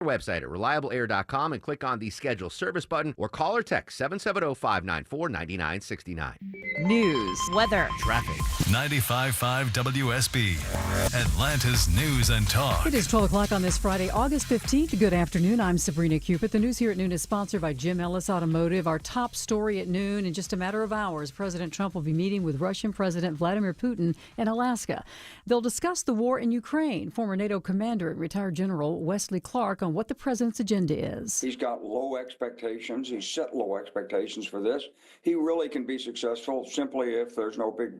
website at reliableair.com and click on the Schedule Service button or call or text 770-594-9969. News, weather, Traffic. 95.5 WSB, Atlanta's News and Talk. It is 12 o'clock on this Friday, August 15th. Good afternoon. I'm Sabrina Cupid. The news here at noon is sponsored by Jim Ellis Automotive. Our top story at noon, in just a matter of hours, President Trump will be meeting with Russian President Vladimir Putin in Alaska. They'll discuss the war in Ukraine. Former NATO commander and retired General Wesley Clark on what the president's agenda is. He's got low expectations. He's set low expectations for this. He really can be successful simply if there's no big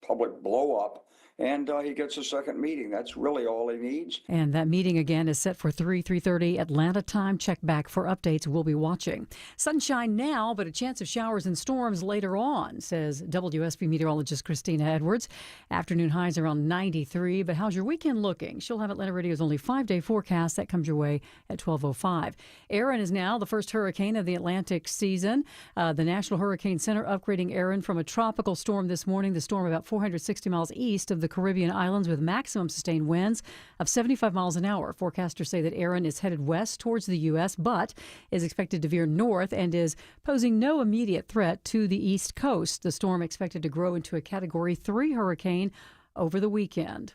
public blow up and he gets a second meeting. That's really all he needs. And that meeting again is set for 3:30 Atlanta time. Check back for updates. We'll be watching. Sunshine now, but a chance of showers and storms later on, says WSB meteorologist Christina Edwards. Afternoon highs around 93. But how's your weekend looking? She'll have Atlanta Radio's only 5-day forecast that comes your way at 12:05. Aaron is now the first hurricane of the Atlantic season. The National Hurricane Center upgrading Aaron from a tropical storm this morning. The storm about 460 miles east of the Caribbean islands with maximum sustained winds of 75 miles an hour. Forecasters say that Aaron is headed west towards the U.S., but is expected to veer north and is posing no immediate threat to the east coast. The storm expected to grow into a Category 3 hurricane over the weekend.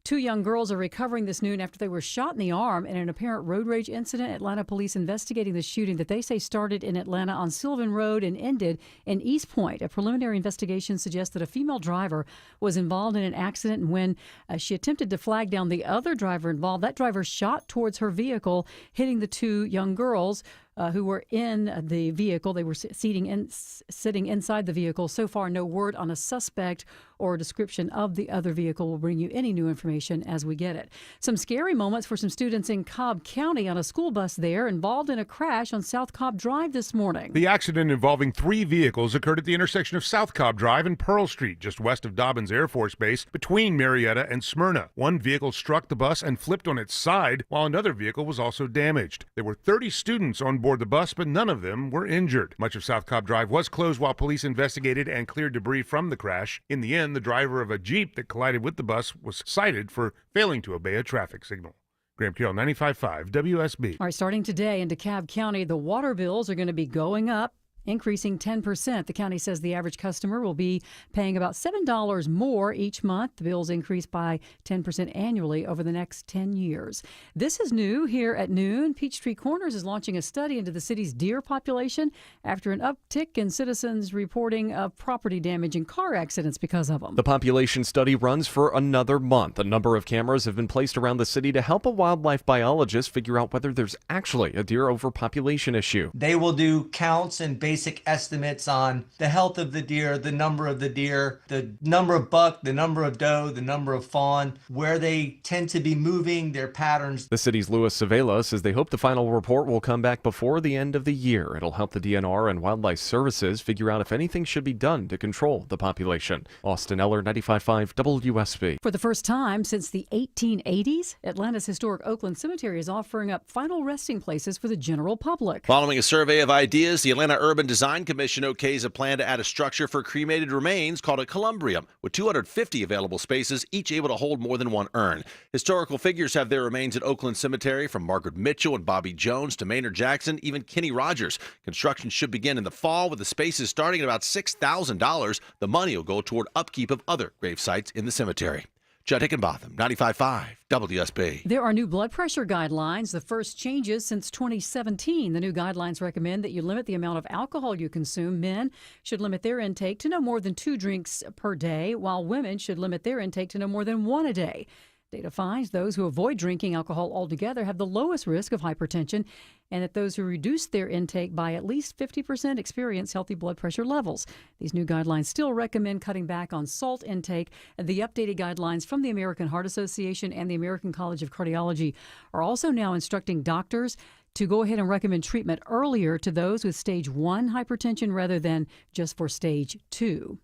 2 young girls are recovering this noon after they were shot in the arm in an apparent road rage incident. Atlanta police investigating the shooting that they say started in Atlanta on Sylvan Road and ended in East Point. A preliminary investigation suggests that a female driver was involved in an accident, and when she attempted to flag down the other driver involved, that driver shot towards her vehicle, hitting the 2 young girls who were in the vehicle. They were sitting inside the vehicle. So far, no word on a suspect or a description of the other vehicle. We'll bring you any new information as we get it. Some scary moments for some students in Cobb County on a school bus there involved in a crash on South Cobb Drive this morning. The accident involving 3 vehicles occurred at the intersection of South Cobb Drive and Pearl Street, just west of Dobbins Air Force Base, between Marietta and Smyrna. One vehicle struck the bus and flipped on its side, while another vehicle was also damaged. There were 30 students on board the bus, but none of them were injured. Much of South Cobb Drive was closed while police investigated and cleared debris from the crash. In the end, the driver of a Jeep that collided with the bus was cited for failing to obey a traffic signal. Graham Carroll, 95.5 WSB. All right, starting today in DeKalb County, the water bills are going to be going up, increasing 10%. The county says the average customer will be paying about $7 more each month. The bills increase by 10% annually over the next 10 years. This is new here at noon. Peachtree Corners is launching a study into the city's deer population after an uptick in citizens reporting of property damage and car accidents because of them. The population study runs for another month. A number of cameras have been placed around the city to help a wildlife biologist figure out whether there's actually a deer overpopulation issue. They will do counts and basic estimates on the health of the deer, the number of the deer, the number of buck, the number of doe, the number of fawn, where they tend to be moving, their patterns. The city's Louis Savela says they hope the final report will come back before the end of the year. It'll help the DNR and Wildlife Services figure out if anything should be done to control the population. Austin Eller, 95.5 WSB. For the first time since the 1880s, Atlanta's historic Oakland Cemetery is offering up final resting places for the general public. Following a survey of ideas, the Atlanta Urban Design Commission okays a plan to add a structure for cremated remains called a columbrium, with 250 available spaces, each able to hold more than one urn. Historical figures have their remains at Oakland Cemetery, from Margaret Mitchell and Bobby Jones to Maynard Jackson, even Kenny Rogers. Construction should begin in the fall, with the spaces starting at about $6,000. The money will go toward upkeep of other grave sites in the cemetery. Judd Hickenbotham, 95.5 WSB. There are new blood pressure guidelines, the first changes since 2017. The new guidelines recommend that you limit the amount of alcohol you consume. Men should limit their intake to no more than 2 drinks per day, while women should limit their intake to no more than 1 a day. Data finds those who avoid drinking alcohol altogether have the lowest risk of hypertension, and that those who reduce their intake by at least 50% experience healthy blood pressure levels. These new guidelines still recommend cutting back on salt intake. The updated guidelines from the American Heart Association and the American College of Cardiology are also now instructing doctors to go ahead and recommend treatment earlier to those with stage 1 hypertension rather than just for stage 2.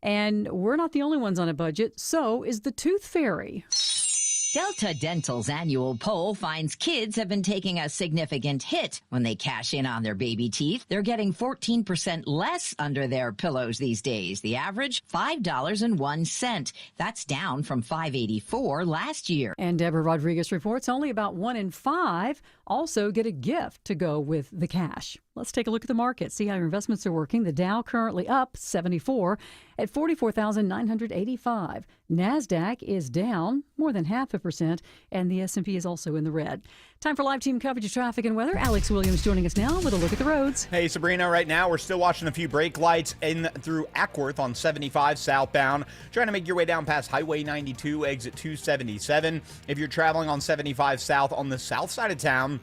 And we're not the only ones on a budget. So is the Tooth Fairy. Delta Dental's annual poll finds kids have been taking a significant hit when they cash in on their baby teeth. They're getting 14% less under their pillows these days. The average, $5.01. That's down from $5.84 last year. And Deborah Rodriguez reports only about 1 in 5 also get a gift to go with the cash. Let's take a look at the market, see how your investments are working. The Dow currently up 74 at 44,985. NASDAQ is down more than 0.5%, and the S&P is also in the red. Time for live team coverage of traffic and weather. Alex Williams joining us now with a look at the roads. Hey, Sabrina, right now we're still watching a few brake lights in through Ackworth on 75 southbound. Trying to make your way down past Highway 92, exit 277. If you're traveling on 75 south on the south side of town,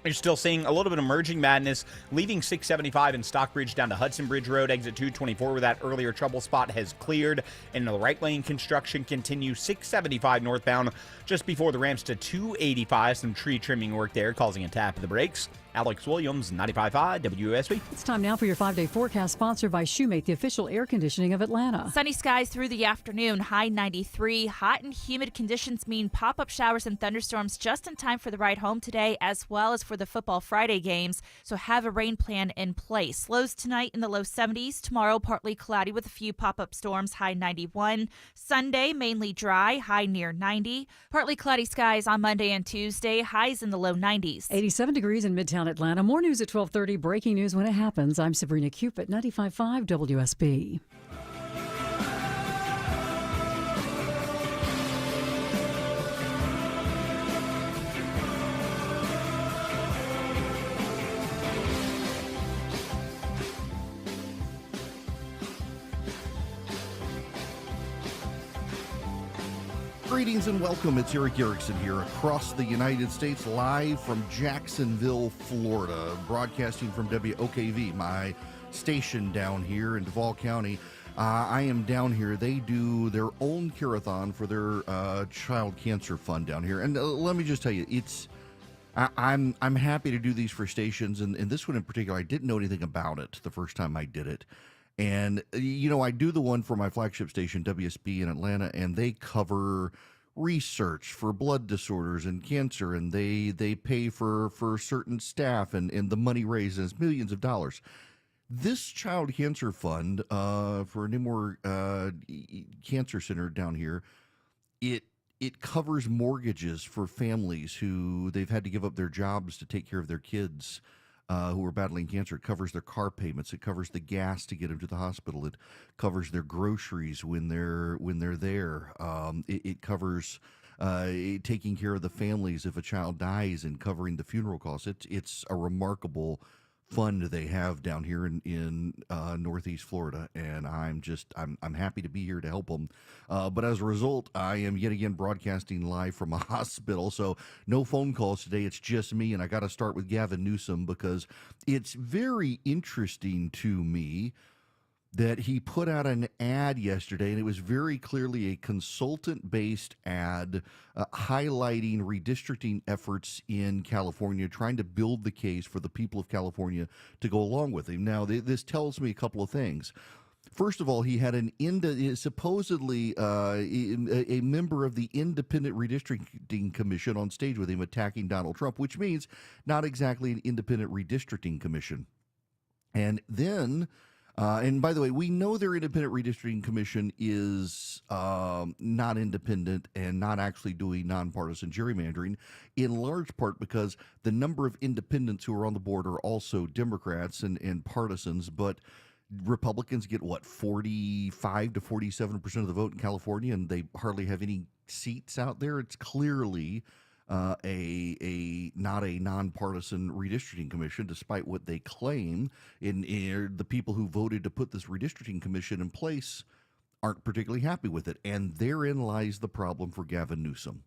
you're still seeing a little bit of merging madness, leaving 675 in Stockbridge down to Hudson Bridge Road, exit 224, where that earlier trouble spot has cleared. And the right lane construction continues 675 northbound just before the ramps to 285. Some tree trimming work there, causing a tap of the brakes. Alex Williams, 95.5 WSB. It's time now for your 5-day forecast, sponsored by Shoemate, the official air conditioning of Atlanta. Sunny skies through the afternoon, high 93. Hot and humid conditions mean pop-up showers and thunderstorms just in time for the ride home today, as well as for the Football Friday games. So have a rain plan in place. Lows tonight in the low 70s. Tomorrow, partly cloudy with a few pop-up storms, high 91. Sunday, mainly dry, high near 90. Partly cloudy skies on Monday and Tuesday, highs in the low 90s. 87 degrees in Midtown Atlanta. More news at 12:30. Breaking news when it happens. I'm Sabrina Cupid, 95.5 WSB. Greetings and welcome. It's Eric Erickson here across the United States, live from Jacksonville, Florida, broadcasting from WOKV, my station down here in Duval County. I am down here. They do their own curathon for their child cancer fund down here. And let me just tell you, I'm happy to do these for stations, and this one in particular, I didn't know anything about it the first time I did it. And, you know, I do the one for my flagship station, WSB in Atlanta, and they cover research for blood disorders and cancer, and they pay for certain staff, and the money raised is millions of dollars. This child cancer fund for Nimore Cancer Center down here, it covers mortgages for families who they've had to give up their jobs to take care of their kids who are battling cancer. It covers their car payments. It covers the gas to get them to the hospital. It covers their groceries when they're there. It covers taking care of the families if a child dies and covering the funeral costs. It's a remarkable fund they have down here in Northeast Florida, and I'm happy to be here to help them. But as a result, I am yet again broadcasting live from a hospital, so no phone calls today. It's just me, and I got to start with Gavin Newsom because it's very interesting to me that he put out an ad yesterday, and it was very clearly a consultant-based ad highlighting redistricting efforts in California, trying to build the case for the people of California to go along with him. Now, this tells me a couple of things. First of all, he had supposedly a member of the Independent Redistricting Commission on stage with him attacking Donald Trump, which means not exactly an independent redistricting commission. And then... and by the way, we know their independent redistricting commission is not independent and not actually doing nonpartisan gerrymandering, in large part because the number of independents who are on the board are also Democrats and partisans, but Republicans get, 45 to 47% of the vote in California, and they hardly have any seats out there. It's clearly not a nonpartisan redistricting commission, despite what they claim. In the people who voted to put this redistricting commission in place aren't particularly happy with it, and therein lies the problem for Gavin Newsom.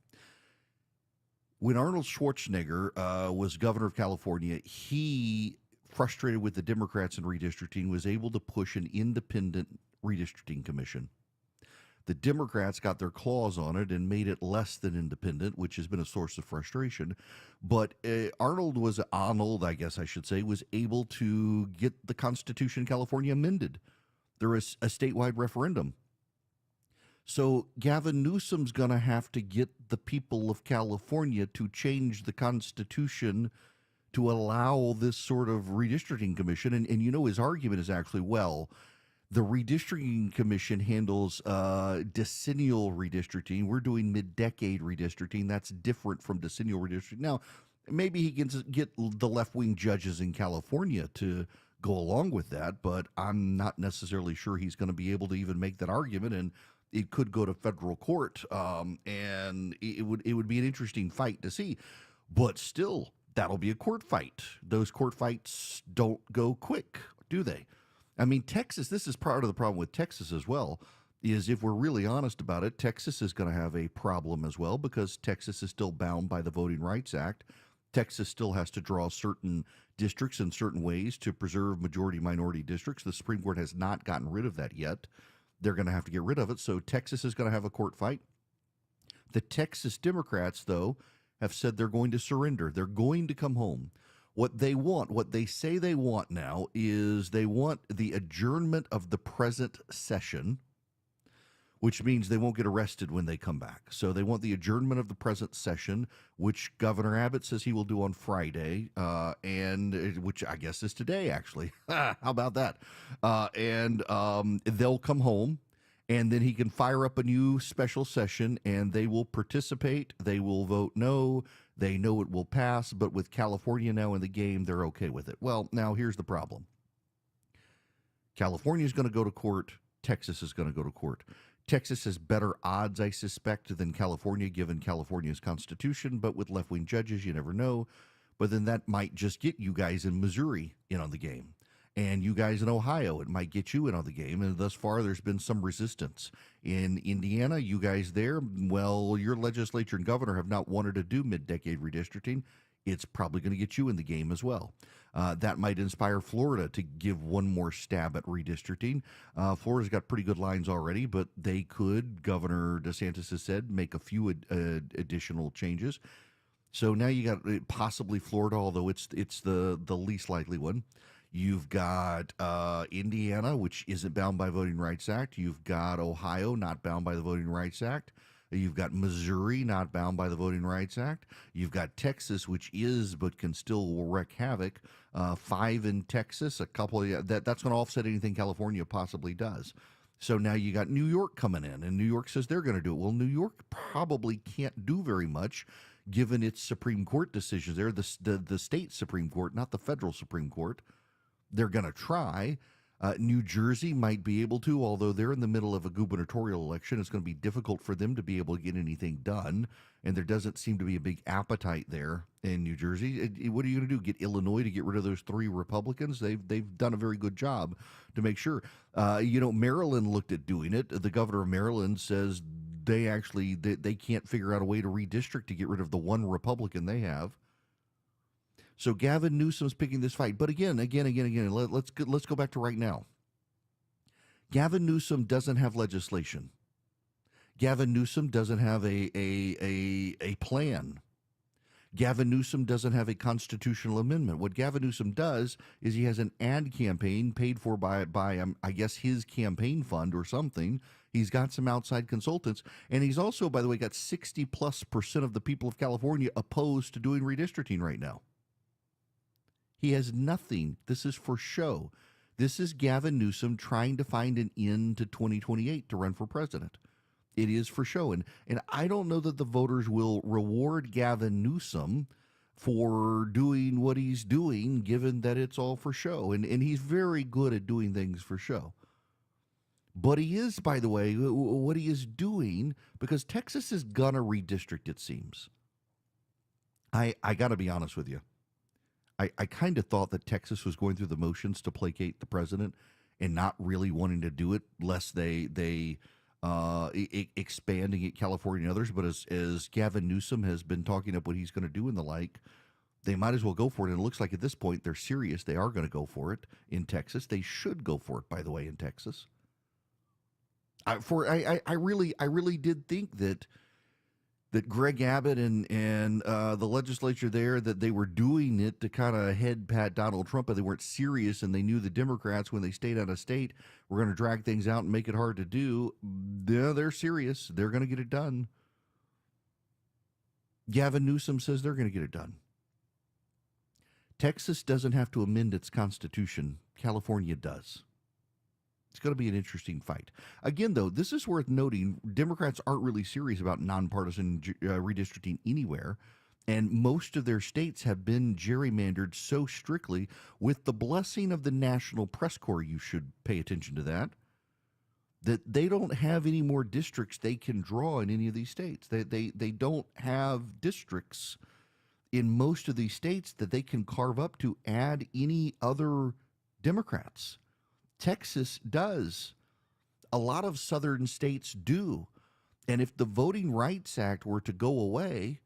When Arnold Schwarzenegger was governor of California, he, frustrated with the Democrats in redistricting, was able to push an independent redistricting commission. The Democrats got their claws on it and made it less than independent, which has been a source of frustration. But Arnold, I guess I should say, was able to get the Constitution of California amended. There was a statewide referendum. So Gavin Newsom's going to have to get the people of California to change the Constitution to allow this sort of redistricting commission. And you know, his argument is actually, well, the redistricting commission handles decennial redistricting. We're doing mid-decade redistricting. That's different from decennial redistricting. Now, maybe he can get the left-wing judges in California to go along with that, but I'm not necessarily sure he's going to be able to even make that argument, and it could go to federal court, and it would be an interesting fight to see. But still, that'll be a court fight. Those court fights don't go quick, do they? I mean, Texas, this is part of the problem with Texas as well, is if we're really honest about it, Texas is going to have a problem as well because Texas is still bound by the Voting Rights Act. Texas still has to draw certain districts in certain ways to preserve majority-minority districts. The Supreme Court has not gotten rid of that yet. They're going to have to get rid of it, so Texas is going to have a court fight. The Texas Democrats, though, have said they're going to surrender. They're going to come home. What they want, what they say they want now, is they want the adjournment of the present session, which means they won't get arrested when they come back. So they want the adjournment of the present session, which Governor Abbott says he will do on Friday, and which I guess is today, actually. How about that? And they'll come home, and then he can fire up a new special session, and they will participate. They will vote no. They know it will pass, but with California now in the game, they're okay with it. Well, now here's the problem. California is going to go to court. Texas is going to go to court. Texas has better odds, I suspect, than California, given California's constitution, but with left-wing judges, you never know. But then that might just get you guys in Missouri in on the game. And you guys in Ohio, it might get you in on the game. And thus far, there's been some resistance. In Indiana, you guys there, well, your legislature and governor have not wanted to do mid-decade redistricting. It's probably going to get you in the game as well. That might inspire Florida to give one more stab at redistricting. Florida's got pretty good lines already, but they could, Governor DeSantis has said, make a few additional changes. So now you got possibly Florida, although it's the least likely one. You've got Indiana, which isn't bound by Voting Rights Act. You've got Ohio, not bound by the Voting Rights Act. You've got Missouri, not bound by the Voting Rights Act. You've got Texas, which is but can still wreak havoc. 5 in Texas, a couple of that's going to offset anything California possibly does. So now you got New York coming in, and New York says they're going to do it. Well, New York probably can't do very much given its Supreme Court decisions there, the state Supreme Court, not the federal Supreme Court. They're going to try. New Jersey might be able to, although they're in the middle of a gubernatorial election. It's going to be difficult for them to be able to get anything done, and there doesn't seem to be a big appetite there in New Jersey. What are you going to do? Get Illinois to get rid of those 3 Republicans? They've done a very good job to make sure. Maryland looked at doing it. The governor of Maryland says they can't figure out a way to redistrict to get rid of the 1 Republican they have. So Gavin Newsom's picking this fight. But again, let's go back to right now. Gavin Newsom doesn't have legislation. Gavin Newsom doesn't have a plan. Gavin Newsom doesn't have a constitutional amendment. What Gavin Newsom does is he has an ad campaign paid for by I guess his campaign fund or something. He's got some outside consultants, and he's also, by the way, got 60+% of the people of California opposed to doing redistricting right now. He has nothing. This is for show. This is Gavin Newsom trying to find an end to 2028 to run for president. It is for show. And I don't know that the voters will reward Gavin Newsom for doing what he's doing, given that it's all for show. And he's very good at doing things for show. But he is, by the way, what he is doing, because Texas is going to redistrict, it seems. I got to be honest with you. I kind of thought that Texas was going through the motions to placate the president and not really wanting to do it, lest they expanding at California and others. But as Gavin Newsom has been talking up what he's going to do and the like, they might as well go for it. And it looks like at this point they're serious. They are going to go for it in Texas. They should go for it, by the way, in Texas. I really did think that that Greg Abbott and the legislature there, that they were doing it to kind of head pat Donald Trump, but they weren't serious, and they knew the Democrats, when they stayed out of state, were going to drag things out and make it hard to do. Yeah, they're serious. They're going to get it done. Gavin Newsom says they're going to get it done. Texas doesn't have to amend its constitution. California does. It's going to be an interesting fight. Again, though, this is worth noting. Democrats aren't really serious about nonpartisan redistricting anywhere, and most of their states have been gerrymandered so strictly with the blessing of the National Press Corps. You should pay attention to that. That they don't have any more districts they can draw in any of these states. They don't have districts in most of these states that they can carve up to add any other Democrats. Texas does. A lot of southern states do. And if the Voting Rights Act were to go away,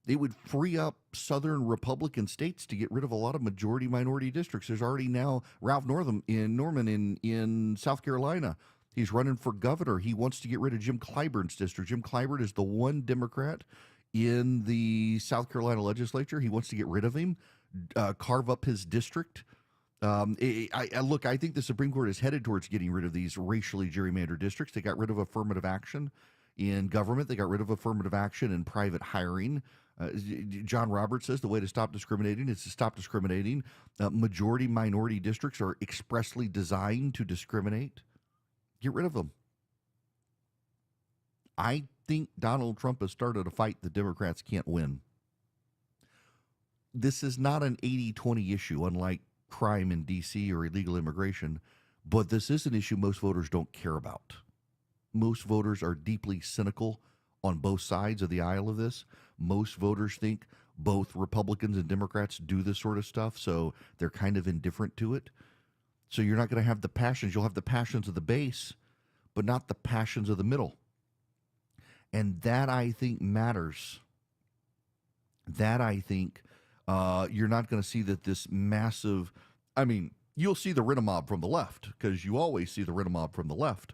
it would free up southern Republican states to get rid of a lot of majority-minority districts. There's already now Ralph Norman in South Carolina. He's running for governor. He wants to get rid of Jim Clyburn's district. Jim Clyburn is the one Democrat in the South Carolina legislature. He wants to get rid of him, carve up his district. I think the Supreme Court is headed towards getting rid of these racially gerrymandered districts. They got rid of affirmative action in government. They got rid of affirmative action in private hiring. John Roberts says the way to stop discriminating is to stop discriminating. Majority-minority districts are expressly designed to discriminate. Get rid of them. I think Donald Trump has started a fight the Democrats can't win. This is not an 80-20 issue, unlike crime in D.C. or illegal immigration, but this is an issue most voters don't care about. Most voters are deeply cynical on both sides of the aisle of this. Most voters think both Republicans and Democrats do this sort of stuff, so they're kind of indifferent to it. So you're not going to have the passions. You'll have the passions of the base, but not the passions of the middle. And that, I think, matters. That, I think, you're not going to see that this massive, you'll see the rent-a-mob from the left, because you always see the rent-a-mob from the left.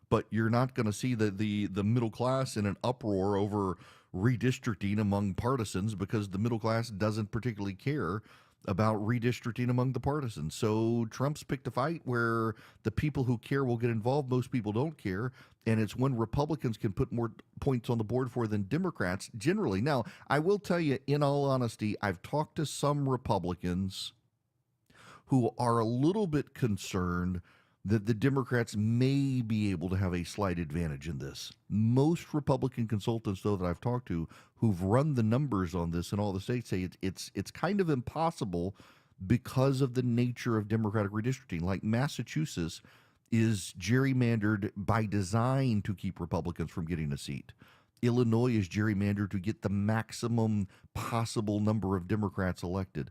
But you're not going to see the middle class in an uproar over redistricting among partisans, because the middle class doesn't particularly care about redistricting among the partisans. So Trump's picked a fight where the people who care will get involved. Most people don't care. And it's when Republicans can put more points on the board for than Democrats generally. Now, I will tell you, in all honesty, I've talked to some Republicans who are a little bit concerned that the Democrats may be able to have a slight advantage in this. Most Republican consultants, though, that I've talked to who've run the numbers on this in all the states say it's kind of impossible because of the nature of Democratic redistricting. Like Massachusetts is gerrymandered by design to keep Republicans from getting a seat. Illinois is gerrymandered to get the maximum possible number of Democrats elected.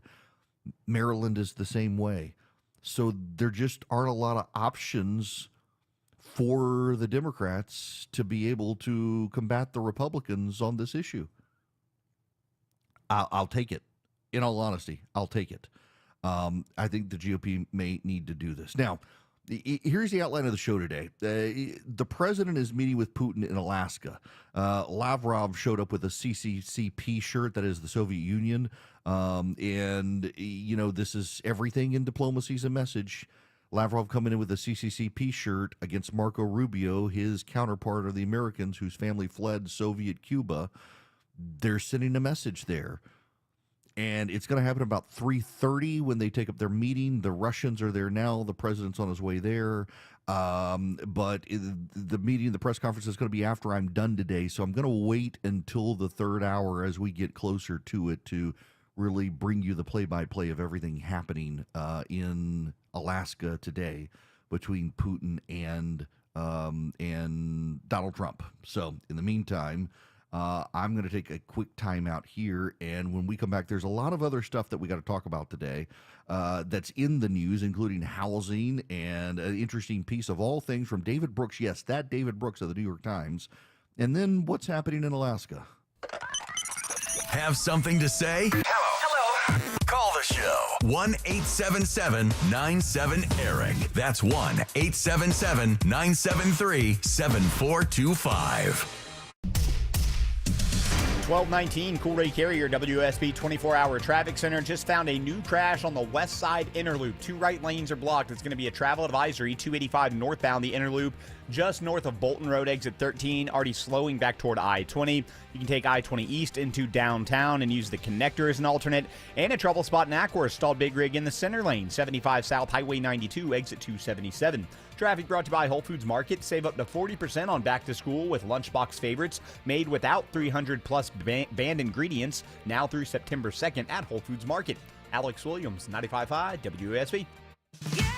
Maryland is the same way. So there just aren't a lot of options for the Democrats to be able to combat the Republicans on this issue. I'll take it. In all honesty, I'll take it. I think the GOP may need to do this. Now, here's the outline of the show today. The president is meeting with Putin in Alaska. Lavrov showed up with a CCCP shirt, that is the Soviet Union. And, this is everything in diplomacy is a message. Lavrov coming in with a CCCP shirt against Marco Rubio, his counterpart of the Americans whose family fled Soviet Cuba. They're sending a message there. And it's going to happen about 3:30 when they take up their meeting. The Russians are there now. The president's on his way there. But the meeting, the press conference is going to be after I'm done today. So I'm going to wait until the third hour as we get closer to it to really bring you the play-by-play of everything happening in Alaska today between Putin and Donald Trump. So in the meantime, I'm going to take a quick time out here, and when we come back, there's a lot of other stuff that we got to talk about today that's in the news, including housing and an interesting piece of all things from David Brooks. Yes, that David Brooks of the New York Times. And then what's happening in Alaska. Have something to say? Hello. Call the show. 1-877-97-ERIC. That's 1-877-973-7425. 1219, Cool Ray Carrier, WSB 24-hour traffic center just found a new crash on the west side inner loop. 2 right lanes are blocked. It's going to be a travel advisory. 285 northbound, the inner loop, just north of Bolton Road, exit 13, already slowing back toward I-20. You can take I-20 east into downtown and use the connector as an alternate. And a trouble spot in Acworth, stalled big rig in the center lane, 75 south, Highway 92, exit 277. Traffic brought to you by Whole Foods Market. Save up to 40% on back to school with lunchbox favorites made without 300 plus banned ingredients now through September 2nd at Whole Foods Market. Alex Williams, 95.5 WSB.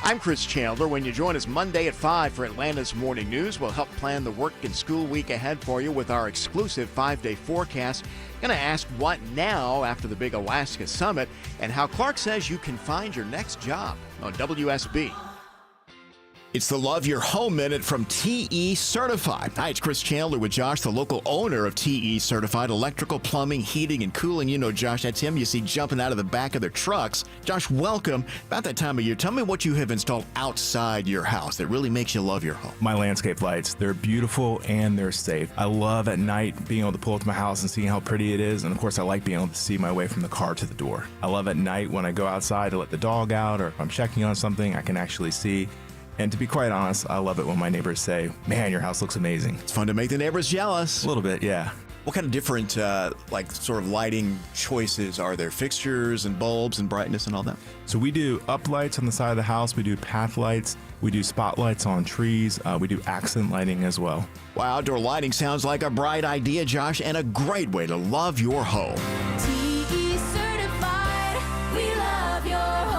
I'm Chris Chandler. When you join us Monday at 5 for Atlanta's Morning News, we'll help plan the work and school week ahead for you with our exclusive 5-day forecast. Going to ask what now after the big Alaska summit and how Clark says you can find your next job on WSB. It's the Love Your Home Minute from TE Certified. Hi, it's Chris Chandler with Josh, the local owner of TE Certified Electrical, Plumbing, Heating, and Cooling. You know, Josh, that's him you see jumping out of the back of their trucks. Josh, welcome. About that time of year, tell me what you have installed outside your house that really makes you love your home. My landscape lights, they're beautiful and they're safe. I love at night being able to pull up to my house and seeing how pretty it is. And of course, I like being able to see my way from the car to the door. I love at night when I go outside to let the dog out or if I'm checking on something, I can actually see. And to be quite honest, I love it when my neighbors say, man, your house looks amazing. It's fun to make the neighbors jealous. A little bit, yeah. What kind of different, sort of lighting choices are there? Fixtures and bulbs and brightness and all that? So we do up lights on the side of the house. We do path lights. We do spotlights on trees. We do accent lighting as well. Wow, outdoor lighting sounds like a bright idea, Josh, and a great way to love your home. TE Certified, we love your home.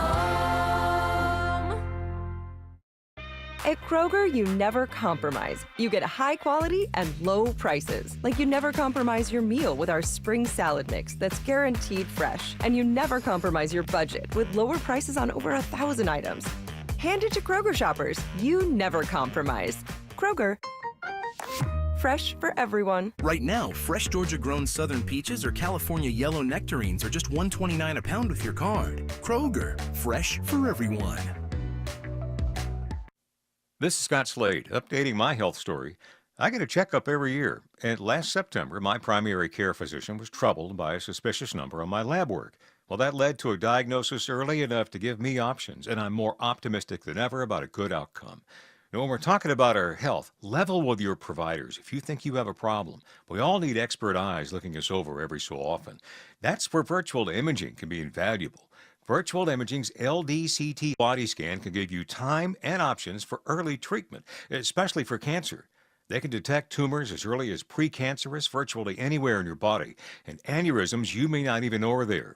At Kroger, you never compromise. You get high quality and low prices. Like you never compromise your meal with our spring salad mix that's guaranteed fresh. And you never compromise your budget with lower prices on over 1,000 items. Hand it to Kroger shoppers. You never compromise. Kroger. Fresh for everyone. Right now, fresh Georgia-grown Southern peaches or California yellow nectarines are just $1.29 a pound with your card. Kroger, fresh for everyone. This is Scott Slade, updating my health story. I get a checkup every year, and last September, my primary care physician was troubled by a suspicious number on my lab work. Well, that led to a diagnosis early enough to give me options, and I'm more optimistic than ever about a good outcome. Now, when we're talking about our health, level with your providers if you think you have a problem. We all need expert eyes looking us over every so often. That's where virtual imaging can be invaluable. Virtual Imaging's LDCT body scan can give you time and options for early treatment, especially for cancer. They can detect tumors as early as precancerous virtually anywhere in your body, and aneurysms you may not even know are there.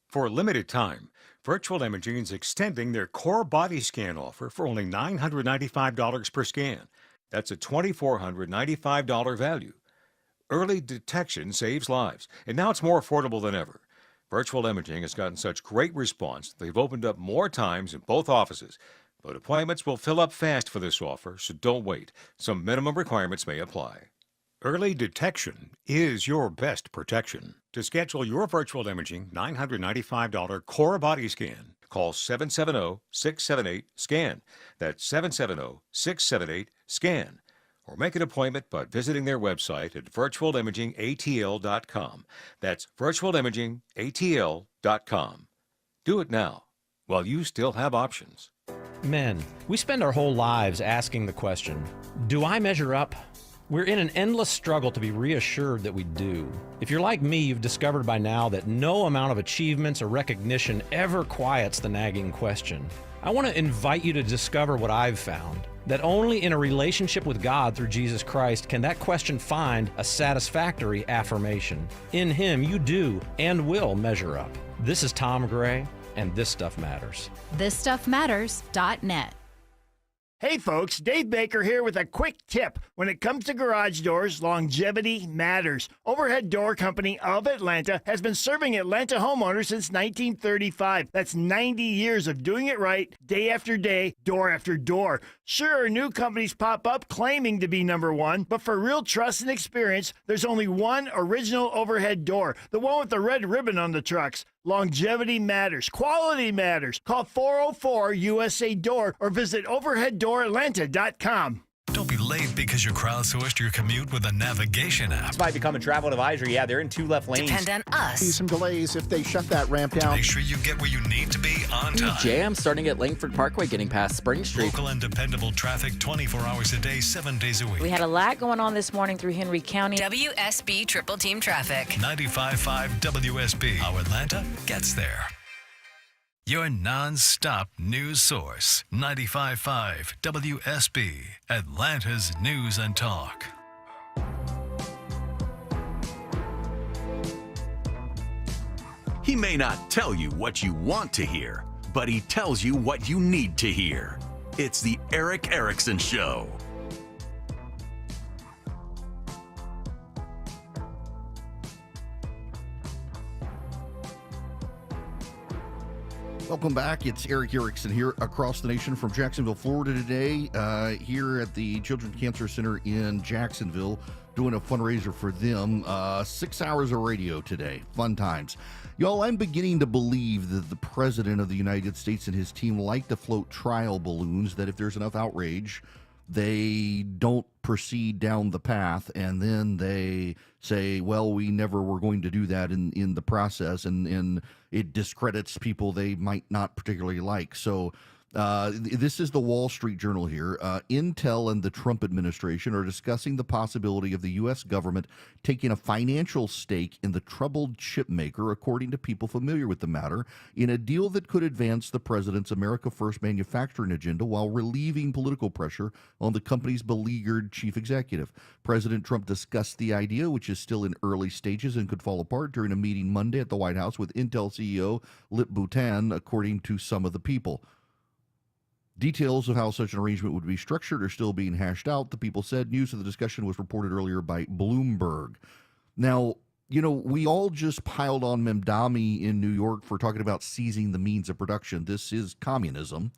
For a limited time, Virtual Imaging is extending their core body scan offer for only $995 per scan. That's a $2,495 value. Early detection saves lives, and now it's more affordable than ever. Virtual Imaging has gotten such great response, they've opened up more times in both offices. But appointments will fill up fast for this offer, so don't wait. Some minimum requirements may apply. Early detection is your best protection. To schedule your Virtual Imaging $995 core body scan, call 770-678-SCAN. That's 770-678-SCAN. Or make an appointment by visiting their website at virtualimagingatl.com. That's virtualimagingatl.com. Do it now, while you still have options. Men, we spend our whole lives asking the question, do I measure up? We're in an endless struggle to be reassured that we do. If you're like me, you've discovered by now that no amount of achievements or recognition ever quiets the nagging question. I want to invite you to discover what I've found. That only in a relationship with God through Jesus Christ can that question find a satisfactory affirmation. In Him, you do and will measure up. This is Tom Gray, and This Stuff Matters. ThisStuffMatters.net. Hey folks, Dave Baker here with a quick tip. When it comes to garage doors, longevity matters. Overhead Door Company of Atlanta has been serving Atlanta homeowners since 1935. That's 90 years of doing it right, day after day, door after door. Sure, new companies pop up claiming to be number one, but for real trust and experience, there's only one original overhead door, the one with the red ribbon on the trucks. Longevity matters. Quality matters. Call 404-USA-DOOR or visit overheaddooratlanta.com. Don't be late because you crowdsourced your commute with a navigation app. This might become a travel advisory. Yeah, they're in 2 left lanes. Depend on us. See some delays if they shut that ramp down. Make sure you get where you need to be on time. Jam starting at Langford Parkway, getting past Spring Street. Local and dependable traffic 24 hours a day, 7 days a week. We had a lot going on this morning through Henry County. WSB Triple Team Traffic. 95.5 WSB. How Atlanta gets there. Your non-stop news source. 95.5 WSB. Atlanta's News and Talk. He may not tell you what you want to hear, but he tells you what you need to hear. It's the Eric Erickson Show. Welcome back. It's Eric Erickson here across the nation from Jacksonville, Florida today, here at the Children's Cancer Center in Jacksonville, doing a fundraiser for them. 6 hours of radio today. Fun times. Y'all, I'm beginning to believe that the President of the United States and his team like to float trial balloons, that if there's enough outrage, they don't proceed down the path, and then they say, well, we never were going to do that in the process, and it discredits people they might not particularly like. So this is the Wall Street Journal here. Intel and the Trump administration are discussing the possibility of the U.S. government taking a financial stake in the troubled chip maker, according to people familiar with the matter, in a deal that could advance the president's America First manufacturing agenda while relieving political pressure on the company's beleaguered chief executive. President Trump discussed the idea, which is still in early stages and could fall apart, during a meeting Monday at the White House with Intel CEO Lip Bhutan, according to some of the people. Details of how such an arrangement would be structured are still being hashed out, the people said. News of the discussion was reported earlier by Bloomberg. Now, you know, we all just piled on Memdami in New York for talking about seizing the means of production. This is communism.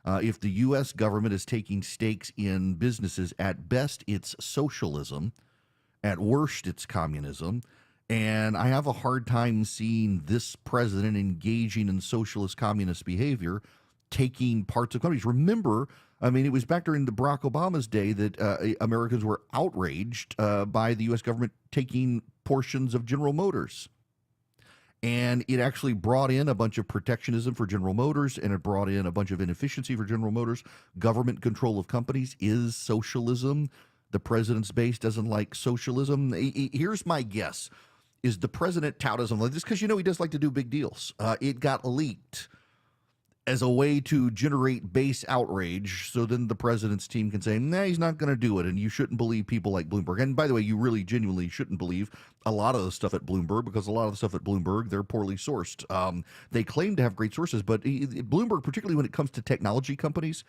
If the U.S. government is taking stakes in businesses, at best it's socialism. At worst, it's communism. And I have a hard time seeing this president engaging in socialist communist behavior, taking parts of companies. Remember, I mean, it was back during the Barack Obama's day that Americans were outraged by the U.S. government taking portions of General Motors. And it actually brought in a bunch of protectionism for General Motors, and it brought in a bunch of inefficiency for General Motors. Government control of companies is socialism. The president's base doesn't like socialism. Here's my guess, is the president touted something like this because, you know, he does like to do big deals. It got leaked as a way to generate base outrage, so then the president's team can say, nah, he's not going to do it, and you shouldn't believe people like Bloomberg. And by the way, you really genuinely shouldn't believe a lot of the stuff at Bloomberg, because a lot of the stuff at Bloomberg, they're poorly sourced. They claim to have great sources, but Bloomberg, particularly when it comes to technology companies,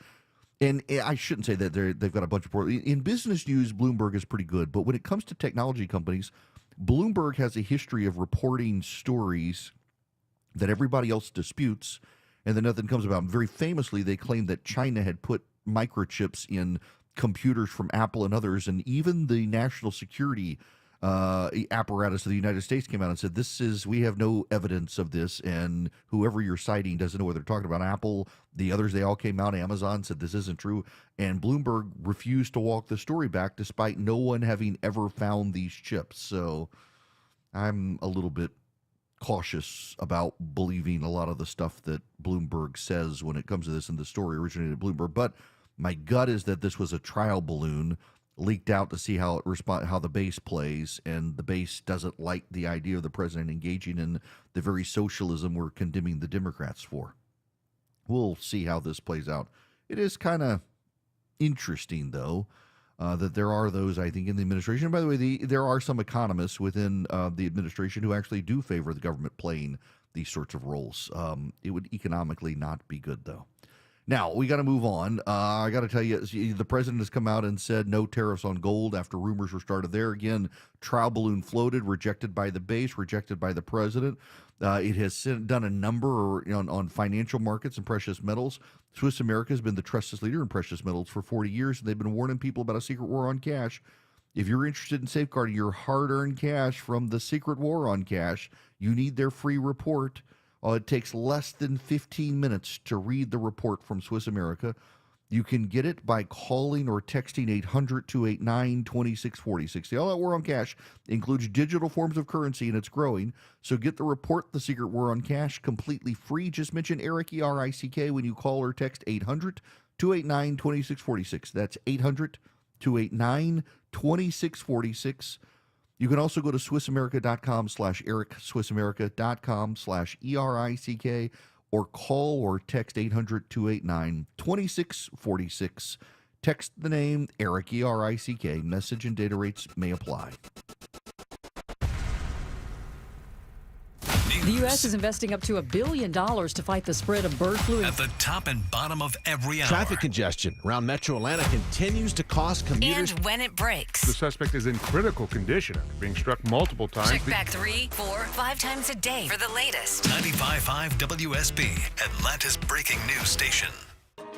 and I shouldn't say that they've got a bunch of poor. In business news, Bloomberg is pretty good, but when it comes to technology companies, Bloomberg has a history of reporting stories that everybody else disputes, and then nothing comes about. Very famously, they claimed that China had put microchips in computers from Apple and others, and even the national security apparatus of the United States came out and said, we have no evidence of this, and whoever you're citing doesn't know what they're talking about. Apple, the others, they all came out. Amazon said this isn't true, and Bloomberg refused to walk the story back despite no one having ever found these chips. So I'm a little bit cautious about believing a lot of the stuff that Bloomberg says when it comes to this, and the story originated at Bloomberg. But my gut is that this was a trial balloon leaked out to see how the base plays, and the base doesn't like the idea of the president engaging in the very socialism we're condemning the Democrats for. We'll see how this plays out. It is kind of interesting, though, that there are those, I think, in the administration. And by the way, there are some economists within the administration who actually do favor the government playing these sorts of roles. It would economically not be good, though. Now, we got to move on. I got to tell you, the president has come out and said no tariffs on gold after rumors were started there. Again, trial balloon floated, rejected by the base, rejected by the president. It has done a number on financial markets and precious metals. Swiss America has been the trusted leader in precious metals for 40 years, and they've been warning people about a secret war on cash. If you're interested in safeguarding your hard-earned cash from the secret war on cash, you need their free report. It takes less than 15 minutes to read the report from Swiss America. You can get it by calling or texting 800-289-2646. The all-out war on cash includes digital forms of currency, and it's growing. So get the report, The Secret War on Cash, completely free. Just mention Eric, E-R-I-C-K, when you call or text 800-289-2646. That's 800-289-2646. You can also go to SwissAmerica.com/Eric, SwissAmerica.com/ERICK, or call or text 800-289-2646. Text the name Eric, E-R-I-C-K. Message and data rates may apply. The U.S. is investing up to $1 billion to fight the spread of bird flu. At the top and bottom of every hour. Traffic congestion around Metro Atlanta continues to cost commuters. And when it breaks. The suspect is in critical condition after being struck multiple times. Check back 3, 4, 5 times a day for the latest. 95.5 WSB, Atlanta's breaking news station.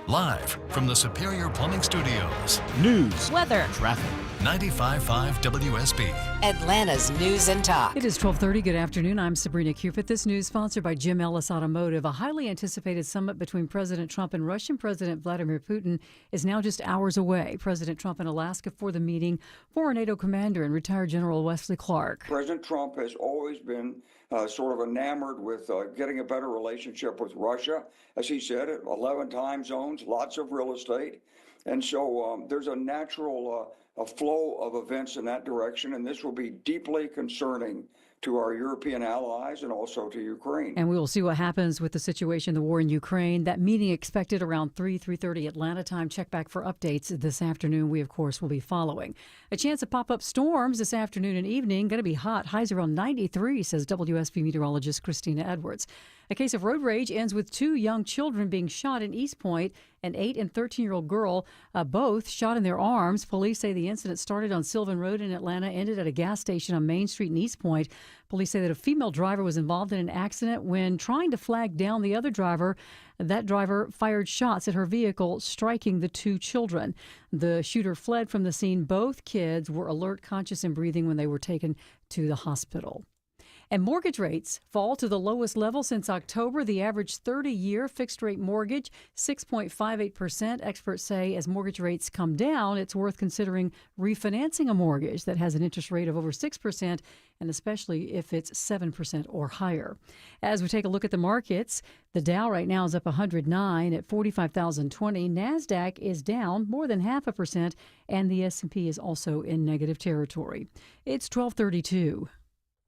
Live from the Superior Plumbing Studios. News, weather, traffic. 95.5 WSB. Atlanta's news and talk. It is 12:30. Good afternoon. I'm Sabrina Cupid. This news sponsored by Jim Ellis Automotive. A highly anticipated summit between President Trump and Russian President Vladimir Putin is now just hours away. President Trump in Alaska for the meeting. Former NATO commander and retired General Wesley Clark. President Trump has always been sort of enamored with getting a better relationship with Russia. As he said, 11 time zones, lots of real estate. And so there's a natural a flow of events in that direction, and this will be deeply concerning to our European allies and also to Ukraine. And we will see what happens with the situation, the war in Ukraine. That meeting expected around 3:30 Atlanta time. Check back for updates this afternoon. We, of course, will be following. A chance of pop-up storms this afternoon and evening. Going to be hot. Highs around 93, says WSB meteorologist Christina Edwards. A case of road rage ends with 2 young children being shot in East Point. An 8 and 13-year-old girl, both shot in their arms. Police say the incident started on Sylvan Road in Atlanta, ended at a gas station on Main Street in East Point. Police say that a female driver was involved in an accident when trying to flag down the other driver. That driver fired shots at her vehicle, striking the 2 children. The shooter fled from the scene. Both kids were alert, conscious, and breathing when they were taken to the hospital. And mortgage rates fall to the lowest level since October. The average 30-year fixed-rate mortgage, 6.58%. Experts say as mortgage rates come down, it's worth considering refinancing a mortgage that has an interest rate of over 6%, and especially if it's 7% or higher. As we take a look at the markets, the Dow right now is up 109 at 45,020. NASDAQ is down more than 0.5%, and the S&P is also in negative territory. It's 12:32.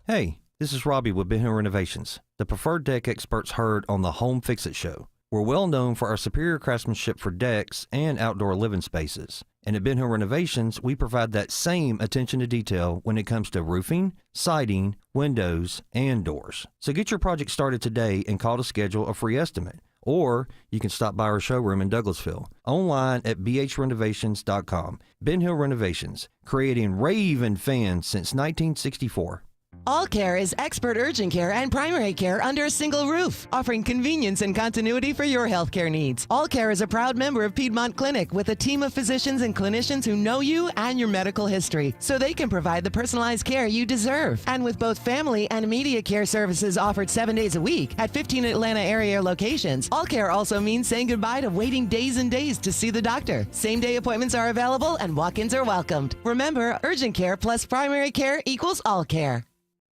Hey. This is Robbie with Ben Hill Renovations, the preferred deck experts heard on the Home Fix-It Show. We're well known for our superior craftsmanship for decks and outdoor living spaces. And at Ben Hill Renovations, we provide that same attention to detail when it comes to roofing, siding, windows, and doors. So get your project started today and call to schedule a free estimate. Or you can stop by our showroom in Douglasville, online at bhrenovations.com. Ben Hill Renovations, creating raving fans since 1964. All Care is expert urgent care and primary care under a single roof, offering convenience and continuity for your healthcare needs. All Care is a proud member of Piedmont Clinic with a team of physicians and clinicians who know you and your medical history, so they can provide the personalized care you deserve. And with both family and immediate care services offered 7 days a week at 15 Atlanta area locations, All Care also means saying goodbye to waiting days and days to see the doctor. Same-day appointments are available and walk-ins are welcomed. Remember, urgent care plus primary care equals All Care.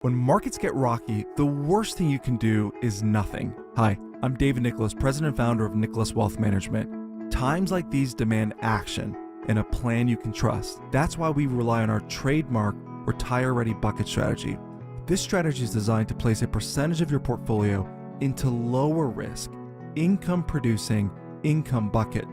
When markets get rocky, the worst thing you can do is nothing. Hi, I'm David Nicholas, president and founder of Nicholas Wealth Management. Times like these demand action and a plan you can trust. That's why we rely on our trademark Retire Ready Bucket strategy. This strategy is designed to place a percentage of your portfolio into lower risk, income producing income bucket,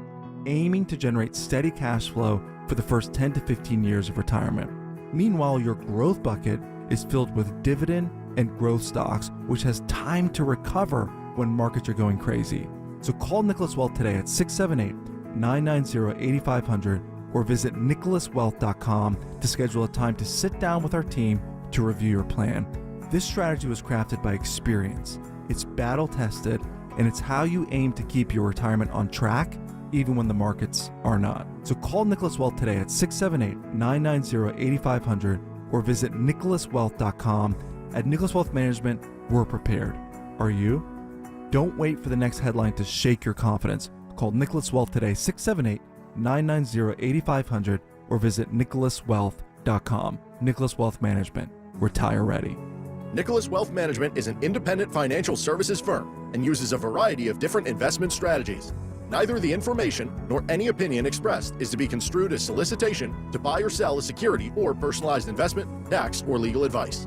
aiming to generate steady cash flow for the first 10 to 15 years of retirement. Meanwhile, your growth bucket is filled with dividend and growth stocks, which has time to recover when markets are going crazy. So call Nicholas Wealth today at 678-990-8500 or visit nicholaswealth.com to schedule a time to sit down with our team to review your plan. This strategy was crafted by experience. It's battle tested, and it's how you aim to keep your retirement on track even when the markets are not. So call Nicholas Wealth today at 678-990-8500 or visit nicholaswealth.com. At Nicholas Wealth Management, we're prepared. Are you? Don't wait for the next headline to shake your confidence. Call Nicholas Wealth today, 678-990-8500, or visit nicholaswealth.com. Nicholas Wealth Management. Retire ready. Nicholas Wealth Management is an independent financial services firm and uses a variety of different investment strategies. Neither the information nor any opinion expressed is to be construed as solicitation to buy or sell a security or personalized investment, tax, or legal advice.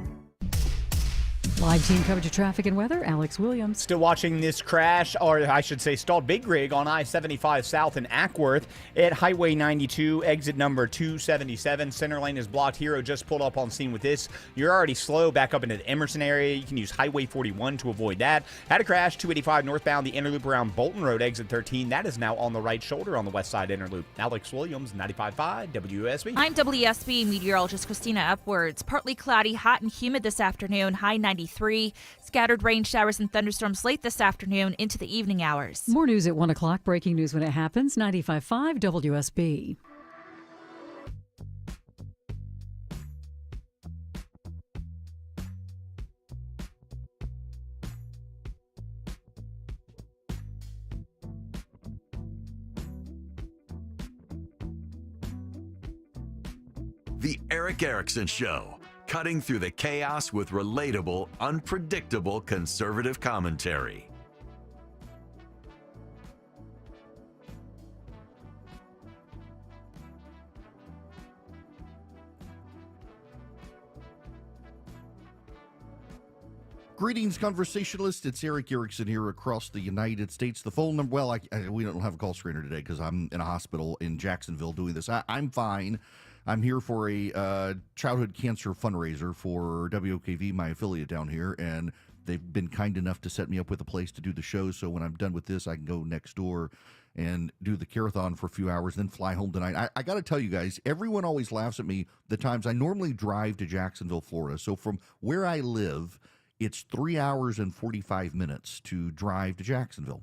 Live team coverage of traffic and weather, Alex Williams. Still watching this crash, or I should say stalled big rig on I-75 South in Ackworth at Highway 92, exit number 277. Center lane is blocked. Hero just pulled up on scene with this. You're already slow back up into the Emerson area. You can use Highway 41 to avoid that. Had a crash, 285 northbound, the Interloop around Bolton Road, exit 13. That is now on the right shoulder on the west side Interloop. Alex Williams, 95.5 WSB. I'm WSB meteorologist Christina Upwards. Partly cloudy, hot and humid this afternoon, high 93. Scattered rain showers and thunderstorms late this afternoon into the evening hours. More news at 1 o'clock. Breaking news when it happens. 95.5 WSB. The Eric Erickson Show. Cutting through the chaos with relatable, unpredictable conservative commentary. Greetings, conversationalists. It's Eric Erickson here across the United States. The phone number, well, we don't have a call screener today because I'm in a hospital in Jacksonville doing this. I'm fine. I'm here for a childhood cancer fundraiser for WOKV, my affiliate down here, and they've been kind enough to set me up with a place to do the show, so when I'm done with this, I can go next door and do the carathon for a few hours, then fly home tonight. I got to tell you guys, everyone always laughs at me the times I normally drive to Jacksonville, Florida. So from where I live, it's 3 hours and 45 minutes to drive to Jacksonville.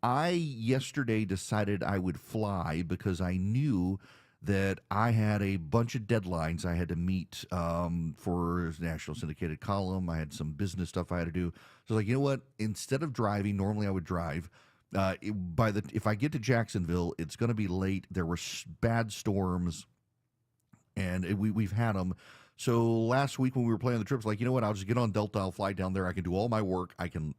I yesterday decided I would fly because I knew that I had a bunch of deadlines I had to meet for National Syndicated Column. I had some business stuff I had to do. So I was like, you know what? Instead of driving, normally I would drive. If I get to Jacksonville, it's going to be late. There were bad storms, and we've had them. So last week when we were planning the trips, like, you know what? I'll just get on Delta. I'll fly down there. I can do all my work. I can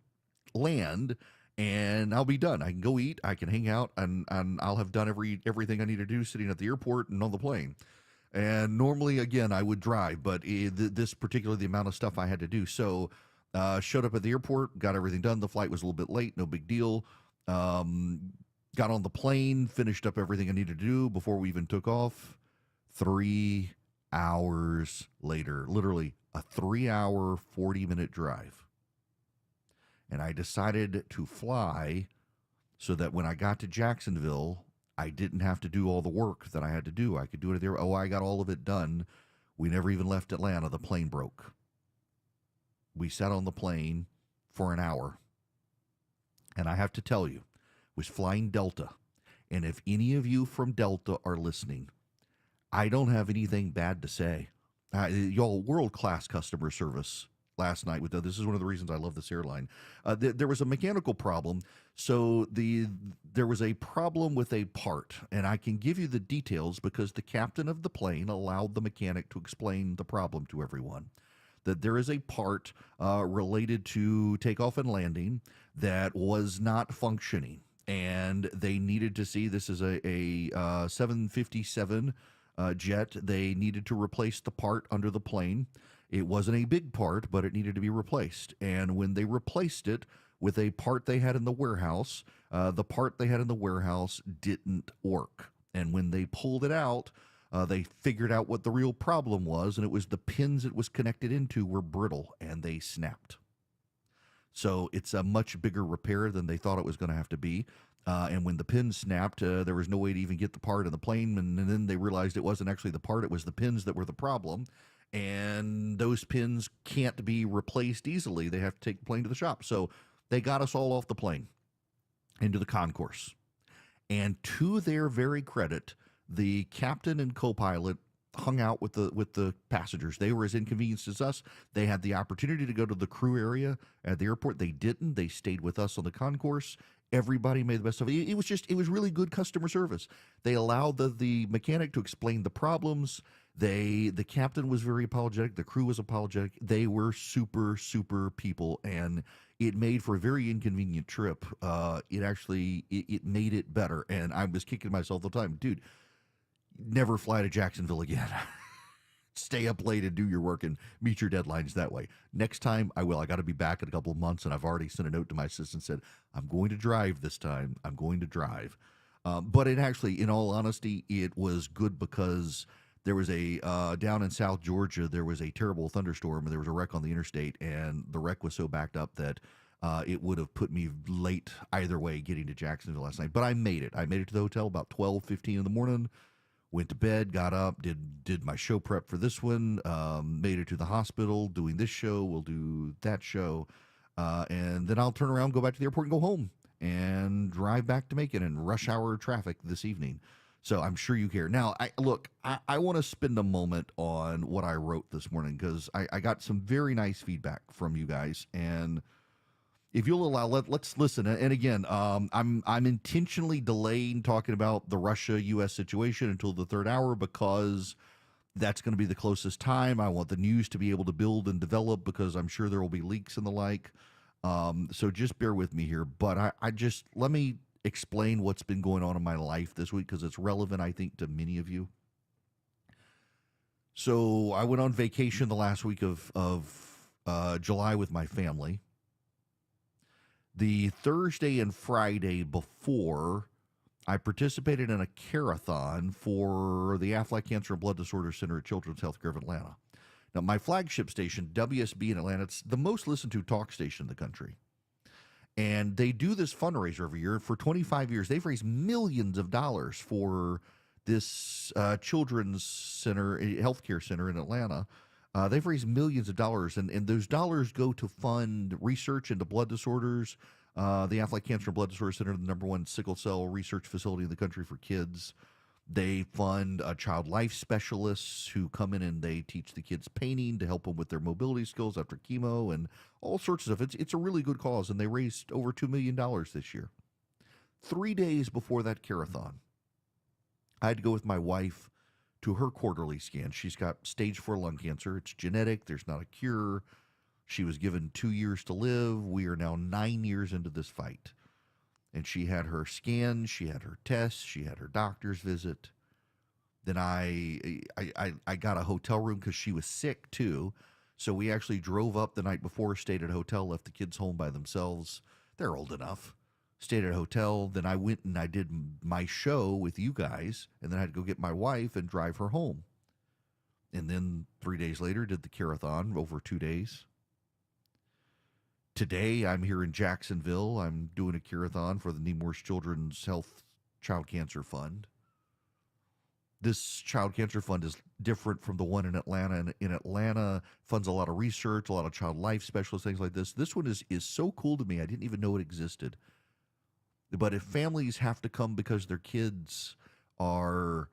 land, and I'll be done. I can go eat, I can hang out, and I'll have done everything I need to do sitting at the airport and on the plane. And normally, again, I would drive, but this particular, the amount of stuff I had to do. So showed up at the airport, got everything done. The flight was a little bit late, no big deal. Got on the plane, finished up everything I needed to do before we even took off. 3 hours later, literally a 3-hour, 40-minute drive. And I decided to fly so that when I got to Jacksonville, I didn't have to do all the work that I had to do. I could do it there. Oh, I got all of it done. We never even left Atlanta. The plane broke. We sat on the plane for an hour. And I have to tell you, was flying Delta. And if any of you from Delta are listening, I don't have anything bad to say. Y'all, world-class customer service last night. This is one of the reasons I love this airline. There was a mechanical problem. So there was a problem with a part, and I can give you the details because the captain of the plane allowed the mechanic to explain the problem to everyone. That there is a part related to takeoff and landing that was not functioning, and they needed to see, this is a 757 jet. They needed to replace the part under the plane. It wasn't a big part, but it needed to be replaced. And when they replaced it with a part they had in the warehouse, the part they had in the warehouse didn't work. And when they pulled it out, they figured out what the real problem was, and it was the pins it was connected into were brittle, and they snapped. So it's a much bigger repair than they thought it was going to have to be. And when the pins snapped, there was no way to even get the part in the plane, and then they realized it wasn't actually the part, it was the pins that were the problem. And those pins can't be replaced easily. They have to take the plane to the shop. So they got us all off the plane into the concourse. And to their very credit, the captain and co-pilot hung out with the passengers. They were as inconvenienced as us. They had the opportunity to go to the crew area at the airport. They didn't. They stayed with us on the concourse. Everybody made the best of it. It was really good customer service. They allowed the mechanic to explain the problems. The captain was very apologetic. The crew was apologetic. They were super people, and it made for a very inconvenient trip. It made it better, and I was kicking myself all the time, dude. Never fly to Jacksonville again. Stay up late and do your work and meet your deadlines that way. Next time, I will. I got to be back in a couple of months, and I've already sent a note to my assistant, said, I'm going to drive this time. I'm going to drive. But it actually, in all honesty, it was good because there was down in South Georgia, there was a terrible thunderstorm, and there was a wreck on the interstate, and the wreck was so backed up that it would have put me late either way getting to Jacksonville last night. But I made it. I made it to the hotel about 12:15 in the morning. Went to bed, got up, did my show prep for this one, made it to the hospital, doing this show, we'll do that show, and then I'll turn around, go back to the airport, and go home, and drive back to Macon in rush hour traffic this evening. So I'm sure you care. Now, I want to spend a moment on what I wrote this morning, because I got some very nice feedback from you guys, and if you'll allow, let's listen. And again, I'm intentionally delaying talking about the Russia-U.S. situation until the third hour, because that's going to be the closest time. I want the news to be able to build and develop, because I'm sure there will be leaks and the like. So just bear with me here. But let me explain what's been going on in my life this week, because it's relevant, I think, to many of you. So I went on vacation the last week of July with my family. The Thursday and Friday before, I participated in a carathon for the Aflac Cancer and Blood Disorder Center at Children's Healthcare of Atlanta. Now, my flagship station, WSB in Atlanta, it's the most listened to talk station in the country. And they do this fundraiser every year. For 25 years, they've raised millions of dollars for this children's center, healthcare center in Atlanta. They've raised millions of dollars, and those dollars go to fund research into blood disorders. The Aflac Cancer and Blood Disorder Center, the #1 sickle cell research facility in the country for kids. They fund child life specialists who come in and they teach the kids painting to help them with their mobility skills after chemo and all sorts of stuff. It's a really good cause, and they raised over $2 million this year. 3 days before that carathon, I had to go with my wife to her quarterly scan. She's got stage 4 lung cancer. It's genetic. There's not a cure. She was given 2 years to live. We are now 9 years into this fight. And she had her scan, she had her tests, she had her doctor's visit. Then I got a hotel room because she was sick too. So we actually drove up the night before, stayed at a hotel, left the kids home by themselves. They're old enough. Stayed at a hotel. Then I went and I did my show with you guys, and then I had to go get my wife and drive her home. And then 3 days later, did the carathon over 2 days. Today, I'm here in Jacksonville. I'm doing a carathon for the Nemours Children's Health Child Cancer Fund. This Child Cancer Fund is different from the one in Atlanta. And in Atlanta, funds a lot of research, a lot of child life specialists, things like this. This one is so cool to me. I didn't even know it existed. But if families have to come because their kids are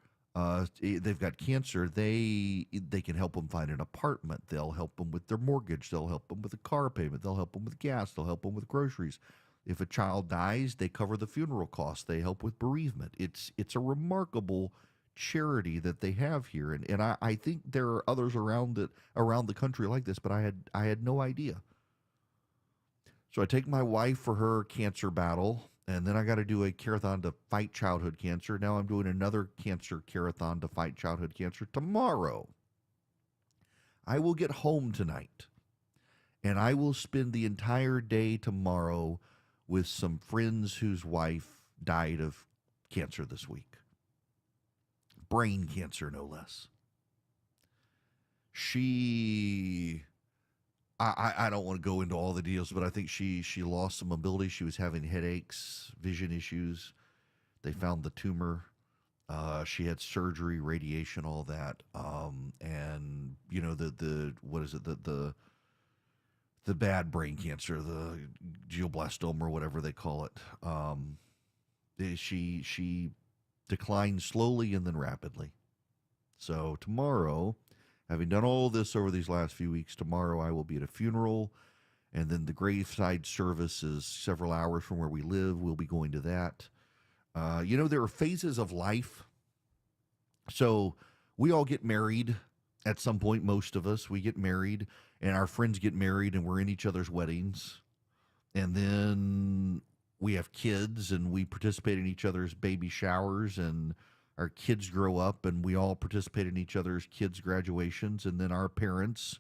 they've got cancer, they can help them find an apartment. They'll help them with their mortgage. They'll help them with a car payment. They'll help them with gas. They'll help them with groceries. If a child dies, they cover the funeral costs. They help with bereavement. It's a remarkable charity that they have here, and I think there are others around the country like this, but I had no idea. So I take my wife for her cancer battle. And then I got to do a carathon to fight childhood cancer. Now I'm doing another cancer carathon to fight childhood cancer tomorrow. I will get home tonight, and I will spend the entire day tomorrow with some friends whose wife died of cancer this week. Brain cancer, no less. I don't want to go into all the deals, but I think she lost some mobility. She was having headaches, vision issues. They found the tumor. She had surgery, radiation, all that. And you know the what is it, the bad brain cancer, the glioblastoma or whatever they call it. She declined slowly and then rapidly. So tomorrow, having done all this over these last few weeks, tomorrow I will be at a funeral, and then the graveside service is several hours from where we live. We'll be going to that. There are phases of life. So we all get married at some point. Most of us, we get married, and our friends get married, and we're in each other's weddings. And then we have kids, and we participate in each other's baby showers, and our kids grow up, and we all participate in each other's kids' graduations. And then our parents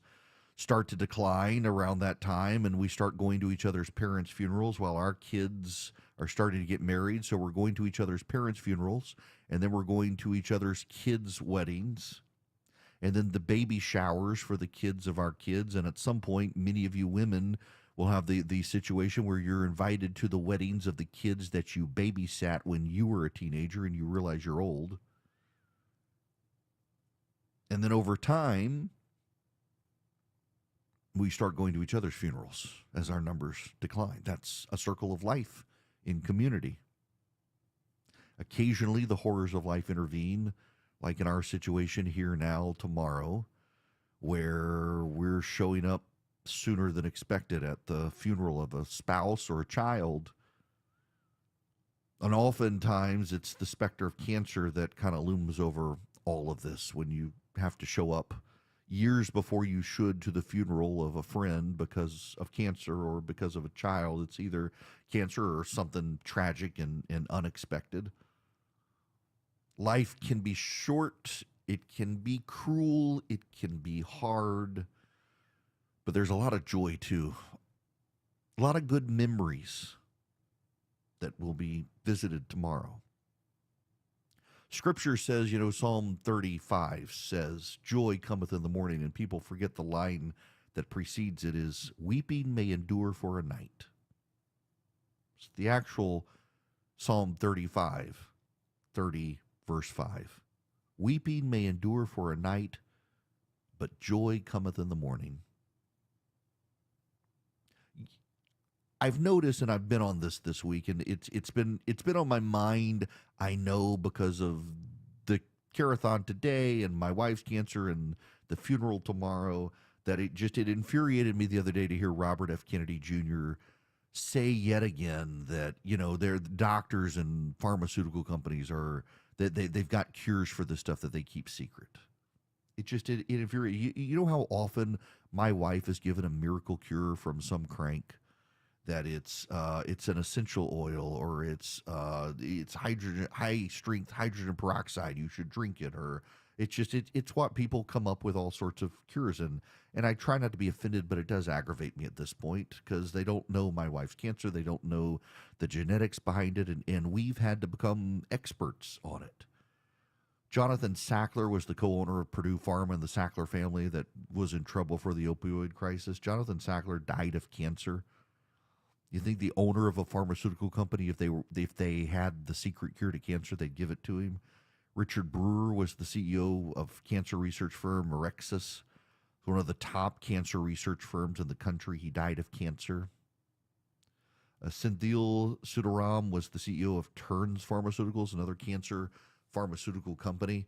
start to decline around that time, and we start going to each other's parents' funerals while our kids are starting to get married. So we're going to each other's parents' funerals, and then we're going to each other's kids' weddings, and then the baby showers for the kids of our kids. And at some point, many of you women will have the situation where you're invited to the weddings of the kids that you babysat when you were a teenager and you realize you're old. And then over time, we start going to each other's funerals as our numbers decline. That's a circle of life in community. Occasionally, the horrors of life intervene, like in our situation here now, tomorrow, where we're showing up sooner than expected at the funeral of a spouse or a child. And oftentimes, it's the specter of cancer that kind of looms over all of this when you have to show up years before you should to the funeral of a friend because of cancer or because of a child. It's either cancer or something tragic and unexpected. Life can be short, it can be cruel, it can be hard, but there's a lot of joy too. A lot of good memories that will be visited tomorrow. Scripture says, Psalm 35 says, joy cometh in the morning, and people forget the line that precedes it is, weeping may endure for a night. It's the actual Psalm 35, 30, verse 5. Weeping may endure for a night, but joy cometh in the morning. I've noticed, and I've been on this week, and it's been on my mind. I know because of the carathon today and my wife's cancer and the funeral tomorrow, that it infuriated me the other day to hear Robert F. Kennedy Jr. say yet again that their doctors and pharmaceutical companies are that they've got cures for the stuff that they keep secret. It infuriated. You know how often my wife is given a miracle cure from some crank, that it's an essential oil, or it's high strength hydrogen peroxide, you should drink it, or it's what people come up with all sorts of cures. And I try not to be offended, but it does aggravate me at this point because they don't know my wife's cancer, they don't know the genetics behind it, and we've had to become experts on it. Jonathan Sackler was the co-owner of Purdue Pharma and the Sackler family that was in trouble for the opioid crisis. Jonathan Sackler died of cancer. You think the owner of a pharmaceutical company, if they had the secret cure to cancer, they'd give it to him? Richard Brewer was the CEO of cancer research firm Orexis, one of the top cancer research firms in the country. He died of cancer. Senthil Sundaram was the CEO of Terns Pharmaceuticals, another cancer pharmaceutical company.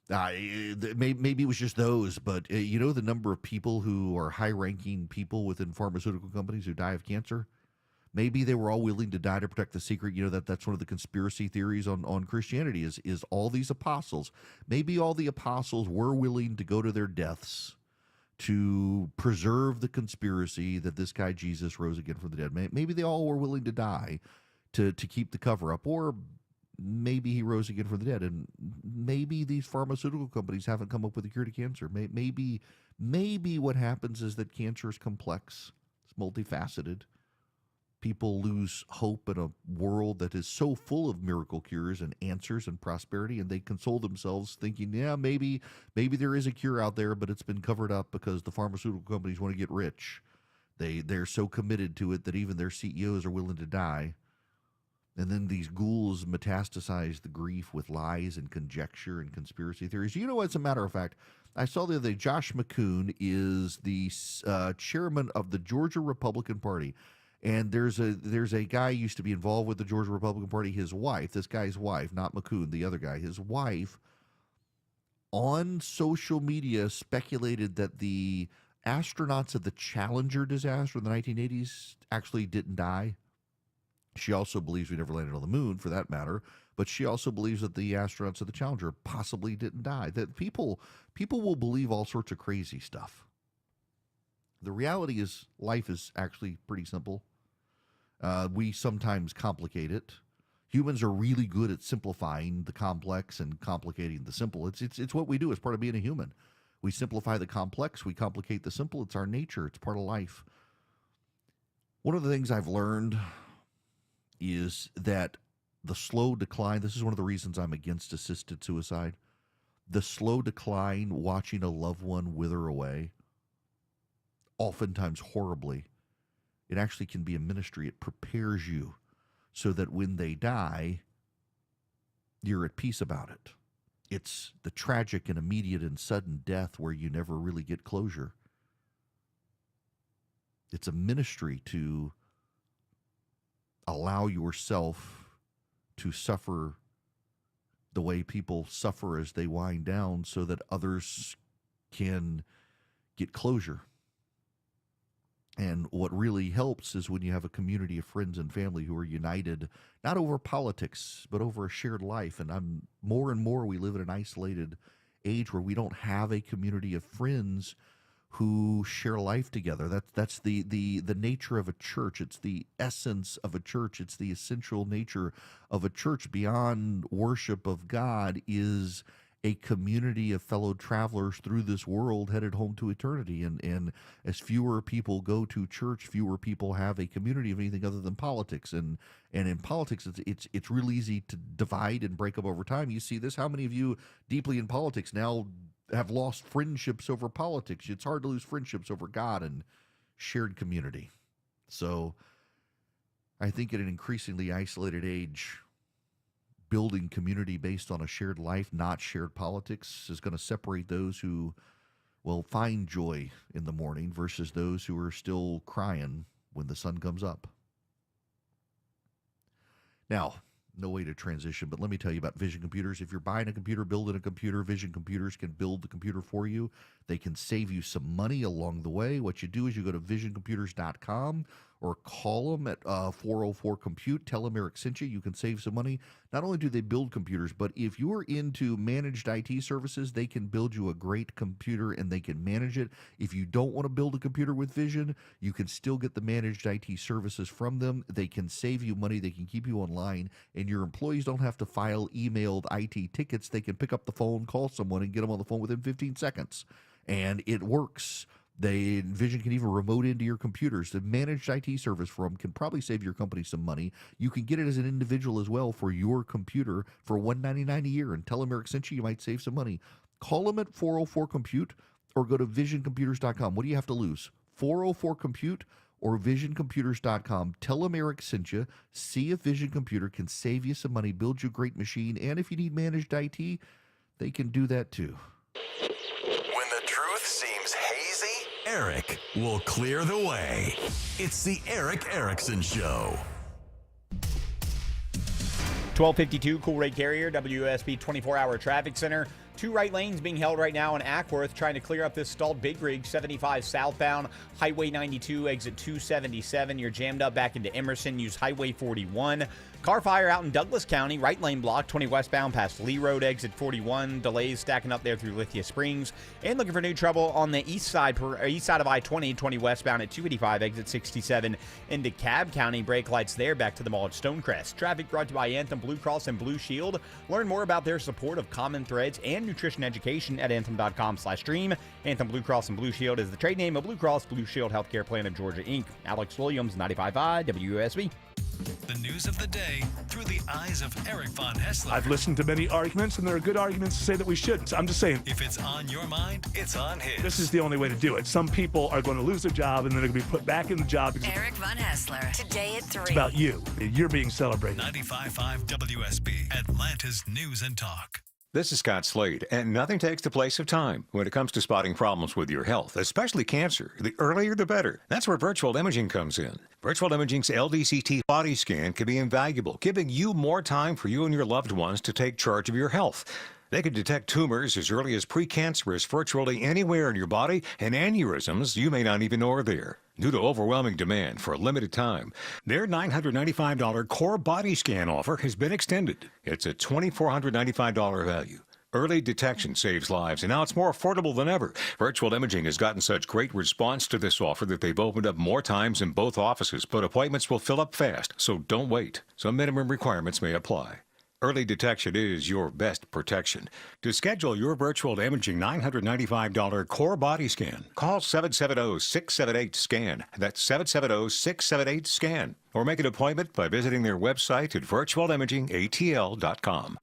Maybe it was just those, but the number of people who are high-ranking people within pharmaceutical companies who die of cancer? Maybe they were all willing to die to protect the secret. That's one of the conspiracy theories on Christianity is all these apostles. Maybe all the apostles were willing to go to their deaths to preserve the conspiracy that this guy Jesus rose again from the dead. Maybe they all were willing to die to keep the cover up, or maybe he rose again from the dead. And maybe these pharmaceutical companies haven't come up with a cure to cancer. Maybe what happens is that cancer is complex, it's multifaceted. People lose hope in a world that is so full of miracle cures and answers and prosperity, and they console themselves thinking, maybe there is a cure out there, but it's been covered up because the pharmaceutical companies want to get rich. They're so committed to it that even their CEOs are willing to die. And then these ghouls metastasize the grief with lies and conjecture and conspiracy theories. As a matter of fact, I saw the other day, Josh McCoon is the chairman of the Georgia Republican Party. And there's a guy who used to be involved with the Georgia Republican Party. His wife, this guy's wife, not McCoon, the other guy, his wife on social media speculated that the astronauts of the Challenger disaster in the 1980s actually didn't die. She also believes we never landed on the moon, for that matter, but she also believes that the astronauts of the Challenger possibly didn't die. That people will believe all sorts of crazy stuff. The reality is life is actually pretty simple. We sometimes complicate it. Humans are really good at simplifying the complex and complicating the simple. It's what we do as part of being a human. We simplify the complex, we complicate the simple. It's our nature. It's part of life. One of the things I've learned is that the slow decline, this is one of the reasons I'm against assisted suicide, the slow decline, watching a loved one wither away, oftentimes horribly, it actually can be a ministry. It prepares you so that when they die, you're at peace about it. It's the tragic and immediate and sudden death where you never really get closure. It's a ministry to allow yourself to suffer the way people suffer as they wind down so that others can get closure. And what really helps is when you have a community of friends and family who are united, not over politics, but over a shared life. And more and more we live in an isolated age where we don't have a community of friends who share life together. That's the nature of a church. It's the essence of a church. It's the essential nature of a church. Beyond worship of God is a community of fellow travelers through this world headed home to eternity. And as fewer people go to church, fewer people have a community of anything other than politics. And in politics, it's real easy to divide and break up over time. You see this. How many of you deeply in politics now have lost friendships over politics? It's hard to lose friendships over God and shared community. So I think in an increasingly isolated age, building community based on a shared life, not shared politics, is going to separate those who will find joy in the morning versus those who are still crying when the sun comes up. Now, no way to transition, but let me tell you about Vision Computers. If you're buying a computer, building a computer, Vision Computers can build the computer for you. They can save you some money along the way. What you do is you go to visioncomputers.com or call them at 404-COMPUTE. Tell them Eric sent you. You can save some money. Not only do they build computers, but if you are into managed IT services, they can build you a great computer and they can manage it. If you don't want to build a computer with Vision, you can still get the managed IT services from them. They can save you money. They can keep you online, and your employees don't have to file emailed IT tickets. They can pick up the phone, call someone, and get them on the phone within 15 seconds. And it works. Vision can even remote into your computers. The managed IT service for them can probably save your company some money. You can get it as an individual as well for your computer for $199 a year. And tell them Eric sent you. You might save some money. Call them at 404-COMPUTE or go to visioncomputers.com. What do you have to lose? 404-COMPUTE or visioncomputers.com. Tell them Eric sent you. See if Vision Computer can save you some money, build you a great machine. And if you need managed IT, they can do that too. When the truth seems hazy, Eric will clear the way. It's the Eric Erickson Show. 1252 Cool Ray Carrier, WSB 24-hour traffic center. 2 right lanes being held right now in Ackworth, trying to clear up this stalled big rig, 75 southbound, Highway 92, exit 277. You're jammed up back into Emerson. Use Highway 41. Car fire out in Douglas County, right lane block, 20 westbound past Lee Road, exit 41. Delays stacking up there through Lithia Springs. And looking for new trouble on the east side of I-20, 20 westbound at 285, exit 67 into Cobb County. Brake lights there back to the mall at Stonecrest. Traffic brought to you by Anthem Blue Cross and Blue Shield. Learn more about their support of common threads and nutrition education at anthem.com/stream. Anthem Blue Cross and Blue Shield is the trade name of Blue Cross Blue Shield Healthcare Plan of Georgia, Inc. Alex Williams, 95.5 WUSB. The news of the day through the eyes of Eric Von Haessler. I've listened to many arguments, and there are good arguments to say that we shouldn't. I'm just saying. If it's on your mind, it's on his. This is the only way to do it. Some people are going to lose their job, and then they're going to be put back in the job. Eric Von Haessler, today at 3. It's about you. You're being celebrated. 95.5 WSB, Atlanta's News and Talk. This is Scott Slade, and nothing takes the place of time when it comes to spotting problems with your health, especially cancer. The earlier, the better. That's where virtual imaging comes in. Virtual imaging's LDCT body scan can be invaluable, giving you more time for you and your loved ones to take charge of your health. They can detect tumors as early as precancerous virtually anywhere in your body and aneurysms you may not even know are there. Due to overwhelming demand for a limited time, their $995 core body scan offer has been extended. It's a $2,495 value. Early detection saves lives, and now it's more affordable than ever. Virtual Imaging has gotten such great response to this offer that they've opened up more times in both offices, but appointments will fill up fast, so don't wait. Some minimum requirements may apply. Early detection is your best protection. To schedule your virtual imaging $995 core body scan, call 770-678-SCAN. That's 770-678-SCAN. Or make an appointment by visiting their website at virtualimagingatl.com.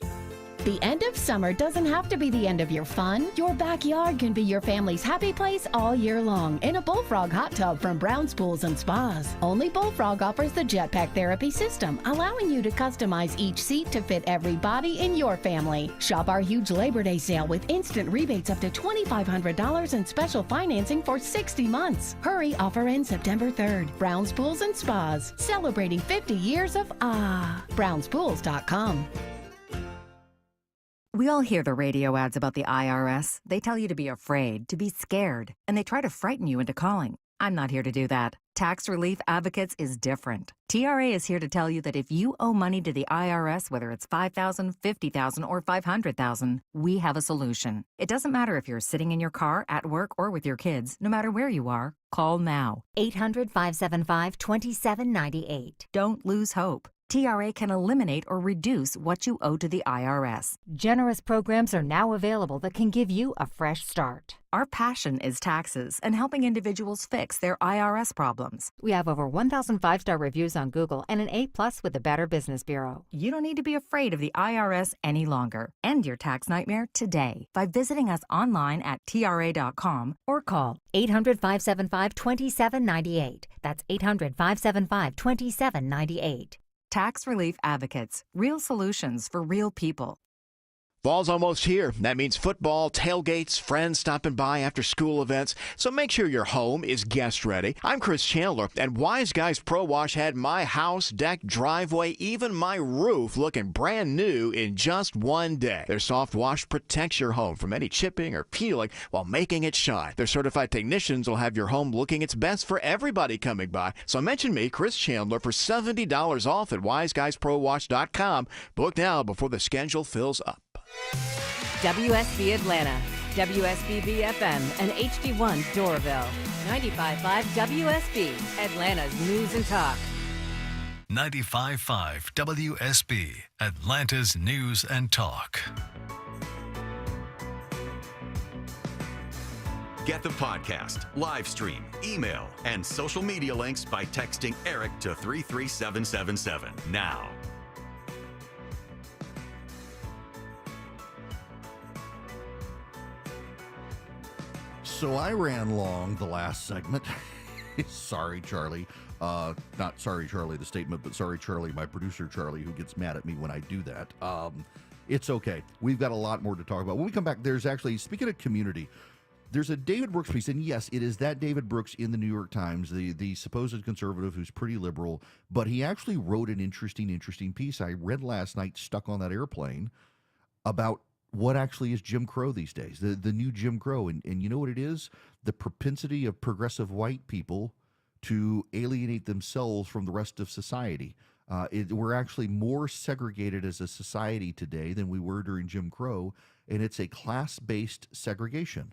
The end of summer doesn't have to be the end of your fun. Your backyard can be your family's happy place all year long in a Bullfrog hot tub from Brown's Pools and Spas. Only Bullfrog offers the Jetpack Therapy system, allowing you to customize each seat to fit every body in your family. Shop our huge Labor Day sale with instant rebates up to $2,500 and special financing for 60 months. Hurry, offer ends September 3rd. Brown's Pools and Spas, celebrating 50 years of brownspools.com. We all hear the radio ads about the IRS. They tell you to be afraid, to be scared, and they try to frighten you into calling. I'm not here to do that. Tax Relief Advocates is different. TRA is here to tell you that if you owe money to the IRS, whether it's $5,000, $50,000, or $500,000, we have a solution. It doesn't matter if you're sitting in your car, at work, or with your kids. No matter where you are, call now. 800-575-2798. Don't lose hope. TRA can eliminate or reduce what you owe to the IRS. Generous programs are now available that can give you a fresh start. Our passion is taxes and helping individuals fix their IRS problems. We have over 1,000 5-star reviews on Google and an A+ with the Better Business Bureau. You don't need to be afraid of the IRS any longer. End your tax nightmare today by visiting us online at TRA.com or call 800-575-2798. That's 800-575-2798. Tax Relief Advocates. Real solutions for real people. Fall's almost here. That means football, tailgates, friends stopping by after school events. So make sure your home is guest ready. I'm Chris Chandler, and Wise Guys Pro Wash had my house, deck, driveway, even my roof looking brand new in just one day. Their soft wash protects your home from any chipping or peeling while making it shine. Their certified technicians will have your home looking its best for everybody coming by. So mention me, Chris Chandler, for $70 off at wiseguysprowash.com. Book now before the schedule fills up. WSB Atlanta, WSBB FM, and HD1 Doraville. 95.5 WSB, Atlanta's news and talk. 95.5 WSB, Atlanta's news and talk. Get the podcast, live stream, email, and social media links by texting Eric to 33777 now. So I ran long the last segment. Sorry, Charlie. Not sorry, Charlie, the statement, but sorry, Charlie, my producer, Charlie, who gets mad at me when I do that. It's okay. We've got a lot more to talk about. When we come back, there's actually, speaking of community, there's a David Brooks piece, and yes, it is that David Brooks in the New York Times, the supposed conservative who's pretty liberal, but he actually wrote an interesting piece I read last night, stuck on that airplane, about what actually is Jim Crow these days, the new Jim Crow. And you know what it is? The propensity of progressive white people to alienate themselves from the rest of society. We're actually more segregated as a society today than we were during Jim Crow, and it's a class-based segregation.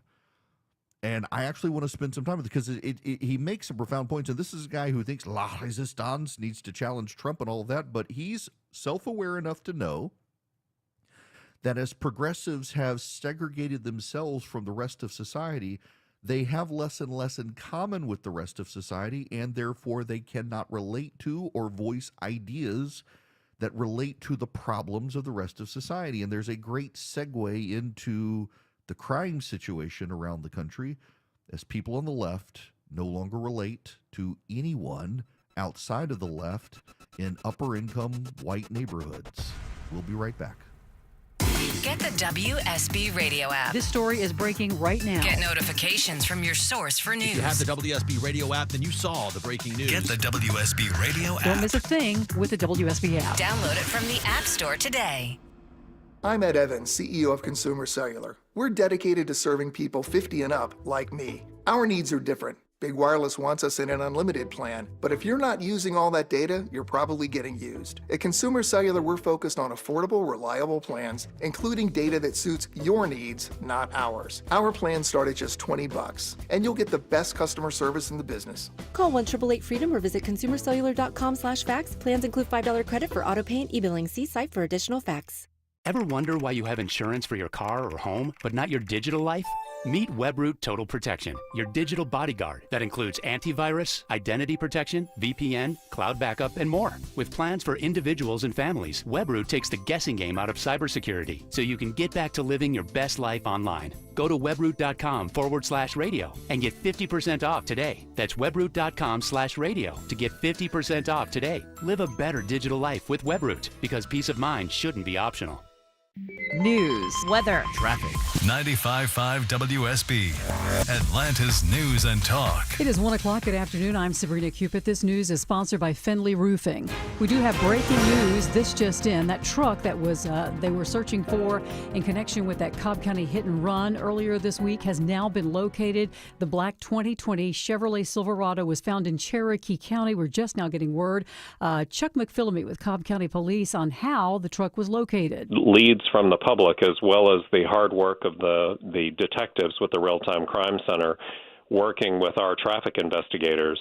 And I actually want to spend some time with it because he makes some profound points. And this is a guy who thinks La Resistance needs to challenge Trump and all of that, but he's self-aware enough to know that as progressives have segregated themselves from the rest of society, they have less and less in common with the rest of society, and therefore they cannot relate to or voice ideas that relate to the problems of the rest of society. And there's a great segue into the crime situation around the country as people on the left no longer relate to anyone outside of the left in upper-income white neighborhoods. We'll be right back. Get the WSB radio app. This story is breaking right now. Get notifications from your source for news. If you have the WSB radio app, then you saw the breaking news. Get the WSB radio app. Don't miss a thing with the WSB app. Download it from the App Store today. I'm Ed Evans, CEO of Consumer Cellular. We're dedicated to serving people 50 and up like me. Our needs are different. Big Wireless wants us in an unlimited plan, but if you're not using all that data, you're probably getting used. At Consumer Cellular, we're focused on affordable, reliable plans, including data that suits your needs, not ours. Our plans start at just $20, and you'll get the best customer service in the business. Call 1-888-FREEDOM or visit consumercellular.com/facts. Plans include $5 credit for auto pay and e-billing. See site for additional facts. Ever wonder why you have insurance for your car or home, but not your digital life? Meet WebRoot Total Protection, your digital bodyguard that includes antivirus, identity protection, VPN, cloud backup, and more. With plans for individuals and families, WebRoot takes the guessing game out of cybersecurity so you can get back to living your best life online. Go to webroot.com/radio and get 50% off today. That's webroot.com/radio to get 50% off today. Live a better digital life with WebRoot because peace of mind shouldn't be optional. News, weather, traffic. 95.5 WSB, Atlanta's News and Talk. It is 1 o'clock. Good afternoon. I'm Sabrina Cupid. This news is sponsored by Findlay Roofing. We do have breaking news. This just in. That truck that was they were searching for in connection with that Cobb County hit and run earlier this week has now been located. The black 2020 Chevrolet Silverado was found in Cherokee County. We're just now getting word. Chuck McPhillamy with Cobb County Police on how the truck was located. Leads from the public, as well as the hard work of the detectives with the Real-Time Crime Center working with our traffic investigators,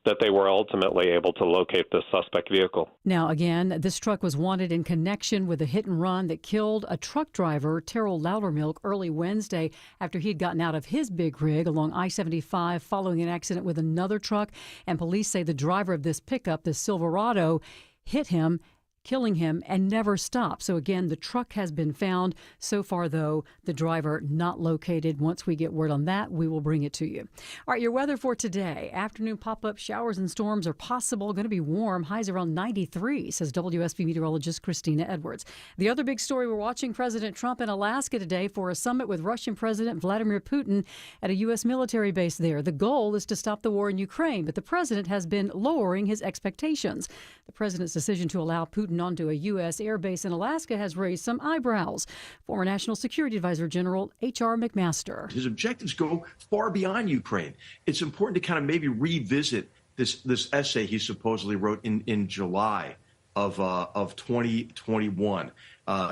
that they were ultimately able to locate the suspect vehicle. Now, again, this truck was wanted in connection with a hit and run that killed a truck driver, Terrell Loudermilk, early Wednesday after he had gotten out of his big rig along I-75 following an accident with another truck. And police say the driver of this pickup, this Silverado, hit him, killing him, and never stopped. So again, the truck has been found. So far, though, the driver not located. Once we get word on that, we will bring it to you. All right, your weather for today. Afternoon pop-up showers and storms are possible. Going to be warm. Highs around 93, says WSB meteorologist Christina Edwards. The other big story, we're watching President Trump in Alaska today for a summit with Russian President Vladimir Putin at a U.S. military base there. The goal is to stop the war in Ukraine, but the president has been lowering his expectations. The president's decision to allow Putin onto a U.S. air base in Alaska has raised some eyebrows. Former National Security Advisor General H.R. McMaster. His objectives go far beyond Ukraine. It's important to kind of maybe revisit this essay he supposedly wrote in July of 2021,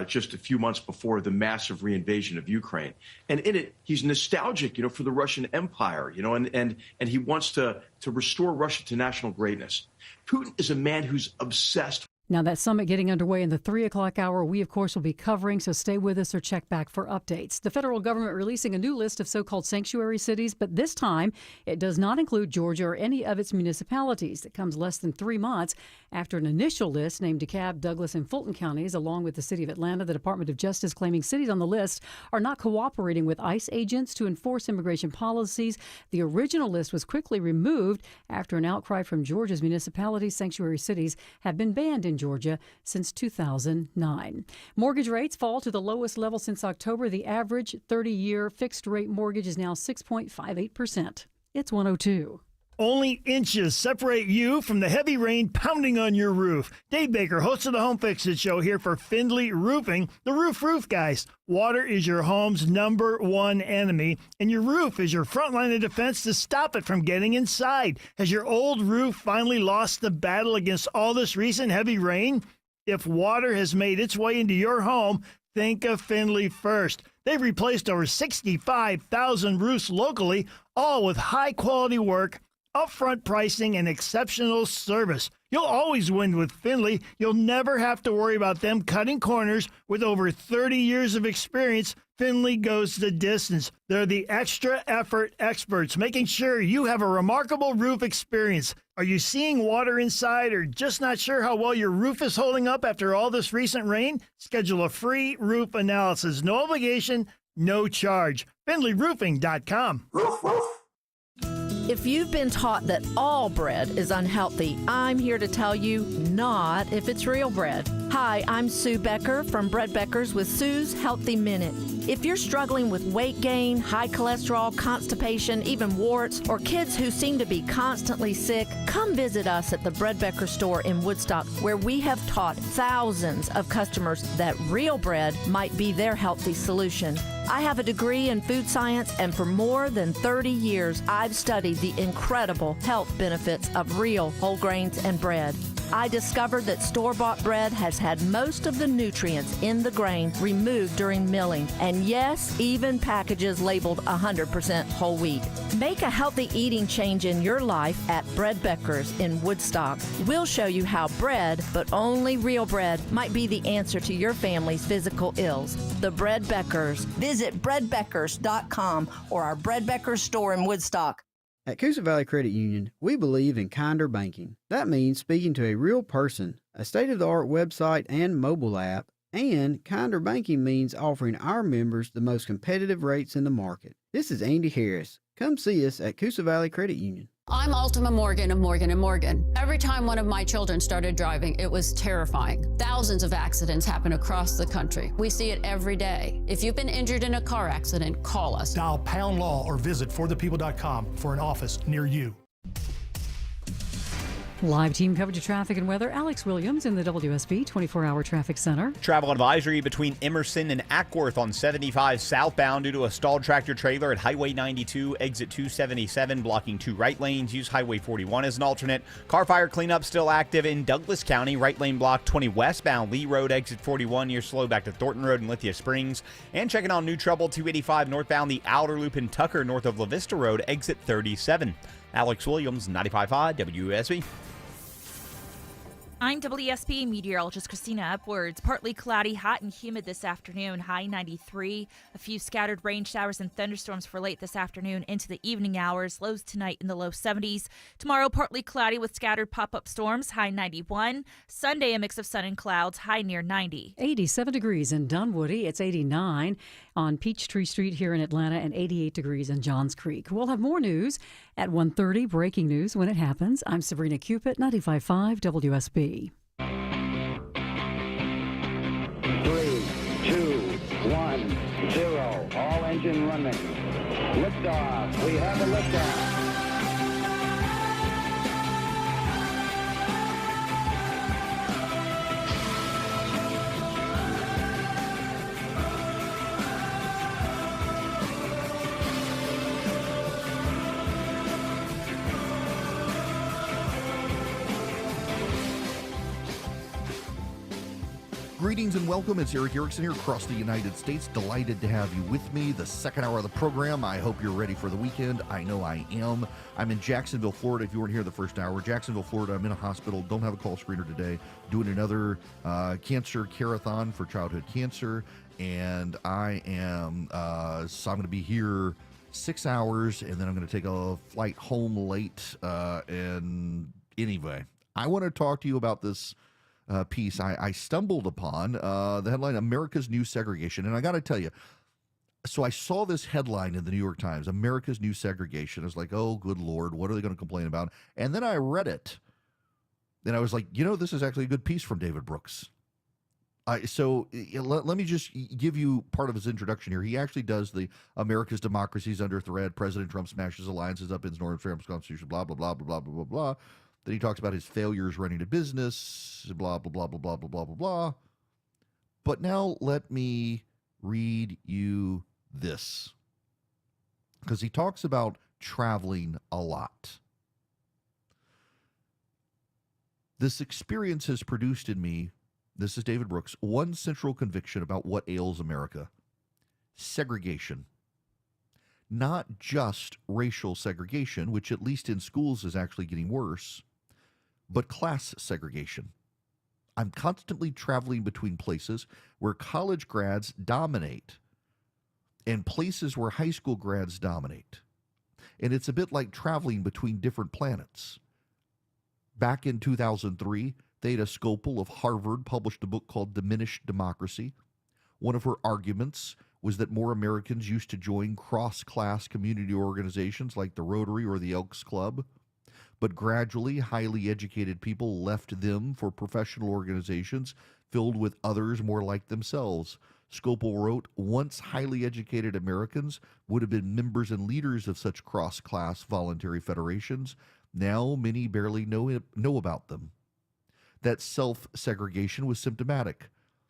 just a few months before the massive reinvasion of Ukraine. And in it, he's nostalgic, for the Russian Empire, and he wants to restore Russia to national greatness. Putin is a man who's obsessed. Now, that summit getting underway in the 3 o'clock hour, we, of course, will be covering, so stay with us or check back for updates. The federal government releasing a new list of so-called sanctuary cities, but this time it does not include Georgia or any of its municipalities. It comes less than 3 months after an initial list named DeKalb, Douglas, and Fulton counties, along with the city of Atlanta. The Department of Justice claiming cities on the list are not cooperating with ICE agents to enforce immigration policies. The original list was quickly removed after an outcry from Georgia's municipalities. Sanctuary cities have been banned in Georgia since 2009. Mortgage rates fall to the lowest level since October. The average 30-year fixed-rate mortgage is now 6.58%. It's 102. Only inches separate you from the heavy rain pounding on your roof. Dave Baker, host of the Home Fix-It Show, here for Findlay Roofing, the roof guys. Water is your home's #1 enemy, and your roof is your front line of defense to stop it from getting inside. Has your old roof finally lost the battle against all this recent heavy rain? If water has made its way into your home, think of Findlay first. They've replaced over 65,000 roofs locally, all with high-quality work, upfront pricing, and exceptional service. You'll always win with Findlay. You'll never have to worry about them cutting corners. With over 30 years of experience, Findlay goes the distance. They're the extra effort experts, making sure you have a remarkable roof experience. Are you seeing water inside or just not sure how well your roof is holding up after all this recent rain? Schedule a free roof analysis. No obligation, no charge. FindlayRoofing.com. If you've been taught that all bread is unhealthy, I'm here to tell you not if it's real bread. Hi, I'm Sue Becker from Bread Beckers with Sue's Healthy Minute. If you're struggling with weight gain, high cholesterol, constipation, even warts, or kids who seem to be constantly sick, come visit us at the Bread Becker store in Woodstock, where we have taught thousands of customers that real bread might be their healthy solution. I have a degree in food science, and for more than 30 years, I've studied the incredible health benefits of real whole grains and bread. I discovered that store-bought bread has had most of the nutrients in the grain removed during milling, and yes, even packages labeled 100% whole wheat. Make a healthy eating change in your life at Bread Beckers in Woodstock. We'll show you how bread, but only real bread, might be the answer to your family's physical ills. The Bread Beckers. Visit breadbeckers.com or our Bread Beckers store in Woodstock. At Coosa Valley Credit Union, we believe in kinder banking. That means speaking to a real person, a state-of-the-art website and mobile app, and kinder banking means offering our members the most competitive rates in the market. This is Andy Harris. Come see us at Coosa Valley Credit Union. I'm Ultima Morgan of Morgan & Morgan. Every time one of my children started driving, it was terrifying. Thousands of accidents happen across the country. We see it every day. If you've been injured in a car accident, call us. Dial pound law or visit forthepeople.com for an office near you. Live team coverage of traffic and weather. Alex Williams in the WSB 24-hour traffic center. Travel advisory between Emerson and Ackworth on 75 southbound due to a stalled tractor trailer at Highway 92, exit 277, blocking 2 right lanes. Use Highway 41 as an alternate. Car fire cleanup still active in Douglas County. Right lane block 20 westbound, Lee Road, exit 41. You're slow back to Thornton Road and Lithia Springs. And checking on new trouble 285 northbound, the outer loop in Tucker north of La Vista Road, exit 37. Alex Williams, 95.5 WSB. I'm WSB meteorologist Christina Upwards. Partly cloudy, hot and humid this afternoon, high 93. A few scattered rain showers and thunderstorms for late this afternoon into the evening hours. Lows tonight in the low 70s. Tomorrow, partly cloudy with scattered pop-up storms, high 91. Sunday, a mix of sun and clouds, high near 90. 87 degrees in Dunwoody. It's 89 on Peachtree Street here in Atlanta and 88 degrees in Johns Creek. We'll have more news at 1:30, breaking news when it happens. I'm Sabrina Cupid, 95.5 WSB. 3, 2, 1, 0. All engine running. Liftoff. We have a liftoff. Greetings and welcome. It's Eric Erickson here across the United States. Delighted to have you with me. The second hour of the program. I hope you're ready for the weekend. I know I am. I'm in Jacksonville, Florida. If you weren't here the first hour, Jacksonville, Florida. I'm in a hospital. Don't have a call screener today. Doing another cancer care-a-thon for childhood cancer. And I am, so I'm going to be here 6 hours, and then I'm going to take a flight home late. And anyway, I want to talk to you about this piece I stumbled upon, the headline, America's New Segregation. And I got to tell you, so I saw this headline in the New York Times, America's New Segregation. I was like, oh, good Lord, what are they going to complain about? And then I read it, and I was like, this is actually a good piece from David Brooks. So let me just give you part of his introduction here. He actually does the America's democracy is under threat. President Trump smashes alliances, upends Northern Trump's constitution, blah, blah, blah, blah, blah, blah, blah, blah. Then he talks about his failures running a business, blah, blah, blah, blah, blah, blah, blah, blah, blah. But now let me read you this, because he talks about traveling a lot. This experience has produced in me, this is David Brooks, one central conviction about what ails America: segregation. Not just racial segregation, which at least in schools is actually getting worse, but class segregation. I'm constantly traveling between places where college grads dominate and places where high school grads dominate. And it's a bit like traveling between different planets. Back in 2003, Theda Skopel of Harvard published a book called Diminished Democracy. One of her arguments was that more Americans used to join cross-class community organizations like the Rotary or the Elks Club, but gradually highly educated people left them for professional organizations filled with others more like themselves. Scopel wrote, once highly educated Americans would have been members and leaders of such cross-class voluntary federations. Now many barely know about them. That self-segregation was symptomatic.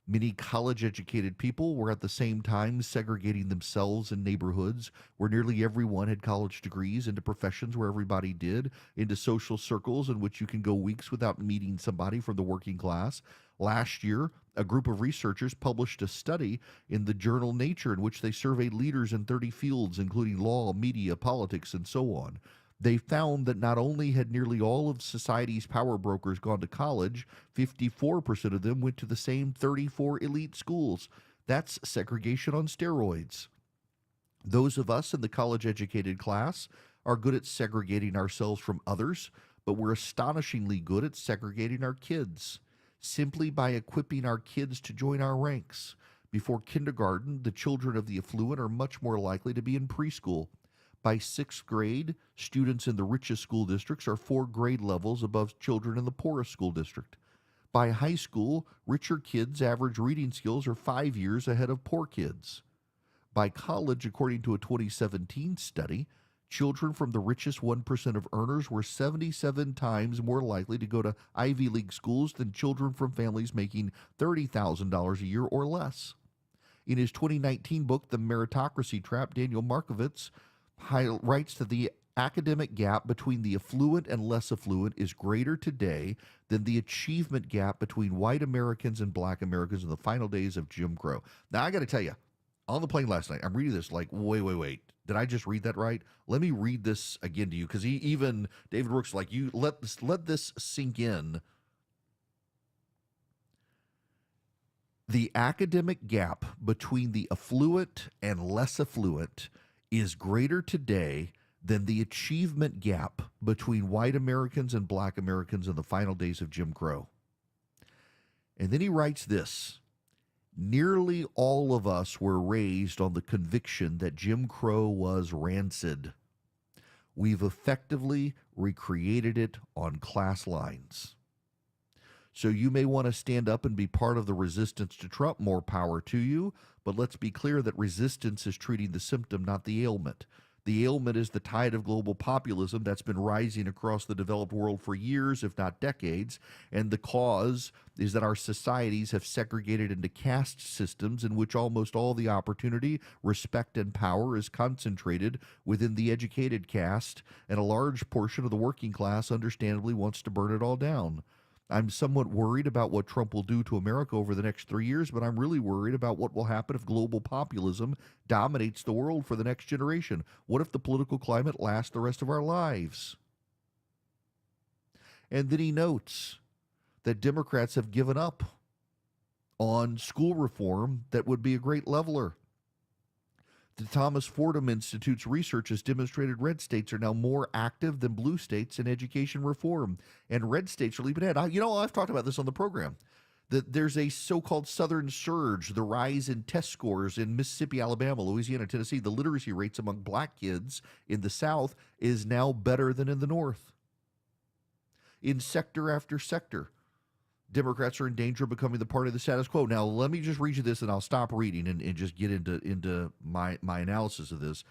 Many college-educated people were at the same time segregating themselves in neighborhoods where nearly everyone had college degrees, into professions where everybody did, into social circles in which you can go weeks without meeting somebody from the working class. Last year, a group of researchers published a study in the journal Nature in which they surveyed leaders in 30 fields, including law, media, politics, and so on. They found that not only had nearly all of society's power brokers gone to college, 54% of them went to the same 34 elite schools. That's segregation on steroids. Those of us in the college-educated class are good at segregating ourselves from others, but we're astonishingly good at segregating our kids, simply by equipping our kids to join our ranks. Before kindergarten, the children of the affluent are much more likely to be in preschool. By 6th grade, students in the richest school districts are 4 grade levels above children in the poorest school district. By high school, richer kids' average reading skills are 5 years ahead of poor kids. By college, according to a 2017 study, children from the richest 1% of earners were 77 times more likely to go to Ivy League schools than children from families making $30,000 a year or less. In his 2019 book, The Meritocracy Trap, Daniel Markovits writes that the academic gap between the affluent and less affluent is greater today than the achievement gap between white Americans and black Americans in the final days of Jim Crow. Now, I got to tell you, on the plane last night, I'm reading this like, wait. Did I just read that right? Let me read this again to you, because even David Brooks, like, you let this sink in. The academic gap between the affluent and less affluent is greater today than the achievement gap between white Americans and black Americans in the final days of Jim Crow. And then he writes this: nearly all of us were raised on the conviction that Jim Crow was rancid. We've effectively recreated it on class lines. So you may want to stand up and be part of the resistance to Trump. More power to you. But let's be clear that resistance is treating the symptom, not the ailment. The ailment is the tide of global populism that's been rising across the developed world for years, if not decades. And the cause is that our societies have segregated into caste systems in which almost all the opportunity, respect, and power is concentrated within the educated caste, and a large portion of the working class understandably wants to burn it all down. I'm somewhat worried about what Trump will do to America over the next 3 years, but I'm really worried about what will happen if global populism dominates the world for the next generation. What if the political climate lasts the rest of our lives? And then he notes that Democrats have given up on school reform that would be a great leveler. The Thomas Fordham Institute's research has demonstrated red states are now more active than blue states in education reform, and red states are leaping ahead. I've talked about this on the program, that there's a so-called Southern surge, the rise in test scores in Mississippi, Alabama, Louisiana, Tennessee. The literacy rates among black kids in the South is now better than in the North. In sector after sector, Democrats are in danger of becoming the party of the status quo. Now, let me just read you this, and I'll stop reading and just get into my analysis of this.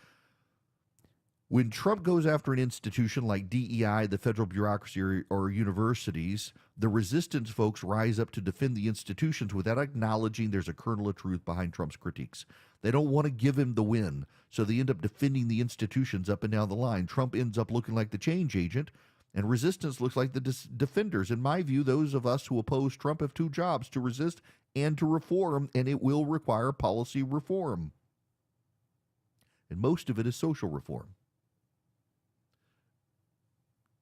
When Trump goes after an institution like DEI, the federal bureaucracy, or universities, the resistance folks rise up to defend the institutions without acknowledging there's a kernel of truth behind Trump's critiques. They don't want to give him the win, so they end up defending the institutions up and down the line. Trump ends up looking like the change agent, and resistance looks like the defenders. In my view, those of us who oppose Trump have two jobs: to resist and to reform, and it will require policy reform. And most of it is social reform.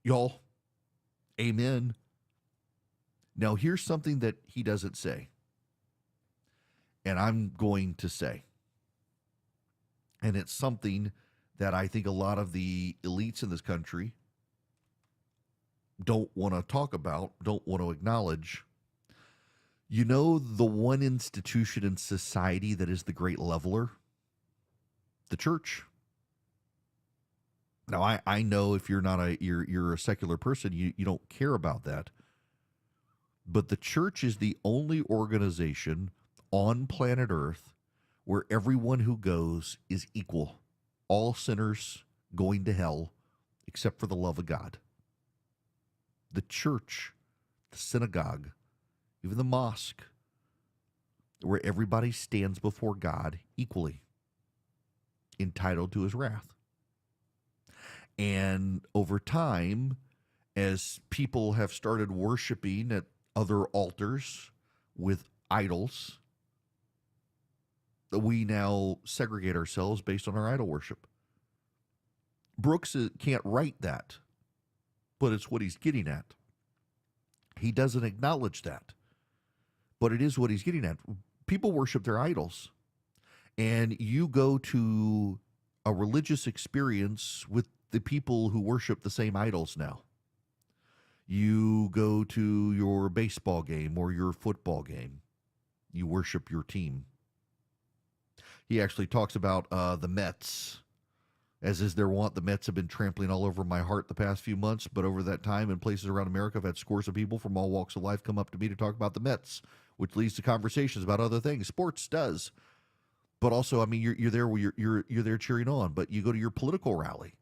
Y'all, amen. Now, here's something that he doesn't say, and I'm going to say, and it's something that I think a lot of the elites in this country don't want to talk about, don't want to acknowledge. You know, the one institution in society that is the great leveler? The church. Now, I know if you're not you're a secular person, you don't care about that. But the church is the only organization on planet Earth where everyone who goes is equal. All sinners going to hell except for the love of God. The church, the synagogue, even the mosque, where everybody stands before God equally, entitled to his wrath. And over time, as people have started worshiping at other altars with idols, we now segregate ourselves based on our idol worship. Brooks can't write that, but it's what he's getting at. He doesn't acknowledge that, but it is what he's getting at. People worship their idols, and you go to a religious experience with the people who worship the same idols now. You go to your baseball game or your football game. You worship your team. He actually talks about the Mets. As is their wont, the Mets have been trampling all over my heart the past few months, but over that time in places around America, I've had scores of people from all walks of life come up to me to talk about the Mets, which leads to conversations about other things. Sports does. But also, I mean, you're there where you're there cheering on, but you go to your political rally.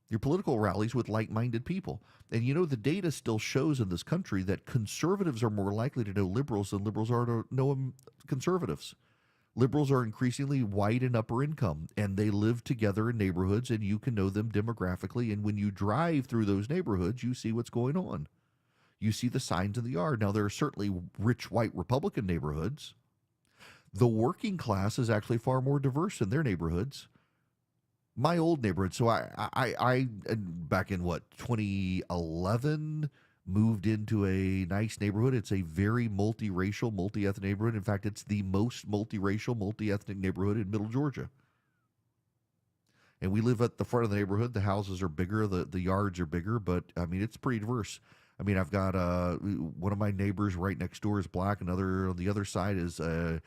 Your political rallies with like-minded people. And you know, the data still shows in this country that conservatives are more likely to know liberals than liberals are to know conservatives. Liberals are increasingly white and upper income, and they live together in neighborhoods, and you can know them demographically. And when you drive through those neighborhoods, you see what's going on. You see the signs in the yard. Now, there are certainly rich white Republican neighborhoods. The working class is actually far more diverse in their neighborhoods. My old neighborhood, so I back in 2011, moved into a nice neighborhood. It's a very multiracial, multi-ethnic neighborhood. In fact, it's the most multiracial, multi-ethnic neighborhood in Middle Georgia. And we live at the front of the neighborhood. The houses are bigger, the yards are bigger, but I mean, it's pretty diverse. I mean, I've got one of my neighbors right next door is black. Another on the other side is a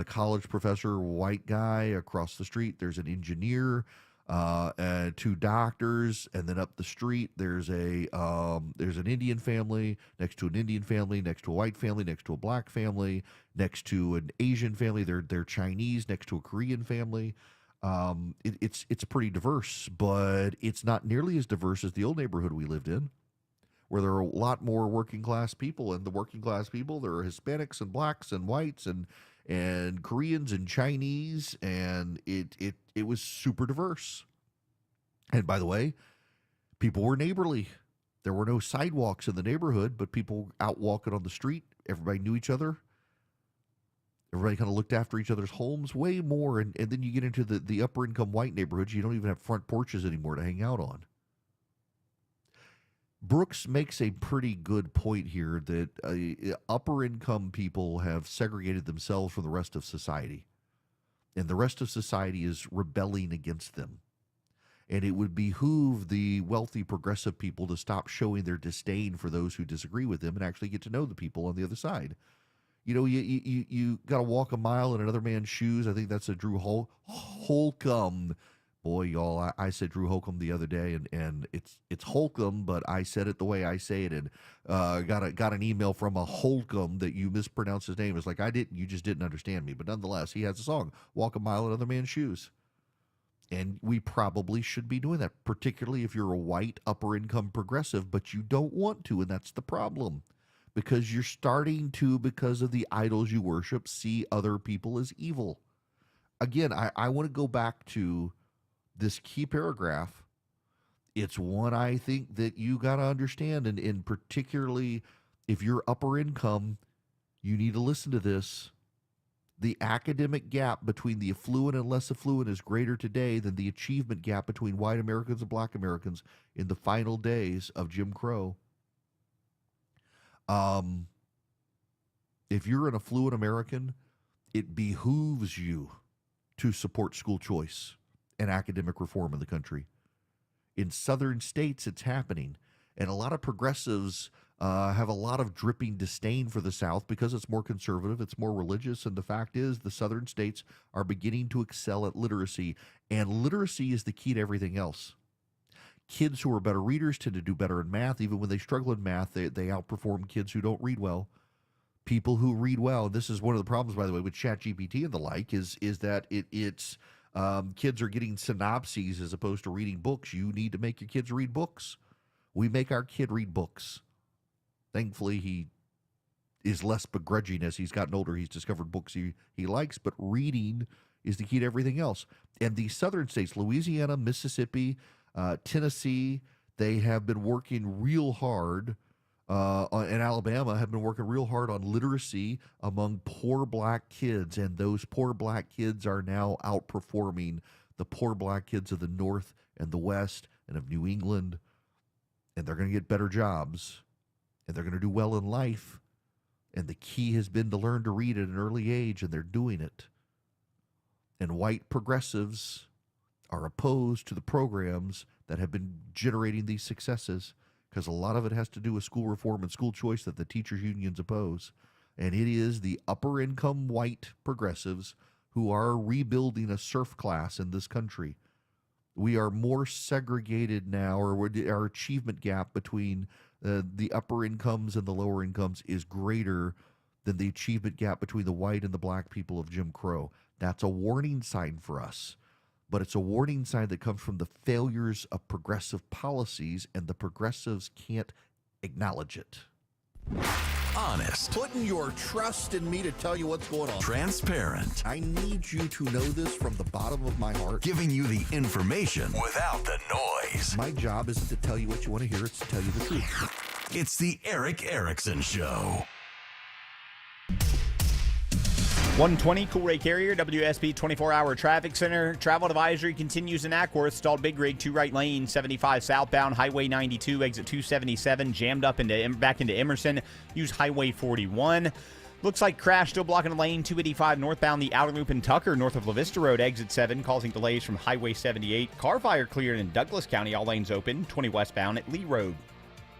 college professor, white guy. Across the street, there's an engineer. Two doctors, and then up the street there's an Indian family, next to an Indian family, next to a white family, next to a black family, next to an Asian family. They're Chinese, next to a Korean family. It's pretty diverse, but it's not nearly as diverse as the old neighborhood we lived in, where there are a lot more working class people. And the working class people, there are Hispanics and blacks and whites and Koreans and Chinese, and it was super diverse. And by the way, people were neighborly. There were no sidewalks in the neighborhood, but people out walking on the street. Everybody knew each other. Everybody kind of looked after each other's homes way more. And then you get into the upper income white neighborhoods. You don't even have front porches anymore to hang out on. Brooks makes a pretty good point here that upper income people have segregated themselves from the rest of society. And the rest of society is rebelling against them. And it would behoove the wealthy progressive people to stop showing their disdain for those who disagree with them and actually get to know the people on the other side. You know, you got to walk a mile in another man's shoes. I think that's a Drew Holcomb. Boy, y'all, I said Drew Holcomb the other day, and it's Holcomb, but I said it the way I say it, and got an email from a Holcomb that you mispronounced his name. It's like, I didn't, you just didn't understand me. But nonetheless, he has a song, Walk a Mile in Another Man's Shoes. And we probably should be doing that, particularly if you're a white, upper-income progressive, but you don't want to, and that's the problem. Because you're starting to, because of the idols you worship, see other people as evil. Again, I want to go back to this key paragraph. It's one I think that you got to understand, and particularly if you're upper income, you need to listen to this. The academic gap between the affluent and less affluent is greater today than the achievement gap between white Americans and black Americans in the final days of Jim Crow. If you're an affluent American, it behooves you to support school choice and academic reform in the country. In southern states, it's happening. And a lot of progressives have a lot of dripping disdain for the South because it's more conservative, it's more religious, and the fact is the southern states are beginning to excel at literacy, and literacy is the key to everything else. Kids who are better readers tend to do better in math. Even when they struggle in math, they outperform kids who don't read well. people who read well. This is one of the problems, by the way, with ChatGPT and the like, is that it's kids are getting synopses as opposed to reading books. You need to make your kids read books. We make our kid read books. Thankfully, he is less begrudging as he's gotten older. He's discovered books he likes, but reading is the key to everything else. And the southern states, Louisiana, Mississippi, Tennessee, they have been working real hard, and Alabama have been working real hard on literacy among poor black kids, and those poor black kids are now outperforming the poor black kids of the North and the West and of New England, and they're going to get better jobs, and they're going to do well in life, and the key has been to learn to read at an early age, and they're doing it. And white progressives are opposed to the programs that have been generating these successes, because a lot of it has to do with school reform and school choice that the teachers' unions oppose. And it is the upper-income white progressives who are rebuilding a serf class in this country. We are more segregated now, or our achievement gap between the upper incomes and the lower incomes is greater than the achievement gap between the white and the black people of Jim Crow. That's a warning sign for us. But it's a warning sign that comes from the failures of progressive policies, and the progressives can't acknowledge it. Honest. Putting your trust in me to tell you what's going on. Transparent. I need you to know this from the bottom of my heart. Giving you the information without the noise. My job isn't to tell you what you want to hear, it's to tell you the truth. It's the Eric Erickson Show. 120 Cool Ray Carrier, WSB 24-hour traffic center. Travel advisory continues in Ackworth. Stalled big rig, 2 right lane, 75 southbound, Highway 92, exit 277, jammed up back into Emerson. Use Highway 41. Looks like crash still blocking the lane, 285 northbound, the outer loop in Tucker, north of La Vista Road, exit 7, causing delays from Highway 78. Car fire cleared in Douglas County, all lanes open, 20 westbound at Lee Road.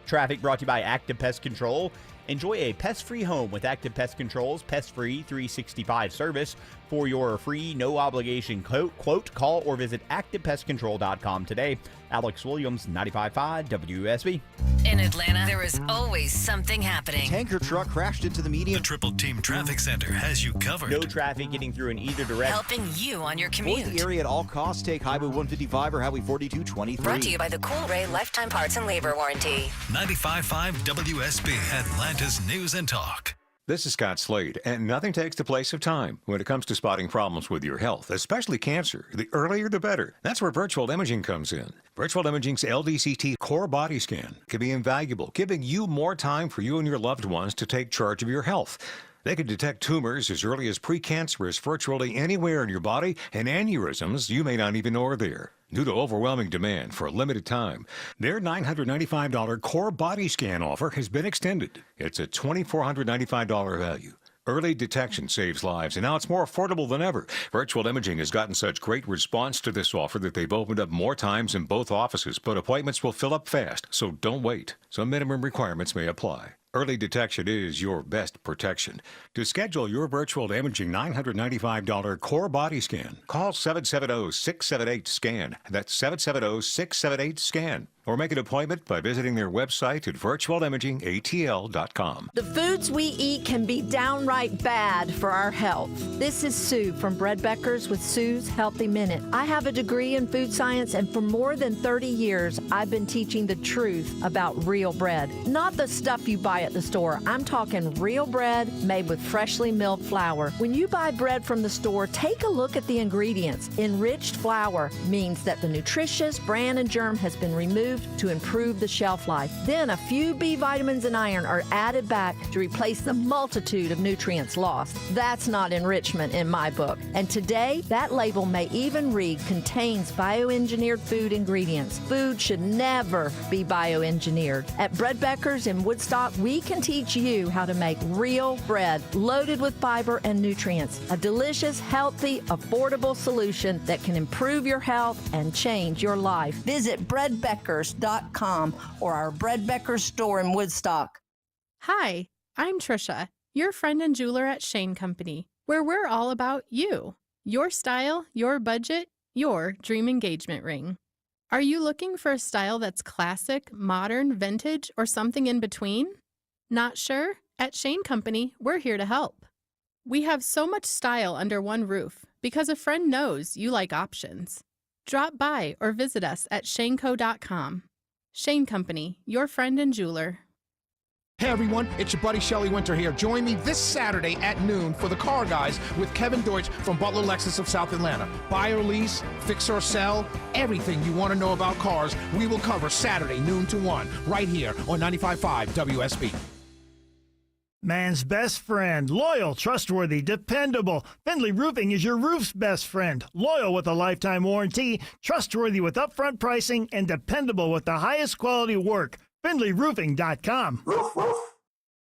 Traffic brought to you by Active Pest Control. Enjoy a pest-free home with Active Pest Control's pest-free 365 service. For your free, no-obligation quote, call or visit ActivePestControl.com today. Alex Williams, 95.5 WSB. In Atlanta, there is always something happening. Tanker truck crashed into the median. The Triple Team Traffic Center has you covered. No traffic getting through in either direction. Helping you on your commute. Avoid the area at all costs. Take Highway 155 or Highway 4223. Brought to you by the Cool Ray Lifetime Parts and Labor Warranty. 95.5 WSB, Atlanta's News and Talk. This is Scott Slade, and nothing takes the place of time when it comes to spotting problems with your health, especially cancer. The earlier, the better. That's where virtual imaging comes in. Virtual imaging's LDCT core body scan can be invaluable, giving you more time for you and your loved ones to take charge of your health. They can detect tumors as early as precancerous virtually anywhere in your body, and aneurysms you may not even know are there. Due to overwhelming demand for a limited time, their $995 core body scan offer has been extended. It's a $2,495 value. Early detection saves lives, and now it's more affordable than ever. Virtual Imaging has gotten such great response to this offer that they've opened up more times in both offices, but appointments will fill up fast, so don't wait. Some minimum requirements may apply. Early detection is your best protection. To schedule your virtual imaging $995 core body scan, call 770-678-SCAN. That's 770-678-SCAN. Or make an appointment by visiting their website at virtualimagingatl.com. The foods we eat can be downright bad for our health. This is Sue from Bread Beckers with Sue's Healthy Minute. I have a degree in food science, and for more than 30 years, I've been teaching the truth about real bread. Not the stuff you buy at the store. I'm talking real bread made with freshly milled flour. When you buy bread from the store, take a look at the ingredients. Enriched flour means that the nutritious bran and germ has been removed to improve the shelf life. Then a few B vitamins and iron are added back to replace the multitude of nutrients lost. That's not enrichment in my book. And today, that label may even read contains bioengineered food ingredients. Food should never be bioengineered. At Bread Beckers in Woodstock, we can teach you how to make real bread loaded with fiber and nutrients. A delicious, healthy, affordable solution that can improve your health and change your life. Visit breadbeckers.com or our Bread Beckers store in Woodstock. Hi, I'm Trisha, your friend and jeweler at Shane Company, where we're all about you, your style, your budget, your dream engagement ring. Are you looking for a style that's classic, modern, vintage, or something in between? Not sure? At Shane Company, we're here to help. We have so much style under one roof because a friend knows you like options. Drop by or visit us at shaneco.com. Shane Company, your friend and jeweler. Hey everyone, it's your buddy Shelly Winter here. Join me this Saturday at noon for the Car Guys with Kevin Deutsch from Butler Lexus of South Atlanta. Buy or lease, fix or sell, everything you want to know about cars, we will cover Saturday noon to 1 right here on 95.5 WSB. Man's best friend. Loyal, trustworthy, dependable. Findlay Roofing is your roof's best friend. Loyal with a lifetime warranty, trustworthy with upfront pricing, and dependable with the highest quality work. FindlayRoofing.com.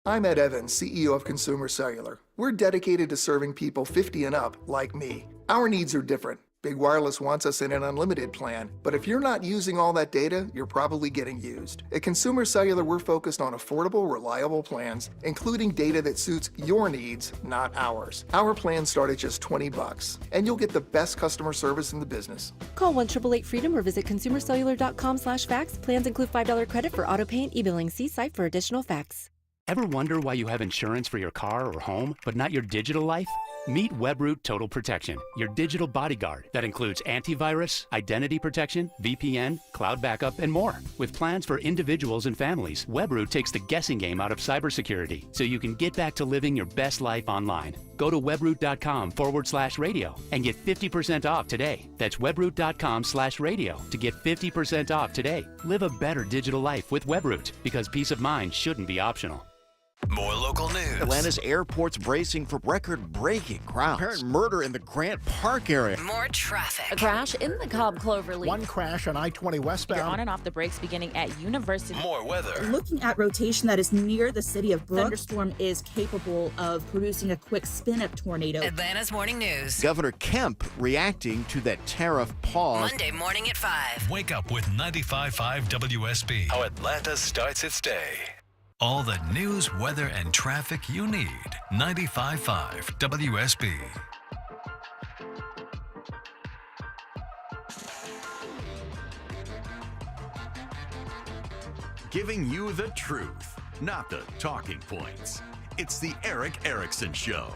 I'm Ed Evans, CEO of Consumer Cellular. We're dedicated to serving people 50 and up like me. Our needs are different. Big Wireless wants us in an unlimited plan, but if you're not using all that data, you're probably getting used. At Consumer Cellular, we're focused on affordable, reliable plans, including data that suits your needs, not ours. Our plans start at just $20, and you'll get the best customer service in the business. Call 1-888-FREEDOM or visit consumercellular.com/facts. Plans include $5 credit for auto pay and e-billing. See site for additional facts. Ever wonder why you have insurance for your car or home, but not your digital life? Meet WebRoot Total Protection, your digital bodyguard that includes antivirus, identity protection, VPN, cloud backup, and more. With plans for individuals and families, WebRoot takes the guessing game out of cybersecurity so you can get back to living your best life online. Go to webroot.com/radio and get 50% off today. That's webroot.com/radio to get 50% off today. Live a better digital life with WebRoot because peace of mind shouldn't be optional. More local news. Atlanta's airport's bracing for record-breaking crowds. Apparent murder in the Grant Park area. More traffic. A crash in the Cobb Cloverleaf. One crash on I-20 westbound. You're on and off the brakes beginning at University. More weather. Looking at rotation that is near the city of Brooke. Thunderstorm is capable of producing a quick spin-up tornado. Atlanta's morning news. Governor Kemp reacting to that tariff pause. Monday morning at 5. Wake up with 95.5 WSB. How Atlanta starts its day. All the news, weather, and traffic you need. 95.5 WSB. Giving you the truth, not the talking points. It's the Eric Erickson Show.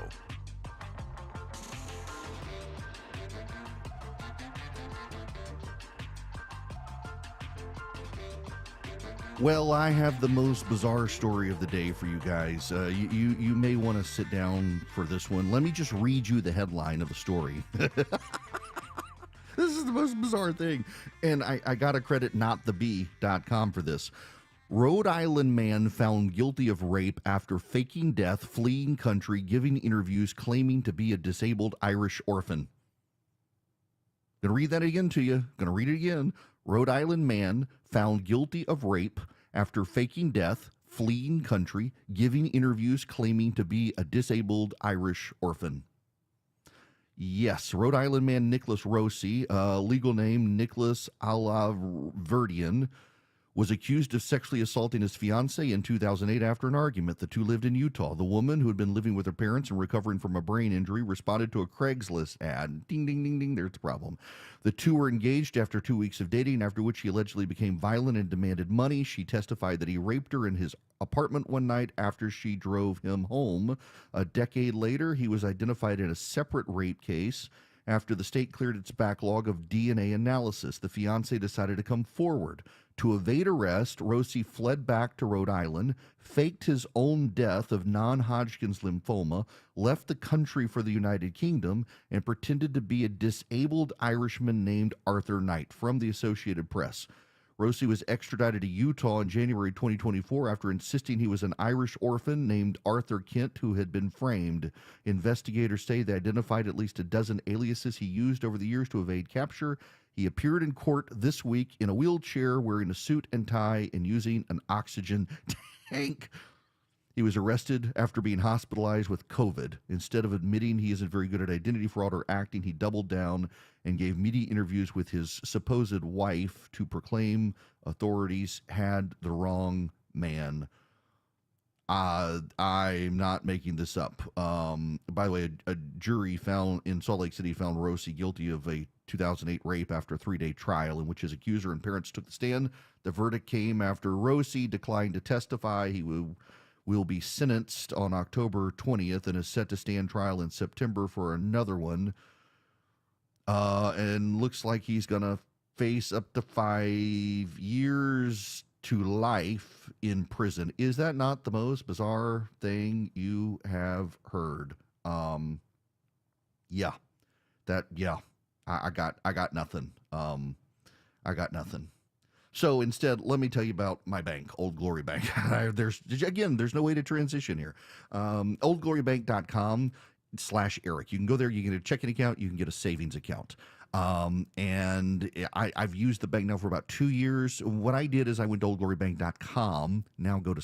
Well, I have the most bizarre story of the day for you guys. You may want to sit down for this one. Let me just read you the headline of the story. This is the most bizarre thing. And I got to credit notthebee.com for this. Rhode Island man found guilty of rape after faking death, fleeing country, giving interviews, claiming to be a disabled Irish orphan. Gonna read that again to you. Gonna read it again. Rhode Island man found guilty of rape after faking death, fleeing country, giving interviews, claiming to be a disabled Irish orphan. Yes, Rhode Island man Nicholas Rossi, legal name Nicholas Alaverdian, was accused of sexually assaulting his fiancée in 2008 after an argument. The two lived in Utah. The woman, who had been living with her parents and recovering from a brain injury, responded to a Craigslist ad. Ding, ding, ding, ding, there's the problem. The two were engaged after 2 weeks of dating, after which he allegedly became violent and demanded money. She testified that he raped her in his apartment one night after she drove him home. A decade later, he was identified in a separate rape case. After the state cleared its backlog of DNA analysis, the fiancé decided to come forward. To evade arrest, Rossi fled back to Rhode Island, faked his own death of non-Hodgkin's lymphoma, left the country for the United Kingdom, and pretended to be a disabled Irishman named Arthur Knight. From the Associated Press. Rossi was extradited to Utah in January 2024 after insisting he was an Irish orphan named Arthur Kent who had been framed. Investigators say they identified at least a dozen aliases he used over the years to evade capture. He appeared in court this week in a wheelchair, wearing a suit and tie, and using an oxygen tank. He was arrested after being hospitalized with COVID. Instead of admitting he isn't very good at identity fraud or acting, he doubled down and gave media interviews with his supposed wife to proclaim authorities had the wrong man. I'm not making this up. By the way, a jury in Salt Lake City found Rossi guilty of a 2008 rape after a 3-day trial in which his accuser and parents took the stand. The verdict came after Rossi declined to testify. He will be sentenced on October 20th and is set to stand trial in September for another one. And looks like he's going to face up to 5 years to life in prison. Is that not the most bizarre thing you have heard? Yeah. I got nothing. I got nothing. So instead, let me tell you about my bank, Old Glory Bank. There's no way to transition here. oldglorybank.com/Eric. You can go there, you can get a checking account, you can get a savings account. And I've used the bank now for about 2 years. What I did is I went to oldglorybank.com, now go to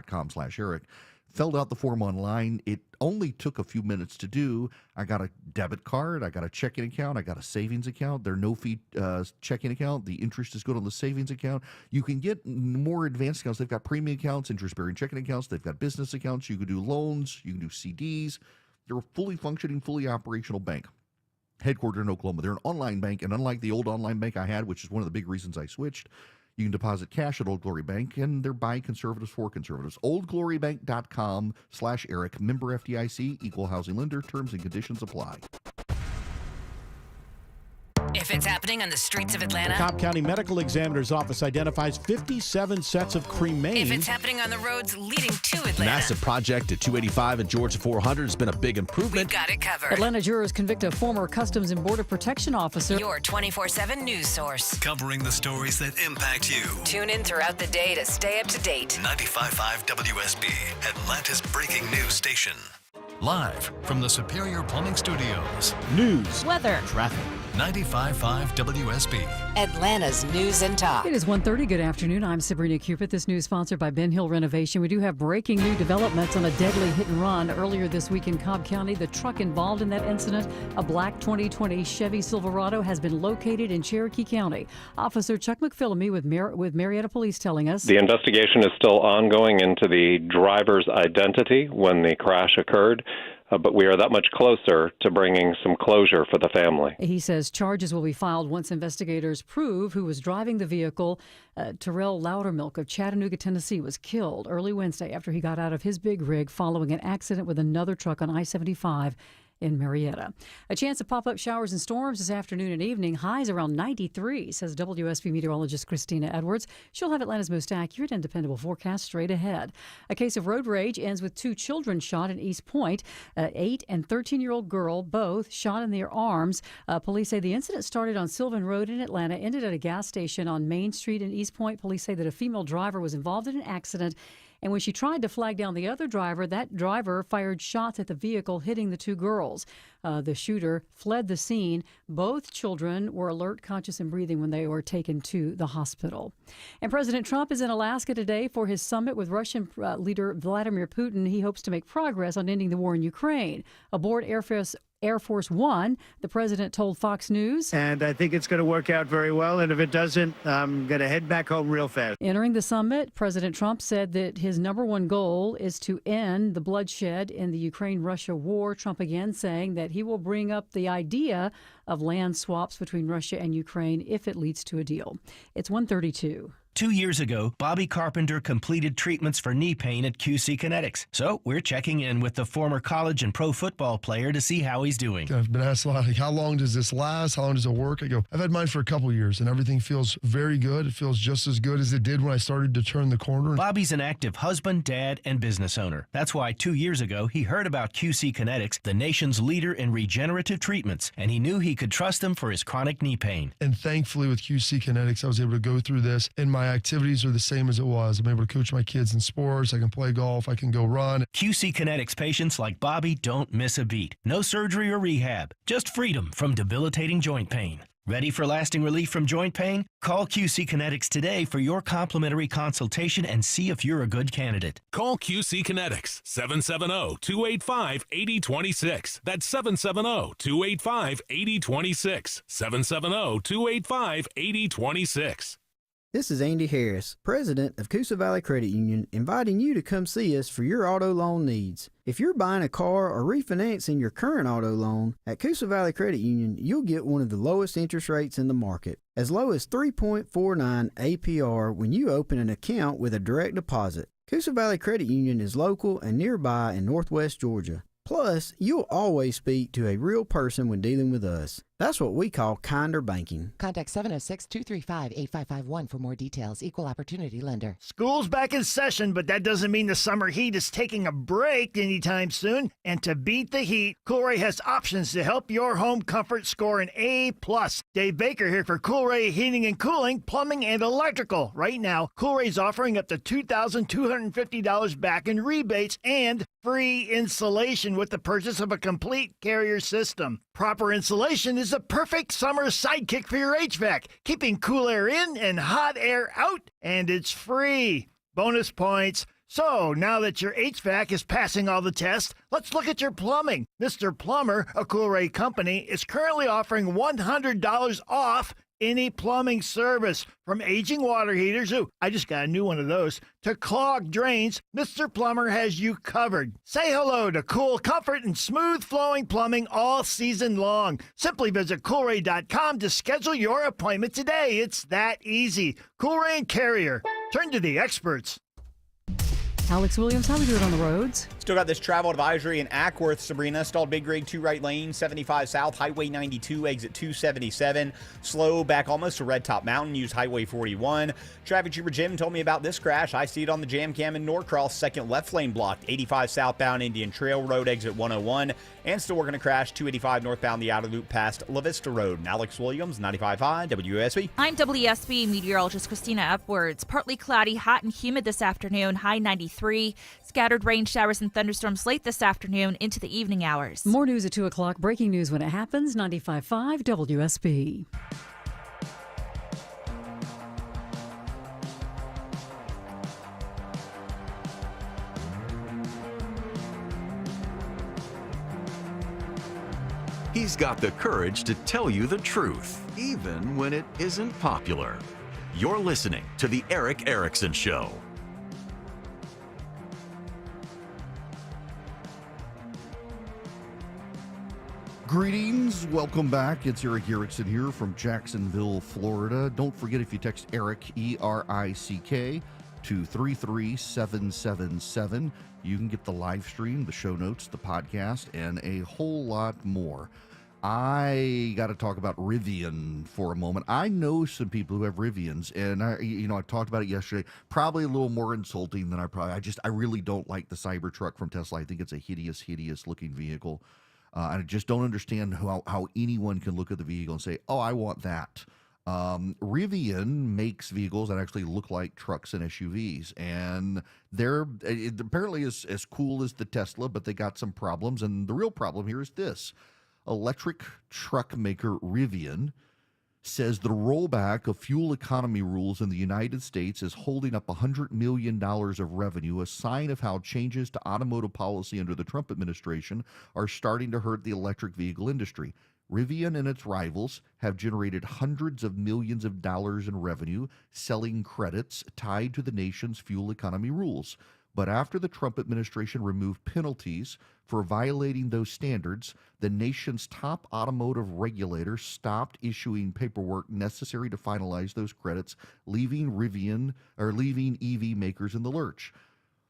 .com/Eric, filled out the form online. It only took a few minutes to do. I got a debit card, I got a checking account, I got a savings account. They're no-fee checking account. The interest is good on the savings account. You can get more advanced accounts. They've got premium accounts, interest-bearing checking accounts. They've got business accounts. You can do loans. You can do CDs. They're a fully functioning, fully operational bank. Headquartered in Oklahoma. They're an online bank, and unlike the old online bank I had, which is one of the big reasons I switched, you can deposit cash at Old Glory Bank, and they're by conservatives for conservatives. oldglorybank.com/Eric. Member FDIC, equal housing lender. Terms and conditions apply. If it's happening on the streets of Atlanta. The Cobb County Medical Examiner's Office identifies 57 sets of cremains. If it's happening on the roads leading to Atlanta. Massive project at 285 and Georgia 400 has been a big improvement. We've got it covered. Atlanta jurors convict a former Customs and Border Protection officer. Your 24/7 news source. Covering the stories that impact you. Tune in throughout the day to stay up to date. 95.5 WSB, Atlanta's breaking news station. Live from the Superior Plumbing Studios. News, weather, traffic. 95.5 WSB. Atlanta's news and talk. It is 1:30. Good afternoon. I'm Sabrina Cupid. This news sponsored by Ben Hill Renovation. We do have breaking new developments on a deadly hit and run earlier this week in Cobb County. The truck involved in that incident, a black 2020 Chevy Silverado, has been located in Cherokee County. Officer Chuck McPhillamy with Marietta Police telling us. The investigation is still ongoing into the driver's identity when the crash occurred. But we are that much closer to bringing some closure for the family. He says charges will be filed once investigators prove who was driving the vehicle. Terrell Loudermilk of Chattanooga, Tennessee, was killed early Wednesday after he got out of his big rig following an accident with another truck on I-75 in Marietta. A chance of pop-up showers and storms this afternoon and evening. Highs around 93, says WSB meteorologist Christina Edwards. She'll have Atlanta's most accurate and dependable forecast straight ahead. A case of road rage ends with 2 children shot in East Point. 8 and 13-year-old girl, both shot in their arms. Police say the incident started on Sylvan Road in Atlanta, ended at a gas station on Main Street in East Point. Police say that a female driver was involved in an accident, and when she tried to flag down the other driver, that driver fired shots at the vehicle, hitting the 2 girls. The shooter fled the scene. Both children were alert, conscious, and breathing when they were taken to the hospital. And President Trump is in Alaska today for his summit with Russian leader Vladimir Putin. He hopes to make progress on ending the war in Ukraine. Aboard Air Force One, the president told Fox News. And I think it's going to work out very well. And if it doesn't, I'm going to head back home real fast. Entering the summit, President Trump said that his number one goal is to end the bloodshed in the Ukraine-Russia war. Trump again saying that he will bring up the idea of land swaps between Russia and Ukraine if it leads to a deal. It's 1:32. 2 years ago, Bobby Carpenter completed treatments for knee pain at QC Kinetics. So we're checking in with the former college and pro football player to see how he's doing. I've been asked a lot, like, how long does this last? How long does it work? I go, I've had mine for a couple years, and everything feels very good. It feels just as good as it did when I started to turn the corner. Bobby's an active husband, dad, and business owner. That's why 2 years ago, he heard about QC Kinetics, the nation's leader in regenerative treatments, and he knew he could trust them for his chronic knee pain. And thankfully, with QC Kinetics, I was able to go through this, and my activities are the same as it was. I'm able to coach my kids in sports. I can play golf. I can go run. QC Kinetics patients like Bobby don't miss a beat. No surgery or rehab, just freedom from debilitating joint pain. Ready for lasting relief from joint pain? Call QC Kinetics today for your complimentary consultation and see if you're a good candidate. Call QC Kinetics, 770-285-8026. That's 770-285-8026. 770-285-8026. This is Andy Harris, president of Coosa Valley Credit Union, inviting you to come see us for your auto loan needs. If you're buying a car or refinancing your current auto loan, at Coosa Valley Credit Union, you'll get one of the lowest interest rates in the market, as low as 3.49 APR when you open an account with a direct deposit. Coosa Valley Credit Union is local and nearby in Northwest Georgia. Plus, you'll always speak to a real person when dealing with us. That's what we call kinder banking. Contact 706-235-8551 for more details. Equal Opportunity Lender. School's back in session, but that doesn't mean the summer heat is taking a break anytime soon. And to beat the heat, Coolray has options to help your home comfort score an A+. Dave Baker here for Coolray Heating and Cooling, Plumbing, and Electrical. Right now, Coolray's offering up to $2,250 back in rebates and free installation with the purchase of a complete Carrier system. Proper insulation is a perfect summer sidekick for your HVAC, keeping cool air in and hot air out, and it's free. Bonus points. So, now that your HVAC is passing all the tests, let's look at your plumbing. Mr. Plumber, a Coolray company, is currently offering $100 off any plumbing service. From aging water heaters, I just got a new one of those, to clogged drains, Mr. Plumber has you covered. Say hello to cool comfort and smooth flowing plumbing all season long. Simply visit Coolray.com to schedule your appointment today. It's that easy. Coolray and Carrier. Turn to the experts. Alex Williams, how are we doing on the roads? Still got this travel advisory in Ackworth, Sabrina. Stalled Big Rig, 2 right lanes, 75 south, Highway 92, exit 277. Slow back almost to Red Top Mountain. Use Highway 41. Traffic Trooper Jim told me about this crash. I see it on the jam cam in Norcross. Second left lane blocked. 85 southbound Indian Trail Road, exit 101. And still working a crash, 285 northbound the outer loop past La Vista Road. And Alex Williams, 95.5 WSB. I'm WSB meteorologist Christina Upwards. Partly cloudy, hot and humid this afternoon, high 93. Scattered rain showers and thunderstorms late this afternoon into the evening hours. More news at 2 o'clock. Breaking news when it happens. 95.5 WSB. He's got the courage to tell you the truth, even when it isn't popular. You're listening to The Eric Erickson Show. Greetings. Welcome back. It's Eric Erickson here from Jacksonville, Florida. Don't forget, if you text Eric, E-R-I-C-K, to 33777, you can get the live stream, the show notes, the podcast, and a whole lot more. I got to talk about Rivian for a moment. I know some people who have Rivians, and I talked about it yesterday. Probably a little more insulting than I really don't like the Cybertruck from Tesla. I think it's a hideous looking vehicle. I just don't understand how anyone can look at the vehicle and say, oh, I want that. Rivian makes vehicles that actually look like trucks and SUVs, and they're apparently as cool as the Tesla, but they got some problems. And the real problem here is this. Electric truck maker Rivian says the rollback of fuel economy rules in the United States is holding up $100 million of revenue, a sign of how changes to automotive policy under the Trump administration are starting to hurt the electric vehicle industry. Rivian and its rivals have generated hundreds of millions of dollars in revenue selling credits tied to the nation's fuel economy rules. But after the Trump administration removed penalties for violating those standards, the nation's top automotive regulator stopped issuing paperwork necessary to finalize those credits, leaving EV makers in the lurch.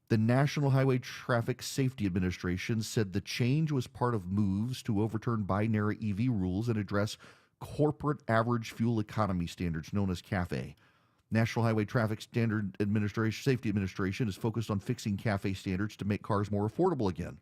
The National Highway Traffic Safety Administration said the change was part of moves to overturn binary EV rules and address corporate average fuel economy standards known as CAFE. National Highway Traffic Safety Administration is focused on fixing CAFE standards to make cars more affordable again.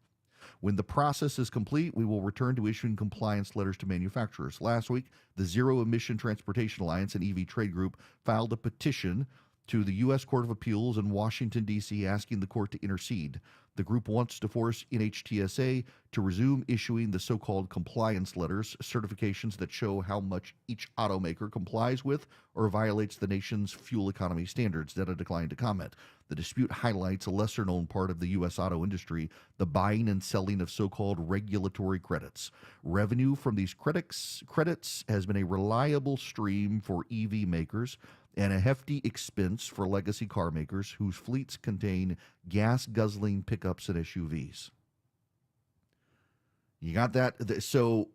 When the process is complete, we will return to issuing compliance letters to manufacturers. Last week, the Zero Emission Transportation Alliance, an EV trade group, filed a petition to the U.S. Court of Appeals in Washington, D.C., asking the court to intercede. The group wants to force NHTSA to resume issuing the so-called compliance letters, certifications that show how much each automaker complies with or violates the nation's fuel economy standards. Data declined to comment. The dispute highlights a lesser-known part of the U.S. auto industry, the buying and selling of so-called regulatory credits. Revenue from these credits has been a reliable stream for EV makers and a hefty expense for legacy car makers whose fleets contain gas-guzzling pickups and SUVs. You got that? So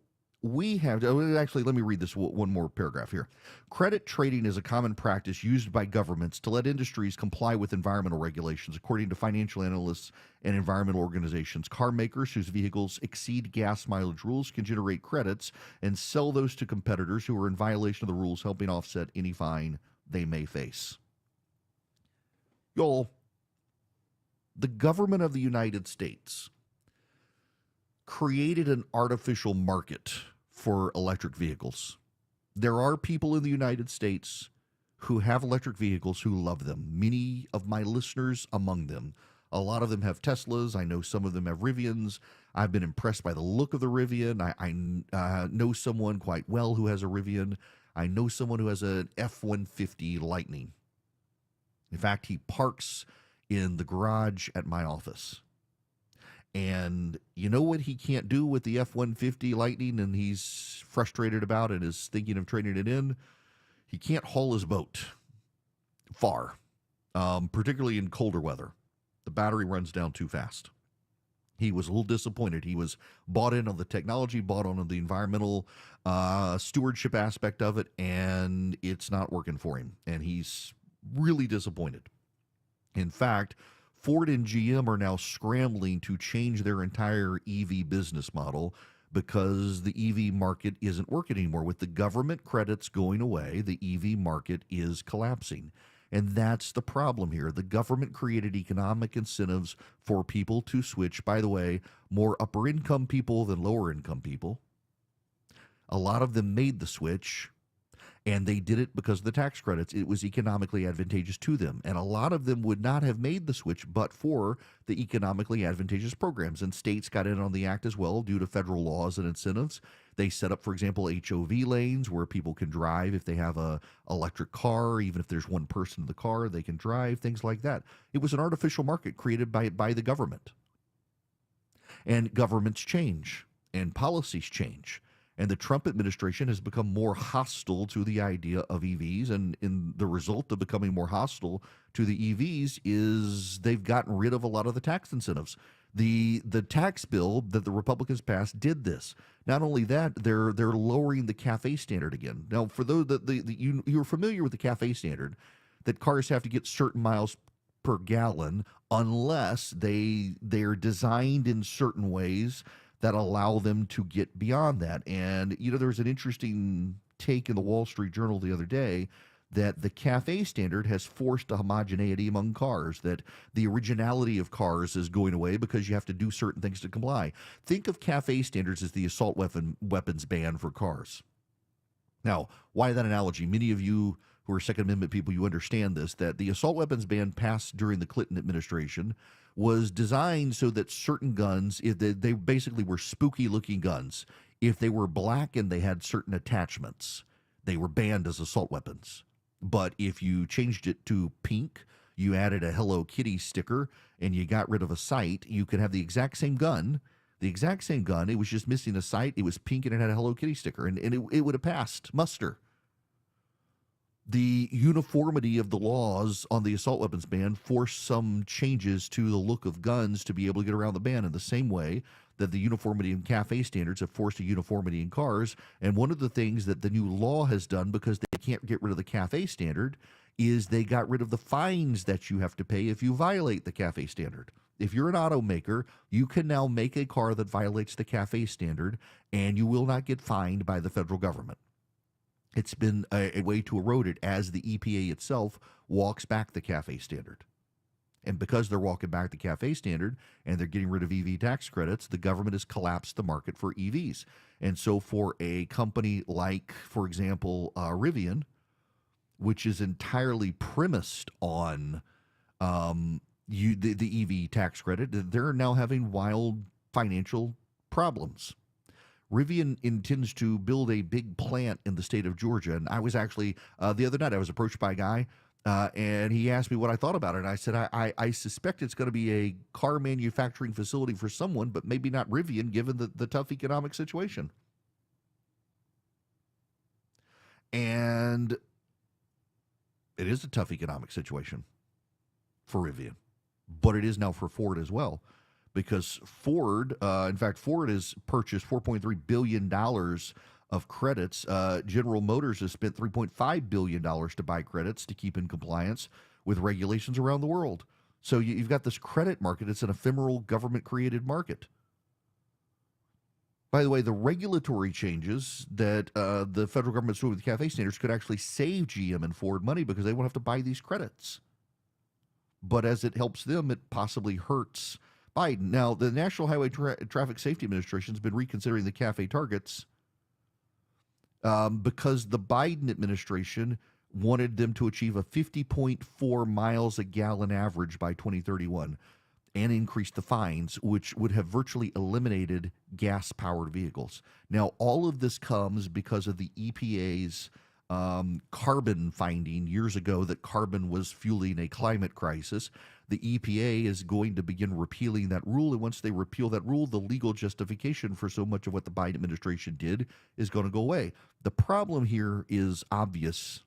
we have, actually, let me read this one more paragraph here. Credit trading is a common practice used by governments to let industries comply with environmental regulations. According to financial analysts and environmental organizations, car makers whose vehicles exceed gas mileage rules can generate credits and sell those to competitors who are in violation of the rules, helping offset any fine they may face. Y'all, the government of the United States created an artificial market for electric vehicles. There are people in the United States who have electric vehicles who love them. Many of my listeners among them. A lot of them have Teslas. I know some of them have Rivians. I've been impressed by the look of the Rivian. I know someone quite well who has a Rivian. I know someone who has an F-150 Lightning. In fact, he parks in the garage at my office. And you know what he can't do with the F-150 Lightning and he's frustrated about and is thinking of trading it in? He can't haul his boat far, particularly in colder weather. The battery runs down too fast. He was a little disappointed. He was bought in on the technology, bought on the environmental stewardship aspect of it, and it's not working for him. And he's really disappointed. In fact, Ford and GM are now scrambling to change their entire EV business model because the EV market isn't working anymore. With the government credits going away, the EV market is collapsing. And that's the problem here. The government created economic incentives for people to switch. By the way, more upper income people than lower income people. A lot of them made the switch. And they did it because of the tax credits. It was economically advantageous to them. And a lot of them would not have made the switch but for the economically advantageous programs. And states got in on the act as well due to federal laws and incentives. They set up, for example, HOV lanes where people can drive if they have a electric car. Even if there's one person in the car, they can drive, things like that. It was an artificial market created by the government. And governments change and policies change. And the Trump administration has become more hostile to the idea of EVs. And in the result of becoming more hostile to the EVs is they've gotten rid of a lot of the tax incentives. The tax bill that the Republicans passed did this. Not only that, they're lowering the CAFE standard again. Now, for those that you're familiar with the CAFE standard, that cars have to get certain miles per gallon unless they're designed in certain ways that allow them to get beyond that. And, there was an interesting take in the Wall Street Journal the other day that the CAFE standard has forced a homogeneity among cars, that the originality of cars is going away because you have to do certain things to comply. Think of CAFE standards as the assault weapons ban for cars. Now, why that analogy? Many of you who are Second Amendment people, you understand this, that the assault weapons ban passed during the Clinton administration was designed so that certain guns, if they basically were spooky-looking guns. If they were black and they had certain attachments, they were banned as assault weapons. But if you changed it to pink, you added a Hello Kitty sticker, and you got rid of a sight, you could have the exact same gun. It was just missing a sight. It was pink and it had a Hello Kitty sticker, and it would have passed muster. The uniformity of the laws on the assault weapons ban forced some changes to the look of guns to be able to get around the ban in the same way that the uniformity in CAFE standards have forced a uniformity in cars. And one of the things that the new law has done, because they can't get rid of the CAFE standard, is they got rid of the fines that you have to pay if you violate the CAFE standard. If you're an automaker, you can now make a car that violates the CAFE standard, and you will not get fined by the federal government. It's been a way to erode it as the EPA itself walks back the CAFE standard. And because they're walking back the CAFE standard and they're getting rid of EV tax credits, the government has collapsed the market for EVs. And so for a company like, for example, Rivian, which is entirely premised on the EV tax credit, they're now having wild financial problems. Rivian intends to build a big plant in the state of Georgia. And I was actually, the other night, I was approached by a guy, and he asked me what I thought about it. And I said, I suspect it's going to be a car manufacturing facility for someone, but maybe not Rivian, given the tough economic situation. And it is a tough economic situation for Rivian, but it is now for Ford as well. because Ford, in fact, Ford has purchased $4.3 billion of credits. General Motors has spent $3.5 billion to buy credits to keep in compliance with regulations around the world. So you've got this credit market. It's an ephemeral government-created market. By the way, the regulatory changes that the federal government's doing with the CAFE standards could actually save GM and Ford money because they won't have to buy these credits. But as it helps them, it possibly hurts Biden. Now, the National Highway Traffic Safety Administration has been reconsidering the CAFE targets because the Biden administration wanted them to achieve a 50.4 miles a gallon average by 2031 and increase the fines, which would have virtually eliminated gas-powered vehicles. Now, all of this comes because of the EPA's carbon finding years ago that carbon was fueling a climate crisis. The EPA is going to begin repealing that rule, and once they repeal that rule, the legal justification for so much of what the Biden administration did is going to go away. The problem here is obvious.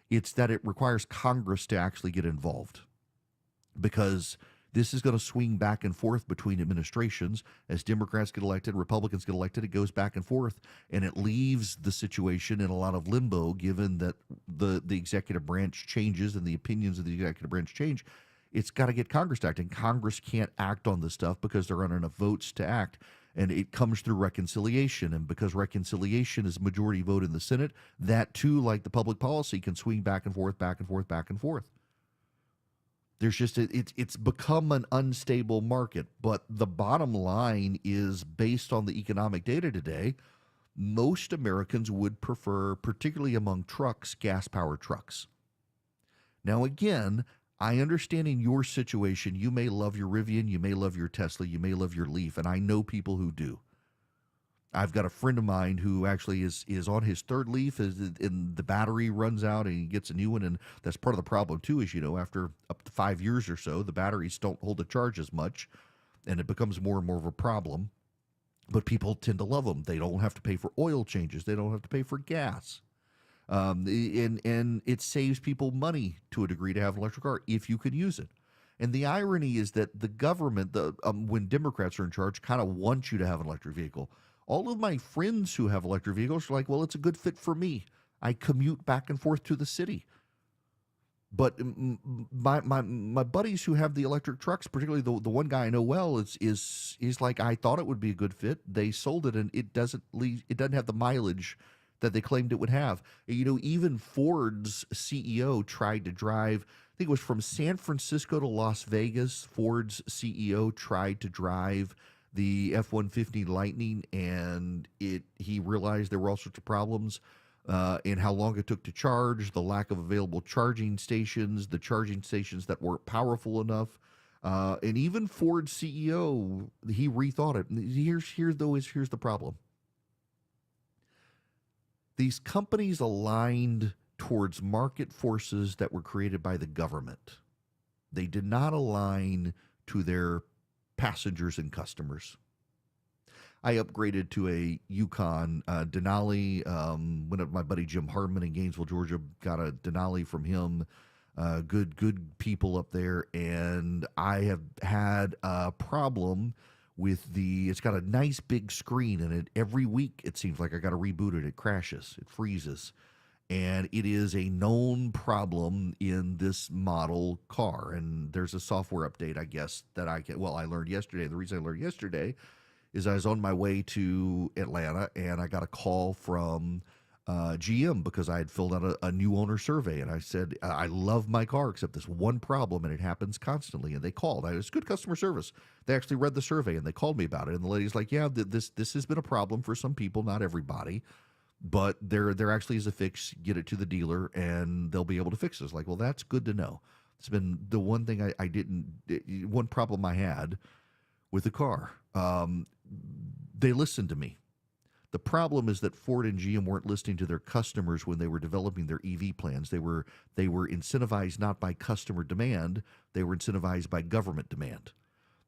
It's that it requires Congress to actually get involved, because this is going to swing back and forth between administrations. As Democrats get elected, Republicans get elected, it goes back and forth, and it leaves the situation in a lot of limbo, given that the executive branch changes and the opinions of the executive branch change. It's got to get Congress to act, and Congress can't act on this stuff because there aren't enough votes to act, and it comes through reconciliation, and because reconciliation is majority vote in the Senate, that too, like the public policy, can swing back and forth, back and forth, back and forth. There's just it's become an unstable market, but the bottom line is, based on the economic data today, most Americans would prefer, particularly among trucks, gas-powered trucks. Now, again, I understand in your situation, you may love your Rivian, you may love your Tesla, you may love your Leaf, and I know people who do. I've got a friend of mine who actually is on his third Leaf, and the battery runs out and he gets a new one. And that's part of the problem too, is, after up to 5 years or so, the batteries don't hold the charge as much, and it becomes more and more of a problem. But people tend to love them. They don't have to pay for oil changes. They don't have to pay for gas. And it saves people money to a degree to have an electric car if you could use it. And the irony is that the government, when Democrats are in charge, kind of want you to have an electric vehicle. All of my friends who have electric vehicles are like, well, it's a good fit for me. I commute back and forth to the city. But my buddies who have the electric trucks, particularly the one guy I know well, is like, I thought it would be a good fit. They sold it, and it doesn't have the mileage that they claimed it would have. Even Ford's CEO tried to drive, I think it was from San Francisco to Las Vegas. Ford's CEO tried to drive the F-150 Lightning, and he realized there were all sorts of problems in how long it took to charge, the lack of available charging stations, the charging stations that weren't powerful enough. And even Ford's CEO, he rethought it. Here's the problem. These companies aligned towards market forces that were created by the government. They did not align to their passengers and customers. I upgraded to a Yukon Denali. Went up to my buddy Jim Hardman in Gainesville, Georgia. Got a Denali from him. Good people up there. And I have had a problem with it's got a nice big screen in it. Every week it seems like I got to reboot it. It crashes. It freezes. And it is a known problem in this model car. And there's a software update, I guess, that I learned yesterday. The reason I learned yesterday is I was on my way to Atlanta, and I got a call from GM because I had filled out a new owner survey. And I said, I love my car except this one problem, and it happens constantly. And they called. It's good customer service. They actually read the survey, and they called me about it. And the lady's like, yeah, this has been a problem for some people, not everybody. But there actually is a fix. Get it to the dealer, and they'll be able to fix it. It's like, well, that's good to know. It's been the one thing one problem I had with the car. They listened to me. The problem is that Ford and GM weren't listening to their customers when they were developing their EV plans. They were incentivized not by customer demand. They were incentivized by government demand.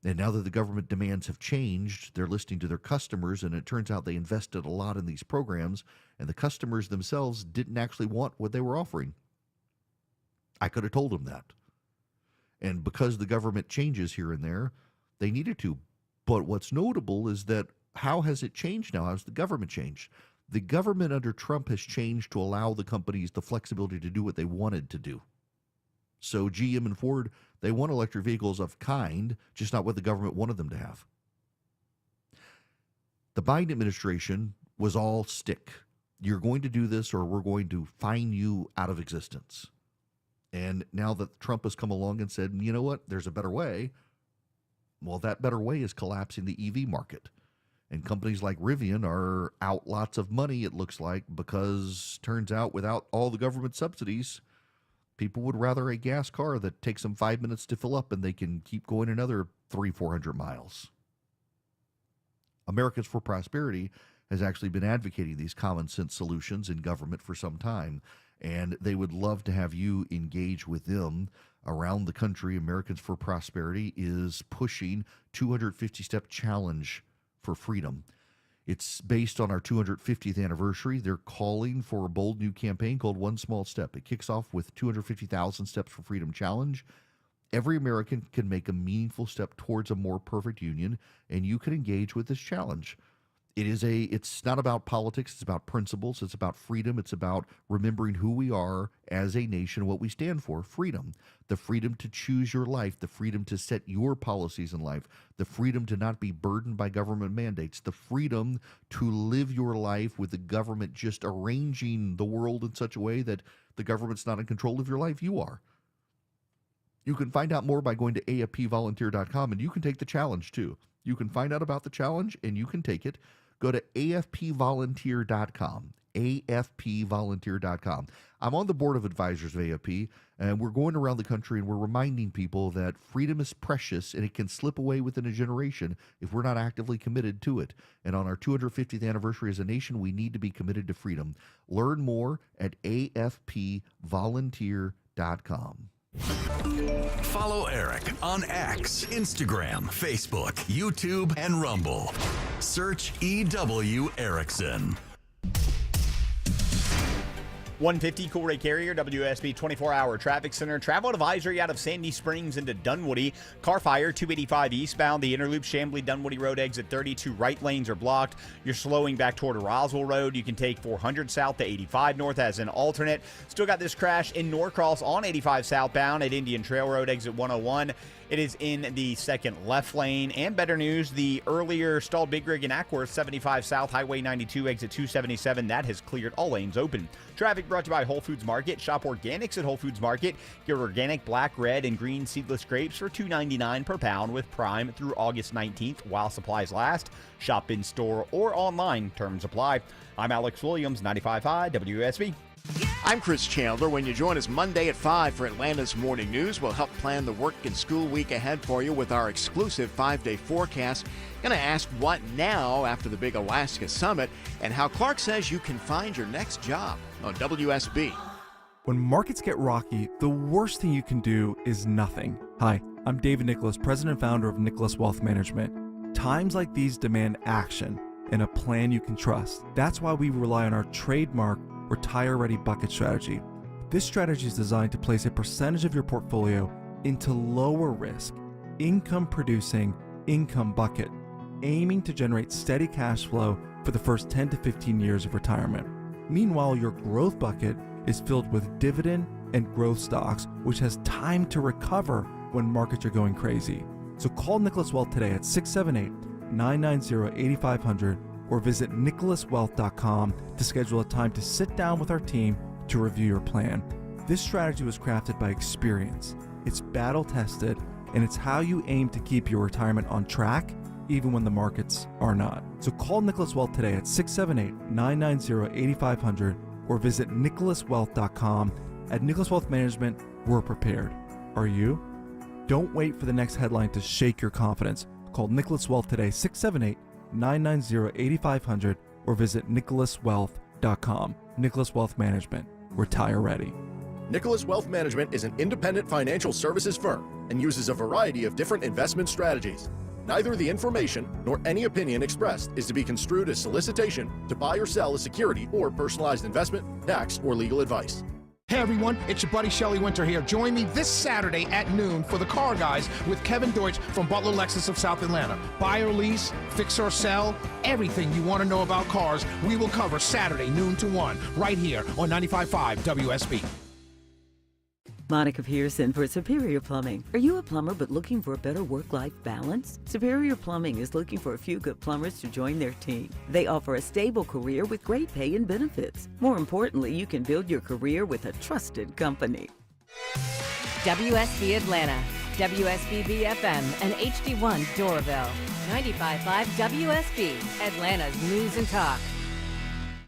And now that the government demands have changed, they're listening to their customers, and it turns out they invested a lot in these programs, and the customers themselves didn't actually want what they were offering. I could have told them that. And because the government changes here and there, They needed to. But what's notable is that how has it changed now? How's the government changed? The government under Trump has changed to allow the companies the flexibility to do what they wanted to do. So GM and Ford, they want electric vehicles of kind, just not what the government wanted them to have. The Biden administration was all stick. You're going to do this or we're going to fine you out of existence. And now that Trump has come along and said, you know what, there's a better way, well, that better way is collapsing the EV market. And companies like Rivian are out lots of money, it looks like, because turns out without all the government subsidies, people would rather a gas car that takes them 5 minutes to fill up and they can keep going another 300-400 miles. Americans for Prosperity has actually been advocating these common sense solutions in government for some time. And they would love to have you engage with them around the country. Americans for Prosperity is pushing 250-step challenge for freedom. It's based on our 250th anniversary. They're calling for a bold new campaign called One Small Step. It kicks off with 250,000 Steps for Freedom Challenge. Every American can make a meaningful step towards a more perfect union, and you can engage with this challenge. It's not about politics, it's about principles, it's about freedom, it's about remembering who we are as a nation, what we stand for, freedom. The freedom to choose your life, the freedom to set your policies in life, the freedom to not be burdened by government mandates, the freedom to live your life with the government just arranging the world in such a way that the government's not in control of your life, you are. You can find out more by going to afpvolunteer.com, and you can take the challenge too. You can find out about the challenge and you can take it. Go to afpvolunteer.com, afpvolunteer.com. I'm on the board of advisors of AFP, and we're going around the country and we're reminding people that freedom is precious and it can slip away within a generation if we're not actively committed to it. And on our 250th anniversary as a nation, we need to be committed to freedom. Learn more at afpvolunteer.com. Follow Eric on X, Instagram, Facebook, YouTube, and Rumble. Search EW Erickson. 150 Cool Ray Carrier, WSB 24-hour traffic center. Travel advisory out of Sandy Springs into Dunwoody. Car fire, 285 eastbound. The Interloop, Chamblee, Dunwoody Road, exit 32 right lanes are blocked. You're slowing back toward Roswell Road. You can take 400 south to 85 north as an alternate. Still got this crash in Norcross on 85 southbound at Indian Trail Road, exit 101. It is in the second left lane. And better news, the earlier stalled big rig in Ackworth, 75 South, Highway 92, exit 277. That has cleared, all lanes open. Traffic brought to you by Whole Foods Market. Shop organics at Whole Foods Market. Get organic black, red, and green seedless grapes for $2.99 per pound with Prime through August 19th while supplies last. Shop in store or online. Terms apply. I'm Alex Williams, 95.5 WSB. I'm Chris Chandler. When you join us Monday at 5 for Atlanta's Morning News, we'll help plan the work and school week ahead for you with our exclusive 5-day forecast. Going to ask what now after the big Alaska summit and how Clark says you can find your next job on WSB. When markets get rocky, the worst thing you can do is nothing. Hi, I'm David Nicholas, president and founder of Nicholas Wealth Management. Times like these demand action and a plan you can trust. That's why we rely on our trademark retire-ready bucket strategy. This strategy is designed to place a percentage of your portfolio into lower risk, income-producing income bucket, aiming to generate steady cash flow for the first 10 to 15 years of retirement. Meanwhile, your growth bucket is filled with dividend and growth stocks, which has time to recover when markets are going crazy. So call Nicholas Wealth today at 678-990-8500 or visit nicholaswealth.com to schedule a time to sit down with our team to review your plan. This strategy was crafted by experience. It's battle-tested, and it's how you aim to keep your retirement on track even when the markets are not. So call Nicholas Wealth today at 678-990-8500 or visit nicholaswealth.com. At Nicholas Wealth Management, we're prepared. Are you? Don't wait for the next headline to shake your confidence. Call Nicholas Wealth today, 678-990-8500 or visit nicholaswealth.com. Nicholas Wealth Management. Retire ready. Nicholas Wealth Management is an independent financial services firm and uses a variety of different investment strategies. Neither the information nor any opinion expressed is to be construed as solicitation to buy or sell a security or personalized investment, tax, or legal advice. Hey everyone, it's your buddy Shelly Winter here. Join me this Saturday at noon for The Car Guys with Kevin Deutsch from Butler Lexus of South Atlanta. Buy or lease, fix or sell, everything you want to know about cars, we will cover Saturday noon to 1 right here on 95.5 WSB. Monica Pearson for Superior Plumbing. Are you a plumber but looking for a better work-life balance? Superior Plumbing is looking for a few good plumbers to join their team. They offer a stable career with great pay and benefits. More importantly, you can build your career with a trusted company. WSB Atlanta, WSB BFM, and HD1 Doraville. 95.5 WSB, Atlanta's News and Talk.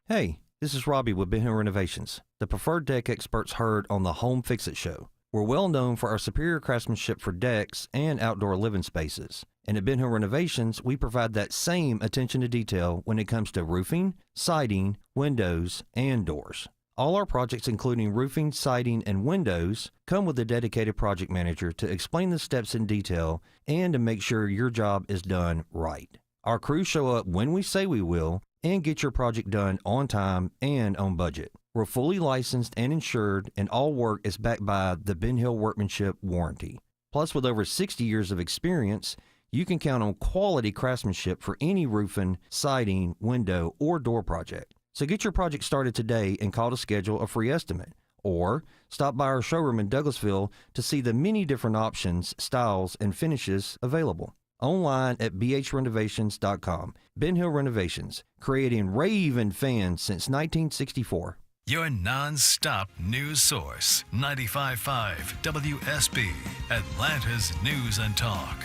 Hey, this is Robbie with Ben Hill Renovations, the preferred deck experts heard on the Home Fix-It Show. We're well known for our superior craftsmanship for decks and outdoor living spaces. And at Ben Hill Renovations, we provide that same attention to detail when it comes to roofing, siding, windows, and doors. All our projects, including roofing, siding, and windows, come with a dedicated project manager to explain the steps in detail and to make sure your job is done right. Our crews show up when we say we will and get your project done on time and on budget. We're fully licensed and insured, and all work is backed by the Ben Hill Workmanship Warranty. Plus, with over 60 years of experience, you can count on quality craftsmanship for any roofing, siding, window, or door project. So get your project started today and call to schedule a free estimate. Or stop by our showroom in Douglasville to see the many different options, styles, and finishes available. Online at bhrenovations.com. Ben Hill Renovations, creating raving fans since 1964. Your non-stop news source, 95.5 WSB, Atlanta's News and Talk.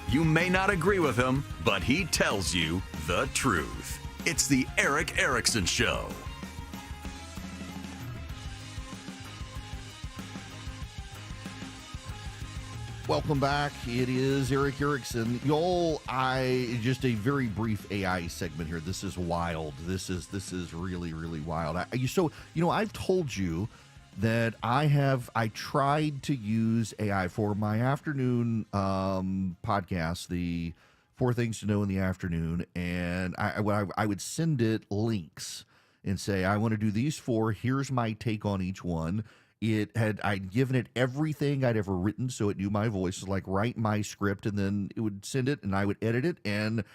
You may not agree with him, but he tells you the truth. It's the Eric Erickson Show. Welcome back. It is Eric Erickson. Y'all, just a very brief AI segment here. This is wild. This is really, really wild. I've told you that I tried to use AI for my afternoon podcast, the 4 Things to Know in the Afternoon, and I would send it links and say, I want to do these 4. Here's my take on each one. I'd given it everything I'd ever written, so it knew my voice. Like, write my script, and then it would send it, and I would edit it, and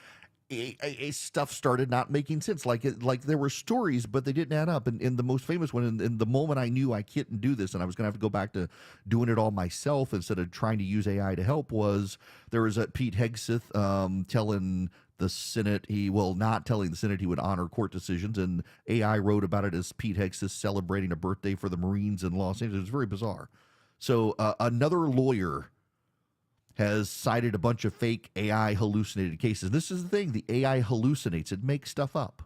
stuff started not making sense. Like there were stories, but they didn't add up. And the most famous one, in the moment I knew I couldn't do this, and I was going to have to go back to doing it all myself instead of trying to use AI to help, was there was Pete Hegseth telling the Senate not telling the Senate he would honor court decisions, and AI wrote about it as Pete Hegseth celebrating a birthday for the Marines in Los Angeles. It was very bizarre. So another lawyer has cited a bunch of fake AI hallucinated cases. This is the thing. The AI hallucinates. It makes stuff up.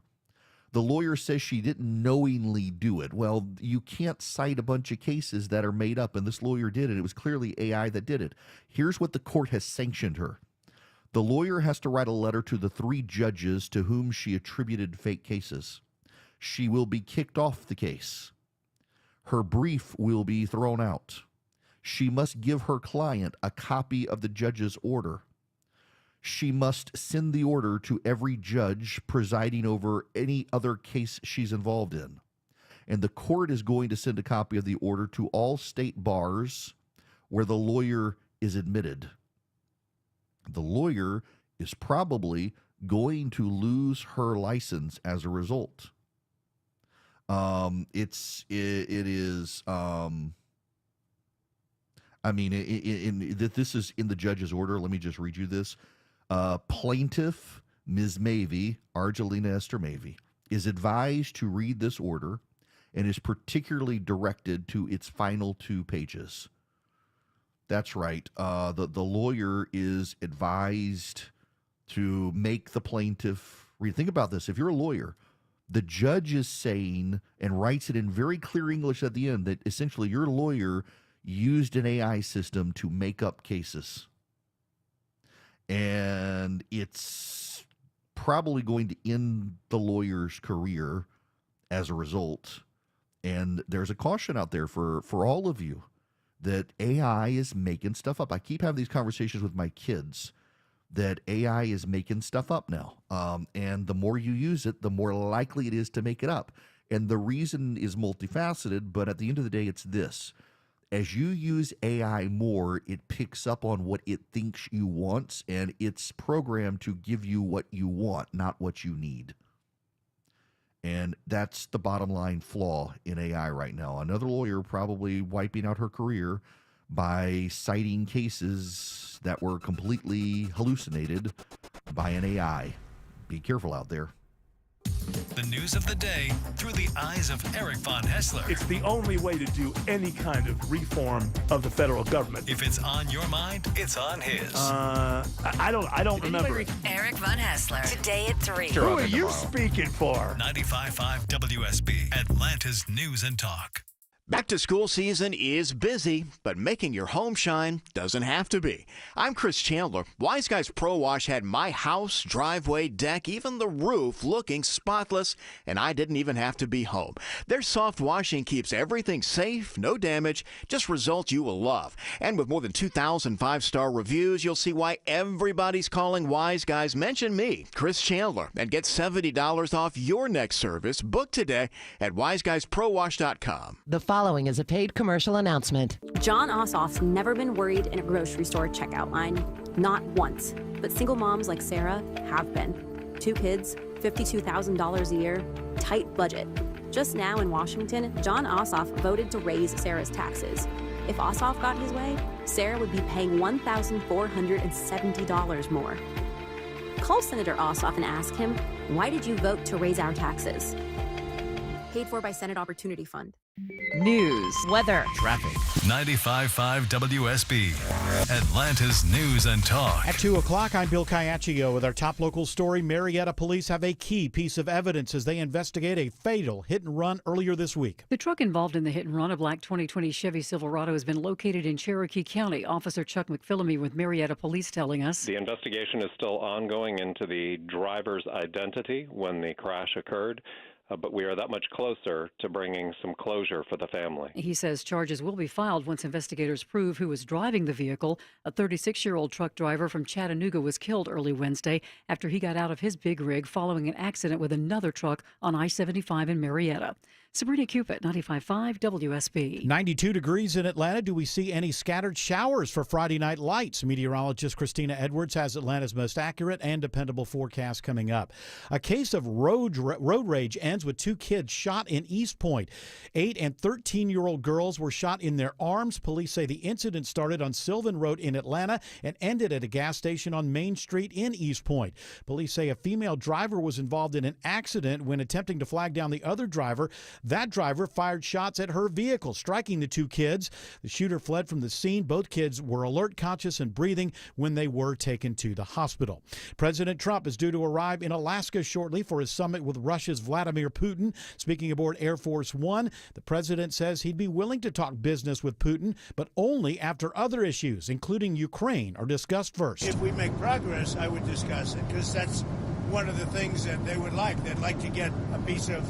The lawyer says she didn't knowingly do it. Well, you can't cite a bunch of cases that are made up, and this lawyer did it. It was clearly AI that did it. Here's what the court has sanctioned her. The lawyer has to write a letter to the 3 judges to whom she attributed fake cases. She will be kicked off the case. Her brief will be thrown out. She must give her client a copy of the judge's order. She must send the order to every judge presiding over any other case she's involved in. And the court is going to send a copy of the order to all state bars where the lawyer is admitted. The lawyer is probably going to lose her license as a result. This is in the judge's order. Let me just read you this. Plaintiff Ms. Mavey, Argelina Esther Mavey, is advised to read this order and is particularly directed to its final 2 pages. That's right. The lawyer is advised to make the plaintiff read. Think about this. If you're a lawyer, the judge is saying and writes it in very clear English at the end that essentially your lawyer used an AI system to make up cases. And it's probably going to end the lawyer's career as a result. And there's a caution out there for all of you that AI is making stuff up. I keep having these conversations with my kids. that AI is making stuff up now. And the more you use it, the more likely it is to make it up. And the reason is multifaceted, but at the end of the day, it's this. As you use AI more, it picks up on what it thinks you want, and it's programmed to give you what you want, not what you need. And that's the bottom line flaw in AI right now. Another lawyer probably wiping out her career by citing cases that were completely hallucinated by an AI. Be careful out there. The news of the day through the eyes of Eric Von Haessler. It's the only way to do any kind of reform of the federal government. If it's on your mind, it's on his. I don't remember it. Eric Von Haessler, today at 3. Who are you speaking for? 95.5 WSB, Atlanta's News and Talk. Back to school season is busy, but making your home shine doesn't have to be. I'm Chris Chandler. Wise Guys Pro Wash had my house, driveway, deck, even the roof looking spotless, and I didn't even have to be home. Their soft washing keeps everything safe, no damage, just results you will love. And with more than 2,000 five-star reviews, you'll see why everybody's calling Wise Guys. Mention me, Chris Chandler, and get $70 off your next service. Book today at wiseguysprowash.com. The following is a paid commercial announcement. John Ossoff's never been worried in a grocery store checkout line, not once. But single moms like Sarah have been. 2 kids, $52,000 a year, tight budget. Just now in Washington, John Ossoff voted to raise Sarah's taxes. If Ossoff got his way, Sarah would be paying $1,470 more. Call Senator Ossoff and ask him, why did you vote to raise our taxes? Paid for by Senate Opportunity Fund. News, weather, traffic. 95.5 WSB, Atlanta's News and Talk. At 2 o'clock, I'm Bill Caiaccio with our top local story. Marietta police have a key piece of evidence as they investigate a fatal hit and run earlier this week. The truck involved in the hit and run, a black 2020 Chevy Silverado, has been located in Cherokee County. Officer Chuck McPhillamy with Marietta Police telling us. The investigation is still ongoing into the driver's identity when the crash occurred. But we are that much closer to bringing some closure for the family. He says charges will be filed once investigators prove who was driving the vehicle. A 36-year-old truck driver from Chattanooga was killed early Wednesday after he got out of his big rig following an accident with another truck on I-75 in Marietta. Sabrina Cupid, 95.5 WSB. 92 degrees in Atlanta. Do we see any scattered showers for Friday night lights? Meteorologist Christina Edwards has Atlanta's most accurate and dependable forecast coming up. A case of road rage ends with 2 kids shot in East Point. 8 and 13-year-old girls were shot in their arms. Police say the incident started on Sylvan Road in Atlanta and ended at a gas station on Main Street in East Point. Police say a female driver was involved in an accident when attempting to flag down the other driver. That driver fired shots at her vehicle, striking the 2 kids. The shooter fled from the scene. Both kids were alert, conscious, and breathing when they were taken to the hospital. President Trump is due to arrive in Alaska shortly for his summit with Russia's Vladimir Putin. Speaking aboard Air Force One, the president says he'd be willing to talk business with Putin, but only after other issues, including Ukraine, are discussed first. If we make progress, I would discuss it, because that's one of the things that they would like. They'd like to get a piece of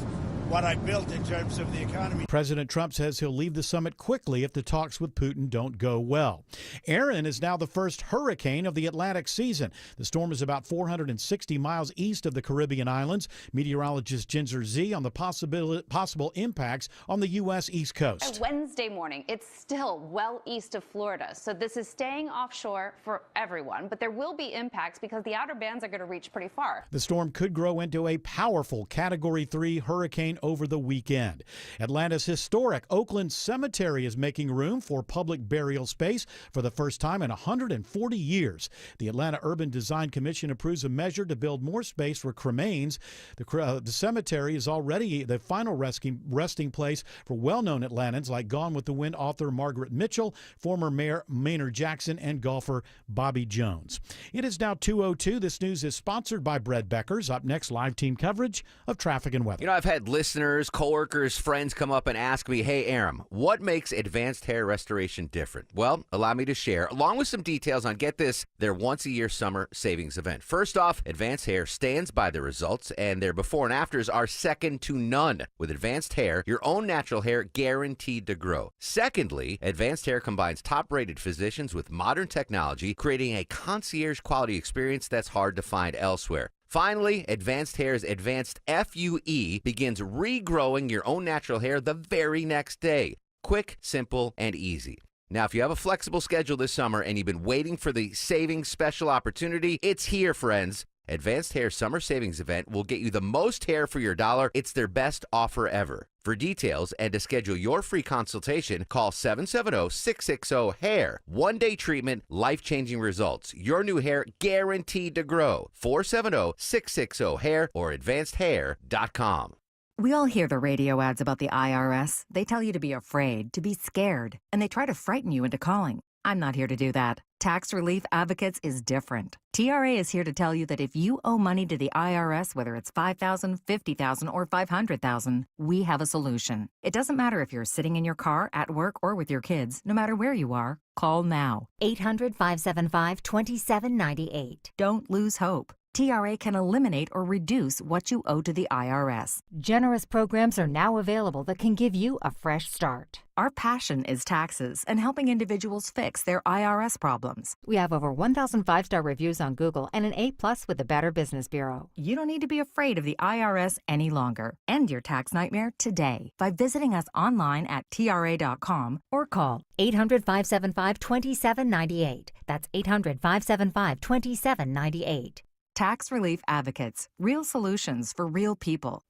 what I built in terms of the economy. President Trump says he'll leave the summit quickly if the talks with Putin don't go well. Erin is now the first hurricane of the Atlantic season. The storm is about 460 miles east of the Caribbean islands. Meteorologist Ginger Z on the possible impacts on the U.S. East Coast. A Wednesday morning, it's still well east of Florida, so this is staying offshore for everyone, but there will be impacts because the outer bands are going to reach pretty far. The storm could grow into a powerful Category 3 hurricane over the weekend. Atlanta's historic Oakland Cemetery is making room for public burial space for the first time in 140 years. The Atlanta Urban Design Commission approves a measure to build more space for cremains. The cemetery is already the final resting place for well-known Atlantans like Gone with the Wind author Margaret Mitchell, former Mayor Maynard Jackson, and golfer Bobby Jones. It is now 2:02. This news is sponsored by Bread Beckers. Up next, live team coverage of traffic and weather. You know, I've had lists listeners, coworkers, friends come up and ask me, hey, Aram, what makes advanced hair restoration different? Well, allow me to share, along with some details on, get this, their once-a-year summer savings event. First off, Advanced Hair stands by the results, and their before and afters are second to none. With Advanced Hair, your own natural hair guaranteed to grow. Secondly, Advanced Hair combines top-rated physicians with modern technology, creating a concierge-quality experience that's hard to find elsewhere. Finally, Advanced Hair's Advanced FUE begins regrowing your own natural hair the very next day. Quick, simple, and easy. Now, if you have a flexible schedule this summer and you've been waiting for the savings special opportunity, it's here, friends. Advanced Hair Summer Savings Event will get you the most hair for your dollar. It's their best offer ever. For details and to schedule your free consultation, call 770-660-HAIR. One-day treatment, life-changing results. Your new hair guaranteed to grow. 470-660-HAIR or advancedhair.com. We all hear the radio ads about the IRS. They tell you to be afraid, to be scared, and they try to frighten you into calling. I'm not here to do that. Tax Relief Advocates is different. TRA is here to tell you that if you owe money to the IRS, whether it's $5,000, $50,000, or $500,000, we have a solution. It doesn't matter if you're sitting in your car, at work, or with your kids. No matter where you are, call now. 800-575-2798. Don't lose hope. TRA can eliminate or reduce what you owe to the IRS. Generous programs are now available that can give you a fresh start. Our passion is taxes and helping individuals fix their IRS problems. We have over 1,000 5-star reviews on Google and an A+ with the Better Business Bureau. You don't need to be afraid of the IRS any longer. End your tax nightmare today by visiting us online at TRA.com or call 800-575-2798. That's 800-575-2798. Tax Relief Advocates. Real solutions for real people.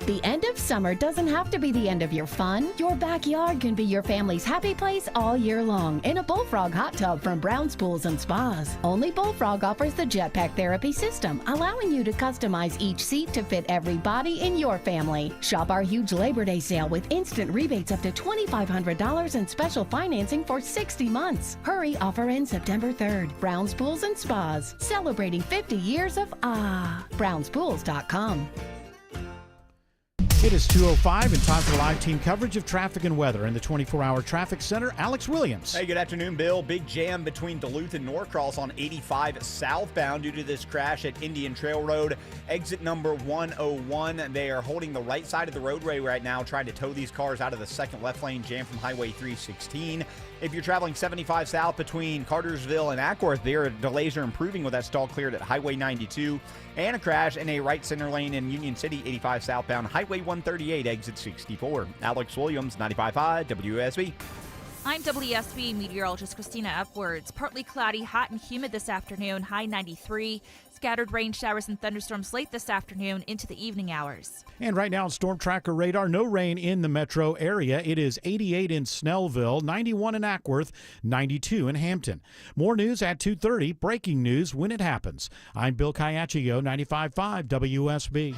The end of summer doesn't have to be the end of your fun. Your backyard can be your family's happy place all year long in a Bullfrog hot tub from Brown's Pools and Spas. Only Bullfrog offers the jetpack therapy system, allowing you to customize each seat to fit every body in your family. Shop our huge Labor Day sale with instant rebates up to $2,500 and special financing for 60 months. Hurry, offer ends September 3rd. Brown's Pools and Spas, celebrating 50 years of brownspools.com. It is 2:05 and time for live team coverage of traffic and weather in the 24-hour traffic center. Alex Williams. Hey, good afternoon, Bill. Big jam between Duluth and Norcross on 85 southbound due to this crash at Indian Trail Road, exit number 101. They are holding the right side of the roadway right now, trying to tow these cars out of the second left lane jam from Highway 316. If you're traveling 75 south between Cartersville and Ackworth, their delays are improving with that stall cleared at Highway 92. And a crash in a right center lane in Union City, 85 southbound, Highway 138, exit 64. Alex Williams, 95.5 WSB. I'm WSB meteorologist Christina Upwards. Partly cloudy, hot and humid this afternoon, high 93. Scattered rain showers and thunderstorms late this afternoon into the evening hours. And right now on Storm Tracker radar, no rain in the metro area. It is 88 in Snellville, 91 in Ackworth, 92 in Hampton. More news at 2:30. Breaking news when it happens. I'm Bill Caiaccio, 95.5 WSB.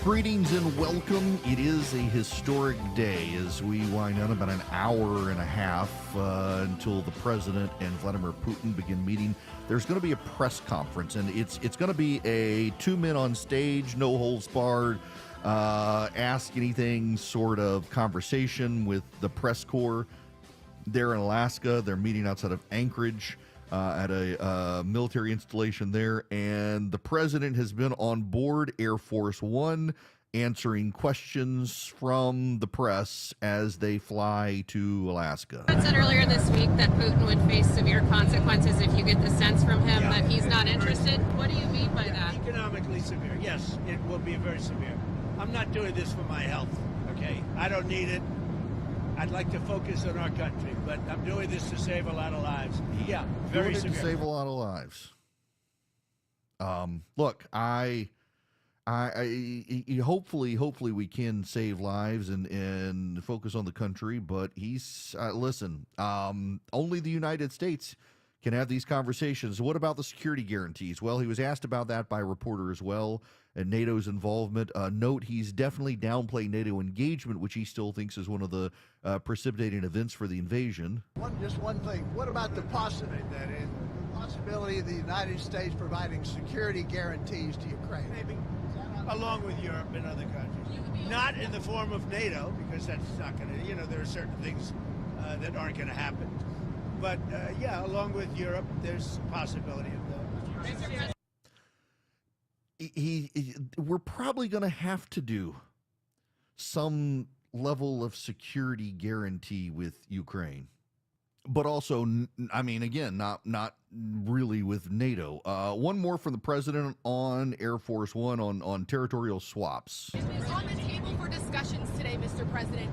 Greetings and welcome. It is a historic day as we wind down about an hour and a half until the president and Vladimir Putin begin meeting. There's going to be a press conference, and it's going to be a 2 men on stage, no holds barred, ask anything sort of conversation with the press corps. They're in Alaska. They're meeting outside of Anchorage at a military installation there, and the president has been on board Air Force One answering questions from the press as they fly to Alaska. It said earlier this week that Putin would face severe consequences if you get the sense from him that he's not interested. What do you mean by that? Economically severe. Yes, it will be very severe. I'm not doing this for my health, okay? I don't need it. I'd like to focus on our country, but I'm doing this to save a lot of lives. Yeah, very severe. To save a lot of lives. Look, I hopefully we can save lives and focus on the country, but he's listen. Only the United States can have these conversations. What about the security guarantees? Well, he was asked about that by a reporter as well, and NATO's involvement. Note he's definitely downplaying NATO engagement, which he still thinks is one of the precipitating events for the invasion. Just one thing. What about the possibility of the United States providing security guarantees to Ukraine? Maybe. Along with Europe and other countries. Not in the form of NATO, because that's not going to, there are certain things that aren't going to happen. But, along with Europe, there's a possibility of that. We're probably going to have to do some level of security guarantee with Ukraine. But also, again, not really with NATO. One more from the president on Air Force One on territorial swaps. On the table for discussions today, Mr. President,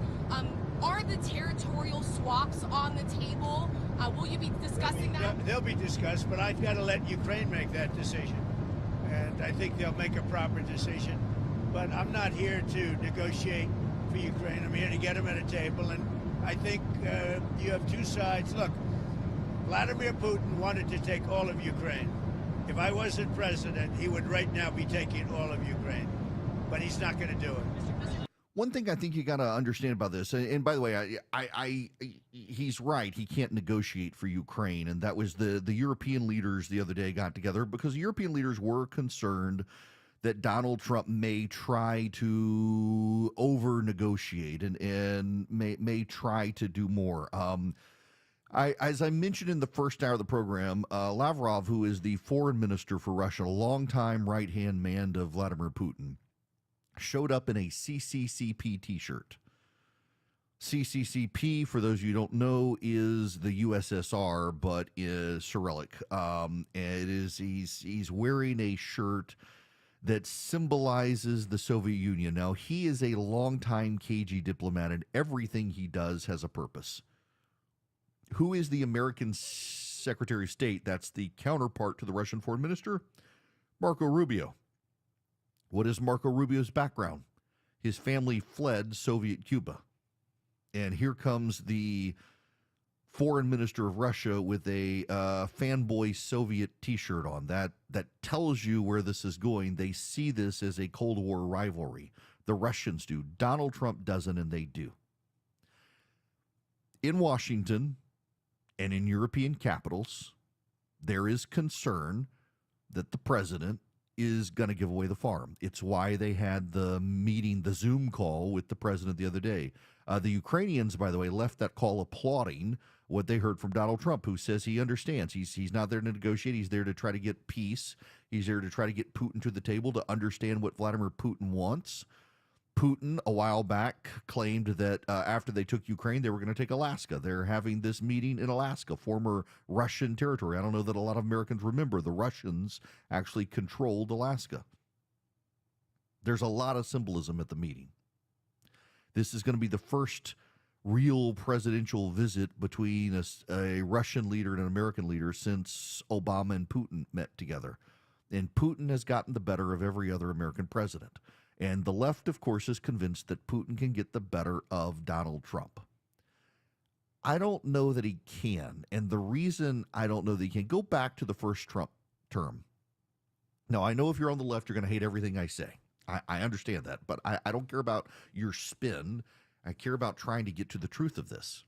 are the territorial swaps on the table? Will you be discussing that? They'll be discussed, but I've got to let Ukraine make that decision. And I think they'll make a proper decision. But I'm not here to negotiate for Ukraine. I'm here to get them at a table. And I think you have two sides. Look, Vladimir Putin wanted to take all of Ukraine. If I wasn't president, he would right now be taking all of Ukraine. But he's not going to do it. One thing I think you got to understand about this, and by the way, he's right. He can't negotiate for Ukraine, and that was the European leaders the other day got together because the European leaders were concerned that Donald Trump may try to over-negotiate and may try to do more. As I mentioned in the first hour of the program, Lavrov, who is the foreign minister for Russia, a longtime right-hand man of Vladimir Putin, showed up in a CCCP t-shirt. CCCP, for those of you who don't know, is the USSR, but is Cyrillic. He's wearing a shirt that symbolizes the Soviet Union. Now, he is a longtime KG diplomat, and everything he does has a purpose. Who is the American Secretary of State? That's the counterpart to the Russian foreign minister, Marco Rubio. What is Marco Rubio's background? His family fled Soviet Cuba. And here comes the foreign minister of Russia with a fanboy Soviet t-shirt on. That tells you where this is going. They see this as a Cold War rivalry. The Russians do. Donald Trump doesn't, and they do. In Washington and in European capitals, there is concern that the president is going to give away the farm. It's why they had the meeting, the Zoom call with the president the other day. The Ukrainians, by the way, left that call applauding what they heard from Donald Trump, who says he understands. He's not there to negotiate. He's there to try to get peace. He's there to try to get Putin to the table to understand what Vladimir Putin wants. Putin, a while back, claimed that after they took Ukraine, they were going to take Alaska. They're having this meeting in Alaska, former Russian territory. I don't know that a lot of Americans remember the Russians actually controlled Alaska. There's a lot of symbolism at the meeting. This is going to be the first real presidential visit between a Russian leader and an American leader since Obama and Putin met together. And Putin has gotten the better of every other American president. And the left, of course, is convinced that Putin can get the better of Donald Trump. I don't know that he can. And the reason I don't know that he can, go back to the first Trump term. Now, I know if you're on the left, you're going to hate everything I say. I understand that. But I don't care about your spin. I care about trying to get to the truth of this.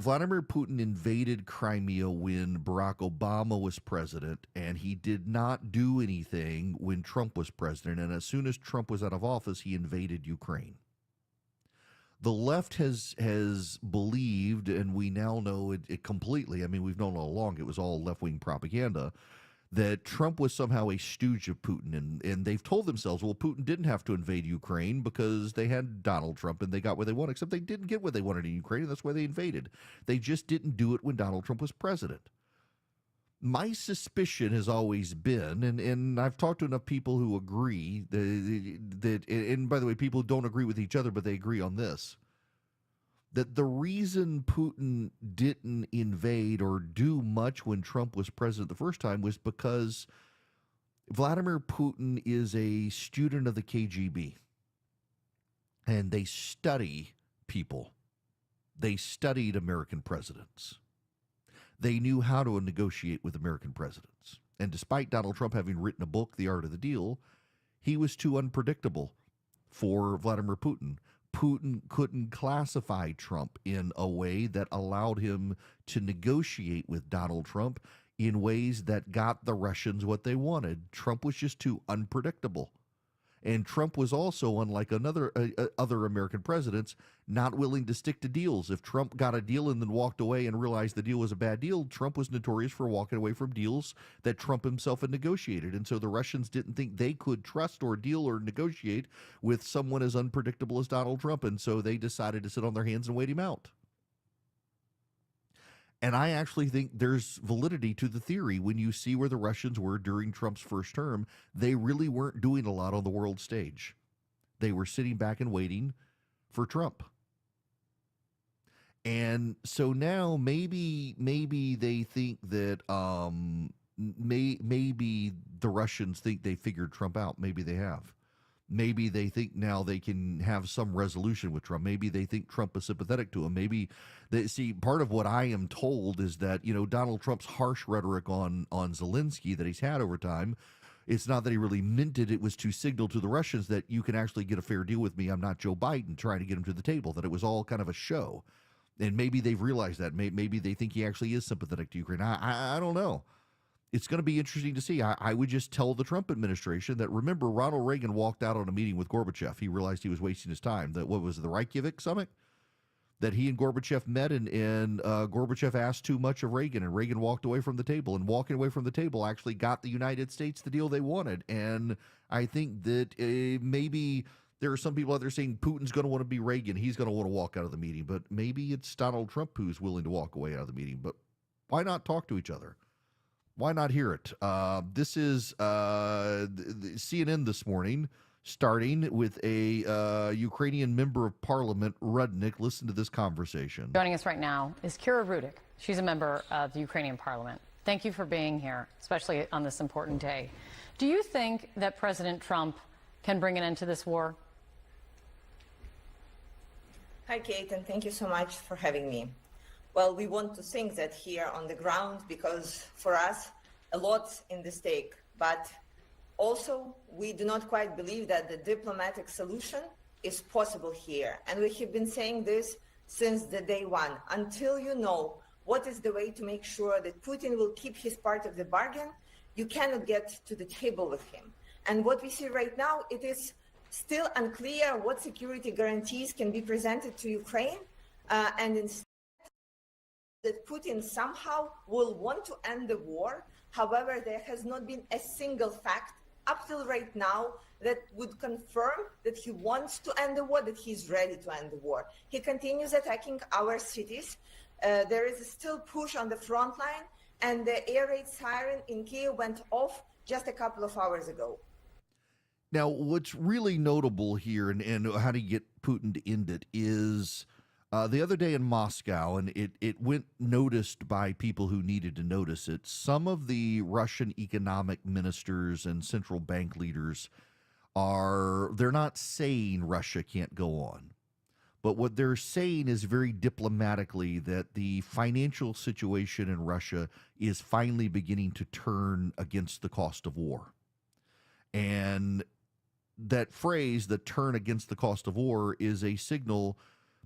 Vladimir Putin invaded Crimea when Barack Obama was president, and he did not do anything when Trump was president. And as soon as Trump was out of office, he invaded Ukraine. The left has believed, and we now know it completely, I mean, we've known all along it was all left-wing propaganda, that Trump was somehow a stooge of Putin. And they've told themselves, well, Putin didn't have to invade Ukraine because they had Donald Trump and they got what they wanted, except they didn't get what they wanted in Ukraine, and that's why they invaded. They just didn't do it when Donald Trump was president. My suspicion has always been, and I've talked to enough people who agree, that, and by the way, people who don't agree with each other, but they agree on this, that the reason Putin didn't invade or do much when Trump was president the first time was because Vladimir Putin is a student of the KGB. And they study people. They studied American presidents. They knew how to negotiate with American presidents. And despite Donald Trump having written a book, The Art of the Deal, he was too unpredictable for Vladimir Putin. Putin couldn't classify Trump in a way that allowed him to negotiate with Donald Trump in ways that got the Russians what they wanted. Trump was just too unpredictable. And Trump was also, unlike other American presidents, not willing to stick to deals. If Trump got a deal and then walked away and realized the deal was a bad deal, Trump was notorious for walking away from deals that Trump himself had negotiated. And so the Russians didn't think they could trust or deal or negotiate with someone as unpredictable as Donald Trump. And so they decided to sit on their hands and wait him out. And I actually think there's validity to the theory. When you see where the Russians were during Trump's first term, they really weren't doing a lot on the world stage. They were sitting back and waiting for Trump. And so now maybe they think that maybe the Russians think they figured Trump out. Maybe they have. Maybe they think now they can have some resolution with Trump. Maybe they think Trump is sympathetic to him. Maybe they see part of what I am told is that, Donald Trump's harsh rhetoric on Zelensky that he's had over time, it's not that he really meant it. It was to signal to the Russians that you can actually get a fair deal with me. I'm not Joe Biden trying to get him to the table, that it was all kind of a show. And maybe they've realized that. Maybe they think he actually is sympathetic to Ukraine. I don't know. It's going to be interesting to see. I would just tell the Trump administration that, remember, Ronald Reagan walked out on a meeting with Gorbachev. He realized he was wasting his time. That what was it, the Reykjavik summit? That he and Gorbachev met, and Gorbachev asked too much of Reagan, and Reagan walked away from the table. And walking away from the table actually got the United States the deal they wanted. And I think that maybe there are some people out there saying Putin's going to want to be Reagan. He's going to want to walk out of the meeting. But maybe it's Donald Trump who's willing to walk away out of the meeting. But why not talk to each other? Why not hear it? This is CNN this morning, starting with a Ukrainian member of parliament, Rudnick. Listen to this conversation. Joining us right now is Kira Rudik. She's a member of the Ukrainian parliament. Thank you for being here, especially on this important day. Do you think that President Trump can bring an end to this war? Hi, Kate, and thank you so much for having me. Well, we want to think that here on the ground, because for us, a lot's in the stake. But also, we do not quite believe that the diplomatic solution is possible here. And we have been saying this since the day one. Until you know what is the way to make sure that Putin will keep his part of the bargain, you cannot get to the table with him. And what we see right now, it is still unclear what security guarantees can be presented to Ukraine. And instead, that Putin somehow will want to end the war. However, there has not been a single fact up till right now that would confirm that he wants to end the war, that he's ready to end the war. He continues attacking our cities. There is still push on the front line, and the air raid siren in Kyiv went off just a couple of hours ago. Now, what's really notable here, and how to get Putin to end it, is the other day in Moscow, and it went noticed by people who needed to notice it. Some of the Russian economic ministers and central bank leaders they're not saying Russia can't go on. But what they're saying is very diplomatically that the financial situation in Russia is finally beginning to turn against the cost of war. And that phrase, the turn against the cost of war, is a signal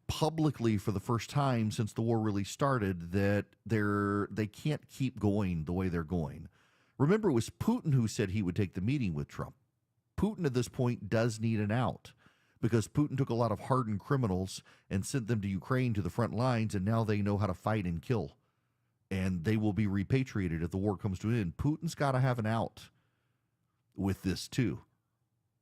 publicly for the first time since the war really started that they can't keep going the way they're going. Remember, it was Putin who said he would take the meeting with Trump. Putin at this point does need an out because Putin took a lot of hardened criminals and sent them to Ukraine to the front lines, and now they know how to fight and kill. And they will be repatriated if the war comes to an end. Putin's got to have an out with this too.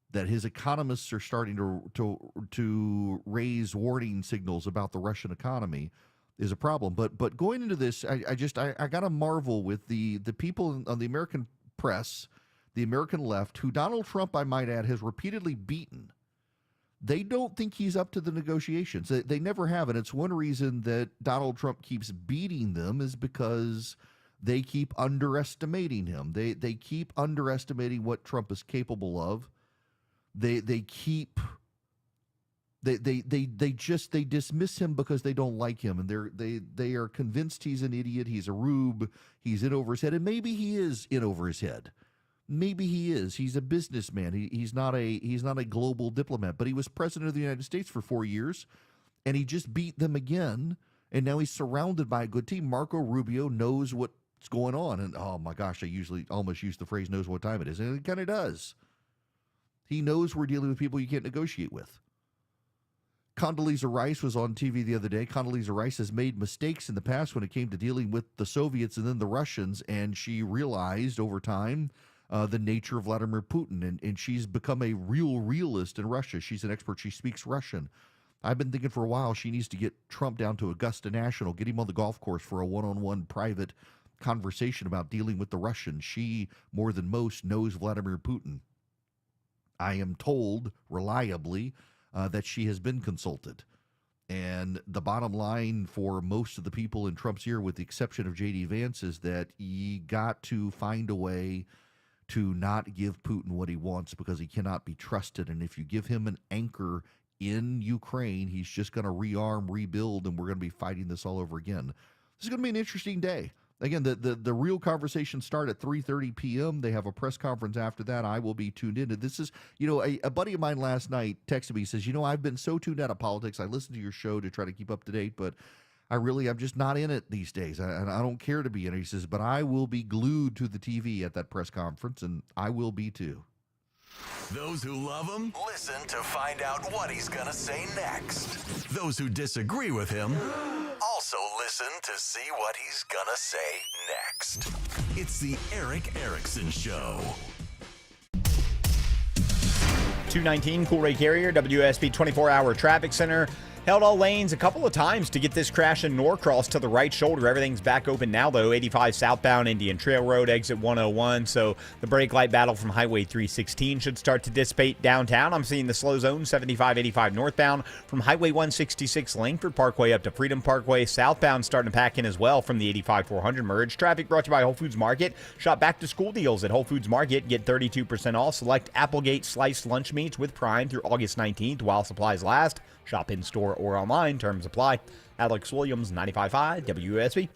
That his economists are starting to raise warning signals about the Russian economy is a problem. But going into this, I got to marvel with the people on the American press, the American left, who Donald Trump, I might add, has repeatedly beaten. They don't think he's up to the negotiations. They never have, and it's one reason that Donald Trump keeps beating them is because they keep underestimating him. They keep underestimating what Trump is capable of. They keep They dismiss him because they don't like him, and they are convinced he's an idiot, he's a rube, he's in over his head, and maybe he is in over his head. Maybe he is. He's a businessman. He's not a global diplomat, but he was president of the United States for 4 years, and he just beat them again, and now he's surrounded by a good team. Marco Rubio knows what's going on, and oh my gosh, I usually almost use the phrase knows what time it is, and it kind of does. He knows we're dealing with people you can't negotiate with. Condoleezza Rice was on TV the other day. Condoleezza Rice has made mistakes in the past when it came to dealing with the Soviets and then the Russians, and she realized over time the nature of Vladimir Putin, and she's become a real realist in Russia. She's an expert. She speaks Russian. I've been thinking for a while she needs to get Trump down to Augusta National, get him on the golf course for a one-on-one private conversation about dealing with the Russians. She, more than most, knows Vladimir Putin. I am told reliably that she has been consulted. And the bottom line for most of the people in Trump's ear, with the exception of J.D. Vance, is that you got to find a way to not give Putin what he wants because he cannot be trusted. And if you give him an anchor in Ukraine, he's just going to rearm, rebuild, and we're going to be fighting this all over again. This is going to be an interesting day. Again, the real conversations start at 3:30 p.m. They have a press conference after that. I will be tuned in. And this is, a buddy of mine last night texted me, says, I've been so tuned out of politics. I listen to your show to try to keep up to date, but I'm just not in it these days. And I don't care to be in it. He says, but I will be glued to the TV at that press conference, and I will be too. Those who love him, listen to find out what he's going to say next. Those who disagree with him, also listen to see what he's going to say next. It's the Eric Erickson Show. 219 Cool Ray Carrier, WSB 24-hour traffic center. Held all lanes a couple of times to get this crash in Norcross to the right shoulder. Everything's back open now, though. 85 southbound Indian Trail Road, exit 101. So the brake light battle from Highway 316 should start to dissipate downtown. I'm seeing the slow zone 75-85 northbound from Highway 166 Langford Parkway up to Freedom Parkway. Southbound starting to pack in as well from the 85-400 merge. Traffic brought to you by Whole Foods Market. Shop back to school deals at Whole Foods Market. Get 32% off select Applegate sliced lunch meats with Prime through August 19th while supplies last. Shop in-store or online. Terms apply. Alex Williams, 95.5 WSB.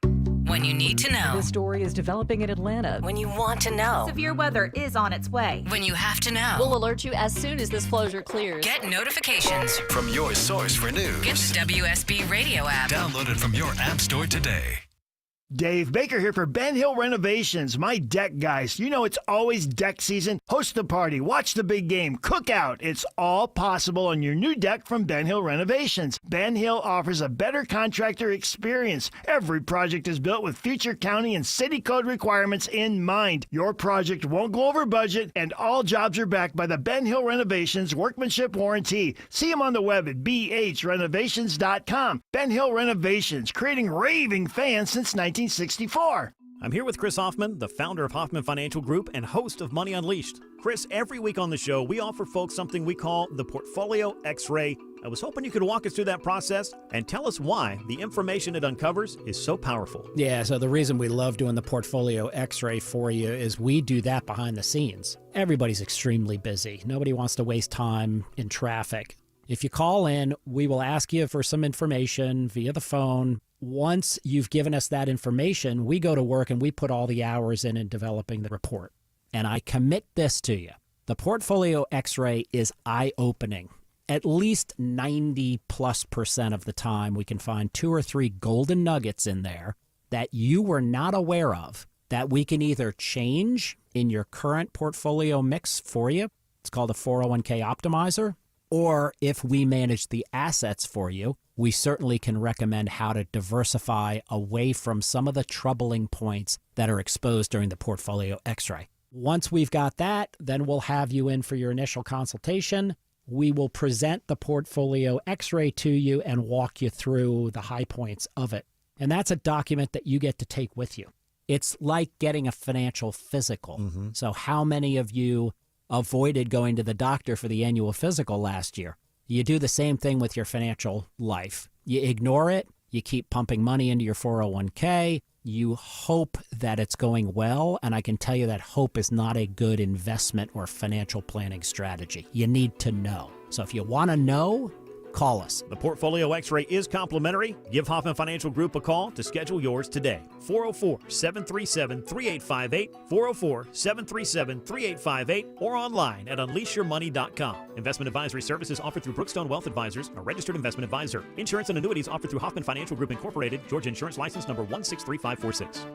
When you need to know. The story is developing in Atlanta. When you want to know. Severe weather is on its way. When you have to know. We'll alert you as soon as this closure clears. Get notifications from your source for news. Get the WSB radio app. Download it from your app store today. Dave Baker here for Ben Hill Renovations, my deck guys. You know it's always deck season. Host the party, watch the big game, cook out. It's all possible on your new deck from Ben Hill Renovations. Ben Hill offers a better contractor experience. Every project is built with future county and city code requirements in mind. Your project won't go over budget, and all jobs are backed by the Ben Hill Renovations Workmanship Warranty. See them on the web at bhrenovations.com. Ben Hill Renovations, creating raving fans since 1964. I'm here with Chris Hoffman, the founder of Hoffman Financial Group and host of Money Unleashed. Chris, every week on the show, we offer folks something we call the Portfolio X-Ray. I was hoping you could walk us through that process and tell us why the information it uncovers is so powerful. Yeah, so the reason we love doing the Portfolio X-Ray for you is we do that behind the scenes. Everybody's extremely busy. Nobody wants to waste time in traffic. If you call in, we will ask you for some information via the phone. Once you've given us that information, we go to work and we put all the hours in developing the report. And I commit this to you. The Portfolio X-Ray is eye-opening. At least 90+% of the time, we can find 2 or 3 golden nuggets in there that you were not aware of that we can either change in your current portfolio mix for you. It's called a 401k optimizer. Or if we manage the assets for you, we certainly can recommend how to diversify away from some of the troubling points that are exposed during the Portfolio X-Ray. Once we've got that, then we'll have you in for your initial consultation. We will present the Portfolio X-Ray to you and walk you through the high points of it. And that's a document that you get to take with you. It's like getting a financial physical. Mm-hmm. So how many of you avoided going to the doctor for the annual physical last year? You do the same thing with your financial life. You ignore it. You keep pumping money into your 401k. You hope that it's going well, and I can tell you that hope is not a good investment or financial planning strategy. You need to know. So if you want to know, Call us. The Portfolio X-ray is complimentary. Give Hoffman Financial Group a call to schedule yours today. 404-737-3858, 404-737-3858, or online at unleashyourmoney.com. Investment advisory services offered through Brookstone Wealth Advisors, a registered investment advisor. Insurance and annuities offered through Hoffman Financial Group Incorporated, Georgia Insurance License number 163546.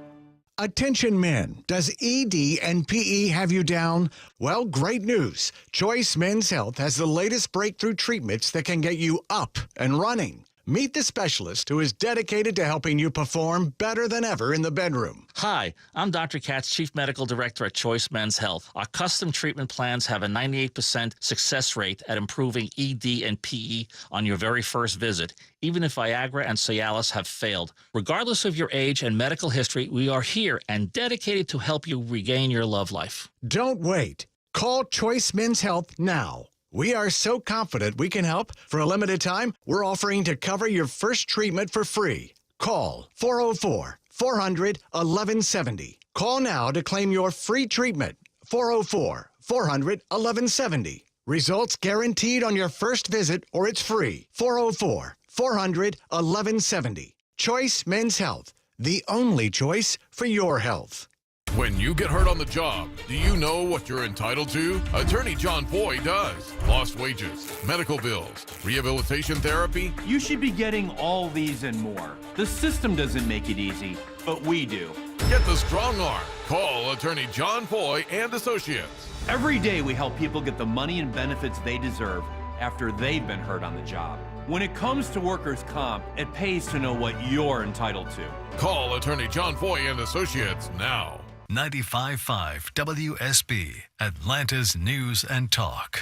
Attention men, does ED and PE have you down? Well, great news. Choice Men's Health has the latest breakthrough treatments that can get you up and running. Meet the specialist who is dedicated to helping you perform better than ever in the bedroom. Hi, I'm Dr. Katz, Chief Medical Director at Choice Men's Health. Our custom treatment plans have a 98% success rate at improving ED and PE on your very first visit, even if Viagra and Cialis have failed. Regardless of your age and medical history, we are here and dedicated to help you regain your love life. Don't wait. Call Choice Men's Health now. We are so confident we can help. For a limited time, we're offering to cover your first treatment for free. Call 404-400-1170. Call now to claim your free treatment. 404-400-1170. Results guaranteed on your first visit or it's free. 404-400-1170. Choice Men's Health, the only choice for your health. When you get hurt on the job, do you know what you're entitled to? Attorney John Foy does. Lost wages, medical bills, rehabilitation therapy. You should be getting all these and more. The system doesn't make it easy, but we do. Get the strong arm. Call Attorney John Foy and Associates. Every day we help people get the money and benefits they deserve after they've been hurt on the job. When it comes to workers' comp, it pays to know what you're entitled to. Call Attorney John Foy and Associates now. 95.5 WSB, Atlanta's News and Talk.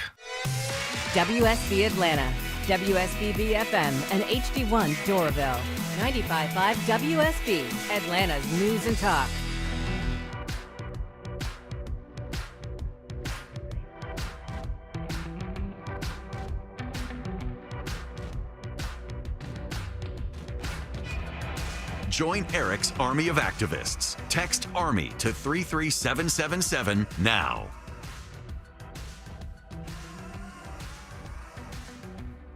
WSB Atlanta, WSB FM, and HD1 Doraville. 95.5 WSB, Atlanta's News and Talk. Join Eric's Army of Activists. Text ARMY to 33777 now.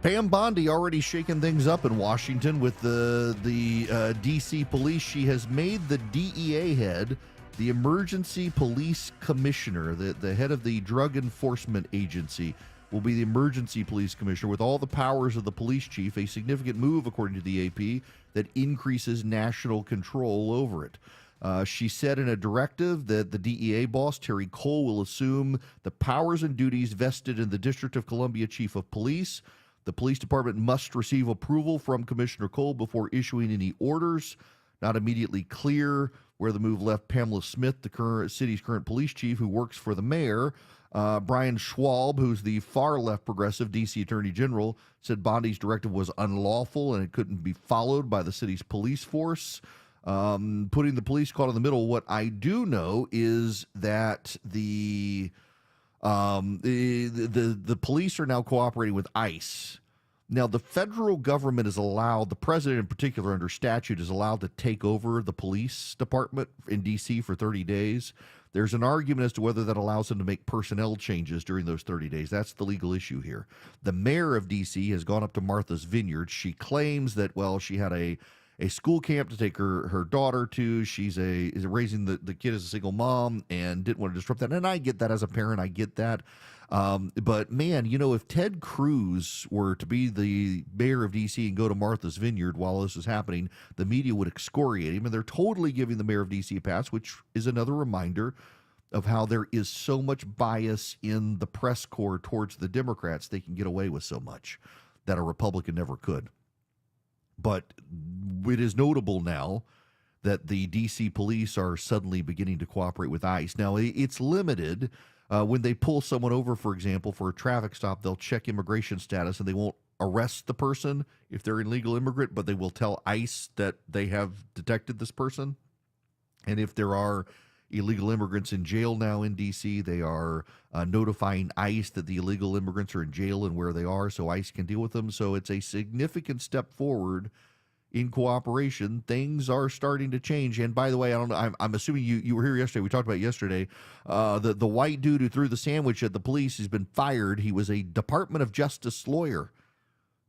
Pam Bondi already shaking things up in Washington with the D.C. police. She has made the DEA head the Emergency Police Commissioner. The head of the Drug Enforcement Agency will be the Emergency Police Commissioner with all the powers of the police chief, a significant move, according to the AP, that increases national control over it. She said in a directive that the DEA boss, Terry Cole, will assume the powers and duties vested in the District of Columbia Chief of Police. The police department must receive approval from Commissioner Cole before issuing any orders. Not immediately clear where the move left Pamela Smith, the city's current police chief, who works for the mayor. Brian Schwalb, who's the far-left progressive D.C. Attorney General, said Bondi's directive was unlawful and it couldn't be followed by the city's police force. Putting the police caught in the middle, what I do know is that the police are now cooperating with ICE. Now, the federal government is allowed, the president in particular under statute, is allowed to take over the police department in D.C. for 30 days. There's an argument as to whether that allows them to make personnel changes during those 30 days. That's the legal issue here. The mayor of D.C. has gone up to Martha's Vineyard. She claims that, well, she had a school camp to take her daughter to. She's raising the kid as a single mom and didn't want to disrupt that. And I get that as a parent. I get that. But, man, if Ted Cruz were to be the mayor of D.C. and go to Martha's Vineyard while this is happening, the media would excoriate him. And they're totally giving the mayor of D.C. a pass, which is another reminder of how there is so much bias in the press corps towards the Democrats. They can get away with so much that a Republican never could. But it is notable now that the D.C. police are suddenly beginning to cooperate with ICE. Now, it's limited. When they pull someone over, for example, for a traffic stop, they'll check immigration status, and they won't arrest the person if they're an illegal immigrant, but they will tell ICE that they have detected this person. And if there are illegal immigrants in jail now in D.C., they are notifying ICE that the illegal immigrants are in jail and where they are, so ICE can deal with them. So it's a significant step forward in cooperation. Things are starting to change. And by the way, I don't know, I'm assuming you were here yesterday. We talked about it yesterday. The white dude who threw the sandwich at the police has been fired. He was a Department of Justice lawyer.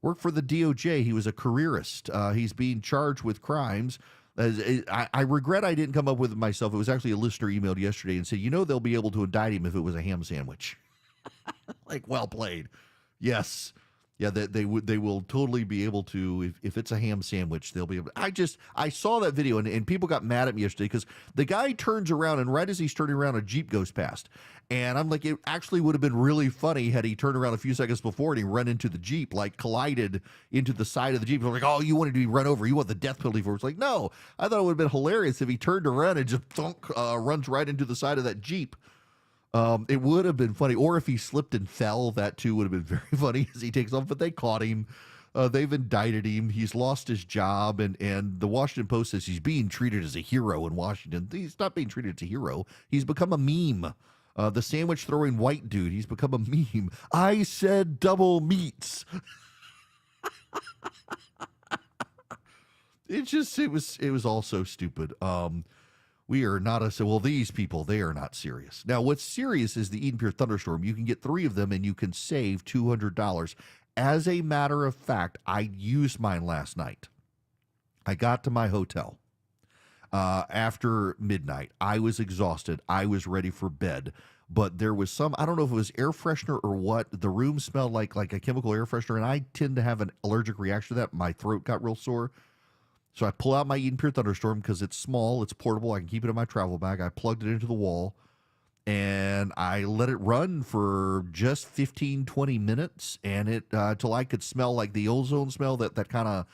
Worked for the DOJ. He was a careerist. He's being charged with crimes. I regret I didn't come up with it myself. It was actually a listener emailed yesterday and said, they'll be able to indict him if it was a ham sandwich. Like, well played. Yes. Yeah, they will totally be able to, if it's a ham sandwich, they'll be able to. I saw that video, and people got mad at me yesterday because the guy turns around, and right as he's turning around, a Jeep goes past. And I'm like, it actually would have been really funny had he turned around a few seconds before and he run into the Jeep, like collided into the side of the Jeep. I'm like, oh, you wanted to be run over. You want the death penalty for it. It's like, no. I thought it would have been hilarious if he turned around and just runs right into the side of that Jeep. It would have been funny. Or if he slipped and fell, that too would have been very funny as he takes off. But they caught him. They've indicted him. He's lost his job. And the Washington Post says he's being treated as a hero in Washington. He's not being treated as a hero. He's become a meme. The sandwich throwing white dude. He's become a meme. I said double meats. It was all so stupid. We are not these people, they are not serious. Now, what's serious is the Eden Pure Thunderstorm. You can get 3 of them and you can save $200. As a matter of fact, I used mine last night. I got to my hotel after midnight. I was exhausted. I was ready for bed. But there was some, I don't know if it was air freshener or what. The room smelled like a chemical air freshener, and I tend to have an allergic reaction to that. My throat got real sore. So I pull out my Eden Pure Thunderstorm because it's small, it's portable, I can keep it in my travel bag. I plugged it into the wall, and I let it run for just 15, 20 minutes, and it till I could smell like the ozone smell, that kind of.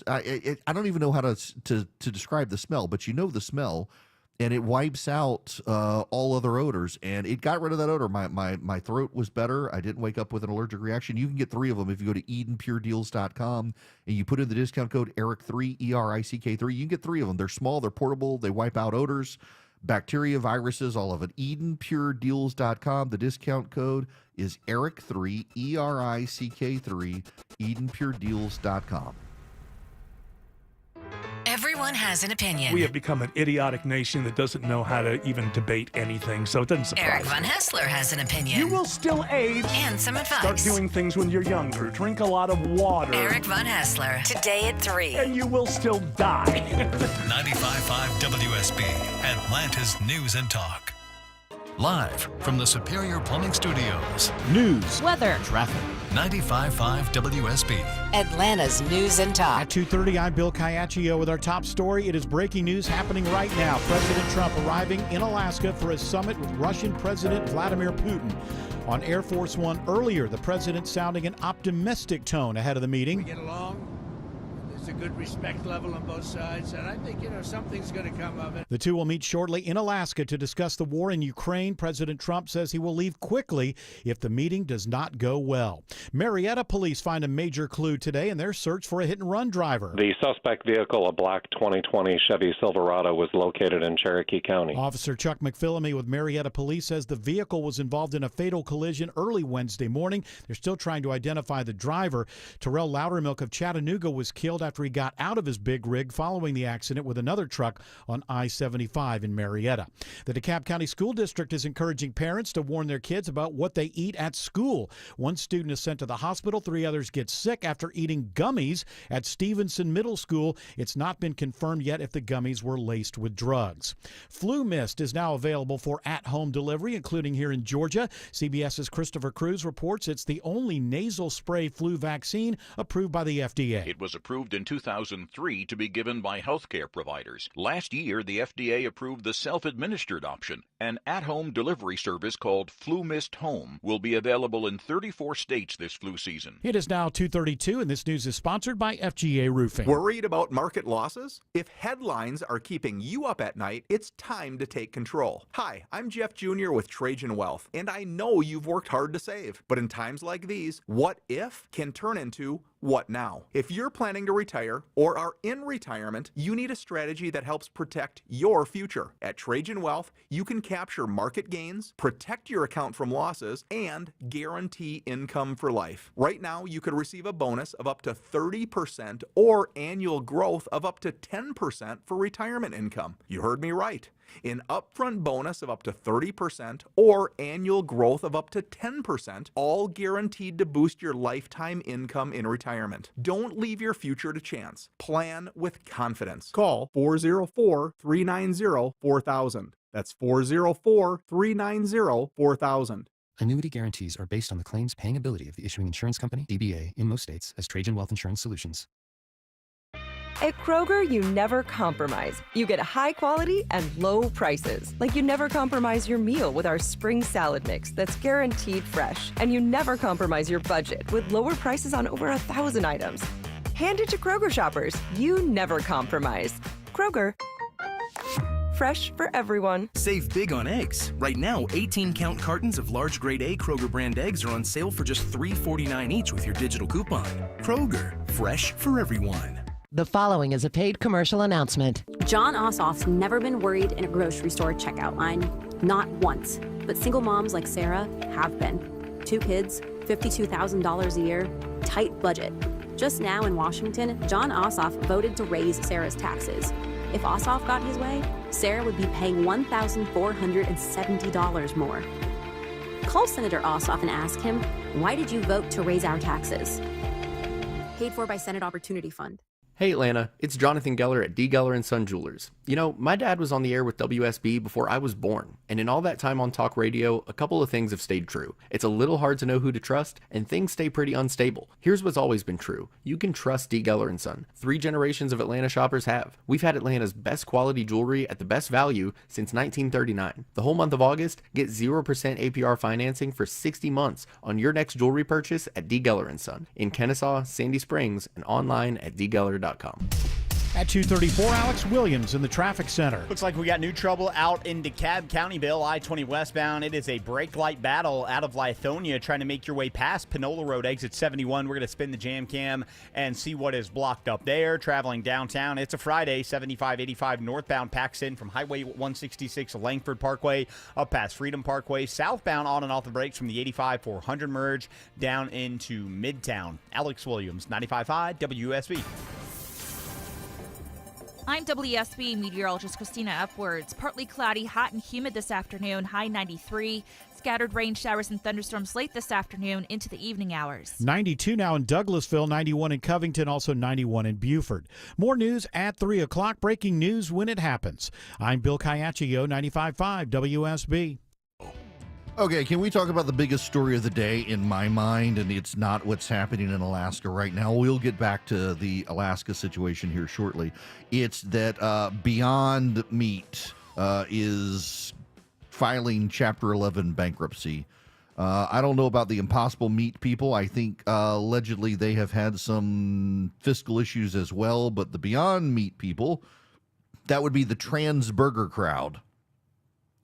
I don't even know how to describe the smell, but the smell, and it wipes out all other odors, and it got rid of that odor. My throat was better. I didn't wake up with an allergic reaction. You can get 3 of them if you go to EdenPureDeals.com and you put in the discount code ERIC3, ERICK3. You can get 3 of them. They're small, they're portable, they wipe out odors, bacteria, viruses, all of it. EdenPureDeals.com. The discount code is ERIC3, ERICK3, EdenPureDeals.com. Everyone has an opinion. We have become an idiotic nation that doesn't know how to even debate anything, so it doesn't surprise Eric me. Von Haessler has an opinion. You will still age. And some advice. Start doing things when you're younger. Drink a lot of water. Eric Von Haessler, today at 3. And you will still die. 95.5 WSB, Atlanta's News and Talk. Live from the Superior Plumbing Studios. News, weather, traffic. 95.5 WSB. Atlanta's News and Talk. At 2:30, I'm Bill Caiaccio with our top story. It is breaking news happening right now. President Trump arriving in Alaska for a summit with Russian President Vladimir Putin. On Air Force One earlier, the president sounding an optimistic tone ahead of the meeting. We get along. There's a good respect level on both sides, and I think, something's going to come of it. The two will meet shortly in Alaska to discuss the war in Ukraine. President Trump says he will leave quickly if the meeting does not go well. Marietta police find a major clue today in their search for a hit-and-run driver. The suspect vehicle, a black 2020 Chevy Silverado, was located in Cherokee County. Officer Chuck McPhillamy with Marietta Police says the vehicle was involved in a fatal collision early Wednesday morning. They're still trying to identify the driver. Terrell Loudermilk of Chattanooga was killed after he got out of his big rig following the accident with another truck on I-75 in Marietta. The DeKalb County School District is encouraging parents to warn their kids about what they eat at school. One student is sent to the hospital. 3 others get sick after eating gummies at Stevenson Middle School. It's not been confirmed yet if the gummies were laced with drugs. Flu Mist is now available for at-home delivery, including here in Georgia. CBS's Christopher Cruz reports it's the only nasal spray flu vaccine approved by the FDA. It was approved in 2003 to be given by healthcare providers. Last year, the FDA approved the self-administered option. An at-home delivery service called Flu Mist Home will be available in 34 states this flu season. It is now 2:32, and this news is sponsored by FGA Roofing. Worried about market losses? If headlines are keeping you up at night, it's time to take control. Hi, I'm Jeff Jr. with Trajan Wealth, and I know you've worked hard to save. But in times like these, what if can turn into what now? If you're planning to retire or are in retirement, you need a strategy that helps protect your future. At Trajan Wealth, you can capture market gains, protect your account from losses, and guarantee income for life. Right now, you could receive a bonus of up to 30% or annual growth of up to 10% for retirement income. You heard me right. An upfront bonus of up to 30% or annual growth of up to 10%, all guaranteed to boost your lifetime income in retirement. Don't leave your future to chance. Plan with confidence. Call 404-390-4000. That's 404-390-4000. Annuity guarantees are based on the claims paying ability of the issuing insurance company, DBA, in most states as Trajan Wealth Insurance Solutions. At Kroger, you never compromise. You get high quality and low prices. Like you never compromise your meal with our spring salad mix that's guaranteed fresh. And you never compromise your budget with lower prices on over 1,000 items. Hand it to Kroger shoppers. You never compromise. Kroger. Fresh for everyone. Save big on eggs. Right now, 18-count cartons of large grade A Kroger brand eggs are on sale for just $3.49 each with your digital coupon. Kroger, fresh for everyone. The following is a paid commercial announcement. John Ossoff's never been worried in a grocery store checkout line. Not once. But single moms like Sarah have been. 2 kids, $52,000 a year, tight budget. Just now in Washington, John Ossoff voted to raise Sarah's taxes. If Ossoff got his way, Sarah would be paying $1,470 more. Call Senator Ossoff and ask him, why did you vote to raise our taxes? Paid for by Senate Opportunity Fund. Hey Atlanta, it's Jonathan Geller at D. Geller & Son Jewelers. You know, my dad was on the air with WSB before I was born, and in all that time on talk radio, a couple of things have stayed true. It's a little hard to know who to trust, and things stay pretty unstable. Here's what's always been true. You can trust D. Geller & Son. 3 generations of Atlanta shoppers have. We've had Atlanta's best quality jewelry at the best value since 1939. The whole month of August, get 0% APR financing for 60 months on your next jewelry purchase at D. Geller & Son in Kennesaw, Sandy Springs, and online at dgeller.com. At 2:34, Alex Williams in the traffic center. Looks like we got new trouble out in DeKalb County, Bill, I-20 westbound. It is a brake light battle out of Lithonia trying to make your way past Panola Road, exit 71. We're going to spin the jam cam and see what is blocked up there. Traveling downtown, it's a Friday, 7585 northbound packs in from Highway 166 Langford Parkway up past Freedom Parkway. Southbound on and off the brakes from the 85-400 merge down into Midtown. Alex Williams, 95.5 WSB. I'm WSB meteorologist Christina Upwards. Partly cloudy, hot and humid this afternoon, high 93. Scattered rain showers and thunderstorms late this afternoon into the evening hours. 92 now in Douglasville, 91 in Covington, also 91 in Beaufort. More news at 3 o'clock. Breaking news when it happens. I'm Bill Caiaccio, 95.5 WSB. Okay, can we talk about the biggest story of the day in my mind? And it's not what's happening in Alaska right now. We'll get back to the Alaska situation here shortly. It's that Beyond Meat is filing Chapter 11 bankruptcy. I don't know about the Impossible Meat people. I think allegedly they have had some fiscal issues as well. But the Beyond Meat people, that would be the trans burger crowd.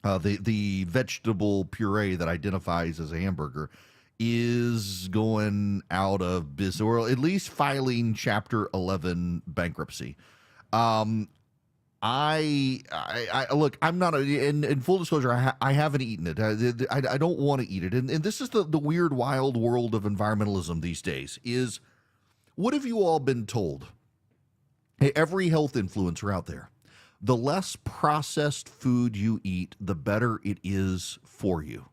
The vegetable puree that identifies as a hamburger is going out of business, or at least filing Chapter 11 bankruptcy. I look, I'm not, in full disclosure, I haven't eaten it. I don't want to eat it. And this is the weird, wild world of environmentalism these days is, what have you all been told? Hey, every health influencer out there, the less processed food you eat, the better it is for you.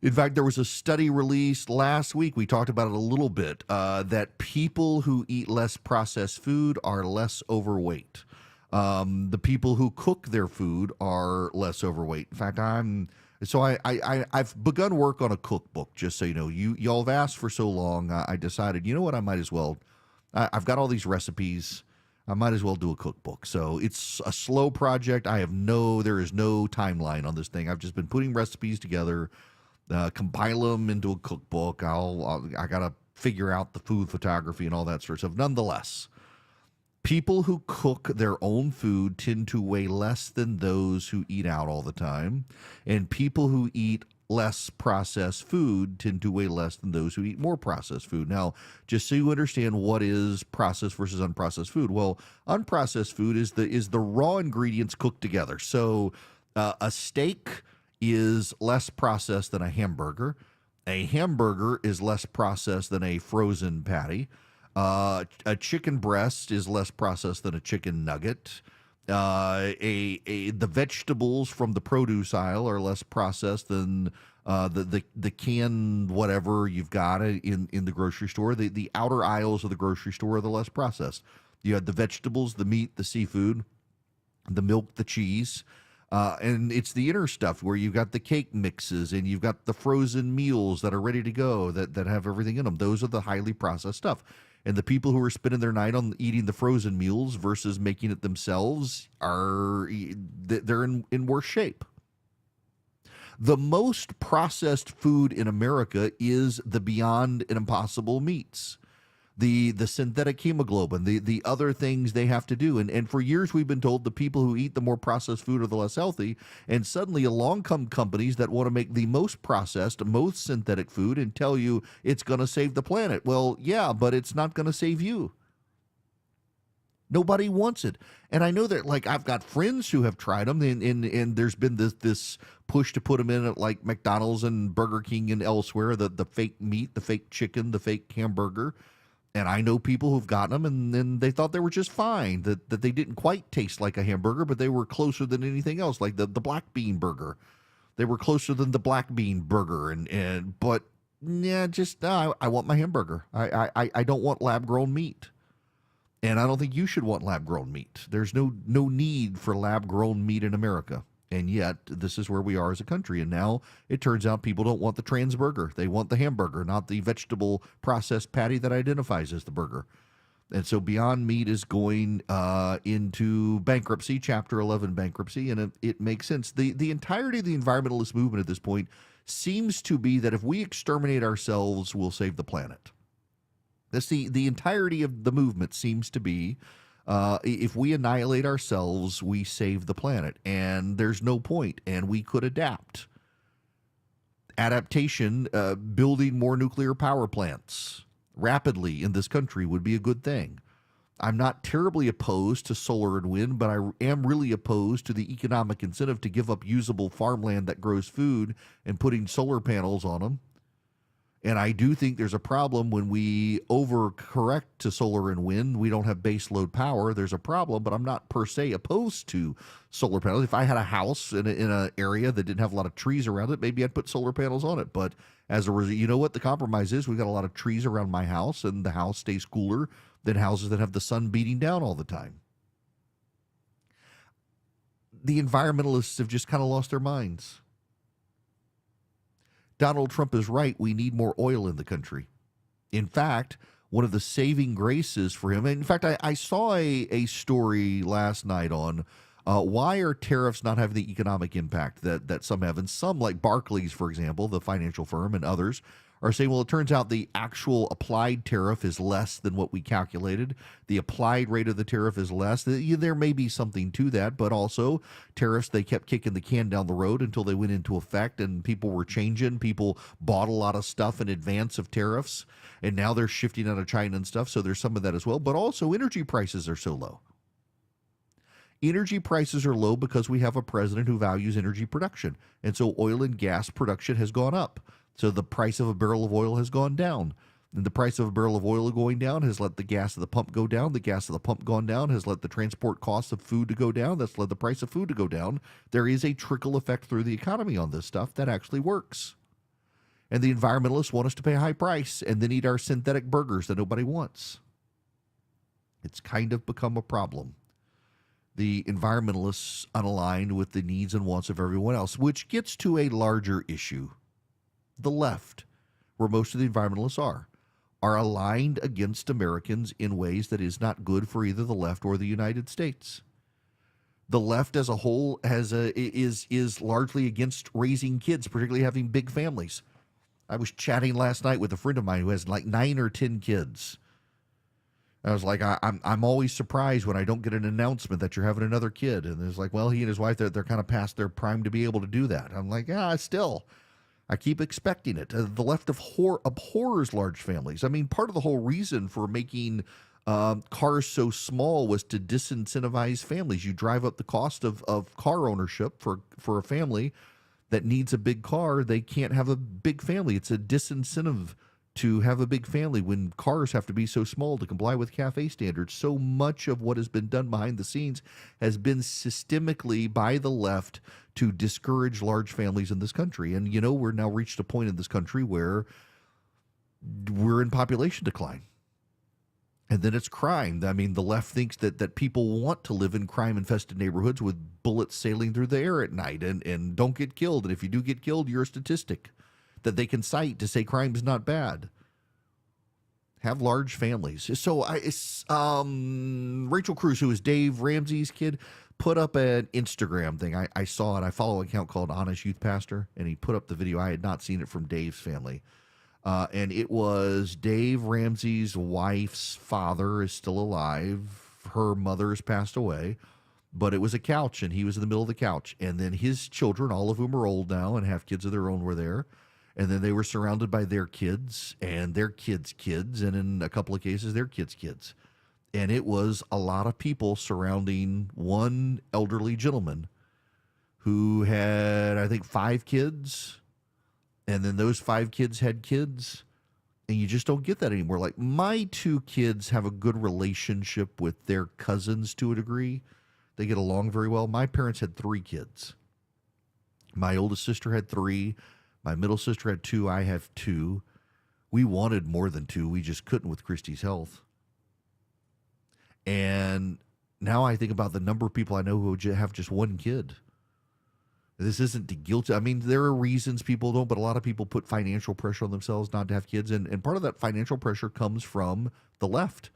In fact, there was a study released last week, we talked about it a little bit, that people who eat less processed food are less overweight. The people who cook their food are less overweight. In fact, I've begun work on a cookbook, just so you know. Y'all have asked for so long, I decided, you know what, I might as well. I've got all these recipes. I might as well do a cookbook. So it's a slow project. There is no timeline on this thing. I've just been putting recipes together, compile them into a cookbook. I got to figure out the food photography and all that sort of stuff. Nonetheless, people who cook their own food tend to weigh less than those who eat out all the time. And people who eat less processed food tend to weigh less than those who eat more processed food. Now, just so you understand what is processed versus unprocessed food. Well, unprocessed food is the raw ingredients cooked together. So a steak is less processed than a hamburger. A hamburger is less processed than a frozen patty. A chicken breast is less processed than a chicken nugget. The vegetables from the produce aisle are less processed than the canned whatever you've got in the grocery store. The outer aisles of the grocery store are the less processed. You have the vegetables, the meat, the seafood, the milk, the cheese. And it's the inner stuff where you've got the cake mixes and you've got the frozen meals that are ready to go that have everything in them. Those are the highly processed stuff. And the people who are spending their night on eating the frozen meals versus making it themselves they're in worse shape. The most processed food in America is the Beyond and Impossible meats. The synthetic hemoglobin, the other things they have to do. And for years we've been told the people who eat the more processed food are the less healthy. And suddenly along come companies that want to make the most processed, most synthetic food and tell you it's going to save the planet. Well, yeah, but it's not going to save you. Nobody wants it. And I know that, like, I've got friends who have tried them, and there's been this push to put them in at, like, McDonald's and Burger King and elsewhere, the fake meat, the fake chicken, the fake hamburger. And I know people who've gotten them, and then they thought they were just fine, that they didn't quite taste like a hamburger, but they were closer than anything else, like the black bean burger. They were closer than the black bean burger, but yeah, I want my hamburger. I don't want lab-grown meat. And I don't think you should want lab-grown meat. There's no need for lab-grown meat in America. And yet, this is where we are as a country. And now it turns out people don't want the trans burger. They want the hamburger, not the vegetable processed patty that identifies as the burger. And so Beyond Meat is going into bankruptcy, Chapter 11 bankruptcy, and it makes sense. The entirety of the environmentalist movement at this point seems to be that if we exterminate ourselves, we'll save the planet. That's the entirety of the movement seems to be if we annihilate ourselves, we save the planet, and there's no point, and we could adapt. Adaptation, building more nuclear power plants rapidly in this country would be a good thing. I'm not terribly opposed to solar and wind, but I am really opposed to the economic incentive to give up usable farmland that grows food and putting solar panels on them. And I do think there's a problem when we overcorrect to solar and wind. We don't have base load power. There's a problem, but I'm not per se opposed to solar panels. If I had a house in an area that didn't have a lot of trees around it, maybe I'd put solar panels on it. But as a result, you know what the compromise is? We've got a lot of trees around my house, and the house stays cooler than houses that have the sun beating down all the time. The environmentalists have just kind of lost their minds. Donald Trump is right. We need more oil in the country. In fact, one of the saving graces for him, and in fact, I saw a story last night on why are tariffs not having the economic impact that some have. And some, like Barclays, for example, the financial firm, and others, are saying, well, it turns out the actual applied tariff is less than what we calculated. The applied rate of the tariff is less. There may be something to that, but also tariffs, they kept kicking the can down the road until they went into effect and people were changing. People bought a lot of stuff in advance of tariffs, and now they're shifting out of China and stuff, so there's some of that as well. But also energy prices are so low. Energy prices are low because we have a president who values energy production, and so oil and gas production has gone up. So the price of a barrel of oil has gone down. And the price of a barrel of oil going down has let the gas of the pump go down. The gas of the pump gone down has let the transport costs of food to go down. That's led the price of food to go down. There is a trickle effect through the economy on this stuff that actually works. And the environmentalists want us to pay a high price and then eat our synthetic burgers that nobody wants. It's kind of become a problem. The environmentalists unaligned with the needs and wants of everyone else, which gets to a larger issue. The left, where most of the environmentalists are aligned against Americans in ways that is not good for either the left or the United States. The left as a whole is largely against raising kids, particularly having big families. I was chatting last night with a friend of mine who has like 9 or 10 kids. I was like, I'm always surprised when I don't get an announcement that you're having another kid. And it's like, well, he and his wife, they're kind of past their prime to be able to do that. I'm like, still. I keep expecting it. The left abhors large families. I mean, part of the whole reason for making cars so small was to disincentivize families. You drive up the cost of car ownership for a family that needs a big car. They can't have a big family. It's a disincentive to have a big family when cars have to be so small to comply with CAFE standards. So much of what has been done behind the scenes has been systemically by the left to discourage large families in this country. And, we're now reached a point in this country where we're in population decline. And then it's crime. I mean, the left thinks that people want to live in crime-infested neighborhoods with bullets sailing through the air at night and don't get killed. And if you do get killed, you're a statistic that they can cite to say crime is not bad. Have large families. So Rachel Cruz, who is Dave Ramsey's kid, put up an Instagram thing. I saw it. I follow an account called Honest Youth Pastor, and he put up the video. I had not seen it from Dave's family. And it was Dave Ramsey's wife's father is still alive. Her mother has passed away. But it was a couch, and he was in the middle of the couch. And then his children, all of whom are old now and have kids of their own, were there. And then they were surrounded by their kids and their kids' kids, and in a couple of cases, their kids' kids. And it was a lot of people surrounding one elderly gentleman who had, I think, 5 kids. And then those 5 kids had kids. And you just don't get that anymore. Like, my 2 kids have a good relationship with their cousins to a degree. They get along very well. My parents had 3 kids. My oldest sister had 3. My middle sister had 2. I have 2. We wanted more than 2. We just couldn't with Christy's health. And now I think about the number of people I know who have just 1 kid. This isn't to guilt. I mean, there are reasons people don't, but a lot of people put financial pressure on themselves not to have kids. And part of that financial pressure comes from the left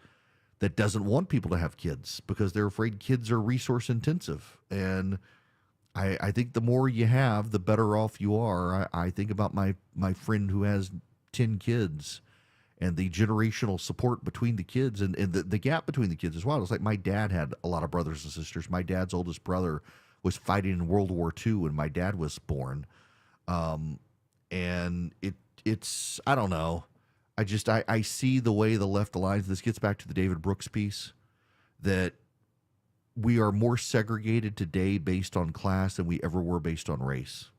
that doesn't want people to have kids because they're afraid kids are resource intensive. And I think the more you have, the better off you are. I think about my friend who has 10 kids and the generational support between the kids and the gap between the kids as well. It's like my dad had a lot of brothers and sisters. My dad's oldest brother was fighting in World War II when my dad was born. And it's I don't know. I see the way the left aligns. This gets back to the David Brooks piece that we are more segregated today based on class than we ever were based on race.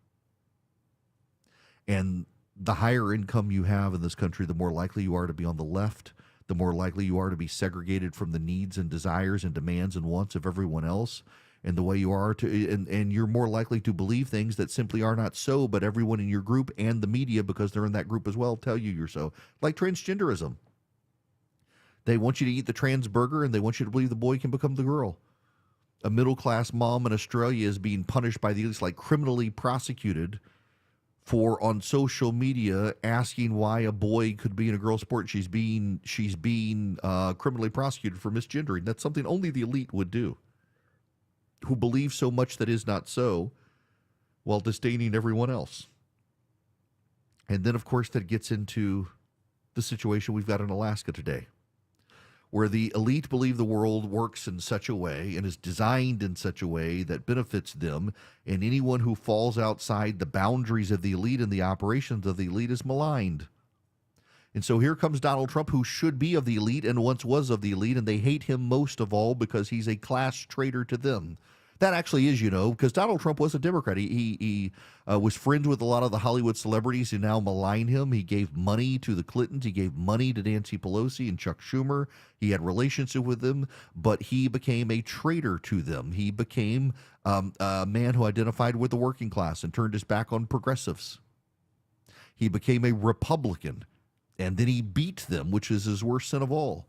And the higher income you have in this country, the more likely you are to be on the left, the more likely you are to be segregated from the needs and desires and demands and wants of everyone else. And the way you are to, and you're more likely to believe things that simply are not so, but everyone in your group and the media, because they're in that group as well, tell you you're so. Like transgenderism. They want you to eat the trans burger and they want you to believe the boy can become the girl. A middle-class mom in Australia is being punished by the elites, like criminally prosecuted for on social media asking why a boy could be in a girl's sport. She's being criminally prosecuted for misgendering. That's something only the elite would do, who believe so much that is not so, while disdaining everyone else. And then, of course, that gets into the situation we've got in Alaska today, where the elite believe the world works in such a way and is designed in such a way that benefits them, and anyone who falls outside the boundaries of the elite and the operations of the elite is maligned. And so here comes Donald Trump, who should be of the elite and once was of the elite, and they hate him most of all because he's a class traitor to them. That actually is, because Donald Trump was a Democrat. He was friends with a lot of the Hollywood celebrities who now malign him. He gave money to the Clintons. He gave money to Nancy Pelosi and Chuck Schumer. He had relationship with them, but he became a traitor to them. He became a man who identified with the working class and turned his back on progressives. He became a Republican, and then he beat them, which is his worst sin of all.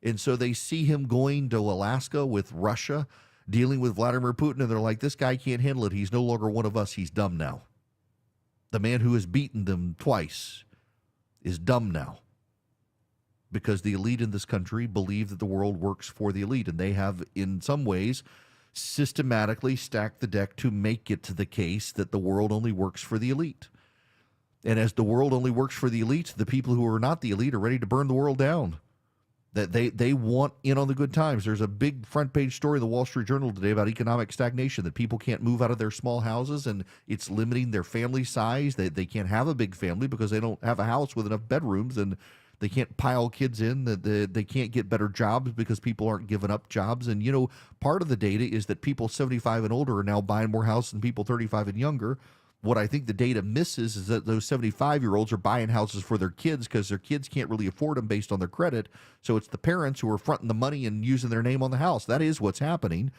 And so they see him going to Alaska with Russia, dealing with Vladimir Putin, and they're like, this guy can't handle it. He's no longer one of us. He's dumb now. The man who has beaten them twice is dumb now because the elite in this country believe that the world works for the elite, and they have, in some ways, systematically stacked the deck to make it to the case that the world only works for the elite. And as the world only works for the elite, the people who are not the elite are ready to burn the world down. that they want in on the good times. There's a big front page story in the Wall Street Journal today about economic stagnation, that people can't move out of their small houses and it's limiting their family size. They can't have a big family because they don't have a house with enough bedrooms, and they can't pile kids in. They can't get better jobs because people aren't giving up jobs. And, part of the data is that people 75 and older are now buying more houses than people 35 and younger. What I think the data misses is that those 75-year-olds are buying houses for their kids because their kids can't really afford them based on their credit. So it's the parents who are fronting the money and using their name on the house. That is what's happening.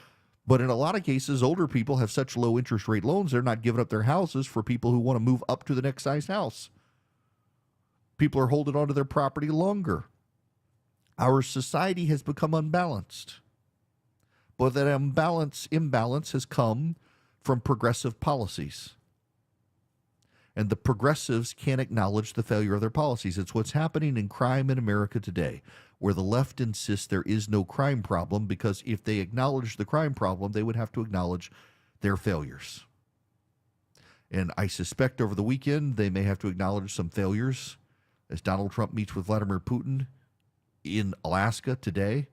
But in a lot of cases, older people have such low interest rate loans, they're not giving up their houses for people who want to move up to the next size house. People are holding on to their property longer. Our society has become unbalanced. But that imbalance has come from progressive policies. And the progressives can't acknowledge the failure of their policies. It's what's happening in crime in America today, where the left insists there is no crime problem, because if they acknowledge the crime problem, they would have to acknowledge their failures. And I suspect over the weekend, they may have to acknowledge some failures as Donald Trump meets with Vladimir Putin in Alaska today.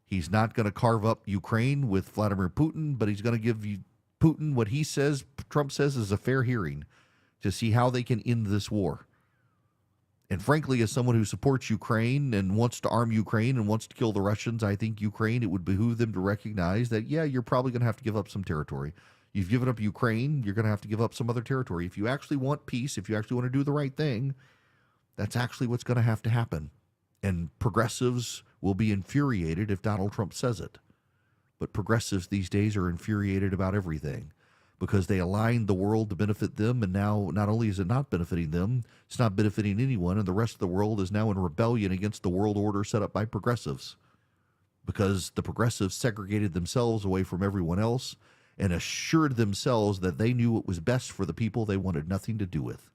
He's not going to carve up Ukraine with Vladimir Putin, but he's going to give Putin what he says, Trump says, is a fair hearing to see how they can end this war. And frankly, as someone who supports Ukraine and wants to arm Ukraine and wants to kill the Russians, I think Ukraine, it would behoove them to recognize that, yeah, you're probably going to have to give up some territory. You've given up Ukraine, you're going to have to give up some other territory. If you actually want peace, if you actually want to do the right thing, that's actually what's going to have to happen. And progressives will be infuriated if Donald Trump says it. But progressives these days are infuriated about everything, because they aligned the world to benefit them, and now not only is it not benefiting them, it's not benefiting anyone, and the rest of the world is now in rebellion against the world order set up by progressives, because the progressives segregated themselves away from everyone else and assured themselves that they knew what was best for the people they wanted nothing to do with.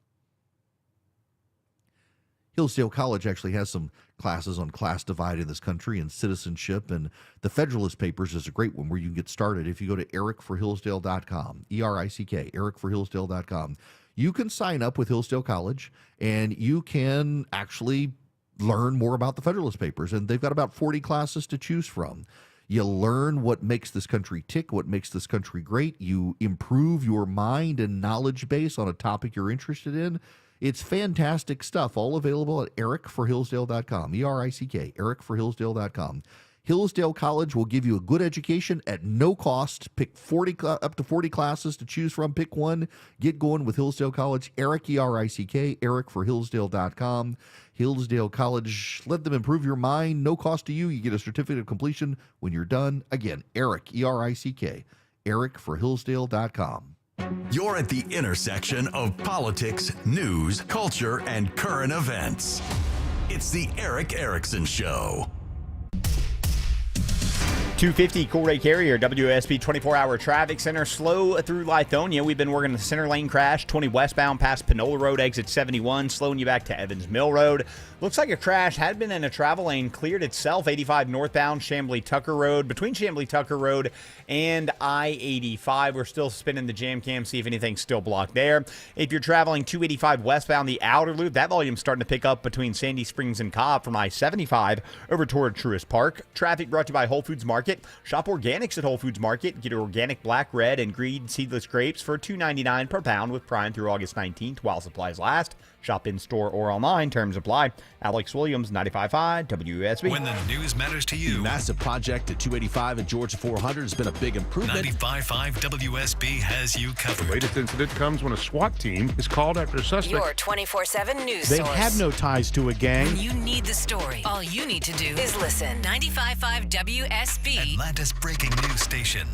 Hillsdale College actually has some classes on class divide in this country and citizenship, and the Federalist Papers is a great one where you can get started. If you go to ericforhillsdale.com, ERICK, ericforhillsdale.com, you can sign up with Hillsdale College, and you can actually learn more about the Federalist Papers, and they've got about 40 classes to choose from. You learn what makes this country tick, what makes this country great. You improve your mind and knowledge base on a topic you're interested in. It's fantastic stuff, all available at ericforhillsdale.com, ERICK, ericforhillsdale.com. Hillsdale College will give you a good education at no cost. Pick up to 40 classes to choose from. Pick one. Get going with Hillsdale College. Eric, ERICK, ericforhillsdale.com. Hillsdale College, let them improve your mind. No cost to you. You get a certificate of completion when you're done. Again, Eric, ERICK, ericforhillsdale.com. You're at the intersection of politics, news, culture, and current events. It's the Eric Erickson Show. 250 Cool Ray Carrier, WSB 24-hour traffic center. Slow through Lithonia. We've been working the center lane crash, 20 westbound past Panola Road, exit 71, slowing you back to Evans Mill Road. Looks like a crash had been in a travel lane, cleared itself. 85 northbound, Chamblee-Tucker Road. Between Chamblee-Tucker Road and I-85, we're still spinning the jam cam, see if anything's still blocked there. If you're traveling 285 westbound, the outer loop, that volume's starting to pick up between Sandy Springs and Cobb from I-75 over toward Truist Park. Traffic brought to you by Whole Foods Market. Shop organics at Whole Foods Market. Get organic black, red, and green seedless grapes for $2.99 per pound with Prime through August 19th while supplies last. Shop in-store or online. Terms apply. Alex Williams, 95.5 WSB. When the news matters to you. The massive project at 285 and Georgia 400 has been a big improvement. 95.5 WSB has you covered. The latest incident comes when a SWAT team is called after a suspect. Your 24/7 news They source. had no ties to a gang. When you need the story, all you need to do is listen. 95.5 WSB. Atlanta's breaking news station.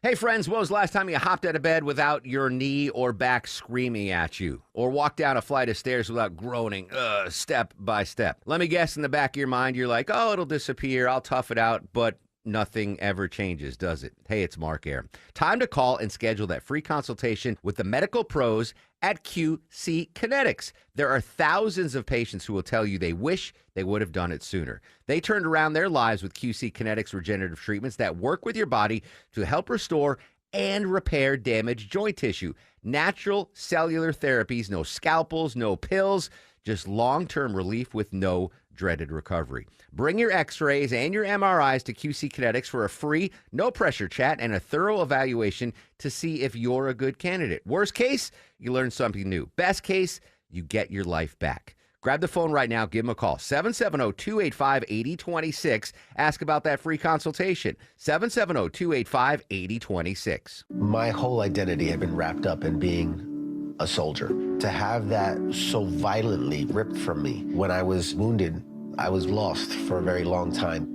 Hey friends, when was the last time you hopped out of bed without your knee or back screaming at you? Or walked down a flight of stairs without groaning, step by step? Let me guess, in the back of your mind, you're like, oh, it'll disappear, I'll tough it out, but nothing ever changes, does it? Hey, it's Mark Air. Time to call and schedule that free consultation with the medical pros at QC Kinetics. There are thousands of patients who will tell you they wish they would have done it sooner. They turned around their lives with QC Kinetics regenerative treatments that work with your body to help restore and repair damaged joint tissue. Natural cellular therapies, no scalpels, no pills, just long-term relief with no dreaded recovery. Bring your x-rays and your MRIs to QC Kinetics for a free, no-pressure chat and a thorough evaluation to see if you're a good candidate. Worst case, you learn something new. Best case, you get your life back. Grab the phone right now. Give them a call. 770-285-8026. Ask about that free consultation. 770-285-8026. My whole identity had been wrapped up in being a soldier. To have that so violently ripped from me when I was wounded, I was lost for a very long time.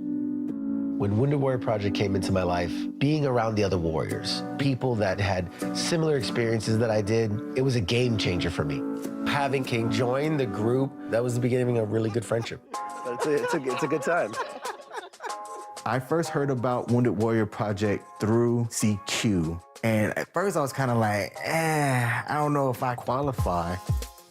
When Wounded Warrior Project came into my life, being around the other warriors, people that had similar experiences that I did, it was a game changer for me. Having King join the group, that was the beginning of a really good friendship. It's a good time. I first heard about Wounded Warrior Project through CQ. And at first I was kind of like, I don't know if I qualify.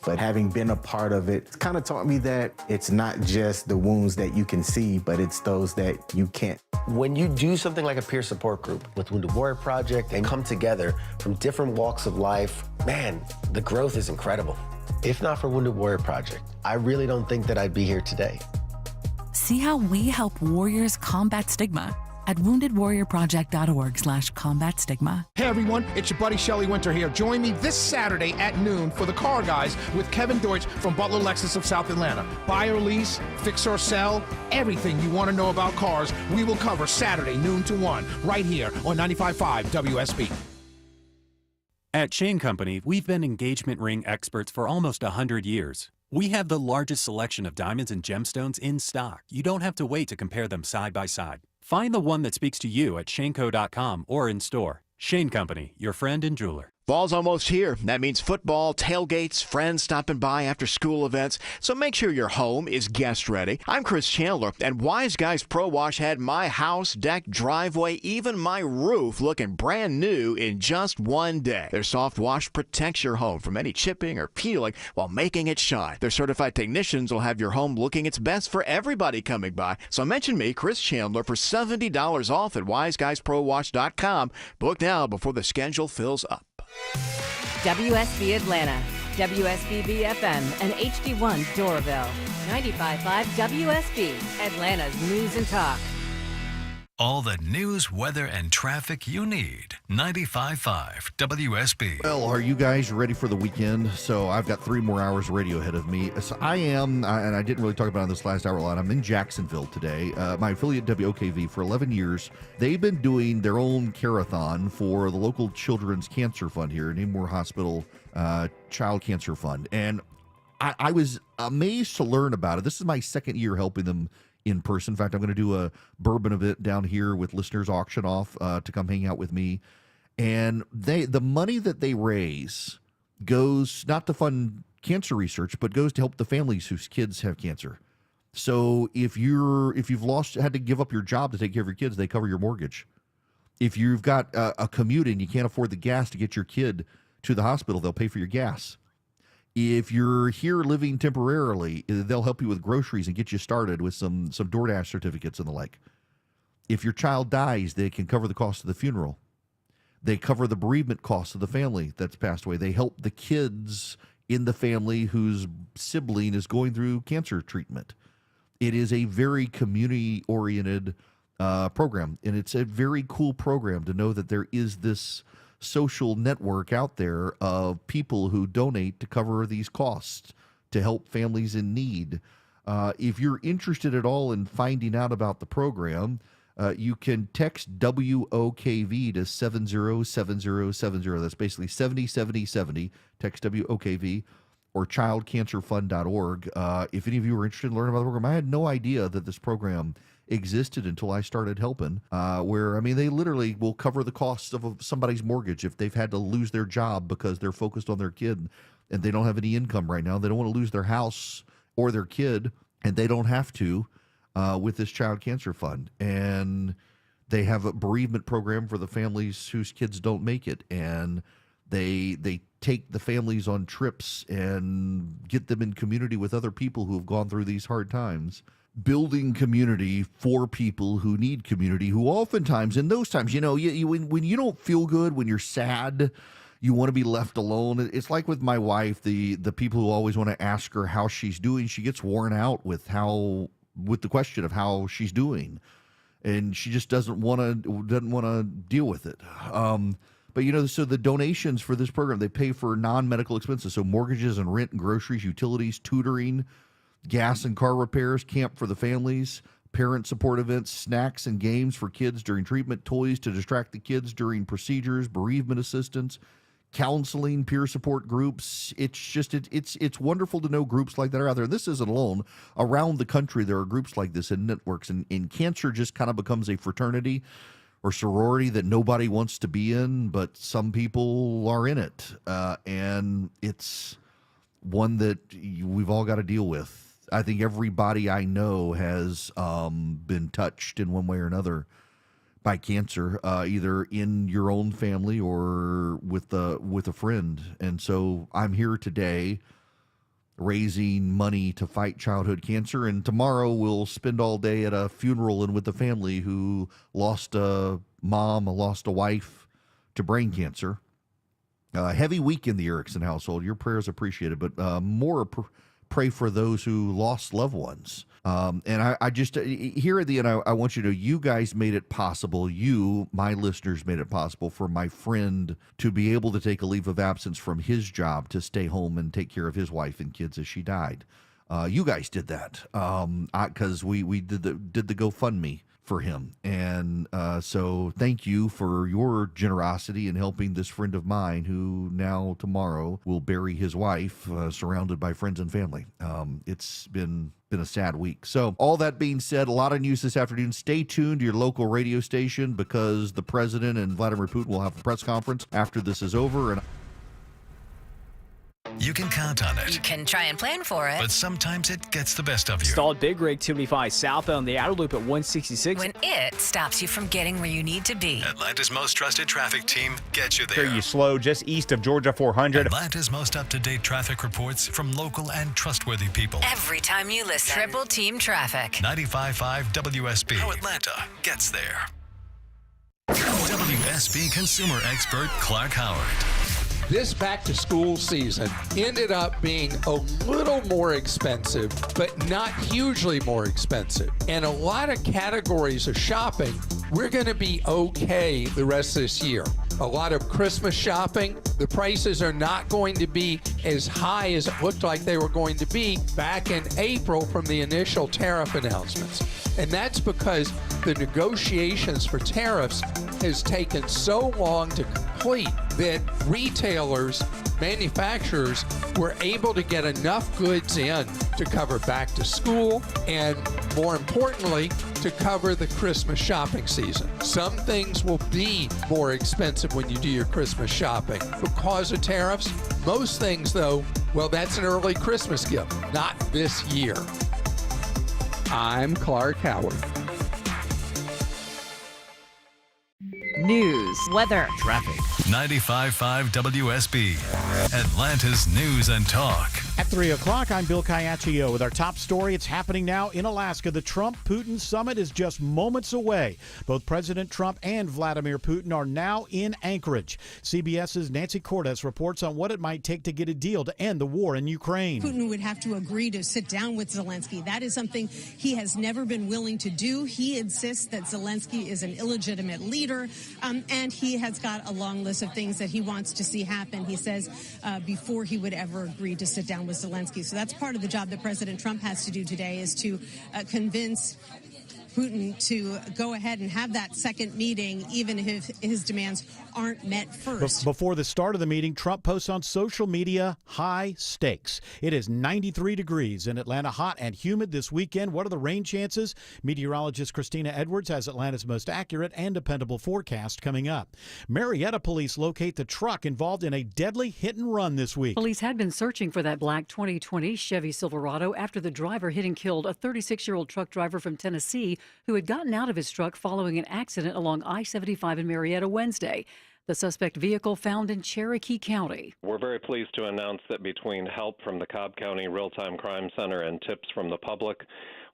But having been a part of it, it's kind of taught me that it's not just the wounds that you can see, but it's those that you can't. When you do something like a peer support group with Wounded Warrior Project and come together from different walks of life, man, the growth is incredible. If not for Wounded Warrior Project, I really don't think that I'd be here today. See how we help warriors combat stigma at woundedwarriorproject.org/combat stigma. Hey everyone, it's your buddy Shelly Winter here. Join me this Saturday at noon for the Car Guys with Kevin Deutsch from Butler Lexus of South Atlanta. Buy or lease, fix or sell, everything you want to know about cars, we will cover Saturday noon to 1 right here on 95.5 WSB. At Shane Company, we've been engagement ring experts for almost 100 years. We have the largest selection of diamonds and gemstones in stock. You don't have to wait to compare them side by side. Find the one that speaks to you at shaneco.com or in store. Shane Company, your friend and jeweler. Fall's almost here. That means football, tailgates, friends stopping by after school events. So make sure your home is guest ready. I'm Chris Chandler, and Wise Guys Pro Wash had my house, deck, driveway, even my roof looking brand new in just one day. Their soft wash protects your home from any chipping or peeling while making it shine. Their certified technicians will have your home looking its best for everybody coming by. So mention me, Chris Chandler, for $70 off at wiseguysprowash.com. Book now before the schedule fills up. WSB Atlanta, WSB BFM, and HD1 Doraville. 95.5 WSB, Atlanta's news and talk. All the news, weather, and traffic you need. 95.5 WSB. Well, are you guys ready for the weekend? So I've got 3 more hours of radio ahead of me. So I am, and I didn't really talk about it in this last hour a lot, I'm in Jacksonville today. My affiliate WOKV for 11 years, they've been doing their own carathon for the local Children's Cancer Fund here, Namor Hospital Child Cancer Fund. And I was amazed to learn about it. This is my second year helping them in person. In fact, I'm going to do a bourbon event down here with listeners auction off to come hang out with me. And the money that they raise goes not to fund cancer research, but goes to help the families whose kids have cancer. So if you've had to give up your job to take care of your kids, they cover your mortgage. If you've got a commute and you can't afford the gas to get your kid to the hospital, they'll pay for your gas. If you're here living temporarily, they'll help you with groceries and get you started with some DoorDash certificates and the like. If your child dies, they can cover the cost of the funeral. They cover the bereavement costs of the family that's passed away. They help the kids in the family whose sibling is going through cancer treatment. It is a very community-oriented program, and it's a very cool program to know that there is this social network out there of people who donate to cover these costs to help families in need. If you're interested at all in finding out about the program, you can text WOKV to 707070. That's basically 707070. Text WOKV or childcancerfund.org. If any of you are interested in learning about the program, I had no idea that this program existed until I started helping, where, I mean, they literally will cover the costs of somebody's mortgage if they've had to lose their job because they're focused on their kid and they don't have any income right now. They don't want to lose their house or their kid, and they don't have to with this child cancer fund. And they have a bereavement program for the families whose kids don't make it, and they take the families on trips and get them in community with other people who have gone through these hard times. Building community for people who need community, who oftentimes in those times, when you don't feel good, when you're sad, You want to be left alone. It's like with my wife, the people who always want to ask her how she's doing. She gets worn out with the question of how she's doing, and she just doesn't want to deal with it. But so the donations for this program, they pay for non-medical expenses, so mortgages and rent and groceries, utilities, tutoring, gas and car repairs, camp for the families, parent support events, snacks and games for kids during treatment, toys to distract the kids during procedures, bereavement assistance, counseling, peer support groups. It's wonderful to know groups like that are out there. This isn't alone. Around the country, there are groups like this and networks, and cancer just kind of becomes a fraternity or sorority that nobody wants to be in, but some people are in it. And it's one that we've all got to deal with. I think everybody I know has been touched in one way or another by cancer, either in your own family or with a friend. And so I'm here today raising money to fight childhood cancer, and tomorrow we'll spend all day at a funeral and with the family who lost a mom, lost a wife to brain cancer. Heavy week in the Erickson household. Your prayers appreciated, but pray for those who lost loved ones. And I just, here at the end, I want you to know, you guys made it possible. You, my listeners, made it possible for my friend to be able to take a leave of absence from his job to stay home and take care of his wife and kids as she died. You guys did that because we did the GoFundMe for him. And so thank you for your generosity in helping this friend of mine who now tomorrow will bury his wife surrounded by friends and family. It's been a sad week. So all that being said, a lot of news this afternoon. Stay tuned to your local radio station because the president and Vladimir Putin will have a press conference after this is over. And You can count on it. You can try and plan for it. But sometimes it gets the best of you. Stalled Big Rig 275 southbound the outer loop at 166. When it stops you from getting where you need to be. Atlanta's most trusted traffic team gets you there. Hear you slow just east of Georgia 400. Atlanta's most up-to-date traffic reports from local and trustworthy people. Every time you listen. Triple Team Traffic. 95.5 WSB. How Atlanta gets there. WSB consumer expert Clark Howard. This back-to-school season ended up being a little more expensive, but not hugely more expensive. And a lot of categories of shopping, we're going to be okay the rest of this year. A lot of Christmas shopping, the prices are not going to be as high as it looked like they were going to be back in April from the initial tariff announcements. And that's because the negotiations for tariffs has taken so long to complete that retailers, manufacturers were able to get enough goods in to cover back to school and, more importantly, to cover the Christmas shopping season. Some things will be more expensive when you do your Christmas shopping because of tariffs. Most things, though, well, that's an early Christmas gift, not this year. I'm Clark Howard. News, weather, traffic. 95.5 WSB. Atlanta's News and Talk. At 3 o'clock, I'm Bill Caiaccio with our top story. It's happening now in Alaska. The Trump-Putin summit is just moments away. Both President Trump and Vladimir Putin are now in Anchorage. CBS's Nancy Cordes reports on what it might take to get a deal to end the war in Ukraine. Putin would have to agree to sit down with Zelensky. That is something he has never been willing to do. He insists that Zelensky is an illegitimate leader, and he has got a long list of things that he wants to see happen, he says, before he would ever agree to sit down with Zelensky. So that's part of the job that President Trump has to do today, is to convince Putin to go ahead and have that second meeting, even if his demands aren't met first. Before the start of the meeting, Trump posts on social media, high stakes. It is 93 degrees in Atlanta, hot and humid this weekend. What are the rain chances? Meteorologist Christina Edwards has Atlanta's most accurate and dependable forecast coming up. Marietta police locate the truck involved in a deadly hit and run this week. Police had been searching for that black 2020 Chevy Silverado after the driver hit and killed a 36-year-old truck driver from Tennessee who had gotten out of his truck following an accident along I-75 in Marietta Wednesday. The suspect vehicle found in Cherokee County. We're very pleased to announce that between help from the Cobb County Real-Time Crime Center and tips from the public,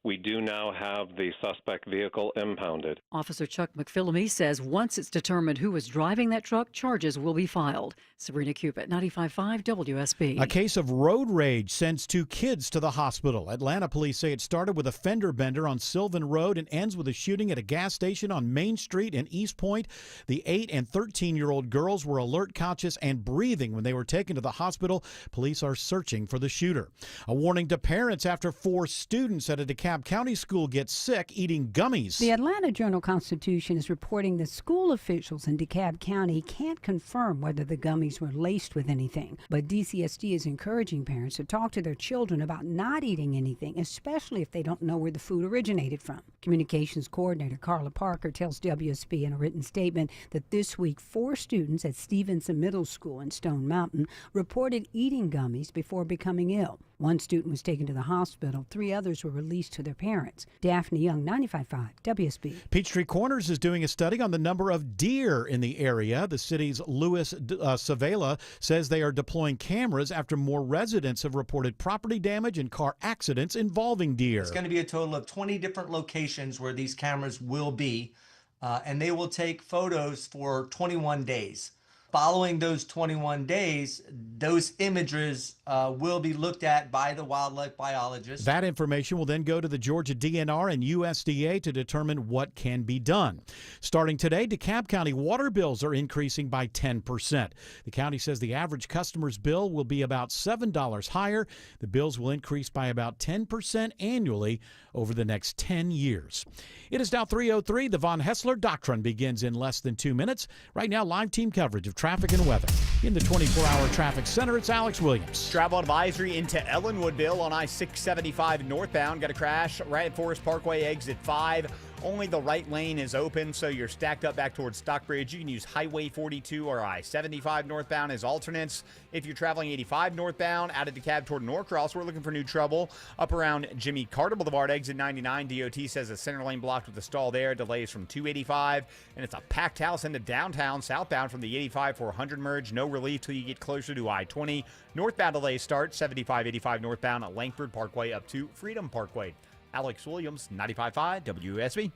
We do now have the suspect vehicle impounded. Officer Chuck McPhillamy says once it's determined who was driving that truck, charges will be filed. Sabrina Cupid, 95.5 WSB. A case of road rage sends 2 kids to the hospital. Atlanta police say it started with a fender bender on Sylvan Road and ends with a shooting at a gas station on Main Street in East Point. The 8 and 13-year-old girls were alert, conscious, and breathing when they were taken to the hospital. Police are searching for the shooter. A warning to parents after 4 students at a DeKalb County school get sick eating gummies. The Atlanta Journal-Constitution is reporting that school officials in DeKalb County can't confirm whether the gummies were laced with anything. But DCSD is encouraging parents to talk to their children about not eating anything, especially if they don't know where the food originated from. Communications coordinator Carla Parker tells WSB in a written statement that this week 4 students at Stevenson Middle School in Stone Mountain reported eating gummies before becoming ill. 1 student was taken to the hospital. 3 others were released to their parents. Daphne Young, 95.5 WSB. Peachtree Corners is doing a study on the number of deer in the area. The city's Louis Savela says they are deploying cameras after more residents have reported property damage and car accidents involving deer. It's going to be a total of 20 different locations where these cameras will be, and they will take photos for 21 days. Following those 21 days, those images will be looked at by the wildlife biologist. That information will then go to the Georgia DNR and USDA to determine what can be done. Starting today, DeKalb County water bills are increasing by 10%. The county says the average customer's bill will be about $7 higher. The bills will increase by about 10% annually over the next 10 years. It is now 3:03. The Von Haessler Doctrine begins in less than 2 minutes. Right now, live team coverage of traffic and weather. In the 24-hour traffic center, it's Alex Williams. Travel advisory into Ellenwoodville on I-675 northbound. Got a crash right at Forest Parkway, exit 5. Only the right lane is open, so you're stacked up back towards Stockbridge. You can use Highway 42 or I-75 northbound as alternates. If you're traveling 85 northbound out of DeKalb toward Norcross, we're looking for new trouble up around Jimmy Carter Boulevard, exit 99. DOT says the center lane blocked with a stall there. Delays from 285, and it's a packed house into downtown southbound from the 85-400 merge. No relief till you get closer to I-20. Northbound delays start 75-85 northbound at Langford Parkway up to Freedom Parkway. Alex Williams, 95.5 WSB.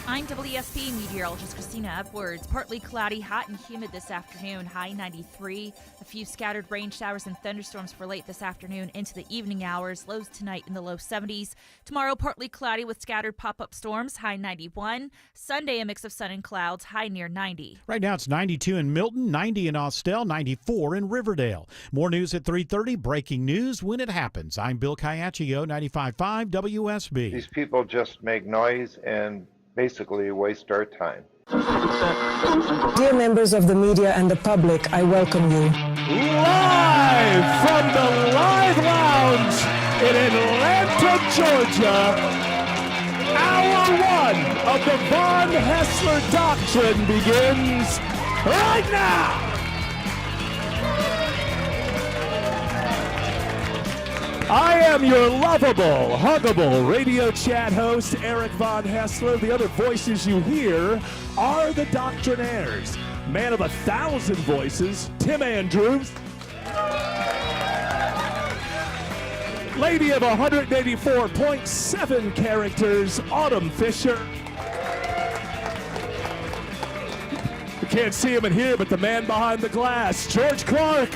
I'm WSP meteorologist Christina Upwards. Partly cloudy, hot and humid this afternoon, high 93. A few scattered rain showers and thunderstorms for late this afternoon into the evening hours. Lows tonight in the low 70s. Tomorrow, partly cloudy with scattered pop-up storms, high 91. Sunday, a mix of sun and clouds, high near 90. Right now, it's 92 in Milton, 90 in Austell, 94 in Riverdale. More news at 3:30. Breaking news when it happens. I'm Bill Caiaccio, 95.5 WSB. These people just make noise and basically waste our time. Dear members of the media and the public, I welcome you. Live from the Live Lounge in Atlanta, Georgia, hour 1 of the Von Haessler Doctrine begins right now. I am your lovable, huggable radio chat host, Eric Von Haessler. The other voices you hear are the Doctrinaires. Man of 1,000 voices, Tim Andrews. Lady of 184.7 characters, Autumn Fisher. You can't see him in here, but the man behind the glass, George Clark.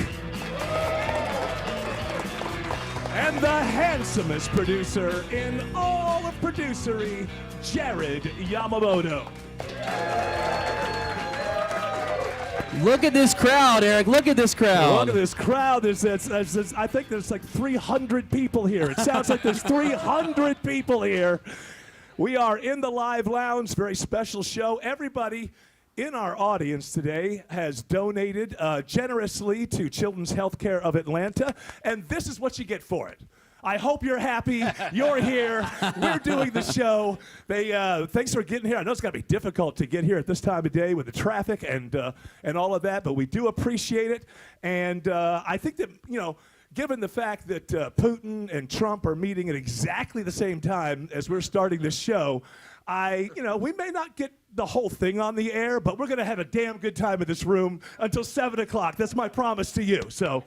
And the handsomest producer in all of producery, Jared Yamamoto. Look at this crowd, Eric. Look at this crowd. Look at this crowd. I think there's like 300 people here. It sounds like there's 300 people here. We are in the Live Lounge, very special show. Everybody in our audience today has donated generously to Children's Healthcare of Atlanta, and this is what you get for it. I hope you're happy. You're here. We're doing the show. Thanks for getting here. I know it's got to be difficult to get here at this time of day with the traffic and all of that, but we do appreciate it. And I think that, given the fact that Putin and Trump are meeting at exactly the same time as we're starting this show, we may not get the whole thing on the air, but we're going to have a damn good time in this room until 7 o'clock. That's my promise to you. So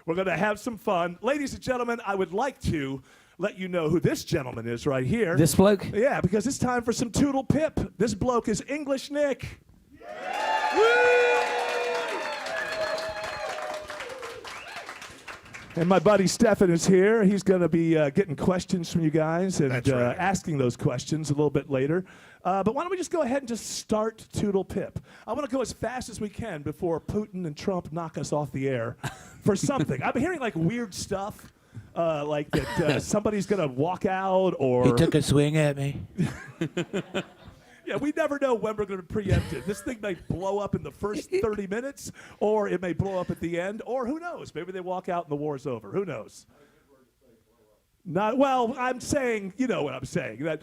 we're going to have some fun. Ladies and gentlemen, I would like to let you know who this gentleman is right here. This bloke? Yeah, because it's time for some Toodle Pip. This bloke is English Nick. And my buddy Stefan is here. He's going to be getting questions from you guys and asking those questions a little bit later. But why don't we just go ahead and just start Toodle Pip? I want to go as fast as we can before Putin and Trump knock us off the air for something. I've been hearing like weird stuff, like that somebody's going to walk out or... He took a swing at me. Yeah, we never know when we're going to preempt it. This thing may blow up in the first 30 minutes, or it may blow up at the end, or who knows? Maybe they walk out and the war's over. Who knows? Not well. I'm saying, you know what I'm saying. That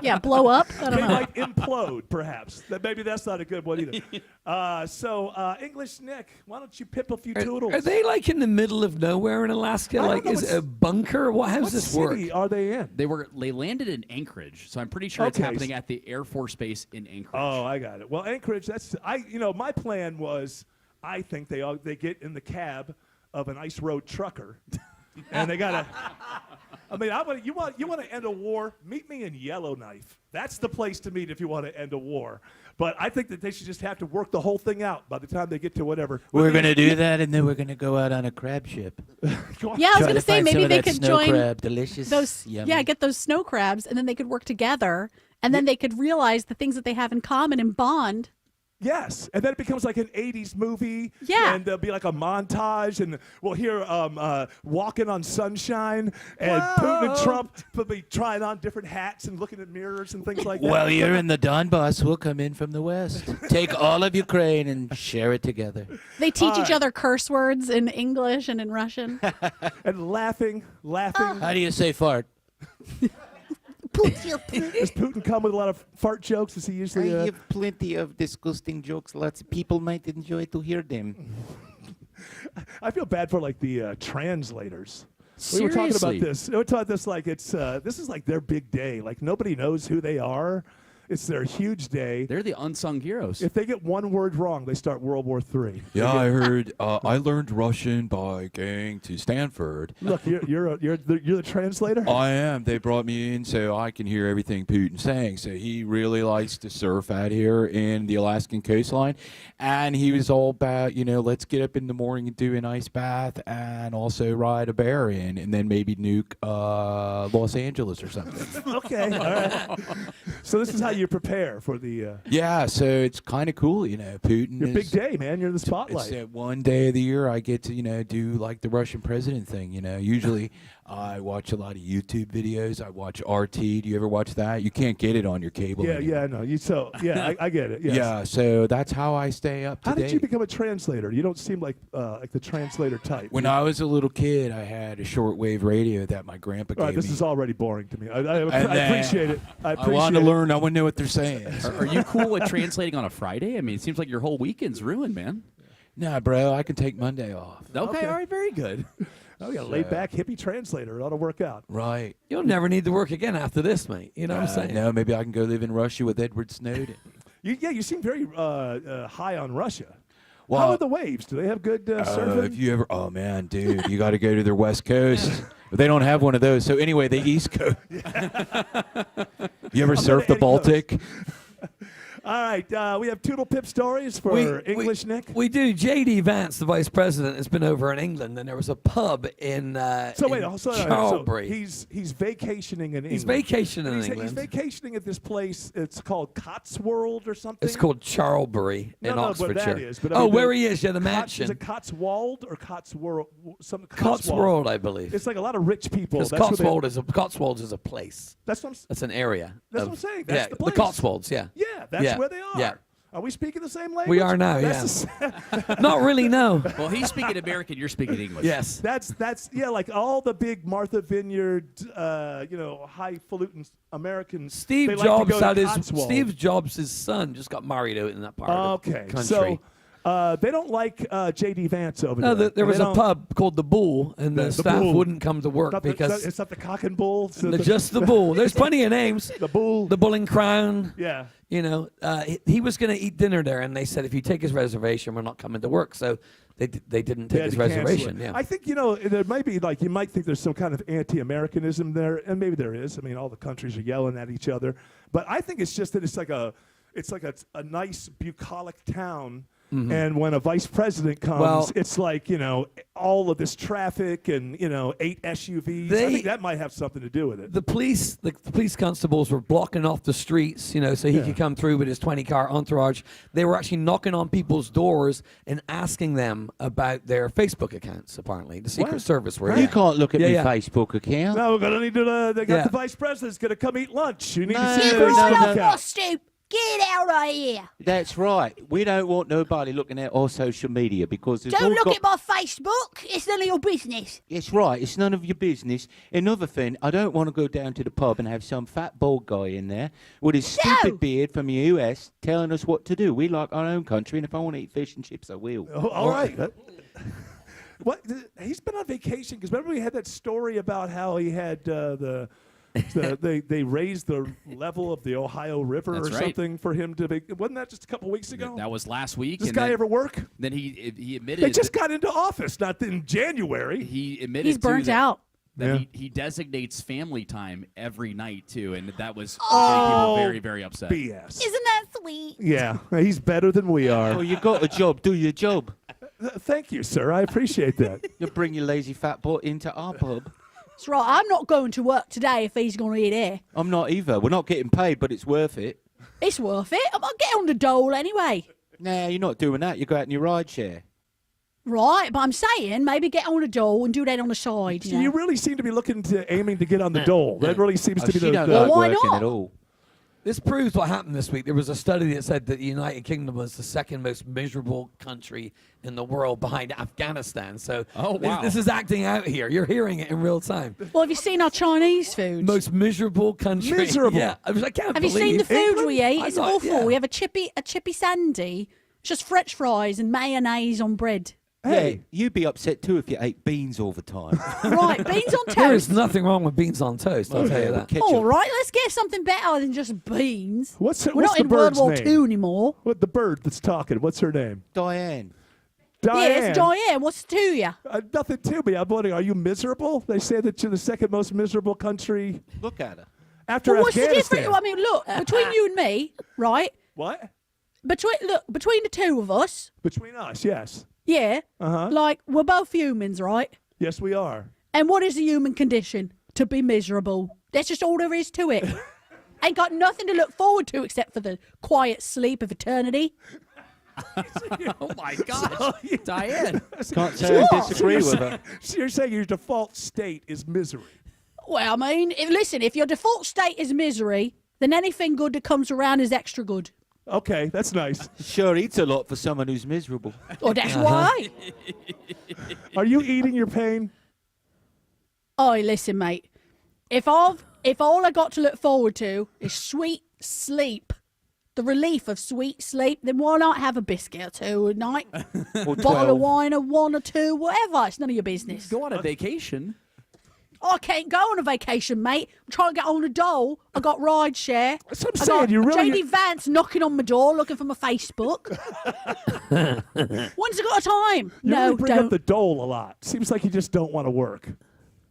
yeah, blow up. I don't they know. might implode, perhaps. That maybe that's not a good one either. So, English Nick, why don't you pip a few toodles? Are they like in the middle of nowhere in Alaska? Like, is it a bunker? How does this work? What city are they in? They landed in Anchorage, so I'm pretty sure it's happening at the Air Force Base in Anchorage. Oh, I got it. Well, Anchorage. My plan was, I think they get in the cab of an ice road trucker. And they gotta. I mean, you want to end a war? Meet me in Yellowknife. That's the place to meet if you want to end a war. But I think that they should just have to work the whole thing out by the time they get to whatever. We're going to do that, and then we're going to go out on a crab ship. Yeah, I was going to say maybe they could join crab. Delicious. Those. Yummy. Yeah, get those snow crabs, and then they could work together, and then they could realize the things that they have in common and bond. Yes, and then it becomes like an 80s movie. Yeah. And there'll be like a montage, and we'll hear Walking on Sunshine, and Putin and Trump will be trying on different hats and looking at mirrors and things like that. Well, you're in the Donbass. We'll come in from the west. Take all of Ukraine and share it together. They teach each other curse words in English and in Russian. And laughing. How do you say fart? Does Putin come with a lot of fart jokes? Is he usually? I have plenty of disgusting jokes. Lots of people might enjoy to hear them. I feel bad for like the translators. Seriously? We were talking about this. We were talking this like it's this is like their big day. Like nobody knows who they are. It's their huge day. They're the unsung heroes. If they get one word wrong, they start World War III. Yeah, I heard. I learned Russian by going to Stanford. Look, you're the translator. I am. They brought me in so I can hear everything Putin's saying. So he really likes to surf out here in the Alaskan coastline, and he was all about, let's get up in the morning and do an ice bath, and also ride a bear in, and then maybe nuke Los Angeles or something. Okay, all right. So this is how you prepare for the. Yeah, so it's kind of cool, Putin. Your big day, man. You're in the spotlight. It's one day of the year I get to, do like the Russian president thing. Usually I watch a lot of YouTube videos. I watch RT. Do you ever watch that? You can't get it on your cable. Yeah, I know. I get it. Yes. Yeah, so that's how I stay up to date. How did you become a translator? You don't seem like the translator type. When I was a little kid, I had a shortwave radio that my grandpa gave me. This is already boring to me. I appreciate it. I want to learn. I want to know what they're saying. Are you cool with translating on a Friday? I mean, it seems like your whole weekend's ruined, man. Nah, bro, I can take Monday off. Okay. All right, very good. Oh, yeah, laid back hippie translator. It ought to work out. Right. You'll never need to work again after this, mate. You know what I'm saying? No, maybe I can go live in Russia with Edward Snowden. You seem very high on Russia. Well, how are the waves? Do they have good surfing? If you ever, oh man, dude, you got to go to their West Coast. But they don't have one of those. So anyway, the East Coast. You ever surf the Baltic? All right, we have Toodle Pip stories for English Nick. We do. J.D. Vance, the vice president, has been over in England, and there was a pub in Charlbury. He's vacationing in England. He's vacationing in England. He's vacationing at this place. It's called Cotswold or something. It's called Charlbury in Oxfordshire. What that is, but where he is, the mansion. Is it Cotswold or Cotswold? Cotswold, I believe. It's like a lot of rich people. Because Cotswolds is a place. That's an area. That's what I'm saying. That's the place. The Cotswolds, yeah. Yeah, that's where they are. Yeah. Are we speaking the same language? We are now, Not really, no. Well, he's speaking American, you're speaking English. Yes. That's like all the big Martha Vineyard, highfalutin Americans. Steve Jobs' son just got married out in that part of the country. So They don't like J.D. Vance over No, there. there was a pub called the Bull, and the staff Bull. wouldn't come to work because it's not the Cock and Bull. just the Bull. There's plenty of names. The Bull, the Bull and Crown. Yeah. You know, he was going to eat dinner there, and they said if you take his reservation, we're not coming to work. So they didn't take his reservation. Yeah. I think there might be you might think there's some kind of anti-Americanism there, and maybe there is. I mean, all the countries are yelling at each other, but I think it's just that it's like a nice bucolic town. Mm-hmm. And when a vice president comes, it's like, all of this traffic and, 8 SUVs. I think that might have something to do with it. The police constables were blocking off the streets, so he could come through with his 20-car entourage. They were actually knocking on people's doors and asking them about their Facebook accounts, apparently. The Secret Service were. You can't look at my Facebook account. No, we're going to need to, they got the vice president's going to come eat lunch. You need to see Steve, get out of here. That's right. We don't want nobody looking at our social media because Don't look at my Facebook. It's none of your business. It's right. It's none of your business. Another thing, I don't want to go down to the pub and have some fat bald guy in there with his stupid beard from the US telling us what to do. We like our own country, and if I want to eat fish and chips, I will. Oh, all right. What? He's been on vacation because remember we had that story about how he had they raised the level of the Ohio River something for him to be. Wasn't that just a couple weeks ago? That was last week. Does this guy ever work? Then he admitted. They just got into office, not in January. He admitted he's burnt out. That he designates family time every night too, and that was getting people very, very upset. BS. Isn't that sweet? Yeah, he's better than we are. Oh, you got a job. Do your job. Thank you, sir. I appreciate that. You bring your lazy fat butt into our pub. That's right. I'm not going to work today if he's going to eat here. I'm not either. We're not getting paid, but it's worth it. It's worth it. I'm not getting on the dole anyway. Nah, you're not doing that. You go out in your ride share. Right, but I'm saying maybe get on the dole and do that on the side. So you really seem to be aiming to get on the dole. That really seems to be the. Well, why not? At all. This proves what happened this week. There was a study that said that the United Kingdom was the second most miserable country in the world behind Afghanistan. So this is acting out here. You're hearing it in real time. Well, have you seen our Chinese food? Most miserable country. Miserable. Yeah, I can't have believe. you seen the food England? we eat? It's awful. Yeah. We have a chippy sandy. It's just French fries and mayonnaise on bread. Hey, you'd be upset too if you ate beans all the time. Right, beans on toast. There is nothing wrong with beans on toast, I'll tell you that. All right, let's get something better than just beans. We're not the in World bird's War name? II anymore. What the bird that's talking? What's her name? Diane. Yes, Diane. What's to you? Nothing to me. I'm wondering, are you miserable? They say that you're the second most miserable country. Look at her. After What's the Afghanistan. difference? I mean, look, between you and me, right? What? Between the two of us. Between us, yes. Yeah. Uh-huh. Like, we're both humans, right? Yes, we are. And what is the human condition? To be miserable. That's just all there is to it. Ain't got nothing to look forward to except for the quiet sleep of eternity. Oh my gosh, Diane. Can't say I disagree with her. So you're saying your default state is misery? Well, I mean, if your default state is misery, then anything good that comes around is extra good. Okay, that's nice. Sure eats a lot for someone who's miserable. Oh, that's why. Are you eating your pain? Oh, listen, mate. If all I got to look forward to is sweet sleep, the relief of sweet sleep, then why not have a biscuit or two a night? Bottle of wine or one or two, whatever. It's none of your business. Go on a vacation. I can't go on a vacation, mate. I'm trying to get on a dole. I got ride share. That's what I'm saying. You really JD Vance knocking on my door looking for my Facebook. When's it got a time? You No, really bring don't. up the dole a lot. Seems like you just don't want to work.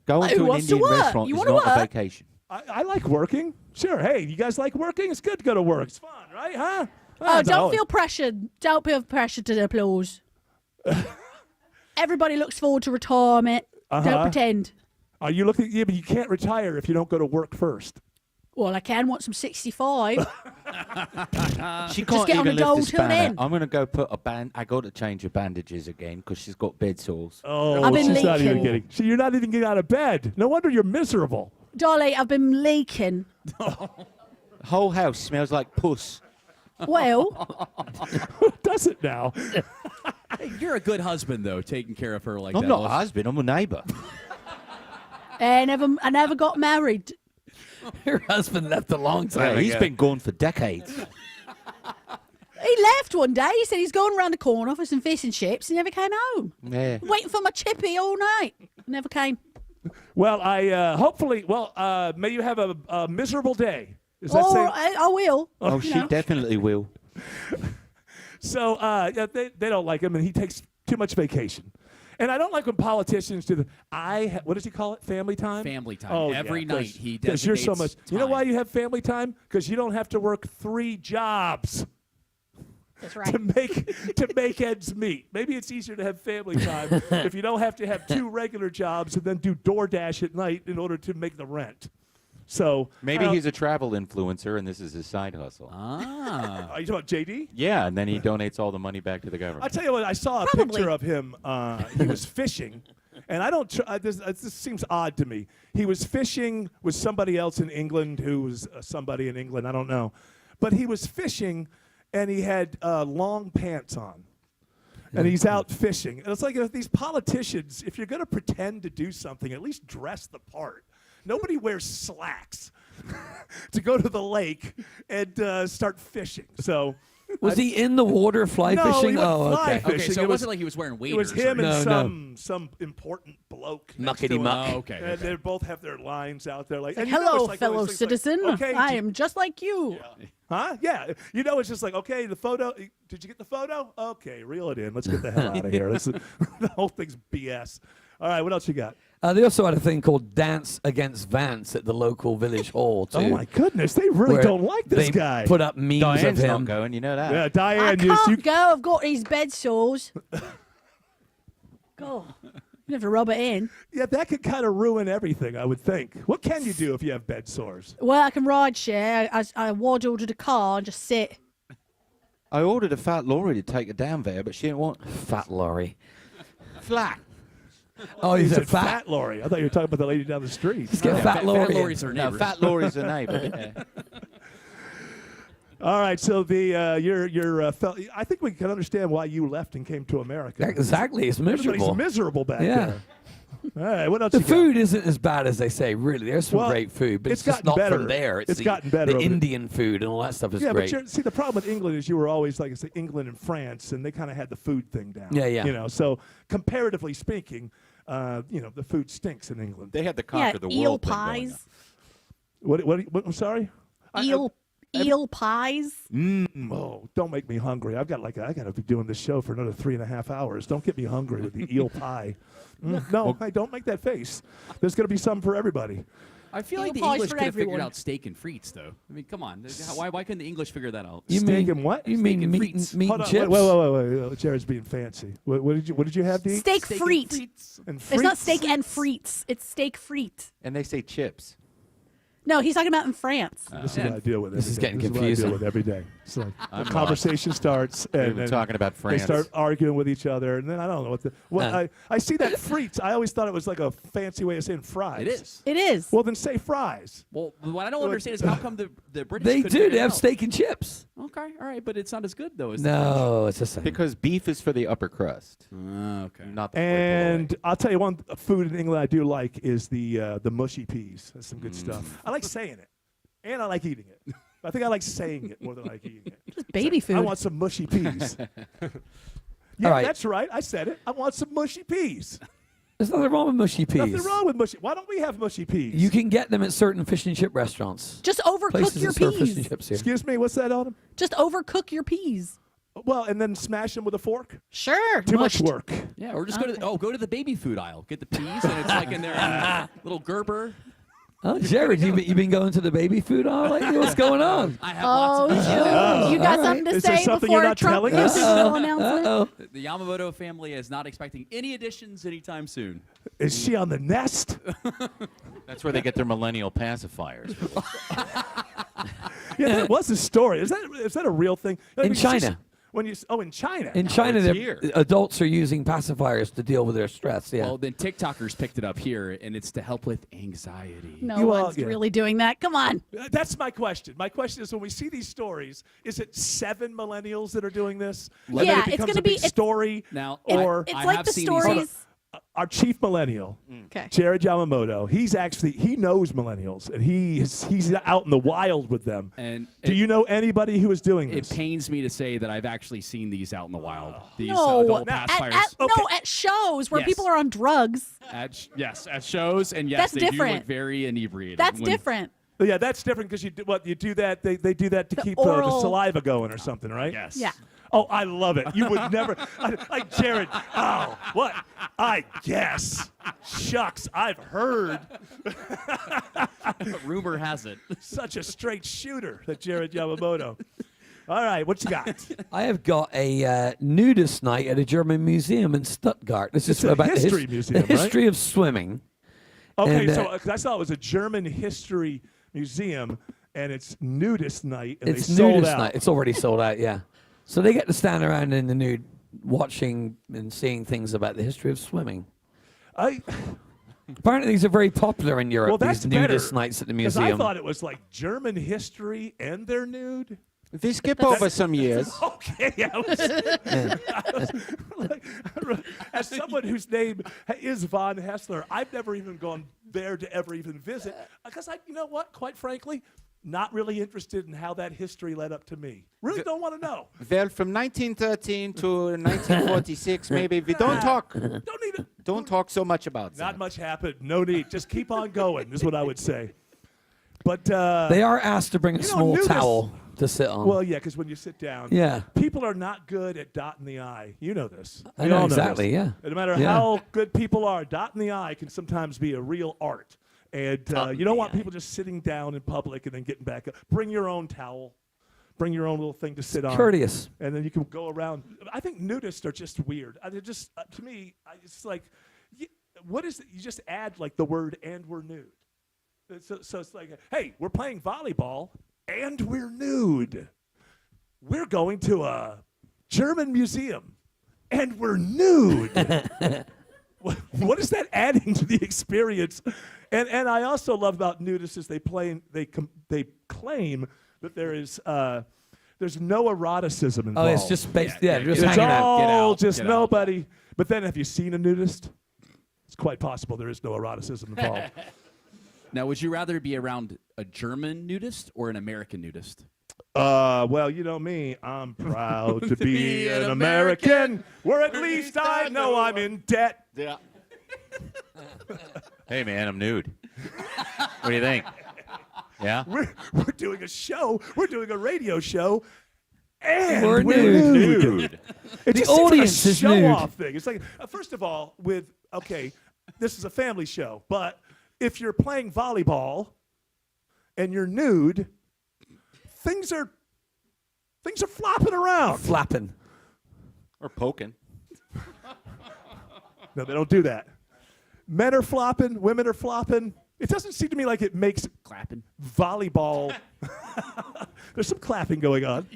Going Who to an wants to Indian work? restaurant You is wanna not a work? vacation. I like working. Sure. Hey, you guys like working? It's good to go to work. It's fun, right? Huh? Oh, don't feel pressured. Don't feel pressured to the applause. Everybody looks forward to retirement. Don't pretend. Are you looking? Yeah, but you can't retire if you don't go to work first. Well, I can once I'm 65. She Just can't get on even the dole lift the till spanner. then. I'm going to go put a band. I got to change her bandages again because she's got bed sores. Oh, I've been she's not even leaking. getting. So you're not even getting out of bed. No wonder you're miserable. Dolly, I've been leaking. Whole house smells like puss. Well, Does it now? Hey, you're a good husband, though, taking care of her like I'm that. not a husband. I'm a neighbour. I never got married. Your husband left a long time He's ago. been gone for decades. He left left one day. He said he's going around the corner for some fish and chips. He never came home. Yeah. Waiting for my chippy all night. Never came. Well, may you have a miserable day. Is that Oh, saying? I will. Oh, she definitely will. So they don't like him, and he takes too much vacation. And I don't like when politicians do what does he call it? Family time? Family time. Oh, Every night he Because you're so much. designates You know time. why you have family time? Because you don't have to work 3 jobs. That's right. to make ends meet. Maybe it's easier to have family time if you don't have to have 2 regular jobs and then do DoorDash at night in order to make the rent. So Maybe he's a travel influencer and this is his side hustle. Ah. Are you talking about JD? Yeah, and then he donates all the money back to the government. I'll tell you what, I saw a picture of him. He was fishing, and I don't. This seems odd to me. He was fishing with somebody else in England who was somebody in England. I don't know. But he was fishing, and he had long pants on. And he's out fishing. And it's like these politicians, if you're going to pretend to do something, at least dress the part. Nobody wears slacks to go to the lake and start fishing. So Was he in the water fly no, fishing? He went Oh, fly okay. fishing. So it wasn't like he was wearing waders. It was him or and No, some important bloke. Muckety muck. Oh, okay. And they both have their lines out there. Like, It's like, and you know, hello, it's like fellow one of those things citizen. like, okay, I am just like you. Huh? Yeah. You know, it's just like, okay, the photo. Did you get the photo? Okay, reel it in. Let's get the hell out of here. The whole thing's BS. All right, what else you got? They also had a thing called Dance Against Vance at the local village hall, too. Oh, my goodness. They really where don't like this they guy. put up memes Diane's of not him. going, you know that. Yeah, I Diane, can't go. I've got these bed sores. God, you have to rub it in. Yeah, that could kind of ruin everything, I would think. What can you do if you have bed sores? Well, I can ride share. I waddle to the car and just sit. I ordered a fat lorry to take her down there, but she didn't want Fat lorry. flat. Oh, He he's a said fat. Lorry. I thought you were talking about the lady down the street. Let's get Fat Lorry. Fat Lorry's her No, neighbor. fat lorry's a neighbor. Yeah. All right, so the I think we can understand why you left and came to America. Exactly, it's miserable. Everybody's miserable back Yeah. there. All right, what else? The you got? food isn't as bad as they say, really. There's some Well, great food, but it's it's just gotten not better. from there. It's the, gotten better The over the- Indian food and all that stuff is Yeah, great. but see, the problem with England is you were always like, say, England and France, and they kind of had the food thing down. Yeah, yeah. You know, so comparatively speaking, the food stinks in England. They had the Yeah, conquer the eel world thing going on. pies. What I'm sorry? Eel pies. Oh, don't make me hungry. I got to be doing this show for another 3.5 hours. Don't get me hungry with the eel pie. No, hey, don't make that face. There's going to be some for everybody. I feel Eel like the pies English for could have figured everyone. out steak and frites, though. I mean, come on. Why couldn't the English figure that out? You Steak mean and what? You mean and meat frites. and, meat Hold and on, chips? wait. Jared's being fancy. What did you have to eat? Steak Steak frite. and frites. And It's not frites? steak and frites. It's steak frite. And they say chips. No, he's talking about in France. This is what I deal with. This is every day. getting This is confusing. what I deal with every day. It's like I'm the conversation starts, and were talking about they France. start arguing with each other, and then I don't know what I see that frites. I always thought it was like a fancy way of saying fries. It is. It is. Well, then say fries. Well, what I don't understand is how come the British They couldn't do. figure They it have out? steak and chips. Okay, all right, but it's not as good, though. As the French. No, it's the same. Because beef is for the upper crust. Okay. Not the And I'll tell you one food in England I do like is the mushy peas. That's some good stuff. I like saying it, and I like eating it. I think I like saying it more than I like eating it. Just baby food. I want some mushy peas. Yeah, All right. that's right. I said it. I want some mushy peas. There's nothing wrong with mushy peas. Nothing wrong with mushy. Why don't we have mushy peas? You can get them at certain fish and chip restaurants. Just overcook Places your that serve fish and peas. chips here. Excuse me. What's that, Autumn? Just overcook your peas. Well, and then smash them with a fork. Sure. Too much mushed. work. Yeah, or just go to the baby food aisle. Get the peas, and it's like in their little Gerber. Oh, Jared, you been going to the baby food aisle lately? What's going on? I have Oh, lots of shoot. You got all right. something to Is there say something before you're not Trump telling gives us? his little announcement? Uh-oh. The Yamamoto family is not expecting any additions anytime soon. Is she on the nest? That's where they get their millennial pacifiers. Yeah, that was a story. Is that a real thing? In China. In China. In China, it's they're- here. adults are using pacifiers to deal with their stress. Yeah. Well, then TikTokers picked it up here, and it's to help with anxiety. No You all- one's yeah. really doing that. Come on. That's my question. My question is, when we see these stories, is it 7 millennials that are doing this? And Yeah, then it's it becomes gonna a be- big it's- story. Now, Or It's I like have the seen these- stories. our chief millennial, Okay. Jared Yamamoto, he knows millennials, and he's out in the wild with them. And do you know anybody who is doing It this? pains me to say that I've actually seen these out in the wild. These No, adult pacifiers. no, at shows where Yes. people are on drugs. At shows, and yes, That's they do different. look very inebriated. That's when- different. Yeah, that's different because you do that. They do that to keep the oral- saliva going or something, right? Yes. Yeah. Oh, I love it. You would never like Jared. Oh, what? I guess. Shucks, I've heard. Rumor has it. Such a straight shooter, that Jared Yamamoto. All right, what you got? I have got a nudist night at a German museum in Stuttgart. This It's is a about history the museum, right? history of swimming. Okay, And, so 'cause I saw it was a German history museum, and it's nudist night, and it's they sold nudist out. night. It's already sold out. Yeah, so they get to stand around in the nude, watching and seeing things about the history of swimming. Apparently, these are very popular in Europe. Well, that's these nudist better, nights at the 'cause I museum. thought it was like German history and they're nude. They skip over some years. Okay, as someone whose name is Von Haessler, I've never even gone there to ever even visit because you know what? Quite frankly, not really interested in how that history led up to me. Really don't want to know. Well, from 1913 to 1946, maybe we don't talk so much about that. Not much happened. No need. Just keep on going. Is what I would say. But they are asked to bring a small nudists- towel to sit on. Well, yeah, because when you sit down, Yeah. people are not good at dotting the I. You know this. I We know all exactly, this. yeah. And no matter Yeah. how good people are, dotting the I can sometimes be a real art. And you don't want people just sitting down in public and then getting back up. Bring your own towel. Bring your own little thing to sit on. courteous. And then you can go around. I think nudists are just weird. They're just, to me, it's like, what is it? You just add like the word "and we're nude." So it's like, hey, we're playing volleyball and we're nude. We're going to a German museum and we're nude. What is that adding to the experience? And I also love about nudists is they claim that there's no eroticism involved. Oh, it's just based. Yeah, just It's hanging out. all just nobody. But then have you seen a nudist? It's quite possible there is no eroticism involved. Now, would you rather be around a German nudist or an American nudist? Well, you know me. I'm proud to be an American, where at least I know I'm in debt. Yeah. Hey, man, I'm nude. What do you think? Yeah? We're doing a show. We're doing a radio show. And We're nude. nude. It The just seems audience like a is nude. show-off thing. It's like, first of all, this is a family show, but if you're playing volleyball and you're nude, things are flopping around. Flapping. Or poking. No, they don't do that. Men are flopping, women are flopping. It doesn't seem to me like it makes clapping volleyball. There's some clapping going on.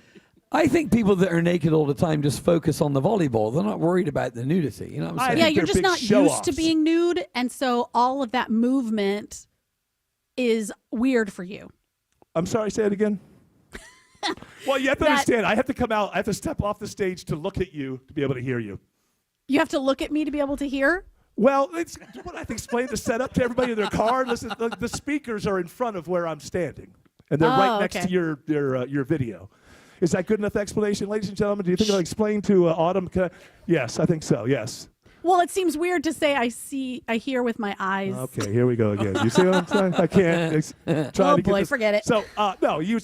I think people that are naked all the time just focus on the volleyball. They're not worried about the nudity. You know what I'm saying? Yeah, you're just not used to being nude, and so all of that movement is weird for you. I'm sorry, say it again. Well, you have to understand, I have to come out, I have to step off the stage to look at you to be able to hear you. You have to look at me to be able to hear? Well, it's what I have to explain the setup to everybody in their car. Listen, the speakers are in front of where I'm standing, and they're right next to your video. Is that good enough explanation, ladies and gentlemen? Do you think I'll explain to Autumn? Yes, I think so. Yes. Well, it seems weird to say I hear with my eyes. Okay, here we go again. You see what I'm saying? I can't. Oh, boy, forget it. So, no, you were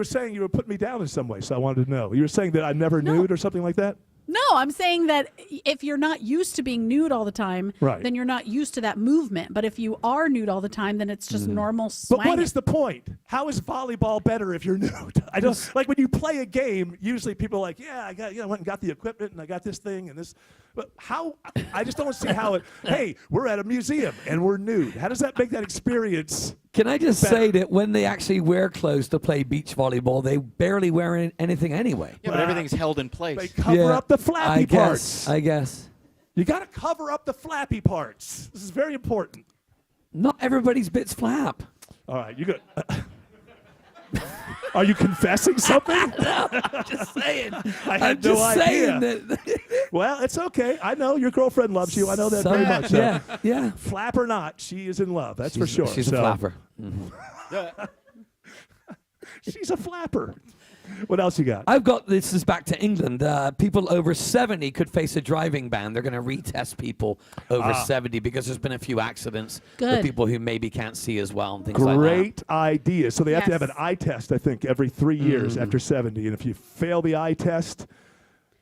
saying you were putting me down in some way. So I wanted to know. You were saying that I'm never nude or something like that. No, I'm saying that if you're not used to being nude all the time, Right. then you're not used to that movement. But if you are nude all the time, then it's just normal swing. But what is the point? How is volleyball better if you're nude? I don't like when you play a game. Usually people are like, I went and got the equipment and I got this thing and this. But how? I just don't see how it. Hey, we're at a museum and we're nude. How does that make that experience? Can I just better? say that when they actually wear clothes to play beach volleyball, they barely wear anything anyway. Yeah, but everything's held in place. They cover up the flappy parts. I guess. You got to cover up the flappy parts. This is very important. Not everybody's bits flap. All right, you good? Are you confessing something? No, I'm just saying. I had I'm no just idea. saying that. Well, it's okay. I know your girlfriend loves you. I know that very much. So. Yeah. Flap or not, she is in love. That's for sure. She's a flapper. She's a flapper. What else you got? I've got, this is back to England. People over 70 could face a driving ban. They're going to retest people over 70 because there's been a few accidents Good. with people who maybe can't see as well and things like that. Great idea. So they have to have Yes. an eye test, I think, every 3 years after 70. And if you fail the eye test,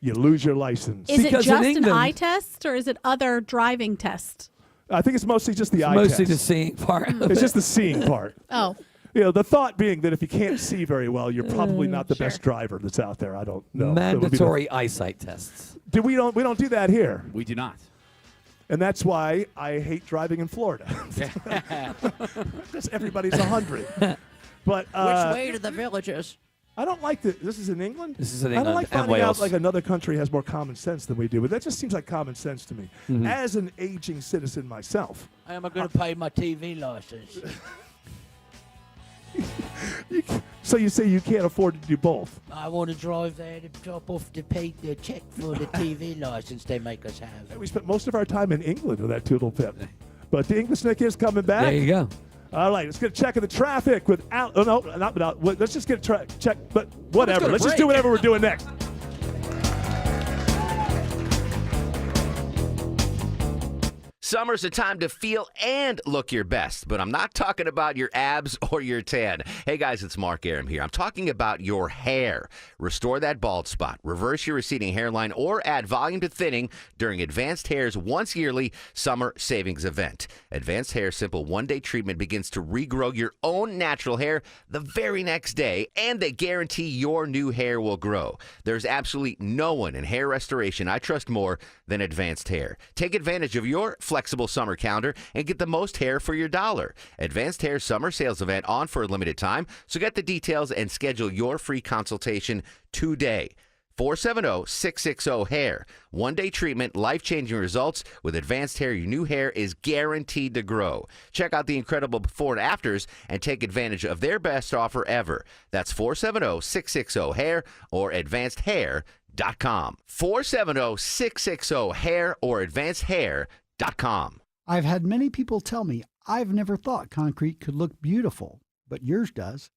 you lose your license. Is it Because just in an England- eye test or is it other driving tests? I think it's mostly just the eye Mostly test. the seeing part. of It's it. just the seeing part. Oh. You know, the thought being that if you can't see very well, you're probably not the best driver that's out there. I don't know. That would be the- Mandatory eyesight tests. we don't do that here. We do not. And that's why I hate driving in Florida. Because everybody's 100. But Which way to the villages? I don't like that. This is in England? This is in I don't England like and finding out Wales. like another country has more common sense than we do, but that just seems like common sense to me. Mhm. As an aging citizen myself. How am I going to pay my TV license? So you say you can't afford to do both? I want to drive there to drop off the check for the TV license they make us have. We spent most of our time in England with that Toodle Pip. But the English Nick is coming back. There you go. All right, let's get a check of the traffic with Al. Oh, no, not without. Let's just get a check, but whatever. Let's just do whatever we're doing next. Summer's a time to feel and look your best, but I'm not talking about your abs or your tan. Hey guys, it's Mark Aram here. I'm talking about your hair. Restore that bald spot, reverse your receding hairline, or add volume to thinning during Advanced Hair's once yearly summer savings event. Advanced Hair's simple one-day treatment begins to regrow your own natural hair the very next day, and they guarantee your new hair will grow. There's absolutely no one in hair restoration I trust more than Advanced Hair. Take advantage of your flexible summer calendar and get the most hair for your dollar. Advanced Hair summer sales event on for a limited time, so get the details and schedule your free consultation today. 470-660-HAIR. One-day treatment, life-changing results. With Advanced Hair, your new hair is guaranteed to grow. Check out the incredible before and afters and take advantage of their best offer ever. That's 470-660-HAIR or advancedhair.com. 470-660-HAIR or advancedhair.com. I've had many people tell me I've never thought concrete could look beautiful, but yours does.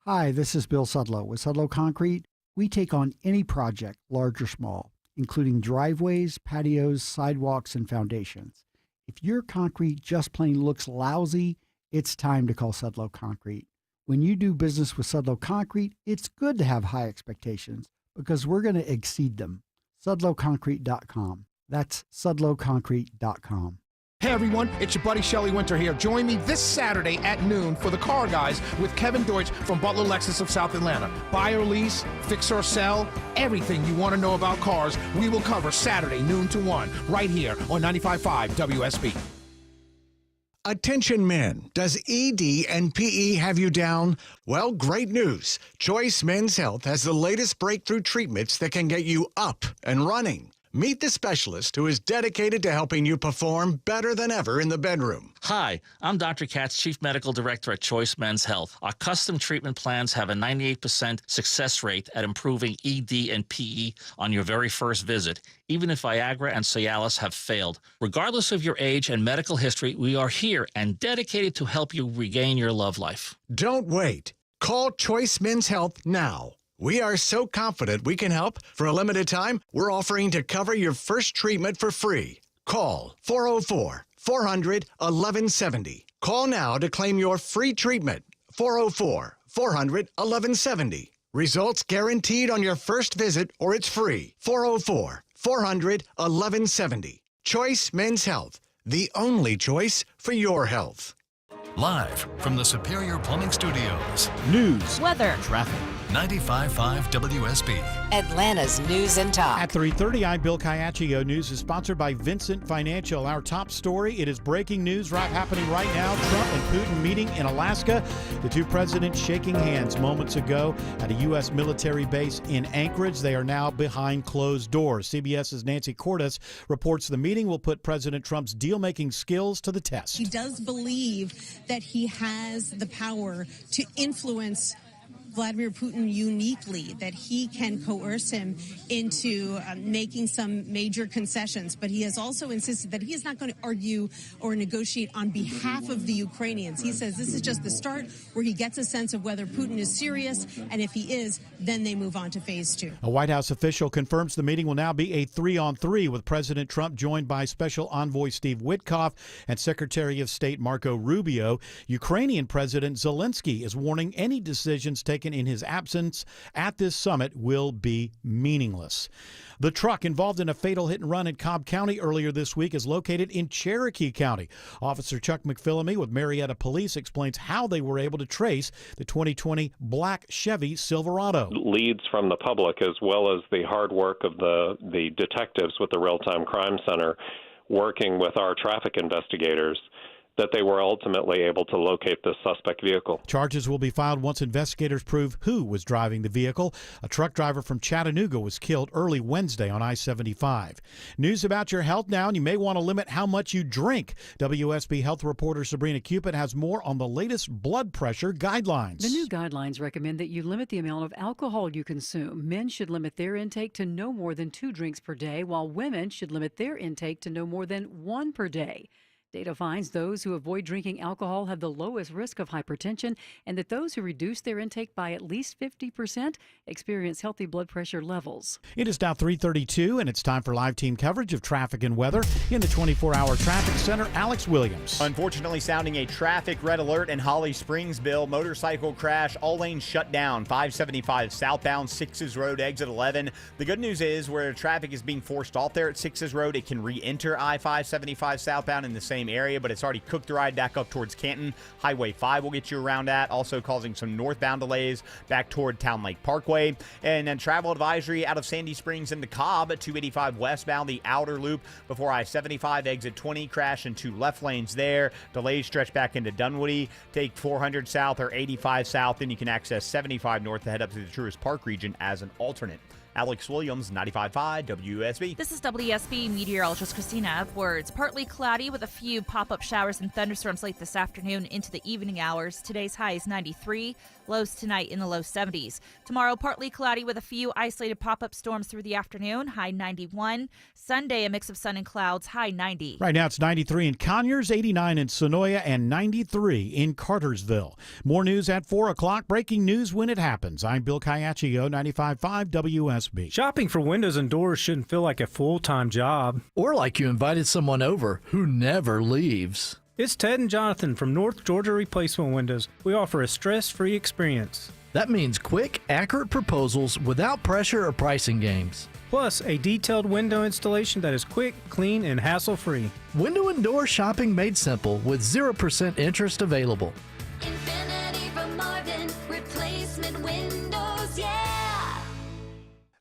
Hi, this is Bill Sudlow with Sudlow Concrete. We take on any project, large or small, including driveways, patios, sidewalks, and foundations. If your concrete just plain looks lousy, it's time to call Sudlow Concrete. When you do business with Sudlow Concrete, it's good to have high expectations because we're going to exceed them. SudlowConcrete.com. That's SudlowConcrete.com. Hey everyone, it's your buddy Shelly Winter here. Join me this Saturday at noon for the Car Guys with Kevin Deutsch from Butler Lexus of South Atlanta. Buy or lease, fix or sell, everything you want to know about cars, we will cover Saturday noon to 1 right here on 95.5 WSB. Attention men, does ED and PE have you down? Well, great news. Choice Men's Health has the latest breakthrough treatments that can get you up and running. Meet the specialist who is dedicated to helping you perform better than ever in the bedroom. Hi, I'm Dr. Katz, Chief Medical Director at Choice Men's Health. Our custom treatment plans have a 98% success rate at improving ED and PE on your very first visit, even if Viagra and Cialis have failed. Regardless of your age and medical history, we are here and dedicated to help you regain your love life. Don't wait. Call Choice Men's Health now. We are so confident we can help. For a limited time, we're offering to cover your first treatment for free. Call 404-400-1170. Call now to claim your free treatment. 404-400-1170. Results guaranteed on your first visit or it's free. 404-400-1170. Choice Men's Health, the only choice for your health. Live from the Superior Plumbing Studios. News, weather, traffic. 95.5 WSB. Atlanta's News and Talk. At 3:30, I'm Bill Caiaccio. News is sponsored by Vincent Financial. Our top story, it is breaking news happening right now. Trump and Putin meeting in Alaska. The two presidents shaking hands moments ago at a U.S. military base in Anchorage. They are now behind closed doors. CBS's Nancy Cordes reports the meeting will put President Trump's deal-making skills to the test. He does believe that he has the power to influence Vladimir Putin uniquely, that he can coerce him into making some major concessions. But he has also insisted that he is not going to argue or negotiate on behalf of the Ukrainians. He says this is just the start where he gets a sense of whether Putin is serious, and if he is, then they move on to phase 2. A White House official confirms the meeting will now be a 3-on-3 with President Trump joined by Special Envoy Steve Witkoff and Secretary of State Marco Rubio. Ukrainian President Zelensky is warning any decisions taken in his absence at this summit will be meaningless. The truck involved in a fatal hit and run in Cobb County earlier this week is located in Cherokee County. Officer Chuck McPhillamy with Marietta Police explains how they were able to trace the 2020 black Chevy Silverado. Leads from the public, as well as the hard work of the detectives with the Real-Time Crime Center working with our traffic investigators, that they were ultimately able to locate the suspect vehicle. Charges will be filed once investigators prove who was driving the vehicle. A truck driver from Chattanooga was killed early Wednesday on I-75. News about your health now, and you may want to limit how much you drink. WSB health reporter Sabrina Cupid has more on the latest blood pressure guidelines. The new guidelines recommend that you limit the amount of alcohol you consume. Men should limit their intake to no more than 2 drinks per day, while women should limit their intake to no more than 1 per day. Data finds those who avoid drinking alcohol have the lowest risk of hypertension, and that those who reduce their intake by at least 50% experience healthy blood pressure levels. It is now 3:32, and it's time for live team coverage of traffic and weather. In the 24-hour traffic center, Alex Williams. Unfortunately, sounding a traffic red alert in Holly Springs, Bill. Motorcycle crash, all lanes shut down. 575 southbound, Sixes Road, exit 11. The good news is where traffic is being forced off there at Sixes Road, it can re-enter I-575 southbound in the same area, but it's already cooked the ride back up towards Canton. Highway 5 will get you around that, also causing some northbound delays back toward Town Lake Parkway. And then travel advisory out of Sandy Springs into Cobb at 285 westbound, the outer loop before I-75 exit 20, crash in 2 left lanes there. Delays stretch back into Dunwoody. Take 400 south or 85 south, then you can access 75 north to head up to the Truist Park region as an alternate. Alex Williams, 95.5 WSB. This is WSB meteorologist Christina Edwards. Partly cloudy with a few pop-up showers and thunderstorms late this afternoon into the evening hours. Today's high is 93. Lows tonight in the low 70s. Tomorrow, partly cloudy with a few isolated pop-up storms through the afternoon. High 91. Sunday, a mix of sun and clouds. High 90. Right now, it's 93 in Conyers, 89 in Sonoya, and 93 in Cartersville. More news at 4 o'clock. Breaking news when it happens. I'm Bill Caiaccio, 95.5 WSB. Shopping for windows and doors shouldn't feel like a full-time job. Or like you invited someone over who never leaves. It's Ted and Jonathan from North Georgia Replacement Windows. We offer a stress-free experience. That means quick, accurate proposals without pressure or pricing games. Plus, a detailed window installation that is quick, clean, and hassle-free. Window and door shopping made simple with 0% interest available. Infinity from Marvin, replacement windows, yeah!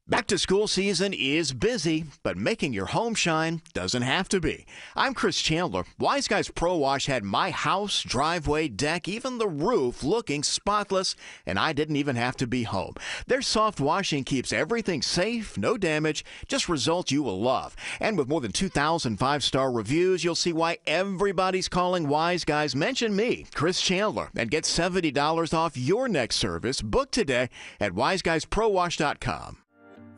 Back to school season is busy, but making your home shine doesn't have to be. I'm Chris Chandler. Wise Guys Pro Wash had my house, driveway, deck, even the roof looking spotless, and I didn't even have to be home. Their soft washing keeps everything safe, no damage, just results you will love. And with more than 2,000 five-star reviews, you'll see why everybody's calling Wise Guys. Mention me, Chris Chandler, and get $70 off your next service. Book today at wiseguysprowash.com.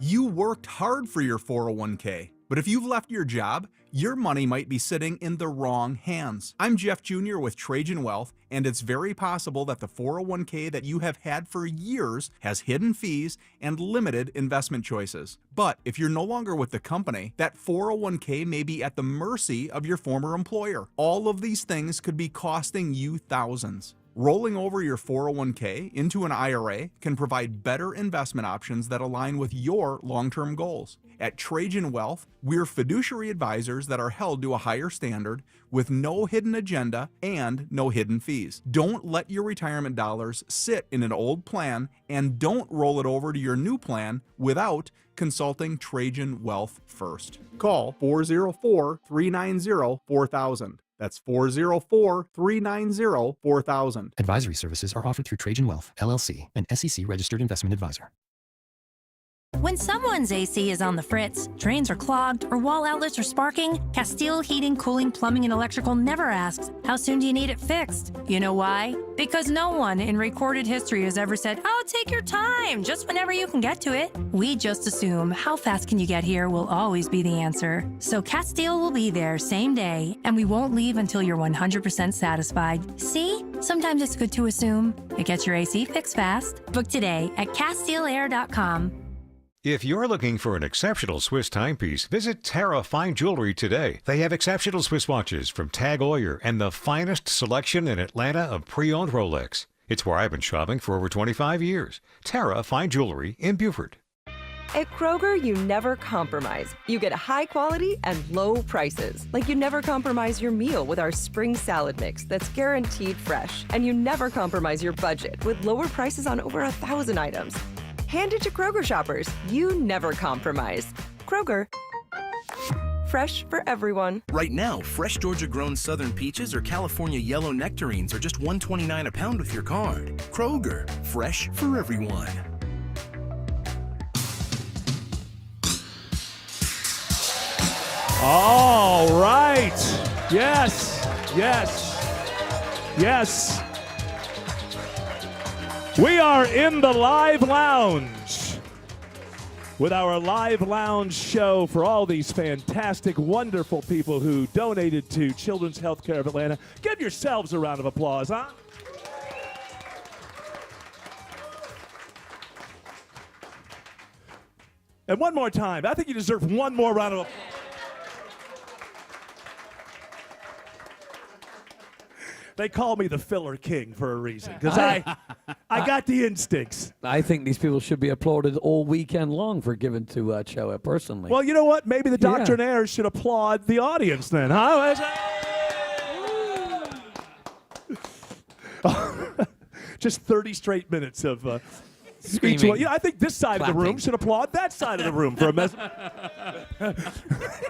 You worked hard for your 401k, but if you've left your job, your money might be sitting in the wrong hands. I'm Jeff Jr. with Trajan Wealth, and it's very possible that the 401k that you have had for years has hidden fees and limited investment choices. But if you're no longer with the company, that 401k may be at the mercy of your former employer. All of these things could be costing you thousands. Rolling over your 401k into an IRA can provide better investment options that align with your long-term goals. At Trajan Wealth, we're fiduciary advisors that are held to a higher standard with no hidden agenda and no hidden fees. Don't let your retirement dollars sit in an old plan, and don't roll it over to your new plan without consulting Trajan Wealth first. Call 404-390-4000. That's 404-390-4000. Advisory services are offered through Trajan Wealth, LLC, an SEC-registered investment advisor. When someone's AC is on the fritz, drains are clogged, or wall outlets are sparking, Castile Heating, Cooling, Plumbing, and Electrical never asks, how soon do you need it fixed? You know why? Because no one in recorded history has ever said, oh, take your time, just whenever you can get to it. We just assume how fast can you get here will always be the answer. So Castile will be there same day, and we won't leave until you're 100% satisfied. See? Sometimes it's good to assume. It gets your AC fixed fast. Book today at CastileAir.com. If you're looking for an exceptional Swiss timepiece, visit Terra Fine Jewelry today. They have exceptional Swiss watches from Tag Heuer and the finest selection in Atlanta of pre-owned Rolex. It's where I've been shopping for over 25 years. Terra Fine Jewelry in Beaufort. At Kroger, you never compromise. You get high quality and low prices. Like you never compromise your meal with our spring salad mix that's guaranteed fresh. And you never compromise your budget with lower prices on over 1,000 items. Hand it to Kroger shoppers. You never compromise. Kroger. Fresh for everyone. Right now, fresh Georgia-grown Southern peaches or California yellow nectarines are just $1.29 a pound with your card. Kroger, fresh for everyone. All right. Yes. Yes. Yes. We are in the Live Lounge with our Live Lounge show for all these fantastic, wonderful people who donated to Children's Healthcare of Atlanta. Give yourselves a round of applause, huh? And one more time. I think you deserve one more round of applause. They call me the filler king for a reason, because I got the instincts. I think these people should be applauded all weekend long for giving to Choa personally. Well, you know what? Maybe the doctrinaires should applaud the audience then, huh? Just 30 straight minutes of screaming. One. I think this side of the room should applaud that side of the room for a mess.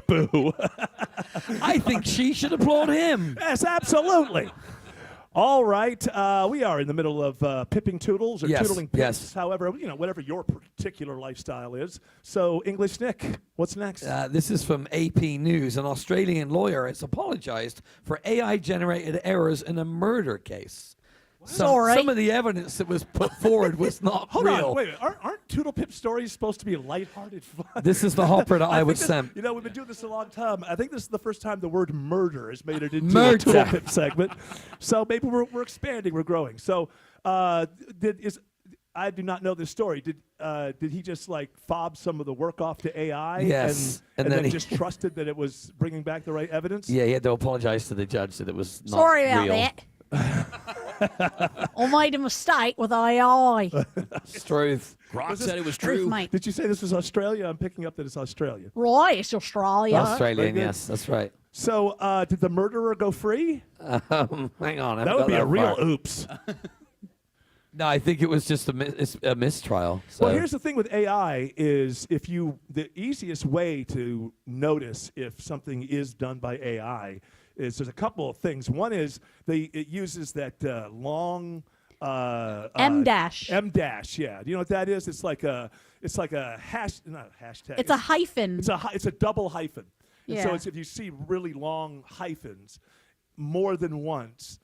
Boo. I think she should applaud him. Yes, absolutely. All right, we are in the middle of pipping toodles or toodling pips, however, whatever your particular lifestyle is. So, English Nick, what's next? This is from AP News. An Australian lawyer has apologized for AI-generated errors in a murder case. Some of the evidence that was put forward was not Hold real. On, wait. Aren't Toodle Pip stories supposed to be lighthearted fun? This is the hopper that I would send. We've been doing this a long time. I think this is the first time the word murder has made it into a Toodle Pip segment. So maybe we're expanding, we're growing. So I do not know this story. Did he just fob some of the work off to AI? Yes, and then he just trusted that it was bringing back the right evidence? Yeah, he had to apologize to the judge that it was not Sorry about real. that. I made a mistake with AI. It's truth. Grok said it was true. Mate. Did you say this was Australia? I'm picking up that it's Australia. Right, it's Australia. Australian, yes, that's right. So, did the murderer go free? Hang on. That would be a real oops. No, I think it was just a mistrial. So. Well, here's the thing with AI is the easiest way to notice if something is done by AI is there's a couple of things. One is it uses that long M dash. Yeah. Do you know what that is? It's like a hash, not a hashtag. It's a hyphen. It's a double hyphen. And Yeah. so it's if you see really long hyphens more than once,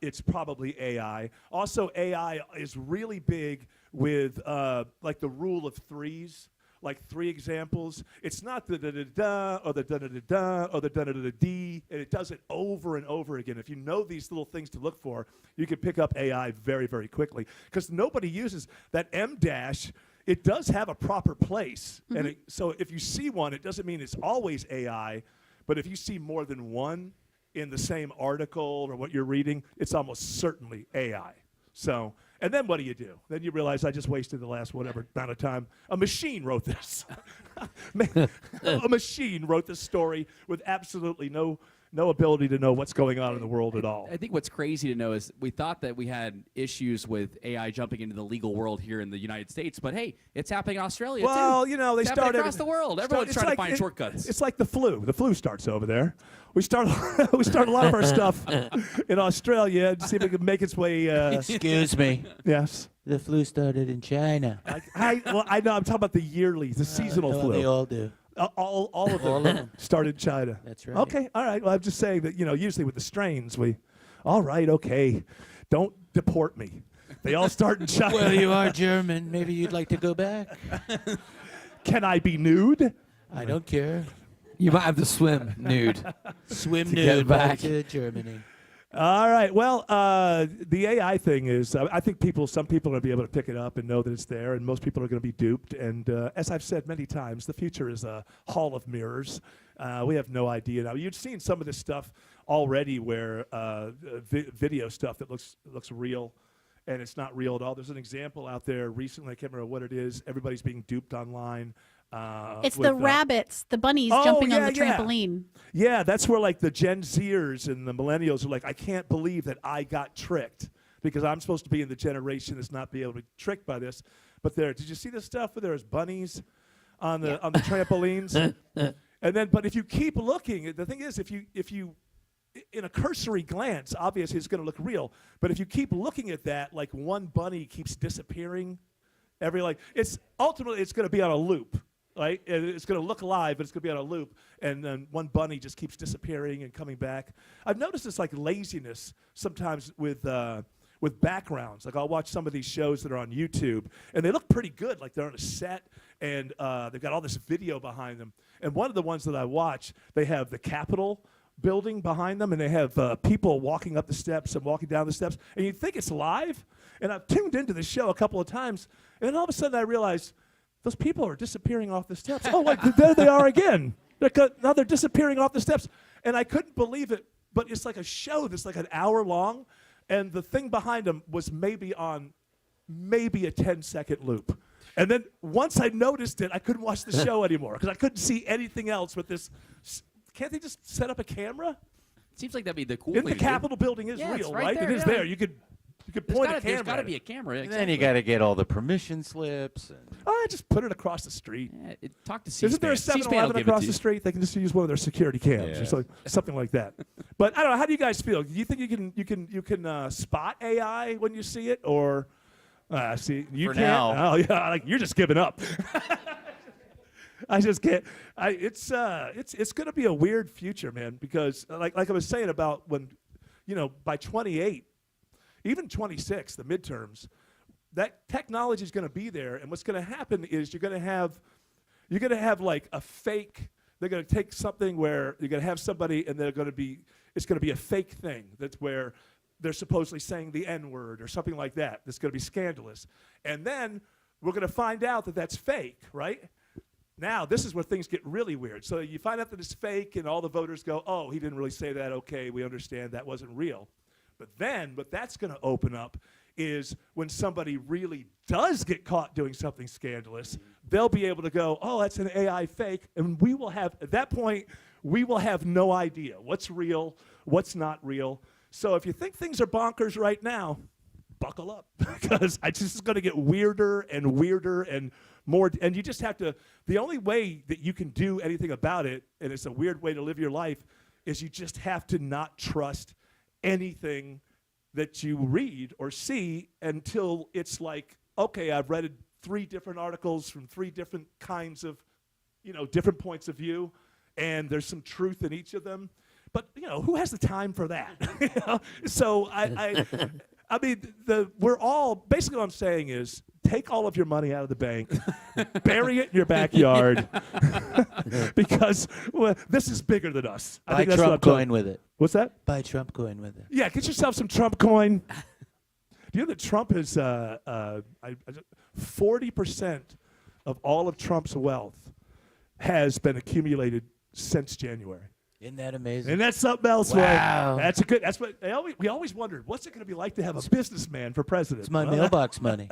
it's probably AI. Also, AI is really big with the rule of threes. Like 3 examples. It's not the da-da-da or the da-da-da-da or the da-da-da-da-d, and it does it over and over again. If you know these little things to look for, you can pick up AI very, very quickly. Because nobody uses that M dash. It does have a proper place. Mm-hmm. And so if you see one, it doesn't mean it's always AI, but if you see more than one in the same article or what you're reading, it's almost certainly AI. So, and then what do? Then you realize I just wasted the last whatever amount of time. A machine wrote this. A machine wrote this story with absolutely no ability to know what's going on in the world at all. I think what's crazy to know is we thought that we had issues with AI jumping into the legal world here in the United States, but hey, it's happening in Australia too. Well, they it's start across the world. Everyone's trying to find shortcuts. It's like the flu. The flu starts over there. We start a lot of our stuff in Australia and see if it can make its way. Excuse me. Yes. The flu started in China. I know. I'm talking about the yearly, the seasonal well, flu. They all do. All of them, All of them. start in China. That's right. Okay, all right. Well, I'm just saying that, usually with the strains, all right, okay, don't deport me. They all start in China. Well, you are German. Maybe you'd like to go back. Can I be nude? I don't care. You might have to swim nude. Swim to nude get back to Germany. All right. Well, the AI thing is, I think some people are going to be able to pick it up and know that it's there, and most people are going to be duped. And as I've said many times, the future is a hall of mirrors. We have no idea now. You've seen some of this stuff already, where video stuff that looks real, and it's not real at all. There's an example out there recently. I can't remember what it is. Everybody's being duped online. It's the rabbits, the bunnies jumping on the trampoline. Yeah, that's where like the Gen Zers and the millennials are like, I can't believe that I got tricked, because I'm supposed to be in the generation that's not be able to be tricked by this. But did you see the stuff where there's bunnies on the trampolines? And then, but if you keep looking, the thing is, if you in a cursory glance, obviously it's going to look real. But if you keep looking at that, like one bunny keeps disappearing it's ultimately going to be on a loop. Right? It's going to look alive, but it's going to be on a loop, and then one bunny just keeps disappearing and coming back. I've noticed this like laziness sometimes with backgrounds. Like I'll watch some of these shows that are on YouTube, and they look pretty good. Like they're on a set, and they've got all this video behind them. And one of the ones that I watch, they have the Capitol building behind them, and they have people walking up the steps and walking down the steps, and you think it's live. And I've tuned into the show a couple of times, and then all of a sudden I realized, those people are disappearing off the steps. Oh, like there they are again. Now they're disappearing off the steps. And I couldn't believe it, but it's like a show that's like an hour long, and the thing behind them was maybe a 10-second loop. And then once I noticed it, I couldn't watch the show anymore because I couldn't see anything else with this. Can't they just set up a camera? Seems like that'd be the cool thing. The Capitol building is real, right? There, it is there. You could point a camera. There's got to be a camera. And then you got to get all the permission slips. I just put it across the street. Yeah, talk to C-SPAN. Isn't there a 7-Eleven across the street? They can just use one of their security cams or something like that. But I don't know. How do you guys feel? Do you think you can spot AI when you see it, or see you For can't? now. Oh yeah, like you're just giving up. I just can't. It's going to be a weird future, man. Because like I was saying about when, by 28. Even 26, the midterms, that technology is going to be there, and what's going to happen is you're going to have like a fake. They're going to take something where you're going to have somebody, and it's going to be a fake thing. That's where they're supposedly saying the N-word or something like that. That's going to be scandalous, and then we're going to find out that that's fake, right? Now, this is where things get really weird. So you find out that it's fake, and all the voters go, "Oh, he didn't really say that. Okay, we understand that wasn't real." But then what that's going to open up is when somebody really does get caught doing something scandalous, they'll be able to go, oh, that's an AI fake. And we will have, at that point, we will have no idea what's real, what's not real. So if you think things are bonkers right now, buckle up, because it's just going to get weirder and weirder and more. And you just have to, the only way that you can do anything about it, and it's a weird way to live your life, is you just have to not trust anything that you read or see until it's like, okay, I've read 3 different articles from 3 different kinds of, different points of view, and there's some truth in each of them. But, who has the time for that? So I mean, we're all, basically what I'm saying is, take all of your money out of the bank, bury it in your backyard, because this is bigger than us. I Buy think that's Trump what I'm coin with it. What's that? Buy Trump coin with it. Yeah, get yourself some Trump coin. Do you know that Trump is 40% of all of Trump's wealth has been accumulated since January? Isn't that amazing? And that's something else. Wow. Right? That's what we always wondered. What's it going to be like to have a businessman for president? It's my mailbox money.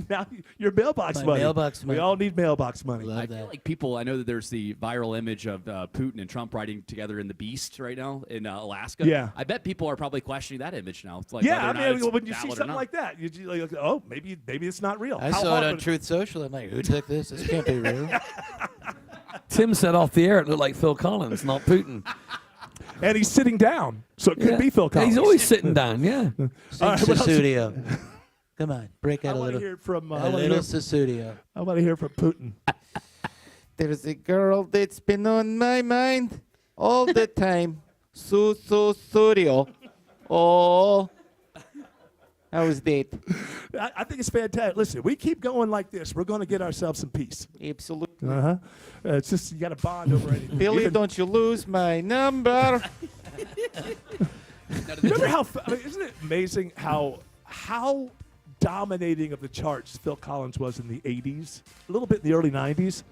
Now your mailbox money. Mailbox money. We all need mailbox money. I feel like I know that there's the viral image of Putin and Trump riding together in the Beast right now in Alaska. Yeah. I bet people are probably questioning that image now. It's like, yeah, I mean, when you see something like that, you're like, oh, maybe it's not real. I saw it on Truth Social. I'm like, who took this? This can't be real. Tim said off the air it looked like Phil Collins, not Putin. And he's sitting down, so it could be Phil Collins. He's always sitting down, yeah. Studio. Come on, break out I a want to little. hear from a little Susudio. I want to hear from Putin. There's a girl that's been on my mind all the time. Susudio. Oh. How was that? I think it's fantastic. Listen, we keep going like this, we're going to get ourselves some peace. Absolutely. It's just you got to bond over anything. Billy, don't you lose my number. Remember how? Isn't it amazing how dominating of the charts Phil Collins was in the '80s, a little bit in the early '90s,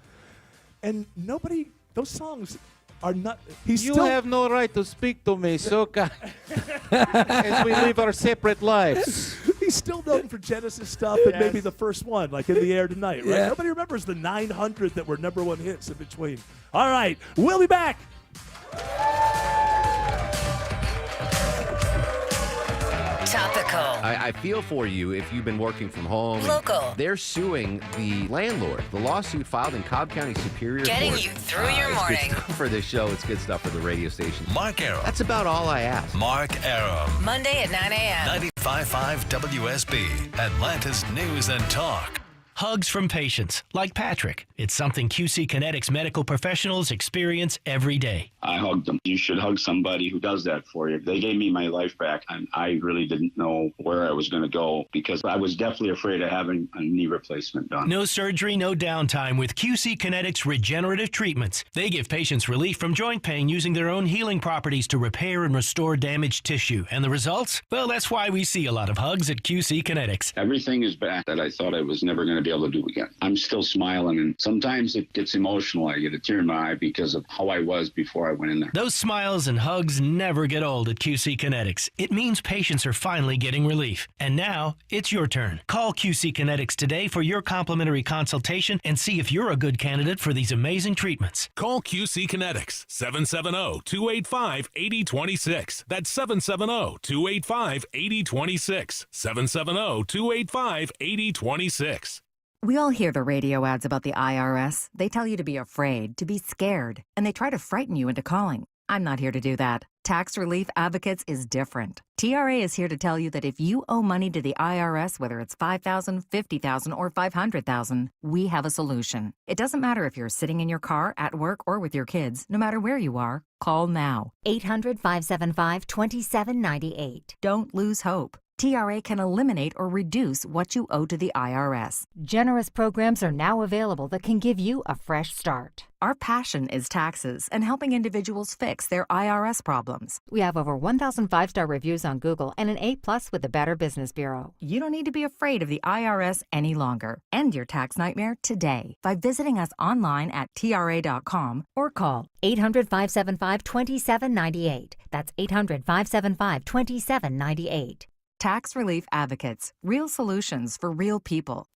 and nobody. Those songs are not. You have no right to speak to me, Soka, as we live our separate lives. He's still known for Genesis stuff and maybe the first one, like In the Air Tonight, right? Yeah. Nobody remembers the 900 that were #1 hits in between. All right, we'll be back. Topical. I feel for you if you've been working from home. Local. They're suing the landlord. The lawsuit filed in Cobb County Superior Getting Court. you through your It's morning. good stuff for this show. It's good stuff for the radio station. Mark Arum. That's about all I ask. Mark Arum. Monday at 9 a.m. 95.5 WSB, Atlanta's News and Talk. Hugs from patients, like Patrick. It's something QC Kinetics medical professionals experience every day. I hugged them. You should hug somebody who does that for you. They gave me my life back, and I really didn't know where I was going to go because I was definitely afraid of having a knee replacement done. No surgery, no downtime with QC Kinetics regenerative treatments. They give patients relief from joint pain using their own healing properties to repair and restore damaged tissue. And the results? Well, that's why we see a lot of hugs at QC Kinetics. Everything is back that I thought I was never going to be able to do again. I'm still smiling, and sometimes it gets emotional. I get a tear in my eye because of how I was before I went in there. Those smiles and hugs never get old at QC Kinetics. It means patients are finally getting relief. And now, it's your turn. Call QC Kinetics today for your complimentary consultation and see if you're a good candidate for these amazing treatments. Call QC Kinetics, 770-285-8026. That's 770-285-8026. 770-285-8026. We all hear the radio ads about the IRS. They tell you to be afraid, to be scared, and they try to frighten you into calling. I'm not here to do that. Tax Relief Advocates is different. TRA is here to tell you that if you owe money to the IRS, whether it's $5,000, $50,000, or $500,000, we have a solution. It doesn't matter if you're sitting in your car, at work, or with your kids. No matter where you are, call now. 800-575-2798. Don't lose hope. TRA can eliminate or reduce what you owe to the IRS. Generous programs are now available that can give you a fresh start. Our passion is taxes and helping individuals fix their IRS problems. We have over 1,000 5-star reviews on Google and an A+ with the Better Business Bureau. You don't need to be afraid of the IRS any longer. End your tax nightmare today by visiting us online at TRA.com or call 800-575-2798. That's 800-575-2798. Tax Relief Advocates. Real solutions for real people.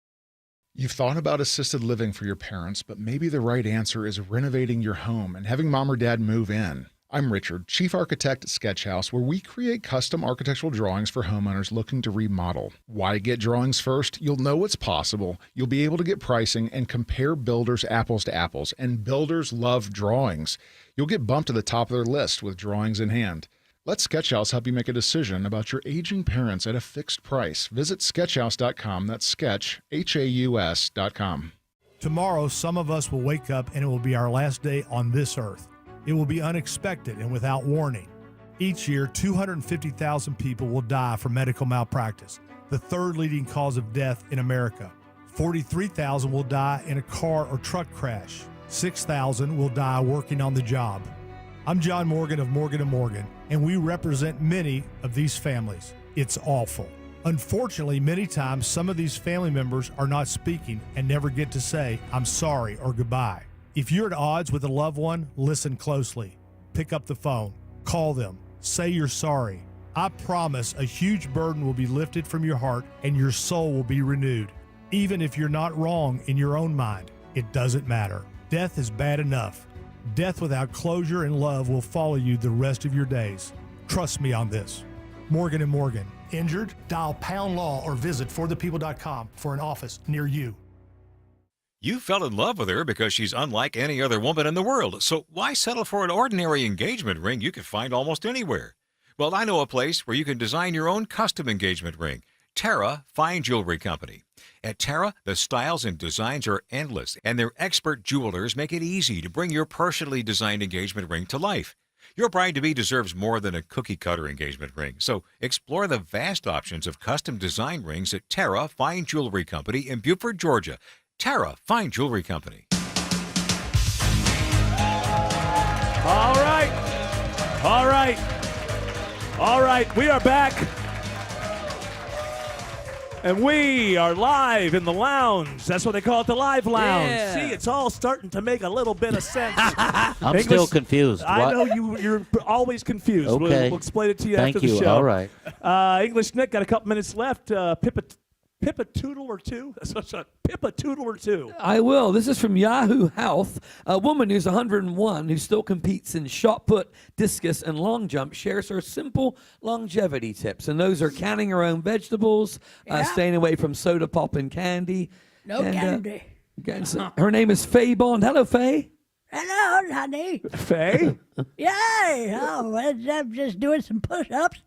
You've thought about assisted living for your parents, but maybe the right answer is renovating your home and having mom or dad move in. I'm Richard, Chief Architect at Sketch House, where we create custom architectural drawings for homeowners looking to remodel. Why get drawings first? You'll know what's possible. You'll be able to get pricing and compare builders apples to apples, and builders love drawings. You'll get bumped to the top of their list with drawings in hand. Let Sketchhouse help you make a decision about your aging parents at a fixed price. Visit sketchhouse.com. That's sketch, HAUS.com. Tomorrow, some of us will wake up and it will be our last day on this earth. It will be unexpected and without warning. Each year, 250,000 people will die from medical malpractice, the third leading cause of death in America. 43,000 will die in a car or truck crash. 6,000 will die working on the job. I'm John Morgan of Morgan & Morgan, and we represent many of these families. It's awful. Unfortunately, many times some of these family members are not speaking and never get to say, I'm sorry or goodbye. If you're at odds with a loved one, listen closely. Pick up the phone, call them, say you're sorry. I promise a huge burden will be lifted from your heart and your soul will be renewed. Even if you're not wrong in your own mind, it doesn't matter. Death is bad enough. Death without closure and love will follow you the rest of your days. Trust me on this. Morgan & Morgan. Injured? Dial Pound Law or visit forthepeople.com for an office near you. You fell in love with her because she's unlike any other woman in the world, so why settle for an ordinary engagement ring you can find almost anywhere? Well, I know a place where you can design your own custom engagement ring. Terra Fine Jewelry Company. At Terra, the styles and designs are endless, and their expert jewelers make it easy to bring your personally designed engagement ring to life. Your bride-to-be deserves more than a cookie-cutter engagement ring, so explore the vast options of custom design rings at Terra Fine Jewelry Company in Beaufort, Georgia. Terra Fine Jewelry Company. All right. All right. All right. We are back. And we are live in the lounge. That's what they call it, the live lounge. Yeah. See, it's all starting to make a little bit of sense. I'm still confused. I What? know you're always confused. Okay. We'll explain it to you Thank after the you. show. All right. English Nick, got a couple minutes left. Pippa Toodle or two? Pippa Toodle or two? I will. This is from Yahoo Health. A woman who's 101 who still competes in shot put, discus, and long jump shares her simple longevity tips. And those are canning her own vegetables, staying away from soda pop and candy. No candy. Her name is Faye Bond. Hello, Faye. Hello, honey. Faye? Yay. Oh, I'm just doing some push-ups.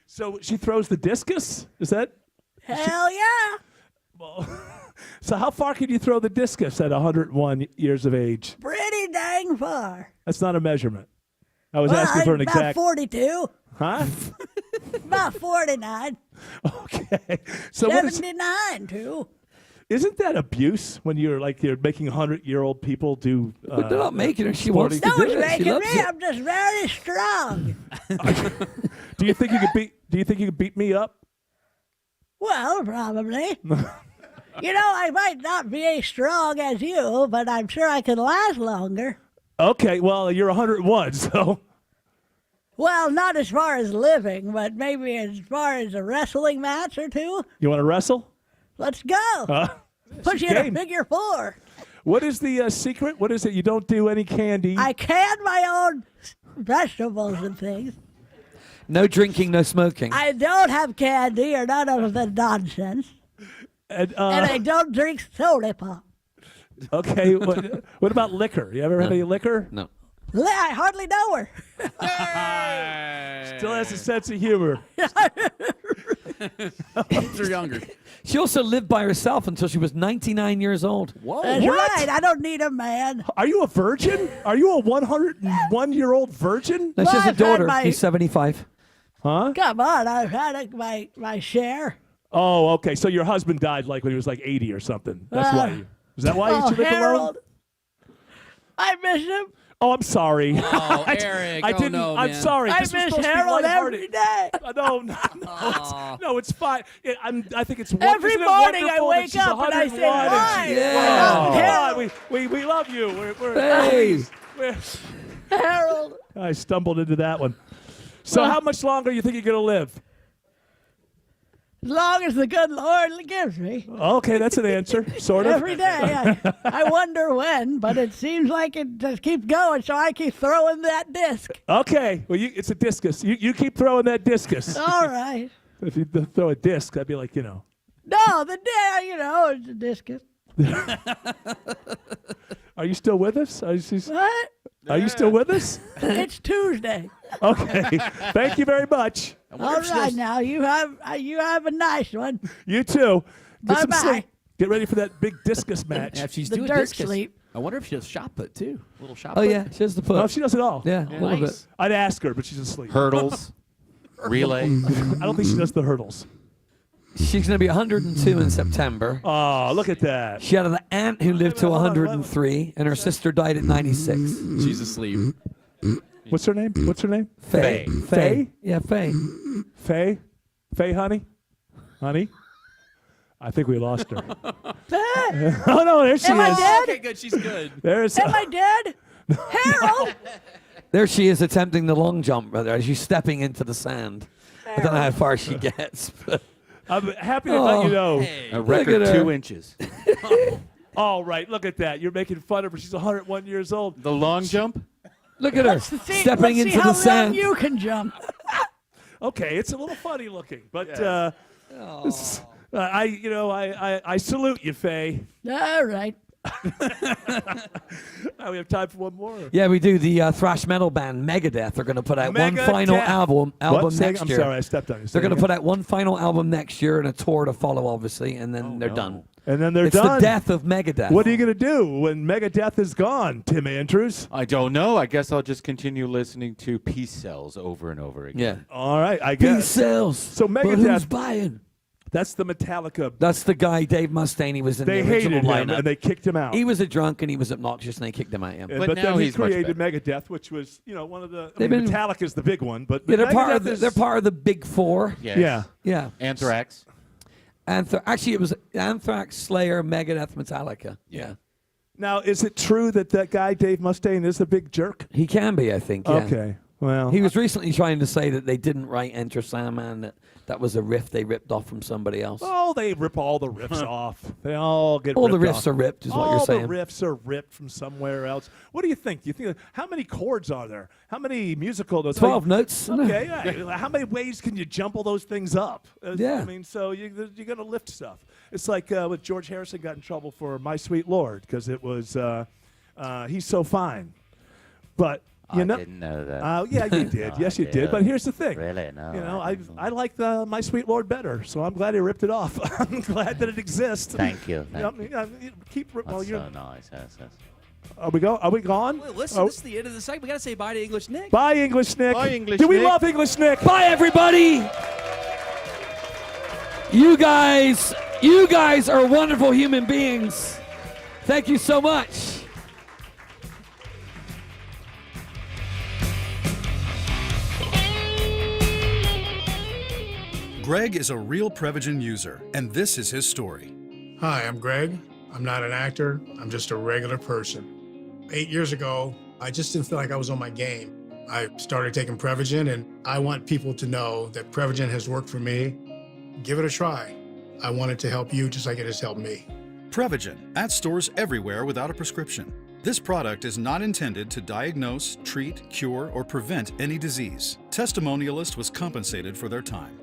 So she throws the discus? Is that? Hell yeah. Well, so how far can you throw the discus at 101 years of age? Pretty dang far. That's not a measurement. I was asking for an about exact. 42. Huh? About 49. Okay. So what is, 79, too. isn't that abuse when you're making 100-year-old people do? But they're not making her. She wants to No do one's it. She making loves me. it. I'm just very strong. Do you think you could beat me up? Well, probably. You know, I might not be as strong as you, but I'm sure I could last longer. Okay, well, you're 101, so. Well, not as far as living, but maybe as far as a wrestling match or two. You want to wrestle? Let's go. Put you in a figure four. What is the secret? What is it? You don't do any candy. I can my own vegetables and things. No drinking, no smoking. I don't have candy or none of the nonsense. And I don't drink soda pop. Okay, what about liquor? You ever have any liquor? No. I hardly know her. Still has a sense of humor. Kids are younger. She also lived by herself until she was 99 years old. Whoa. That's What? right. I don't need a man. Are you a virgin? Are you a 101-year-old virgin? No, she has a I've had daughter. my- He's 75. Huh? Come on. I've had my share. Oh, okay. So your husband died when he was 80 or something. That's why. Is that why you live alone? Harold. I miss him. Oh, I'm sorry. Oh, Eric. I oh, didn't. no, I'm man. sorry. I This was miss supposed to be Harold lighthearted. every day. No, it's fine. I think it's Every isn't it morning I wonderful that wake she's up and I say, 101 and "Why? she- Yeah. Oh, Harold. we love you. Hey. Harold. I stumbled into that one. So how much longer you think you're gonna live? As long as the good Lord gives me. Okay, that's an answer, sort of. Every day. I wonder when, but it seems like it just keeps going, so I keep throwing that disc. Okay, well, it's a discus. You keep throwing that discus. All right. If you throw a disc, I'd be like, No, the day, it's a discus. Are you still with us? What? Are you still with us? It's Tuesday. Okay. Thank you very much. All right, now you have a nice one. You too. Get some Bye-bye. sleep. Get ready for that big discus match. Yeah, if she's The doing dirt discus, sleep. I wonder if she does shot put too. A little shot Oh, put. yeah. She has the put. No, she does it all. Yeah, a little bit. I'd ask her, but she's asleep. Hurdles, relay. I don't think she does the hurdles. She's going to be 102 in September. Oh, look at that. She had an aunt who lived to 103, and her sister died at 96. She's asleep. What's her name? Faye. Faye? Yeah, Faye. Faye? Faye, honey? Honey? I think we lost her. Oh, no, there she Am I is. dead? Okay, good. She's good. There's Am I dead? Harold! There she is attempting the long jump, brother. She's stepping into the sand. I don't know how far she gets. But I'm happy to let you know. A record Look at her. 2 inches. All right, look at that. You're making fun of her. She's 101 years old. The long jump? look at her stepping into the how sand. long you can jump. Okay, it's a little funny looking, but I salute you, Faye. All right. We have time for one more. Yeah, we do. The thrash metal band Megadeth are going to put out one final album next year. I'm sorry, I stepped on you. They're going to put out one final album next year and a tour to follow, obviously, and then they're done. And then they're it's done. It's the death of Megadeth. What are you going to do when Megadeth is gone, Tim Andrews? I don't know. I guess I'll just continue listening to Peace Cells over and over again. Yeah. All right, I guess. Peace Cells. So Megadeth. But who's buying? That's the Metallica. That's the guy, Dave Mustaine. He was in the original hated him, lineup. and they kicked him out. He was a drunk, and he was obnoxious, and they kicked him out. Yeah. But then he created Megadeth, which was, one of the. Metallica's the big one, but they're Megadeth part of the big four. Yes. Yeah. Anthrax. Actually, it was Anthrax, Slayer, Megadeth, Metallica. Yeah. Now, is it true that guy Dave Mustaine is a big jerk? He can be, I think. Yeah. Okay. Well, he was recently trying to say that they didn't write Enter Sandman. That was a riff they ripped off from somebody else. Oh, they rip all the riffs off. They all get all ripped the riffs off. are ripped, is what you're saying. All the riffs are ripped from somewhere else. What do you think? How many chords are there? How many musical notes? 12 notes. Okay. Yeah. How many ways can you jumple those things up? Yeah. I mean, so you're going to lift stuff. It's like with George Harrison got in trouble for My Sweet Lord because it was He's So Fine. But I didn't know that. Yeah, you did. Yes, you did. But here's the thing. Really? No. I like the My Sweet Lord better, so I'm glad he ripped it off. I'm glad that it exists. Thank you. Keep. That's so nice. Yes. Are we gone? Well, listen, this is the end of the segment. We got to say bye to English Nick. Bye, English Nick. Bye, English Do we Nick. love English Nick? Bye, everybody. You guys are wonderful human beings. Thank you so much. Greg is a real Prevagen user, and this is his story. Hi, I'm Greg. I'm not an actor. I'm just a regular person. 8 years ago, I just didn't feel like I was on my game. I started taking Prevagen, and I want people to know that Prevagen has worked for me. Give it a try. I want it to help you just like it has helped me. Prevagen, at stores everywhere without a prescription. This product is not intended to diagnose, treat, cure, or prevent any disease. Testimonialist was compensated for their time.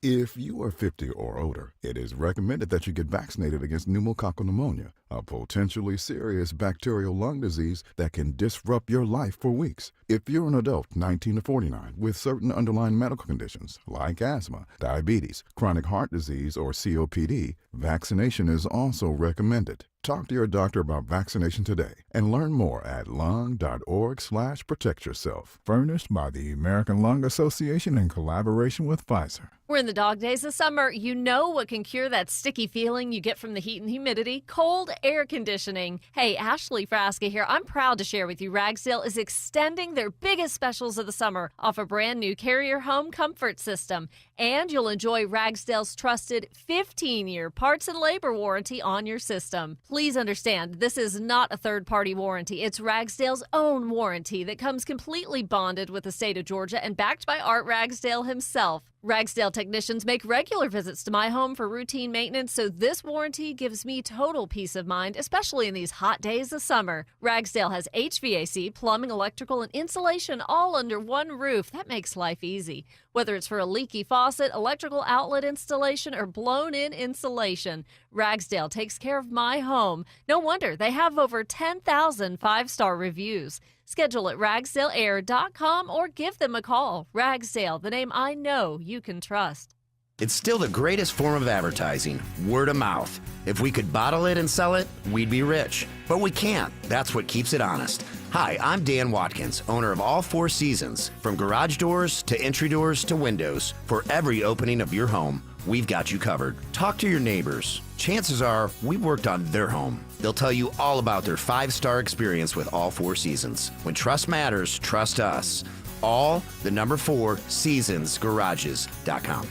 If you are 50 or older, it is recommended that you get vaccinated against pneumococcal pneumonia, a potentially serious bacterial lung disease that can disrupt your life for weeks. If you're an adult 19 to 49 with certain underlying medical conditions like asthma, diabetes, chronic heart disease, or COPD, vaccination is also recommended. Talk to your doctor about vaccination today and learn more at lung.org/protectyourself. Furnished by the American Lung Association in collaboration with Pfizer. We're in the dog days of summer. You know what can cure that sticky feeling you get from the heat and humidity? Cold air conditioning. Hey, Ashley Frasca here. I'm proud to share with you Ragsdale is extending their biggest specials of the summer off a brand new Carrier Home Comfort System. And you'll enjoy Ragsdale's trusted 15-year parts and labor warranty on your system. Please understand, this is not a third-party warranty. It's Ragsdale's own warranty that comes completely bonded with the state of Georgia and backed by Art Ragsdale himself. Ragsdale technicians make regular visits to my home for routine maintenance, so this warranty gives me total peace of mind, especially in these hot days of summer. Ragsdale has HVAC, plumbing, electrical, and insulation all under one roof. That makes life easy. Whether it's for a leaky faucet, electrical outlet installation, or blown-in insulation, Ragsdale takes care of my home. No wonder they have over 10,000 five-star reviews. Schedule at ragsdaleair.com or give them a call. Ragsdale, the name I know you can trust. It's still the greatest form of advertising, word of mouth. If we could bottle it and sell it, we'd be rich. But we can't. That's what keeps it honest. Hi, I'm Dan Watkins, owner of All Four Seasons. From garage doors to entry doors to windows, for every opening of your home, we've got you covered. Talk to your neighbors. Chances are we worked on their home. They'll tell you all about their 5-star experience with All Four Seasons. When trust matters, trust us. All, the number 4, seasonsgarages.com.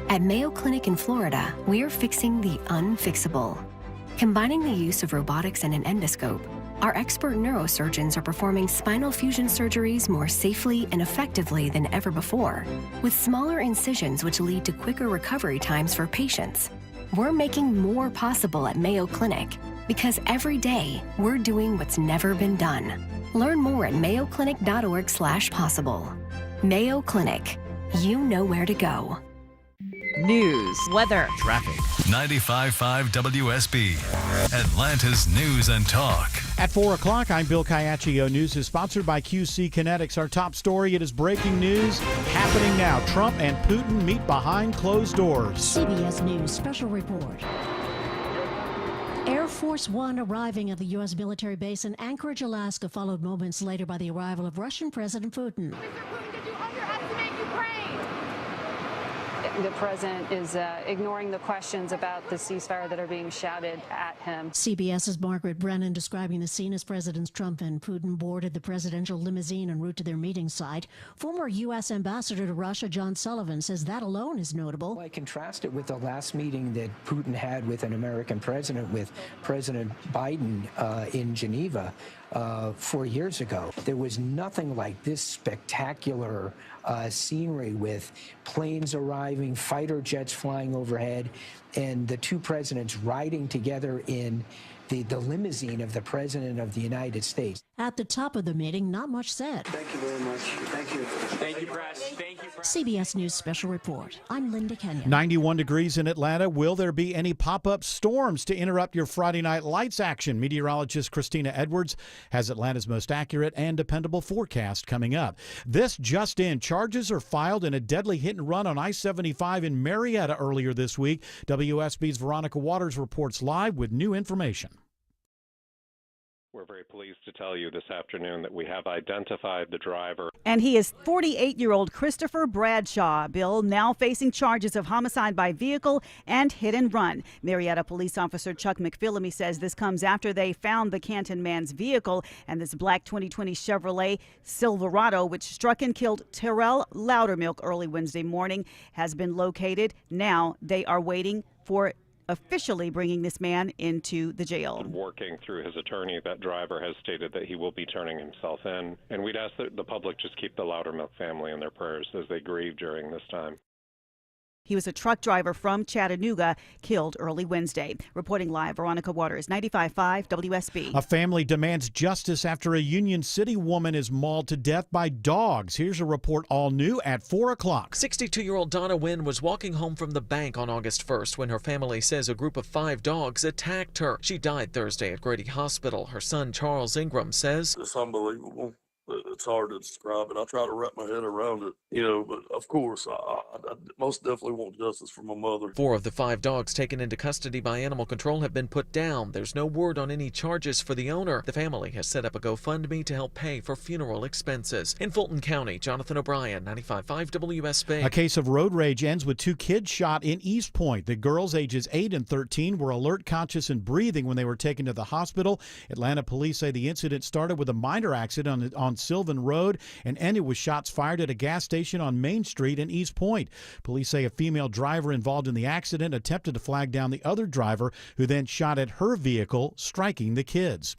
At Mayo Clinic in Florida, we're fixing the unfixable. Combining the use of robotics and an endoscope, our expert neurosurgeons are performing spinal fusion surgeries more safely and effectively than ever before, with smaller incisions which lead to quicker recovery times for patients. We're making more possible at Mayo Clinic because every day we're doing what's never been done. Learn more at mayoclinic.org/possible. Mayo Clinic. You know where to go. news, weather, traffic. 95.5 WSB, Atlanta's News and Talk. At 4 o'clock, I'm Bill Caiaccio. News is sponsored by QC Kinetics. Our top story, it is breaking news happening now. Trump and Putin meet behind closed doors. CBS News special report. Air Force One arriving at the U.S. military base in Anchorage, Alaska, followed moments later by the arrival of Russian President Putin. Mr. Putin, did you underestimate Ukraine? The president is ignoring the questions about the ceasefire that are being shouted at him. CBS's Margaret Brennan describing the scene as Presidents Trump and Putin boarded the presidential limousine en route to their meeting site. Former U.S. Ambassador to Russia John Sullivan says that alone is notable. Well, I contrast it with the last meeting that Putin had with an American president, with President Biden in Geneva 4 years ago. There was nothing like this spectacular scenery with planes arriving, fighter jets flying overhead, and the two presidents riding together in the limousine of the President of the United States. At the top of the meeting, not much said. Thank you very much. Thank you. Thank you, press. Thank you, press. CBS News Special Report. I'm Linda Kenyon. 91 degrees in Atlanta. Will there be any pop-up storms to interrupt your Friday night lights action? Meteorologist Christina Edwards has Atlanta's most accurate and dependable forecast coming up. This just in, charges are filed in a deadly hit and run on I-75 in Marietta earlier this week. WSB's Veronica Waters reports live with new information. We're very pleased to tell you this afternoon that we have identified the driver. And he is 48-year-old Christopher Bradshaw. Bill now facing charges of homicide by vehicle and hit and run. Marietta police officer Chuck McPhillamy says this comes after they found the Canton man's vehicle, and this black 2020 Chevrolet Silverado, which struck and killed Terrell Loudermilk early Wednesday morning, has been located. Now they are waiting for officially bringing this man into the jail. Working through his attorney, that driver has stated that he will be turning himself in. And we'd ask that the public just keep the Loudermilk family in their prayers as they grieve during this time. He was a truck driver from Chattanooga, killed early Wednesday. Reporting live, Veronica Waters, 95.5 WSB. A family demands justice after a Union City woman is mauled to death by dogs. Here's a report all new at 4 o'clock. 62-year-old Donna Wynn was walking home from the bank on August 1st when her family says a group of 5 dogs attacked her. She died Thursday at Grady Hospital. Her son, Charles Ingram, says, "It's unbelievable. It's hard to describe it. I try to wrap my head around it, but of course, I most definitely want justice for my mother." 4 of the 5 dogs taken into custody by animal control have been put down. There's no word on any charges for the owner. The family has set up a GoFundMe to help pay for funeral expenses. In Fulton County, Jonathan O'Brien, 95.5 WSB. A case of road rage ends with 2 kids shot in East Point. The girls ages 8 and 13 were alert, conscious, and breathing when they were taken to the hospital. Atlanta police say the incident started with a minor accident on Sylvan Road and ended with shots fired at a gas station on Main Street in East Point. Police say a female driver involved in the accident attempted to flag down the other driver, who then shot at her vehicle, striking the kids.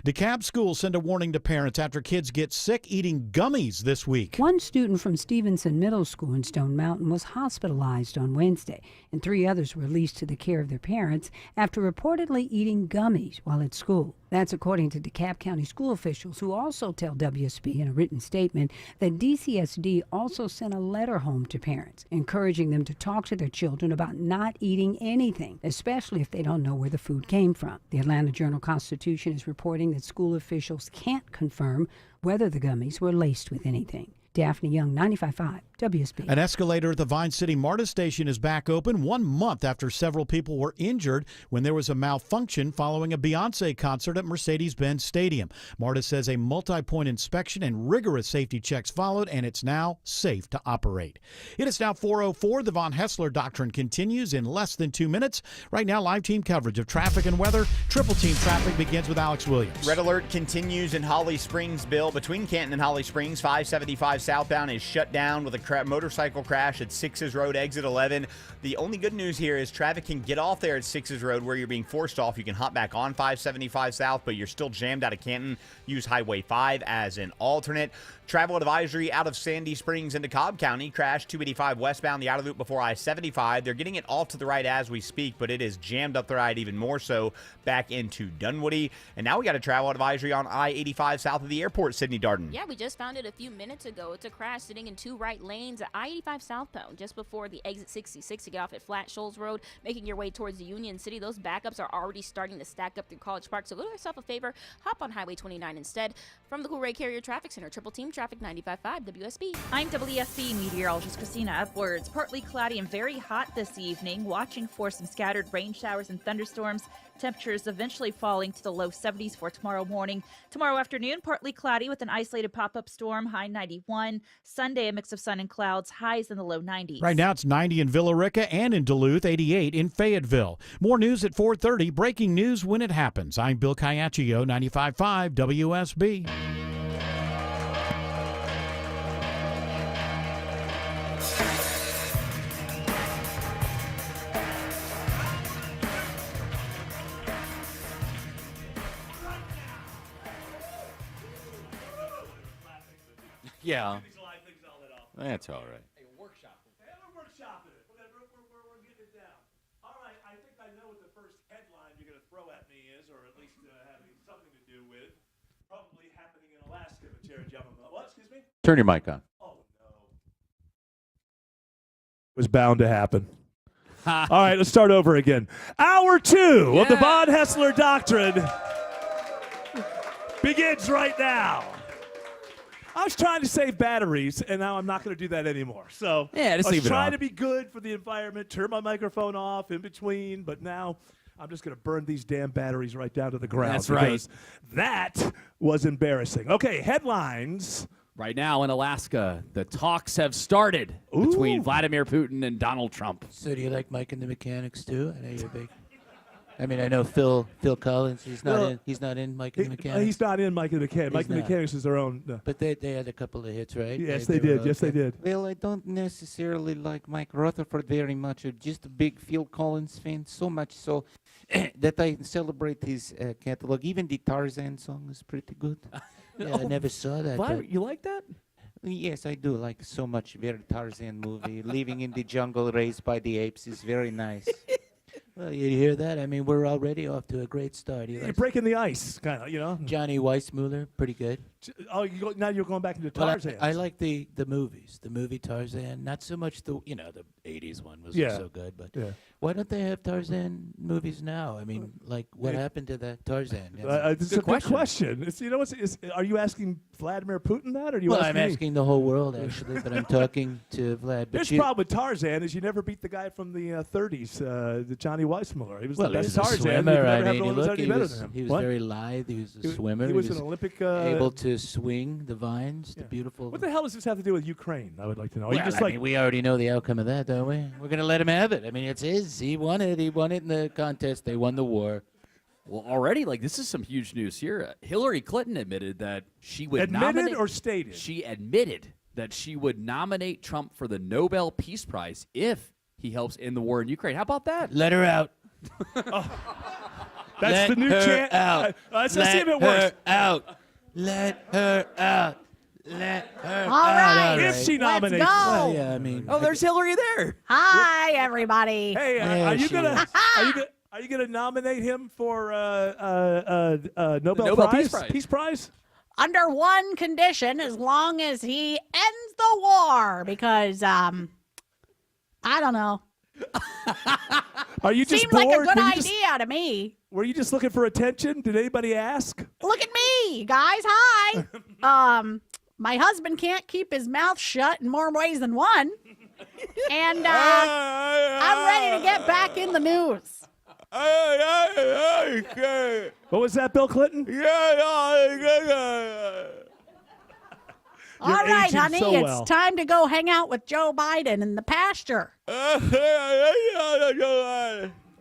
DeKalb schools send a warning to parents after kids get sick eating gummies this week. One student from Stevenson Middle School in Stone Mountain was hospitalized on Wednesday, and 3 others were released to the care of their parents after reportedly eating gummies while at school. That's according to DeKalb County school officials, who also tell WSB in a written statement that DCSD also sent a letter home to parents, encouraging them to talk to their children about not eating anything, especially if they don't know where the food came from. The Atlanta Journal-Constitution is reporting that school officials can't confirm whether the gummies were laced with anything. Daphne Young, 95.5 WSB. An escalator at the Vine City MARTA station is back open 1 month after several people were injured when there was a malfunction following a Beyoncé concert at Mercedes-Benz Stadium. MARTA says a multi-point inspection and rigorous safety checks followed, and it's now safe to operate. It is now 4:04. The Von Haessler Doctrine continues in less than 2 minutes. Right now, live team coverage of traffic and weather. Triple team traffic begins with Alex Williams. Red alert continues in Holly Springs, Bill. Between Canton and Holly Springs, 575 southbound is shut down with a motorcycle crash at 6's Road, exit 11. The only good news here is traffic can get off there at 6's Road where you're being forced off. You can hop back on 575 south, but you're still jammed out of Canton. Use Highway 5 as an alternate. Travel advisory out of Sandy Springs into Cobb County. Crash 285 westbound, the outer loop before I-75. They're getting it off to the right as we speak, but it is jammed up the right even more so back into Dunwoody. And now we got a travel advisory on I-85 south of the airport, Sydney Darden. Yeah, we just found it a few minutes ago. it's a crash sitting in 2 right lanes at I-85 southbound just before the exit 66 to get off at Flat Shoals Road, making your way towards the Union City. Those backups are already starting to stack up through College Park, so go do yourself a favor, hop on Highway 29 instead. From the Cool Ray Carrier Traffic Center, Triple Team Traffic 95.5 WSB. I'm WSB meteorologist Christina Upwards. Partly cloudy and very hot this evening, watching for some scattered rain showers and thunderstorms. Temperatures eventually falling to the low 70s for tomorrow morning. Tomorrow afternoon, partly cloudy with an isolated pop-up storm, high 91. Sunday, a mix of sun and clouds, highs in the low 90s. Right now, it's 90 in Villa Rica and in Duluth, 88 in Fayetteville. More news at 4:30. Breaking news when it happens. I'm Bill Caiaccio, 95.5 WSB. Yeah. That's all right. We're workshopping it. We're getting it down. All right, I think I know what the first headline you're going to throw at me is, or at least having something to do with. Probably happening in Alaska, but Jared Yamamoto. What? Excuse me? Turn your mic on. Oh, no. Was bound to happen. All right, let's start over again. Hour 2 of the Von Haessler Doctrine begins right now. I was trying to save batteries, and now I'm not going to do that anymore. So yeah, just I leave was it trying on. to be good for the environment, turn my microphone off in between, but now I'm just going to burn these damn batteries right down to the ground. That's right. Because that was embarrassing. Okay, headlines. Right now in Alaska, the talks have started between Vladimir Putin and Donald Trump. So do you like Mike and the Mechanics too? I know you're big. I mean, I know Phil Collins. He's not in Mike and the Mechanics. He's not in Mike and the Mechanics. Mike and the Mechanics is their own. But they had a couple of hits, right? Yes, they did. Yes, they did. Well, I don't necessarily like Mike Rutherford very much. I'm just a big Phil Collins fan, so much so that I celebrate his catalog. Even the Tarzan song is pretty good. Yeah, I never saw that. What? You like that? Yes, I do like so much. Very Tarzan movie. Living in the jungle, raised by the apes is very nice. Well, you hear that? I mean, we're already off to a great start. You're breaking the ice, kind of, you know. Johnny Weissmuller, pretty good. Oh, now you're going back into Tarzan. I like the movies. The movie Tarzan, not so much the 80s one was so good, but why don't they have Tarzan movies now? I mean, like what happened to that Tarzan? This is a good question. Are you asking Vladimir Putin that, or do you? Well, I'm asking the whole world actually, but I'm talking to Vlad. But the problem with Tarzan is you never beat the guy from the 30s, the Johnny Weissmuller. He was the best Tarzan. Swimmer. I mean, look, he was very lithe. He was a swimmer. He was an Olympic. Able to swing the vines, the beautiful. What the hell does this have to do with Ukraine? I would like to know. Well, we already know the outcome of that, don't we? We're going to let him have it. I mean, it's his. He won it. He won it in the contest. They won the war. Well, already, this is some huge news here. Hillary Clinton admitted that she would nominate. Or stated? She admitted that she would nominate Trump for the Nobel Peace Prize if he helps end the war in Ukraine. How about that? Let her out. That's the new chant. Let's see if it works. Let her out. Let her All right. If she nominates. Let's go. Well, yeah, I mean. Oh, there's Hillary there. Hi, everybody. Hey, are you gonna nominate him for Nobel Prize? Peace Prize? Under one condition, as long as he ends the war, because I don't know. Are you just Seemed bored? like a good idea to me. Were you just looking for attention? Did anybody ask? Look at me, guys. Hi. My husband can't keep his mouth shut in more ways than one. And I'm ready to get back in the news. What was that, Bill Clinton? All right, honey, it's time to go hang out with Joe Biden in the pasture.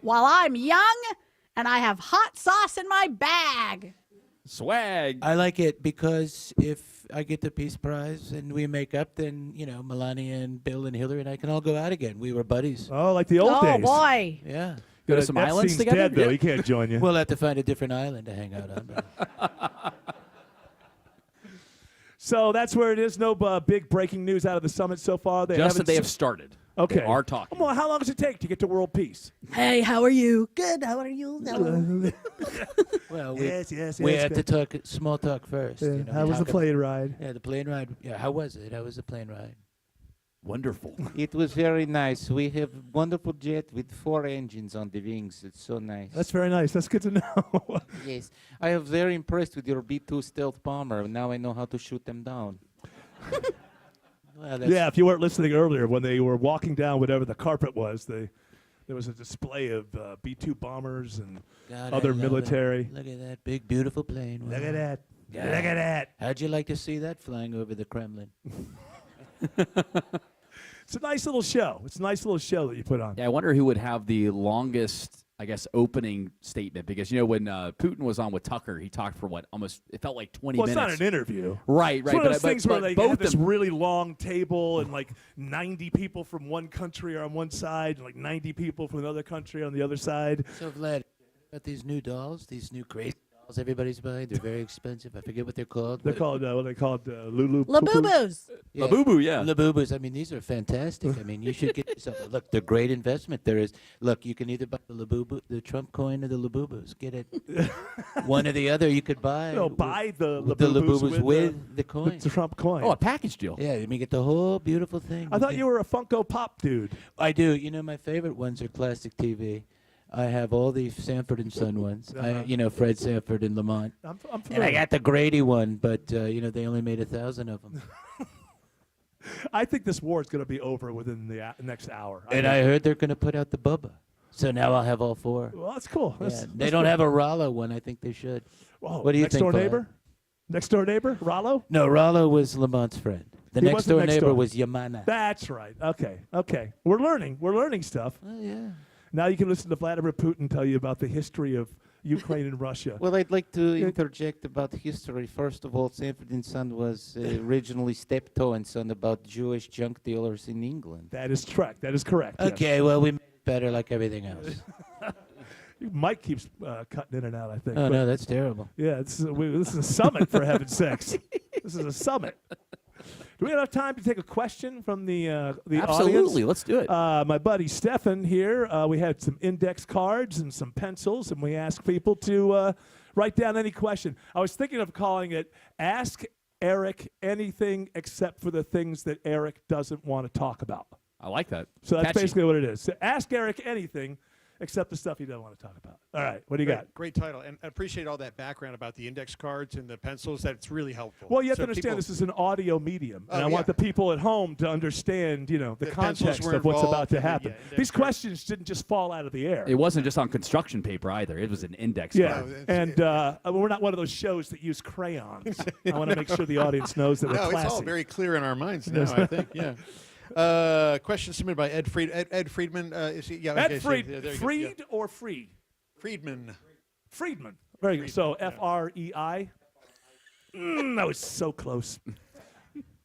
While I'm young and I have hot sauce in my bag. Swag. I like it because if I get the Peace Prize and we make up, then, Melania and Bill and Hillary and I can all go out again. We were buddies. Oh, like the old days. Oh, boy. Yeah. Go to some islands together? Dead, though. He can't join you. We'll have to find a different island to hang out on. So that's where it is. No big breaking news out of the summit so far. Just that they have started. Okay. They are talking. Well, how long does it take to get to world peace? Hey, how are you? Good. How are you? Well, yes. we have to talk small talk first. Yeah, You know, how was the talk plane ride? Yeah, the plane ride. Yeah, how was it? How was the plane ride? Wonderful. It was very nice. We have wonderful jet with 4 engines on the wings. It's so nice. That's very nice. That's good to know. Yes, I am very impressed with your B-2 stealth bomber. Now I know how to shoot them down. Well, Yeah, if you weren't listening earlier, when they were walking down whatever the carpet was, there was a display of B-2 bombers and God, I other love it. military. Look at that big, beautiful plane. Look Wow. at that. God. Look at that. How'd you like to see that flying over the Kremlin? It's a nice little show. It's a nice little show that you put on. Yeah, I wonder who would have the longest, I guess, opening statement, because when Putin was on with Tucker, he talked for almost it felt like 20 Well, minutes. it's not an interview. Right. It's one of those things where they both have this them- really long table and like 90 people from one country are on one side and like 90 people from another country on the other side. So, Vlad, about these new dolls, these new crazy dolls everybody's buying, they're very expensive. I forget what they're called. They're called, what are they called? Lulu? Labubu's. Labubu, yeah. Labubus. I mean, these are fantastic. I mean, you should get yourself. Look, they're great investment. There is. Look, you can either buy the Labubu, the Trump coin, or the Labubus. Get it. One or the other. You could buy. No, buy the Labubus with with the coin. the Trump coin. Oh, a package deal. Yeah, you mean get the whole beautiful thing. I thought you were a Funko Pop dude. I do. You know, my favorite ones are classic TV. I have all the Sanford and Son ones. Fred Sanford and Lamont. I'm And I familiar. got the Grady one, but they only made 1,000 of them. I think this war is going to be over within the next hour. And I heard they're going to put out the Bubba. So now I'll have all 4. Well, that's cool. Yeah, That's they don't have a Rollo one. I think they should. Whoa, What do you next think, door Vlad? neighbor? Next door neighbor? Rollo? No, Rollo was Lamont's friend. The He next wasn't door next neighbor door. was Yamana. That's right. Okay. We're learning stuff. Oh, yeah. Now you can listen to Vladimir Putin tell you about the history of Ukraine and Russia. Well, I'd like to interject about history. First of all, Sanford and Son was originally Steptoe and Son about Jewish junk dealers in England. That is correct. That is correct. yes. Okay, well, we made it better like everything else. Mike keeps cutting in and out, I think. Oh, but no, that's terrible. Yeah, this is a summit, for heaven's sakes. This is a summit. Do we have enough time to take a question from the Absolutely, audience? let's do it. My buddy Stefan here, we had some index cards and some pencils, and we asked people to write down any question. I was thinking of calling it Ask Eric Anything Except for the Things That Eric Doesn't Want to Talk About. I like that. So that's Catchy. basically what it is. So ask Eric anything except the stuff he doesn't want to talk about. All right, what do you got? Great title, and I appreciate all that background about the index cards and the pencils. That's really helpful. Well, you have So to understand people- this is an audio medium, and Oh, I want yeah. the people at home to understand, the That pencils context were of what's about involved to and the, happen. index These cards. questions didn't just fall out of the air. It wasn't just on construction paper either. It was an index Yeah, card. and we're not one of those shows that use crayons. I want to make sure the audience knows that we're No, classy. it's all very clear in our minds now, Yes. I think, yeah. Question submitted by Ed Friedman. Is he? Yeah, Ed okay, so- Fried, yeah, there you go, Fried yeah. or Fried? Friedman. Very good. So F-R-E-I. That was so close.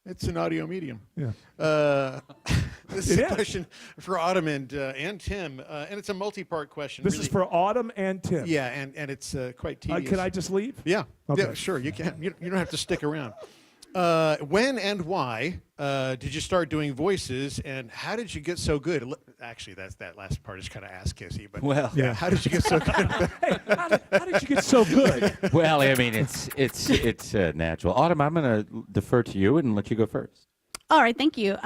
It's an audio medium. Yeah. This is It a is. question for Autumn and Tim, and it's a multi-part question. This really. is for Autumn and Tim. Yeah, and it's quite tedious. Can I just leave? Yeah. Okay. Yeah, sure. You can. You don't have to stick around. When and why did you start doing voices, and how did you get so good? Actually, that last part is kind of ass kissy, but Well, yeah. how did you get so good? Hey, how did you get so good? Well, I mean, it's natural. Autumn, I'm going to defer to you and let you go first. All right, thank you.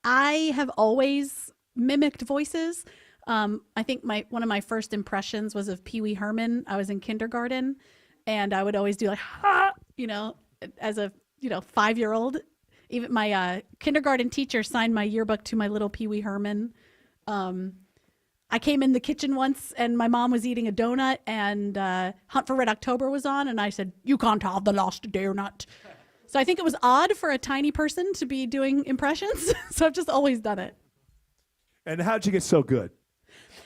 I have always mimicked voices. I think one of my first impressions was of Pee Wee Herman. I was in kindergarten, and I would always do like, ha, as a 5-year-old. Even my kindergarten teacher signed my yearbook to my little Pee Wee Herman. I came in the kitchen once, and my mom was eating a donut, and Hunt for Red October was on, and I said, "You can't have the last donut." So I think it was odd for a tiny person to be doing impressions. So I've just always done it. And how'd you get so good?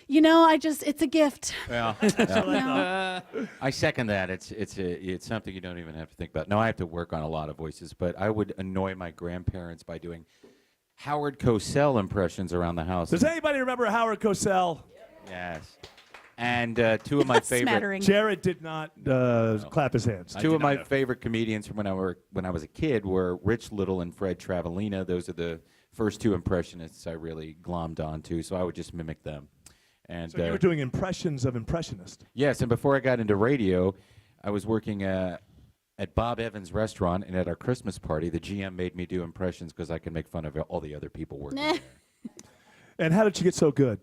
It's a gift. Well, Yeah. I second that. It's something you don't even have to think about. No, I have to work on a lot of voices, but I would annoy my grandparents by doing Howard Cosell impressions around the house. Does anybody remember Howard Cosell? Yes. And two of my favorite. Smattering. Jared did not clap his hands. Two of my favorite comedians from when I was a kid were Rich Little and Fred Travalena. Those are the first two impressionists I really glommed onto, so I would just mimic them. And So you were doing impressions of impressionists. yes, and before I got into radio, I was working at Bob Evans' restaurant, and at our Christmas party, the GM made me do impressions because I could make fun of all the other people working there. And how did you get so good?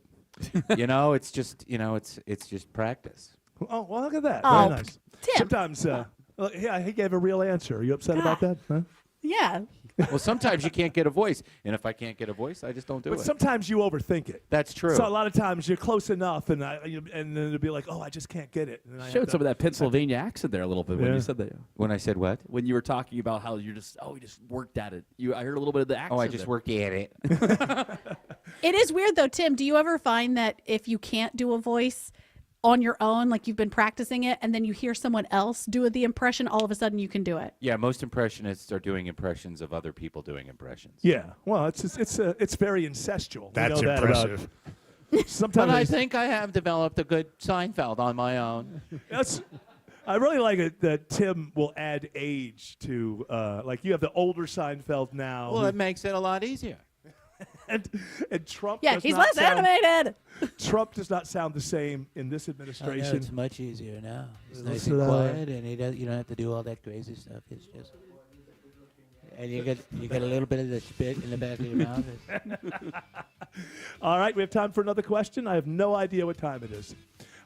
It's just practice. Oh, well, look at that. Oh, Very nice. Tim. Sometimes, yeah, he gave a real answer. Are you upset about that? Huh? Yeah. Well, sometimes you can't get a voice, and if I can't get a voice, I just don't do But it. sometimes you overthink it. That's true. So a lot of times you're close enough, and then it'll be like, oh, I just can't get it. And I Showed some of that Pennsylvania accent there a little bit when Yeah. you said that. When I said what? When you were talking about how you just worked at it. I heard a little bit of the accent. Oh, I just there. worked at it. It is weird though, Tim. Do you ever find that if you can't do a voice on your own, like you've been practicing it, and then you hear someone else do the impression, all of a sudden you can do it? Yeah, most impressionists are doing impressions of other people doing impressions. Yeah. Well, it's very incestual. We That's know that about- impressive. Sometimes But I think I have developed a good Seinfeld on my own. I really like it that Tim will add age to, like you have the older Seinfeld now. Well, it makes it a lot easier. and Trump. Yeah, does he's not less sound- animated. Trump does not sound the same in this administration. It's much easier now. It's nice Listen and to that. quiet, and you don't have to do all that crazy stuff. It's just, and you get a little bit of the spit in the back of your mouth. All right, we have time for another question. I have no idea what time it is.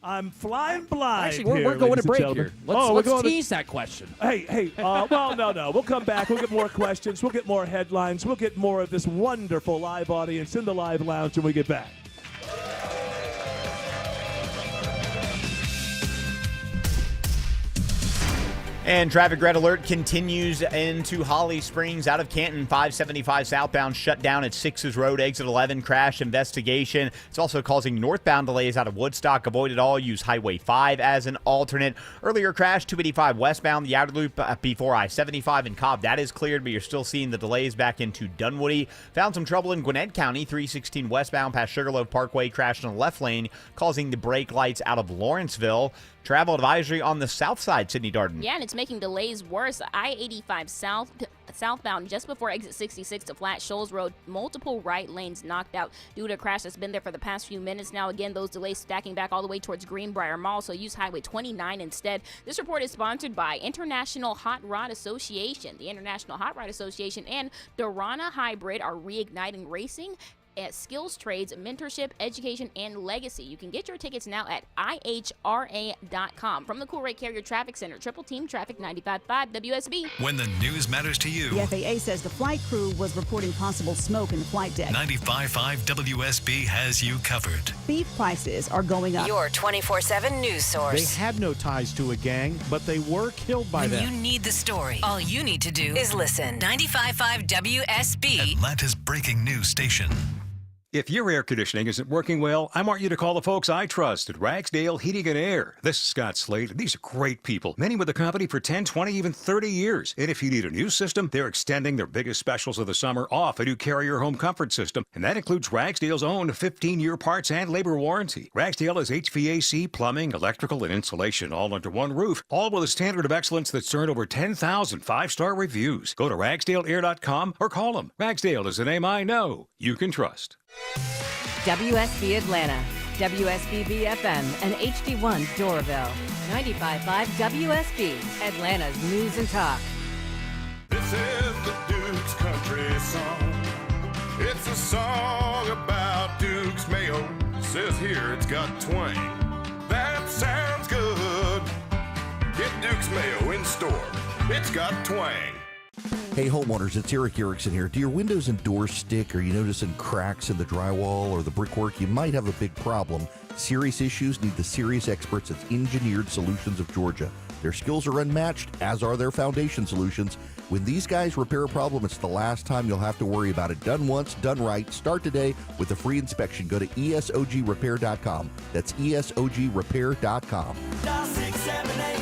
I'm flying blind. Actually, here, we're going ladies to break and here. gentlemen. Let's tease that question. Hey, well, no. We'll come back. We'll get more questions. We'll get more headlines. We'll get more of this wonderful live audience in the live lounge when we get back. And traffic red alert continues into Holly Springs out of Canton. 575 southbound shut down at 6's Road, exit 11. Crash investigation. It's also causing northbound delays out of Woodstock. Avoid it all. Use Highway 5 as an alternate. Earlier crash, 285 westbound, the outer loop before I-75 in Cobb. That is cleared, but you're still seeing the delays back into Dunwoody. Found some trouble in Gwinnett County. 316 westbound past Sugarloaf Parkway. Crashed in the left lane, causing the brake lights out of Lawrenceville. Travel advisory on the south side, Sydney Darden. Yeah, and it's making delays worse. I-85 southbound just before exit 66 to Flat Shoals Road. Multiple right lanes knocked out due to a crash that's been there for the past few minutes now. Again, those delays stacking back all the way towards Greenbrier Mall, so use Highway 29 instead. This report is sponsored by International Hot Rod Association. The International Hot Rod Association and Dorana Hybrid are reigniting racing at skills, trades, mentorship, education, and legacy. You can get your tickets now at ihra.com. From the Cool Rate Carrier Traffic Center, Triple Team Traffic 95.5 WSB. When the news matters to you. The FAA says the flight crew was reporting possible smoke in the flight deck. 95.5 WSB has you covered. Beef prices are going up. Your 24/7 news source. They had no ties to a gang, but they were killed by When them. you need the story, all you need to do is listen. 95.5 WSB. Atlanta's breaking news station. If your air conditioning isn't working well, I want you to call the folks I trust at Ragsdale Heating and Air. This is Scott Slade. These are great people, many with the company for 10, 20, even 30 years. And if you need a new system, they're extending their biggest specials of the summer off a new Carrier home comfort system. And that includes Ragsdale's own 15-year parts and labor warranty. Ragsdale has HVAC, plumbing, electrical, and insulation all under one roof, all with a standard of excellence that's earned over 10,000 five-star reviews. Go to ragsdaleair.com or call them. Ragsdale is a name I know you can trust. WSB Atlanta, WSB BFM, and HD1 Doraville. 95.5 WSB, Atlanta's news and talk. This is the Duke's country song. It's a song about Duke's Mayo. Says here it's got twang. That sounds good. Get Duke's Mayo in store. It's got twang. Hey homeowners, it's Eric Erickson here. Do your windows and doors stick? Are you noticing cracks in the drywall or the brickwork? You might have a big problem. Serious issues need the serious experts at Engineered Solutions of Georgia. Their skills are unmatched, as are their foundation solutions. When these guys repair a problem, it's the last time you'll have to worry about it. Done once, done right. Start today with a free inspection. Go to esogrepair.com. That's esogrepair.com. Dial 678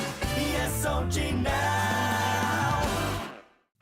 ESOG now.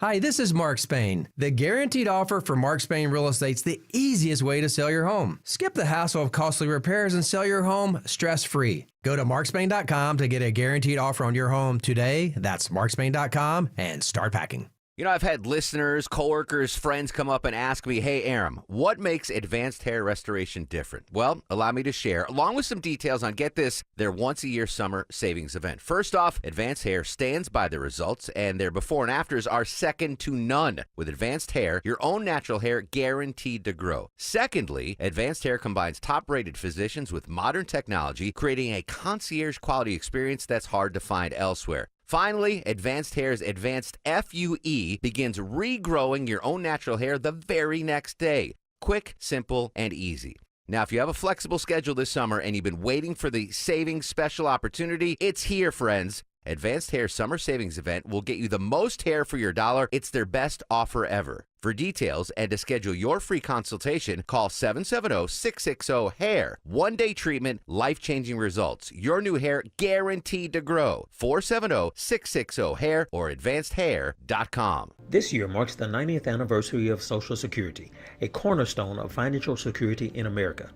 Hi, this is Mark Spain. The guaranteed offer for Mark Spain Real Estate's the easiest way to sell your home. Skip the hassle of costly repairs and sell your home stress-free. Go to markspain.com to get a guaranteed offer on your home today. That's markspain.com and start packing. You know, I've had listeners, coworkers, friends come up and ask me, hey, Aram, what makes advanced hair restoration different? Well, allow me to share, along with some details on, get this, their once-a-year summer savings event. First off, Advanced Hair stands by the results, and their before and afters are second to none. With Advanced Hair, your own natural hair guaranteed to grow. Secondly, Advanced Hair combines top-rated physicians with modern technology, creating a concierge-quality experience that's hard to find elsewhere. Finally, Advanced Hair's Advanced FUE begins regrowing your own natural hair the very next day. Quick, simple, and easy. Now, if you have a flexible schedule this summer and you've been waiting for the savings special opportunity, it's here, friends. Advanced Hair Summer Savings Event will get you the most hair for your dollar. It's their best offer ever. For details and to schedule your free consultation, call 770-660-HAIR. One-day treatment, life-changing results. Your new hair guaranteed to grow. 470-660-HAIR or advancedhair.com. This year marks the 90th anniversary of Social Security, a cornerstone of financial security in America.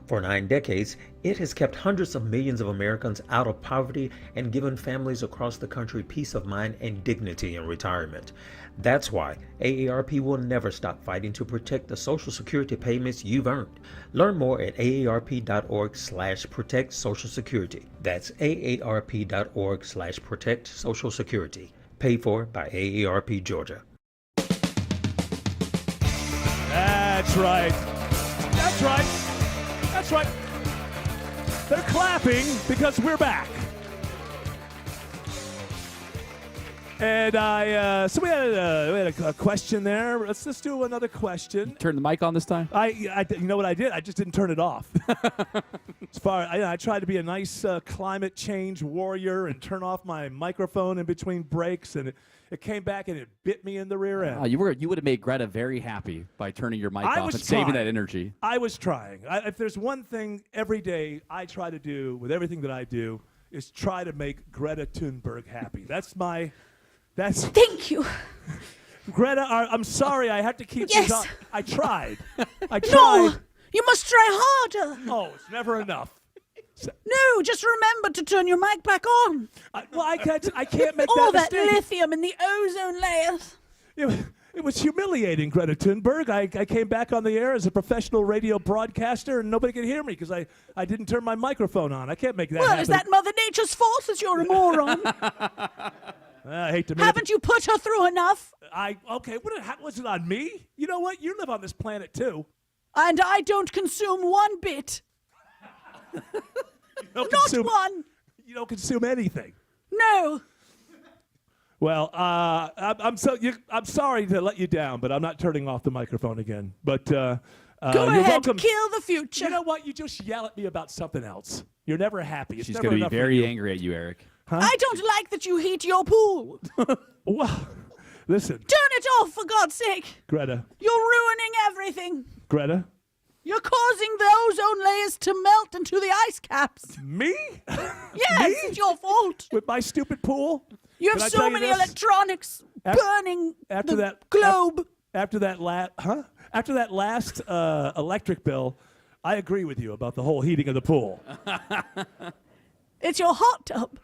For 9 decades, it has kept hundreds of millions of Americans out of poverty and given families across the country peace of mind and dignity in retirement. That's why AARP will never stop fighting to protect the Social Security payments you've earned. Learn more at aarp.org/protect Social Security. That's aarp.org/protect Social Security. Paid for by AARP Georgia. That's right. That's right. That's right. They're clapping because we're back. And so we had a question there. Let's do another question. Turn the mic on this time? You know what I did? I just didn't turn it off. I tried to be a nice climate change warrior and turn off my microphone in between breaks, and it came back and it bit me in the rear end. You would have made Greta very happy by turning your mic off and saving that energy. I was trying. If there's one thing every day I try to do with everything that I do is try to make Greta Thunberg happy. Thank you. Greta, I'm sorry I had to keep Yes. this up. I tried. No, you must try harder. Oh, it's never enough. No, just remember to turn your mic back on. I can't make all that that mistake. lithium in the ozone layers. It was humiliating, Greta Thunberg. I came back on the air as a professional radio broadcaster, and nobody could hear me because I didn't turn my microphone on. I can't make that happen. Is that Mother Nature's fault as you're a moron? I hate to make Haven't you put her through enough? Was it on me? You know what? You live on this planet, too. And I don't consume one bit. Not one. You don't consume anything. No. Well, I'm sorry to let you down, but I'm not turning off the microphone again. But Go you're ahead, welcome. kill the future. You know what? You just yell at me about something else. You're never happy. It's She's never going to enough be for very you. angry at you, Eric. Huh? I don't like that you heat your pool. Well, listen, Turn it off, for God's sake. Greta. You're ruining everything. Greta. You're causing the ozone layers to melt into the ice caps. Me? Yes, it's your fault. With my stupid pool? You Can I have tell so you many this? electronics burning the globe. After that last electric bill, I agree with you about the whole heating of the pool. It's your hot tub.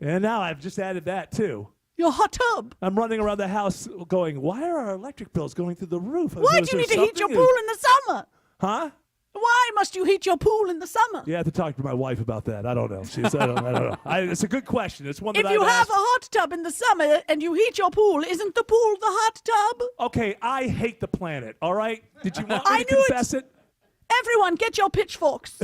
And now I've just added that too. Your hot tub. I'm running around the house going, why are our electric bills going through the roof? Why Is do you there need to heat your something? pool in the summer? Huh? Why must you heat your pool in the summer? You have to talk to my wife about that. I don't know. I don't know. It's a good question. It's one that If you I've have asked. a hot tub in the summer and you heat your pool, isn't the pool the hot tub? Okay, I hate the planet, all right? Did you want I me to knew confess it? Everyone, get your pitchforks.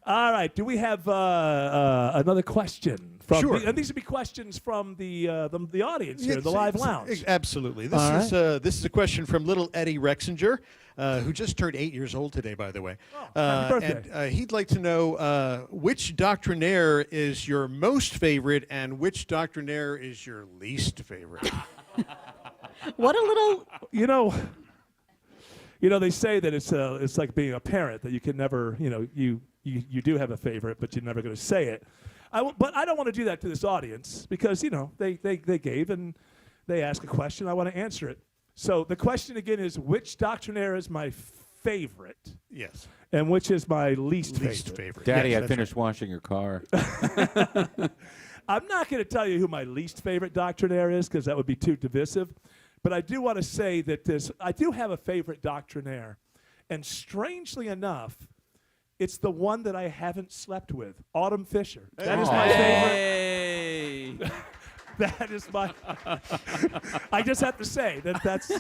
All right. Do we have another question? Sure. And these would be questions from the audience here, the live lounge. Absolutely. All This is a question from little Eddie Rexinger, who just turned 8 years old today, by the way. happy birthday. And he'd like to know which doctrinaire is your most favorite and which doctrinaire is your least favorite. What a little... You know, they say that it's like being a parent, that you can never, you do have a favorite, but you're never going to say it. But I don't want to do that to this audience because, they gave and they asked a question. I want to answer it. So the question again is, which doctrinaire is my favorite? Yes. And which is my least favorite? favorite. Daddy, Yes, I that's finished washing your car. I'm not going to tell you who my least favorite doctrinaire is because that would be too divisive. But I do want to say that I do have a favorite doctrinaire. And strangely enough, it's the one that I haven't slept with, Autumn Fisher. That is my favorite. That is my. I just have to say that's.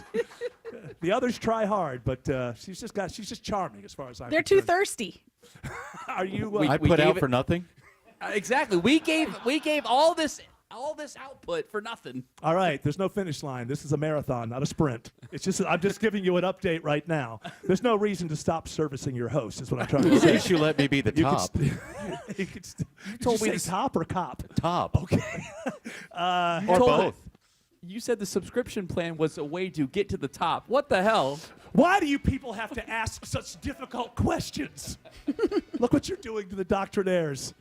The others try hard, but she's just charming as far as I'm They're concerned. too thirsty. Are you? I put out for nothing. Exactly. We gave all this output for nothing. All right, there's no finish line. This is a marathon, not a sprint. It's just I'm just giving you an update right now. There's no reason to stop servicing your host, is what I'm trying to say. At least you let me be the top. You told me the top or cop? Top. Okay. Or both. You said the subscription plan was a way to get to the top. What the hell? Why do you people have to ask such difficult questions? Look what you're doing to the doctrinaires.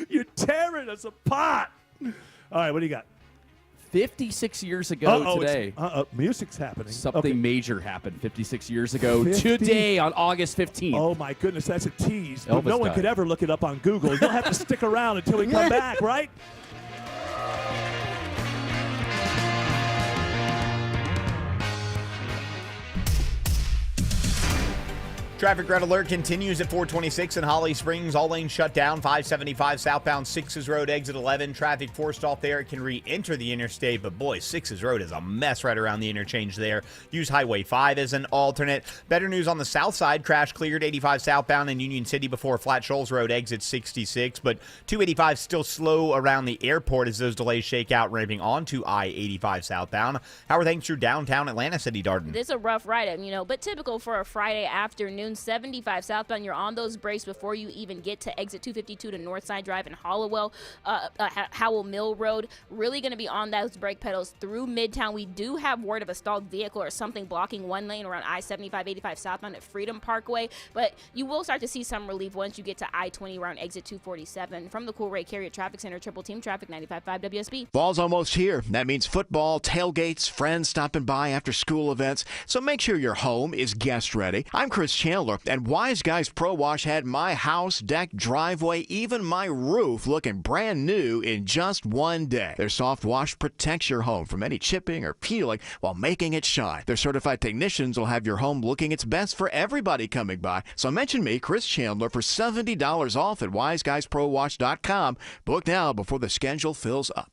You're tearing us apart. All right, what do you got? 56 years ago today. Music's happening. Something major happened 56 years ago 50? today on August 15th. Oh, my goodness, that's a tease. But Elvis no one died. could ever look it up on Google. You'll have to stick around until we come back, right? Traffic red alert continues at 426 in Holly Springs. All lanes shut down. 575 southbound 6's Road, exit 11. Traffic forced off there. It can re-enter the interstate, but boy, 6's Road is a mess right around the interchange there. Use Highway 5 as an alternate. Better news on the south side. Crash cleared 85 southbound in Union City before Flat Shoals Road, exit 66. But 285 still slow around the airport as those delays shake out, ramping onto I-85 southbound. How are things through downtown Atlanta City, Darden? This is a rough ride, but typical for a Friday afternoon. 75 southbound, you're on those brakes before you even get to exit 252 to Northside Drive and Howell Mill Road. Really going to be on those brake pedals through Midtown. We do have word of a stalled vehicle or something blocking one lane around I-75, 85 southbound at Freedom Parkway, but you will start to see some relief once you get to I-20 around exit 247. From the Cool Ray Carrier Traffic Center, Triple Team Traffic, 95.5 WSB. Fall's almost here. That means football, tailgates, friends stopping by after school events. So make sure your home is guest ready. I'm Chris Chandler, and Wise Guys Pro Wash had my house, deck, driveway, even my roof looking brand new in just one day. Their soft wash protects your home from any chipping or peeling while making it shine. Their certified technicians will have your home looking its best for everybody coming by. So mention me, Chris Chandler, for $70 off at wiseguysprowash.com. Book now before the schedule fills up.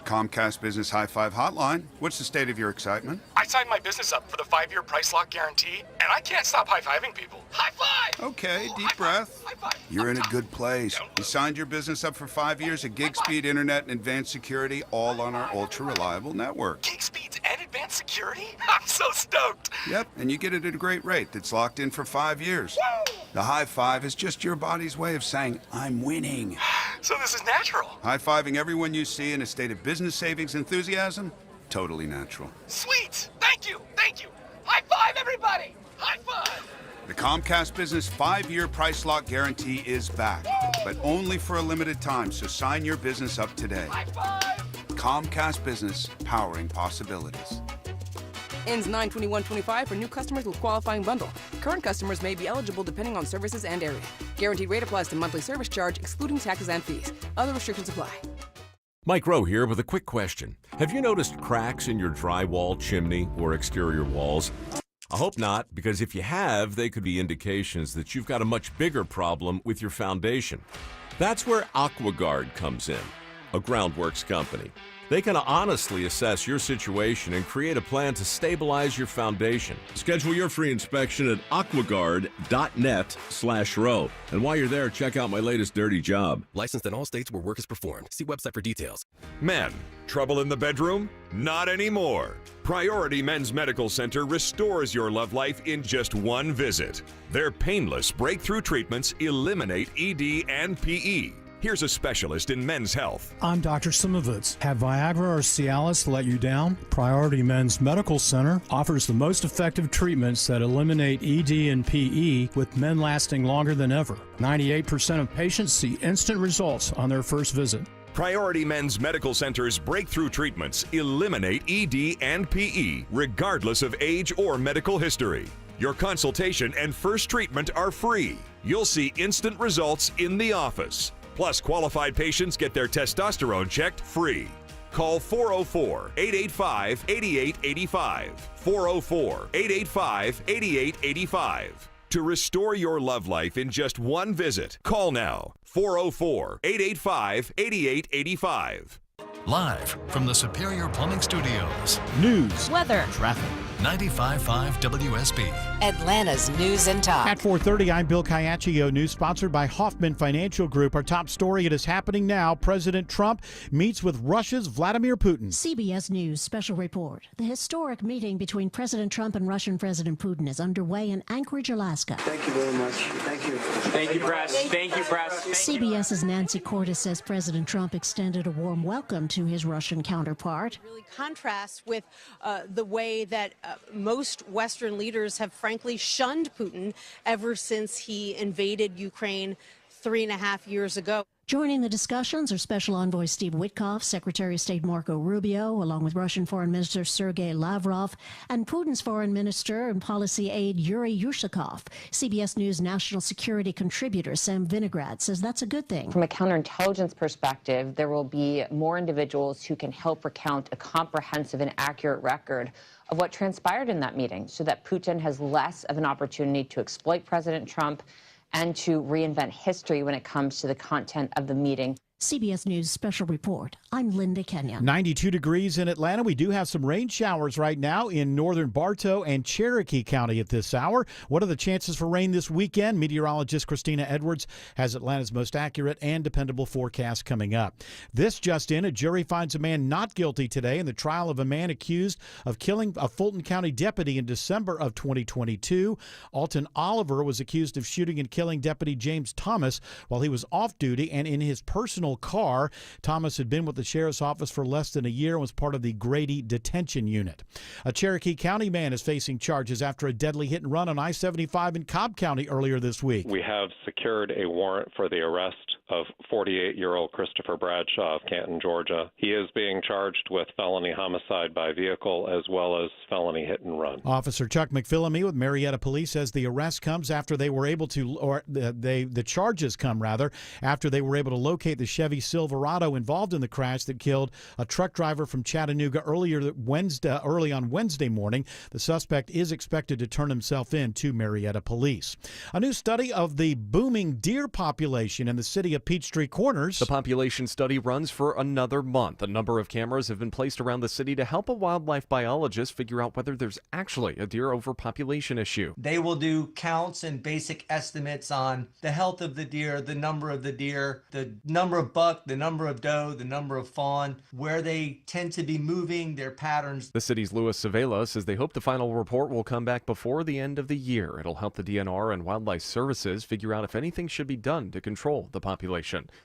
Comcast Business High Five Hotline. What's the state of your excitement? I signed my business up for the 5-year price lock guarantee, and I can't stop high-fiving people. High five! Okay, deep breath. High five. You're in a good place. You signed your business up for 5 years of gig speed internet and advanced security, all on our ultra-reliable network. Gig speeds and advanced security? I'm so stoked. Yep, and you get it at a great rate that's locked in for 5 years. Woo! The high five is just your body's way of saying, I'm winning. So this is natural. High-fiving everyone you see in a state of business savings enthusiasm? Totally natural. Sweet. Thank you. Thank you. High five, everybody. High five. The Comcast Business 5-year price lock guarantee is back, but only for a limited time, so sign your business up today. High five. Comcast Business, powering possibilities. Ends 9/21/25 for new customers with qualifying bundle. Current customers may be eligible depending on services and area. Guaranteed rate applies to monthly service charge, excluding taxes and fees. Other restrictions apply. Mike Rowe here with a quick question. Have you noticed cracks in your drywall, chimney, or exterior walls? I hope not, because if you have, they could be indications that you've got a much bigger problem with your foundation. That's where AquaGuard comes in, a groundworks company. They can honestly assess your situation and create a plan to stabilize your foundation. Schedule your free inspection at aquaguard.net/row. And while you're there, check out my latest dirty job. Licensed in all states where work is performed. See website for details. Men, trouble in the bedroom? Not anymore. Priority Men's Medical Center restores your love life in just one visit. Their painless breakthrough treatments eliminate ED and PE. Here's a specialist in men's health. I'm Dr. Simovitz. Have Viagra or Cialis let you down? Priority Men's Medical Center offers the most effective treatments that eliminate ED and PE, with men lasting longer than ever. 98% of patients see instant results on their first visit. Priority Men's Medical Center's breakthrough treatments eliminate ED and PE, regardless of age or medical history. Your consultation and first treatment are free. You'll see instant results in the office. Plus, qualified patients get their testosterone checked free. Call 404-885-8885. 404-885-8885. To restore your love life in just one visit, call now. 404-885-8885. Live from the Superior Plumbing Studios. News, weather, traffic. 95.5 WSB. Atlanta's News and Talk. At 4:30, I'm Bill Caiaccio. News sponsored by Hoffman Financial Group. Our top story, it is happening now. President Trump meets with Russia's Vladimir Putin. CBS News special report. The historic meeting between President Trump and Russian President Putin is underway in Anchorage, Alaska. Thank you very much. Thank you. Thank you, press. Thank you, press. CBS's Nancy Cordes says President Trump extended a warm welcome to his Russian counterpart. Really contrasts with the way that most Western leaders have frankly shunned Putin ever since he invaded Ukraine 3.5 years ago. Joining the discussions are Special Envoy Steve Witkoff, Secretary of State Marco Rubio, along with Russian Foreign Minister Sergei Lavrov, and Putin's Foreign Minister and Policy Aide Yuri Yushakov. CBS News national security contributor Sam Vinograd says that's a good thing. From a counterintelligence perspective, there will be more individuals who can help recount a comprehensive and accurate record of what transpired in that meeting so that Putin has less of an opportunity to exploit President Trump and to reinvent history when it comes to the content of the meeting. CBS News special report. I'm Linda Kenyon. 92 degrees in Atlanta. We do have some rain showers right now in northern Bartow and Cherokee County at this hour. What are the chances for rain this weekend? Meteorologist Christina Edwards has Atlanta's most accurate and dependable forecast coming up. This just in, a jury finds a man not guilty today in the trial of a man accused of killing a Fulton County deputy in December of 2022. Alton Oliver was accused of shooting and killing Deputy James Thomas while he was off duty and in his personal car. Thomas had been with the sheriff's office for less than a year and was part of the Grady detention unit. A Cherokee County man is facing charges after a deadly hit and run on I-75 in Cobb County earlier this week. We have secured a warrant for the arrest of 48-year-old Christopher Bradshaw of Canton, Georgia. He is being charged with felony homicide by vehicle as well as felony hit and run. Officer Chuck McPhillamy with Marietta Police says the arrest comes after they were able to, or the charges come rather, after they were able to locate the Chevy Silverado involved in the crash that killed a truck driver from Chattanooga early on Wednesday morning. The suspect is expected to turn himself in to Marietta Police. A new study of the booming deer population in the city of Peachtree Corners. The population study runs for another month. A number of cameras have been placed around the city to help a wildlife biologist figure out whether there's actually a deer overpopulation issue. They will do counts and basic estimates on the health of the deer, the number of the deer, the number of buck, the number of doe, the number of fawn, where they tend to be moving, their patterns. The city's Louis Savela says they hope the final report will come back before the end of the year. It'll help the DNR and Wildlife Services figure out if anything should be done to control the population.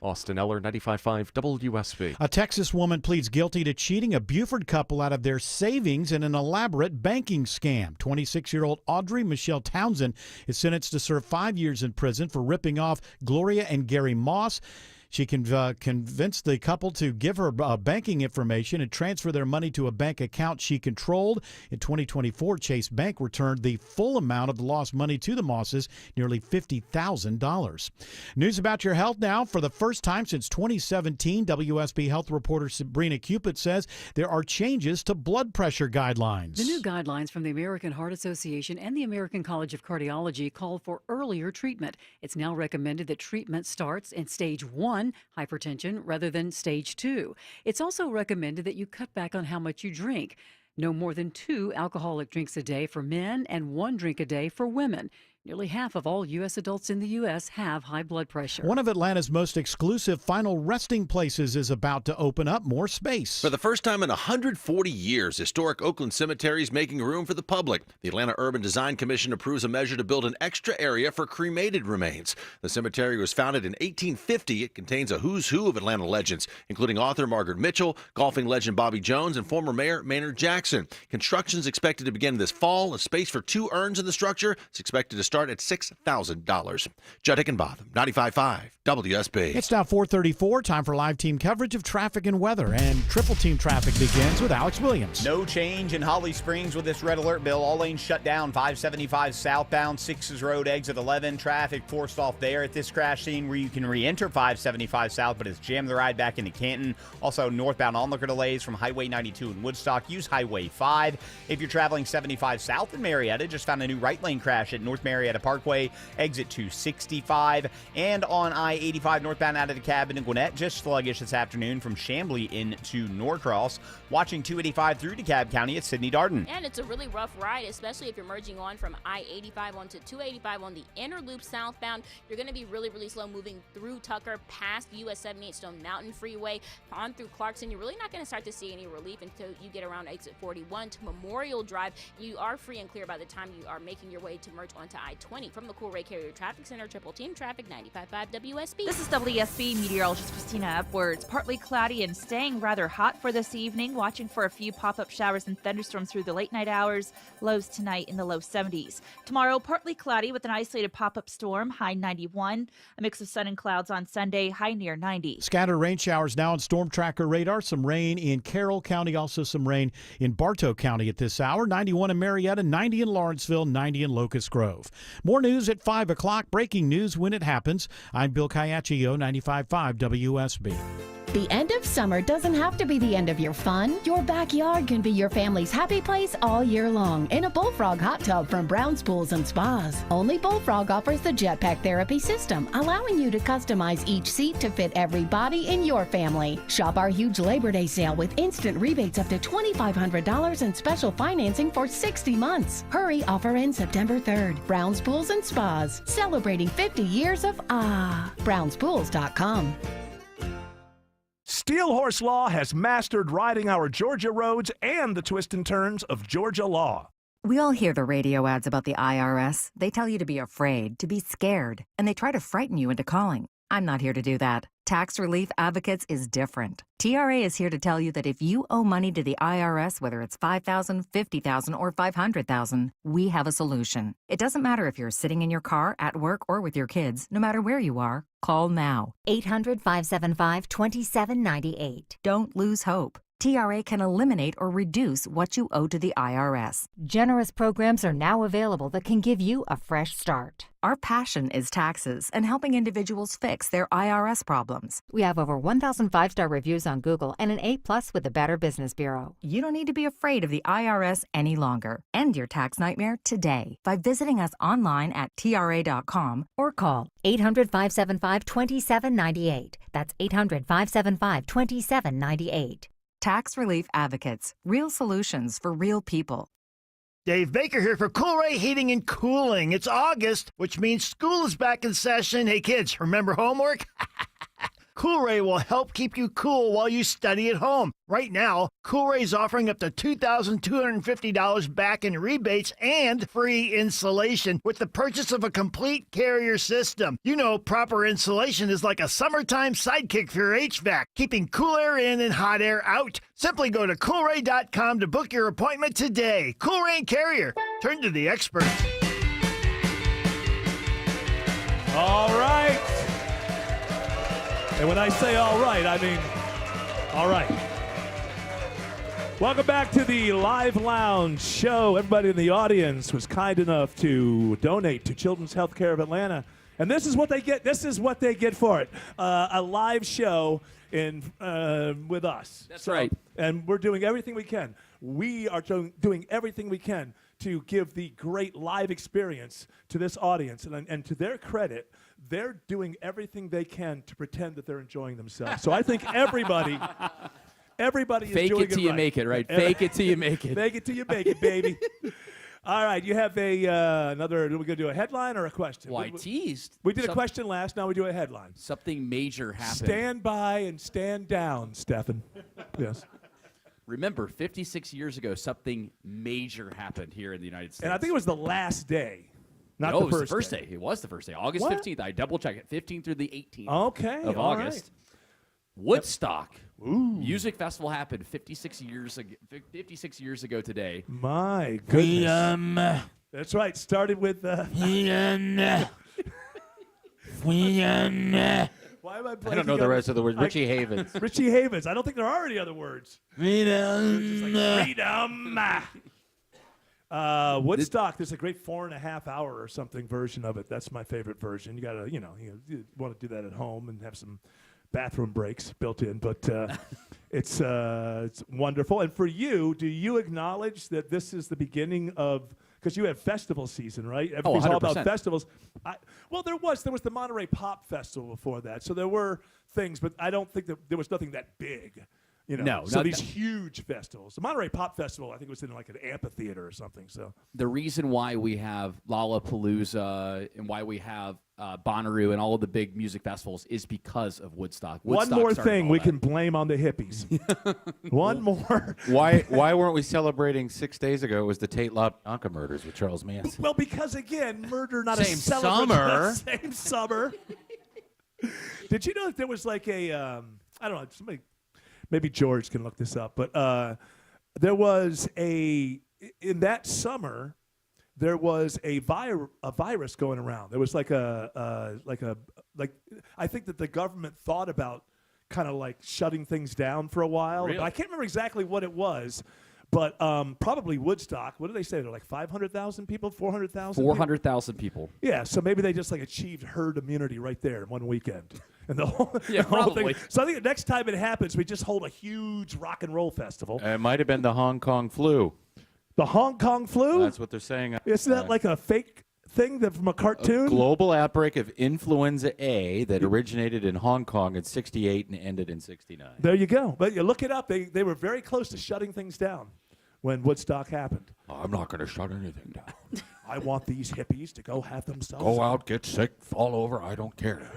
Austin Eller, 95.5 WSB. A Texas woman pleads guilty to cheating a Buford couple out of their savings in an elaborate banking scam. 26-year-old Audrey Michelle Townsend is sentenced to serve 5 years in prison for ripping off Gloria and Gary Moss. She convinced the couple to give her banking information and transfer their money to a bank account she controlled. In 2024, Chase Bank returned the full amount of the lost money to the Mosses, nearly $50,000. News about your health now. For the first time since 2017, WSB health reporter Sabrina Cupid says there are changes to blood pressure guidelines. The new guidelines from the American Heart Association and the American College of Cardiology call for earlier treatment. It's now recommended that treatment starts in stage 1, hypertension, rather than stage 2. It's also recommended that you cut back on how much you drink. No more than 2 alcoholic drinks a day for men and 1 drink a day for women. Nearly half of all U.S. adults in the U.S. have high blood pressure. One of Atlanta's most exclusive final resting places is about to open up more space. For the first time in 140 years, historic Oakland Cemetery is making room for the public. The Atlanta Urban Design Commission approves a measure to build an extra area for cremated remains. The cemetery was founded in 1850. It contains a who's who of Atlanta legends, including author Margaret Mitchell, golfing legend Bobby Jones, and former Mayor Maynard Jackson. Construction is expected to begin this fall. A space for 2 urns in the structure is expected to start start at $6,000. Judd Hickenbotham, 95.5 WSB. It's now 4:34. Time for live team coverage of traffic and weather. And triple team traffic begins with Alex Williams. No change in Holly Springs with this red alert, Bill. All lanes shut down. 575 southbound, 6's Road, exit 11. Traffic forced off there at this crash scene where you can re-enter 575 south, but it's jammed the ride back into Canton. Also, northbound onlooker delays from Highway 92 in Woodstock. Use Highway 5. If you're traveling 75 south in Marietta, just found a new right lane crash at North Marietta Parkway, exit 265. And on I-85 northbound out of the cabin in Gwinnett, just sluggish this afternoon from Chamblee into Norcross. Watching 285 through DeKalb County at Sidney Darden. And it's a really rough ride, especially if you're merging on from I-85 onto 285 on the inner loop southbound. You're going to be really, really slow moving through Tucker, past US 78 Stone Mountain Freeway, on through Clarkson. You're really not going to start to see any relief until you get around exit 41 to Memorial Drive. You are free and clear by the time you are making your way to merge onto I-20. From the Cool Ray Carrier Traffic Center, Triple Team Traffic, 95.5 WSB. This is WSB meteorologist Christina Upwards. Partly cloudy and staying rather hot for this evening. Watching for a few pop-up showers and thunderstorms through the late night hours. Lows tonight in the low 70s. Tomorrow, partly cloudy with an isolated pop-up storm, high 91. A mix of sun and clouds on Sunday, high near 90. Scattered rain showers now on Storm Tracker radar. Some rain in Carroll County, also some rain in Bartow County at this hour. 91 in Marietta, 90 in Lawrenceville, 90 in Locust Grove. More news at 5 o'clock. Breaking news when it happens. I'm Bill Caiaccio, 95.5 WSB. The end of summer doesn't have to be the end of your fun. Your backyard can be your family's happy place all year long in a Bullfrog hot tub from Brown's Pools and Spas. Only Bullfrog offers the Jetpack Therapy system, allowing you to customize each seat to fit every body in your family. Shop our huge Labor Day sale with instant rebates up to $2,500 and special financing for 60 months. Hurry, offer ends September 3rd. Brown's Pools and Spas, celebrating 50 years of brownspools.com. Steel Horse Law has mastered riding our Georgia roads and the twists and turns of Georgia law. We all hear the radio ads about the IRS. They tell you to be afraid, to be scared, and they try to frighten you into calling. I'm not here to do that. Tax Relief Advocates is different. TRA is here to tell you that if you owe money to the IRS, whether it's $5,000, $50,000, or $500,000, we have a solution. It doesn't matter if you're sitting in your car, at work, or with your kids. No matter where you are, call now. 800-575-2798. Don't lose hope. TRA can eliminate or reduce what you owe to the IRS. Generous programs are now available that can give you a fresh start. Our passion is taxes and helping individuals fix their IRS problems. We have over 1,000 5-star reviews on Google and an A+ with the Better Business Bureau. You don't need to be afraid of the IRS any longer. End your tax nightmare today by visiting us online at TRA.com or call 800-575-2798. That's 800-575-2798. Tax Relief Advocates. Real solutions for real people. Dave Baker here for Cool Ray Heating and Cooling. It's August, which means school is back in session. Hey kids, remember homework? Cool Ray will help keep you cool while you study at home. Right now, Cool Ray is offering up to $2,250 back in rebates and free insulation with the purchase of a complete Carrier system. You know, proper insulation is like a summertime sidekick for your HVAC, keeping cool air in and hot air out. Simply go to coolray.com to book your appointment today. Cool Ray and Carrier. Turn to the experts. All right. And when I say all right, I mean all right. Welcome back to the Live Lounge show. Everybody in the audience was kind enough to donate to Children's Healthcare of Atlanta. And this is what they get. This is what they get for it. A live show with us. That's right. And we're doing everything we can. We are doing everything we can to give the great live experience to this audience. And to their credit, they're doing everything they can to pretend that they're enjoying themselves. So I think everybody is doing it right. Fake it till you make it, right? Fake it till you make it. Fake it till you make it, baby. All right, you have another. Are we going to do a headline or a question? Well, I teased. We did a question last. Now we do a headline. Something major happened. Stand by and stand down, Stefan. Yes. Remember, 56 years ago, something major happened here in the United States. And I think it was the last day. No, it was the first day. It was the first day. August 15th. I double-checked it. 15th through the 18th of August. Right. Woodstock. Ooh. Music festival happened 56 years ago today. My goodness. That's right. Started with. Why am I I don't know the rest of the words. Richie Havens. Richie Havens. I don't think there are any other words. Freedom. Woodstock. There's a great 4.5 hour or something version of it. That's my favorite version. You gotta, you want to do that at home and have some bathroom breaks built in. But it's wonderful. And for you, do you acknowledge that this is the beginning of? Because you have festival season, right? Everything's all about festivals. Well, there was the Monterey Pop Festival before that, so there were things, but I don't think that there was nothing that big. No. So these huge festivals. The Monterey Pop Festival, I think, was in like an amphitheater or something. So the reason why we have Lollapalooza and why we have Bonnaroo and all of the big music festivals is because of Woodstock. One more thing we can blame on the hippies. One more. Why weren't we celebrating 6 days ago? It was the Tate LaBianca murders with Charles Manson. Well, because again, murder not Same a celebration. summer. Same summer. Did you know that there was like a I don't know, somebody. Maybe George can look this up, but there was in that summer, there was a virus going around. There was like I think that the government thought about kind of like shutting things down for a while. Really? But I can't remember exactly what it was. But probably Woodstock. What did they say? They're like 500,000 people, 400,000. 400,000 people. Yeah, so maybe they just like achieved herd immunity right there in one weekend. And the whole, Yeah, the whole probably. thing. So I think the next time it happens, we just hold a huge rock and roll festival. It might have been the Hong Kong flu. The Hong Kong flu? That's what they're saying. Isn't that like a fake thing from a cartoon? A global outbreak of influenza A that originated in Hong Kong in 68 and ended in 69. There you go. But you look it up. They were very close to shutting things down when Woodstock happened. I'm not going to shut anything down. I want these hippies to go have themselves. Go out, get sick, fall over. I don't care.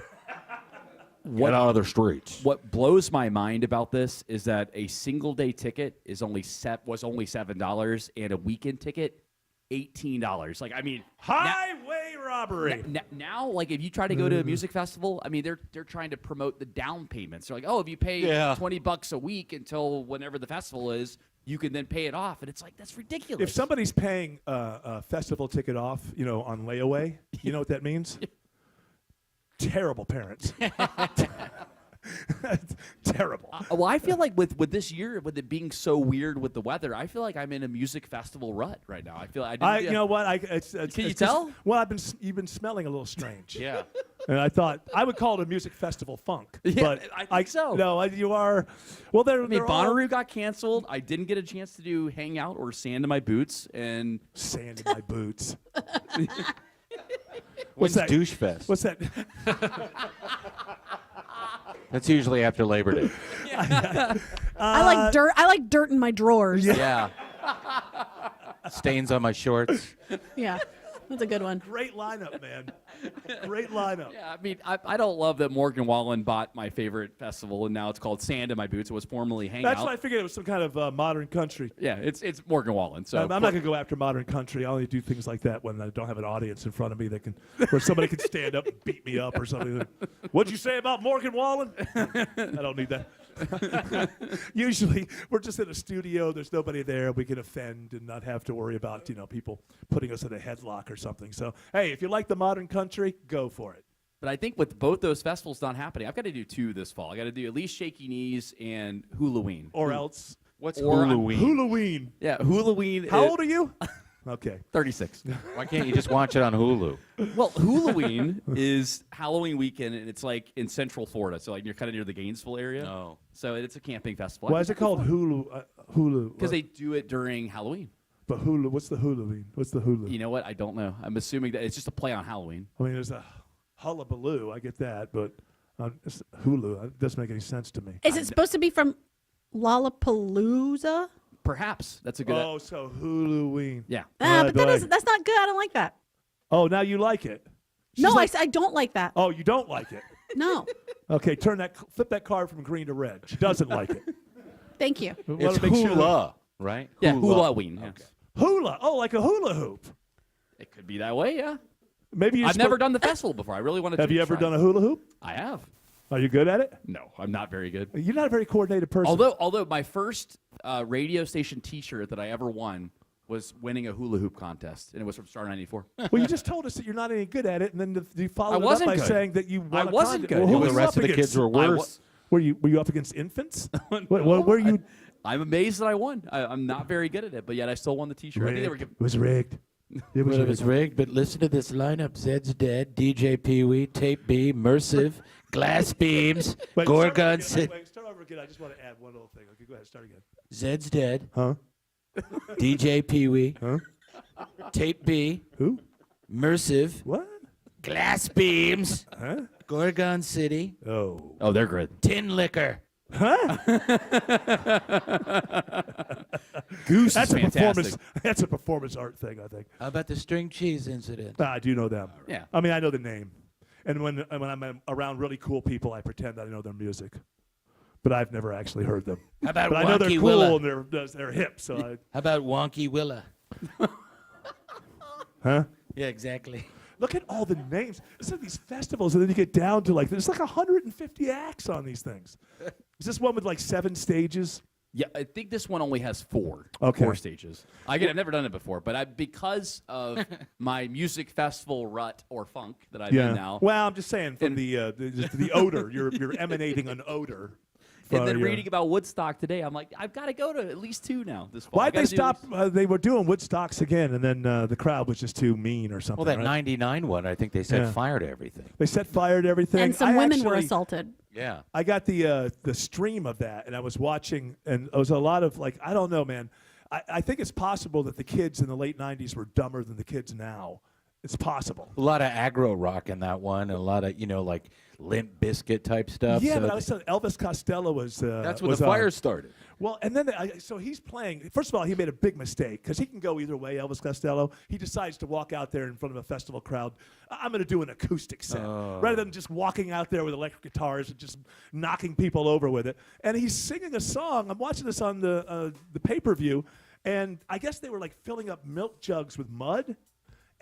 Get out of the streets. What blows my mind about this is that a single day ticket was only $7 and a weekend ticket $18. Like, I mean, highway robbery. Now, like, if you try to go to a music festival, I mean, they're trying to promote the down payments. They're like, oh, if you pay $20 a week until whenever the festival is, you can then pay it off. And it's like, that's ridiculous. If somebody's paying a festival ticket off, on layaway, you know what that means? Terrible parents. Terrible. Well, I feel like with this year, with it being so weird with the weather, I feel like I'm in a music festival rut right now. I feel you know what? Can you tell? Well, you've been smelling a little strange. Yeah. And I thought I would call it a music festival funk. Yeah, but I think so. No, you are. Well, I mean, Bonnaroo got canceled. I didn't get a chance to do Hangout or Sand in My Boots. And Sand in My Boots. What's that? Douche Fest. What's that? That's usually after Labor Day. I like dirt. I like dirt in my drawers. Yeah. Stains on my shorts. Yeah, that's a good one. Great lineup, man. Great lineup. Yeah, I mean, I don't love that Morgan Wallen bought my favorite festival, and now it's called Sand in My Boots. It was formerly Hangout. That's why I figured it was some kind of modern country. Yeah, it's Morgan Wallen. So I'm not going to go after modern country. I only do things like that when I don't have an audience in front of me where somebody can stand up and beat me up or something. What'd you say about Morgan Wallen? I don't need that. Usually, we're just in a studio. There's nobody there. We can offend and not have to worry about people putting us in a headlock or something. So, hey, if you like the modern country, go for it. But I think with both those festivals not happening, I've got to do two this fall. I got to do at least Shaky Knees and Halloween. Or else. What's Halloween? Halloween. Yeah, Halloween. How old are you? Okay. 36. Why can't you just watch it on Hulu? Well, Halloween is Halloween weekend, and it's like in Central Florida, so like you're kind of near the Gainesville area. No. So it's a camping festival. Why is it called Hulu? Because they do it during Halloween. But Hulu, what's the Halloween? What's the Hulu? You know what? I don't know. I'm assuming that it's just a play on Halloween. I mean, there's a hullabaloo. I get that, but Hulu it doesn't make any sense to me. Is it supposed to be from Lollapalooza? Perhaps that's a good. Oh, so Halloween. Yeah. But that's not good. I don't like that. Oh, now you like it. No, I don't like that. Oh, you don't like it. No. Okay, flip that card from green to red. She doesn't like it. Thank you. It's hula, right? Yeah, Halloween. Okay. Hula. Oh, like a hula hoop. It could be that way. Yeah. Maybe I've never done the festival before. I really want to. Have you ever done a hula hoop? I have. Are you good at it? No, I'm not very good. You're not a very coordinated person. Although my first radio station T-shirt that I ever won was winning a hula hoop contest, and it was from Star 94. Well, you just told us that you're not any good at it, and then you I followed it up wasn't by good. saying that you won I a wasn't contest. good. Well, who Well, was the you rest up of the against? kids were worse. Were you up against infants? No, were you? I'm amazed that I won. I'm not very good at it, but yet I still won the T-shirt. I think they were Rigged. It was rigged. It was Well, it was rigged, but listen to this lineup. Zed's Dead, DJ Pee-wee, Tape B, Mersive, Glass Beams, Gorgon City. Wait, start over again. I just want to add one little thing. Okay, go ahead. Start again. Zed's Dead. Huh? DJ Pee-wee. Huh? Tape B. Who? Mersive. What? Glass Beams. Huh? Gorgon City. Oh. Oh, they're good. Tin Liquor. Huh? Goose That's is a fantastic. performance. That's a performance art thing, I think. How about the string cheese incident? I do know them. Yeah. I mean, I know the name, and when I'm around really cool people, I pretend that I know their music, but I've never actually heard them. How about but I know they're Wonky cool Willa? and they're hip. So I, How about Wonky Willa? huh? Yeah, exactly. Look at all the names. It's like these festivals, and then you get down to like there's like 150 acts on these things. Is this one with like 7 stages? Yeah, I think this one only has 4. Okay. 4 stages. I've never done it before, but because of my music festival rut or funk that I'm in now. Well, I'm just saying from the odor. You're emanating an odor. And then reading about Woodstock today, I'm like, I've got to go to at least 2 now this fall. Why'd they stop? They were doing Woodstocks again, and then the crowd was just too mean or something. Well, that right? 99 one, I think they set Yeah. fire to everything. They set fire to everything. And some I women were actually- assaulted. Yeah. I got the stream of that, and I was watching, and it was a lot of like, I don't know, man. I think it's possible that the kids in the late 90s were dumber than the kids now. It's possible. A lot of aggro rock in that one, and a lot of, like Limp Bizkit type stuff. Yeah, so but I was telling Elvis Costello was. that's when was the fire on. started. Well, and then so he's playing. First of all, he made a big mistake because he can go either way. Elvis Costello. He decides to walk out there in front of a festival crowd. I'm going to do an acoustic set rather than just walking out there with electric guitars and just knocking people over with it. And he's singing a song. I'm watching this on the pay-per-view, and I guess they were like filling up milk jugs with mud.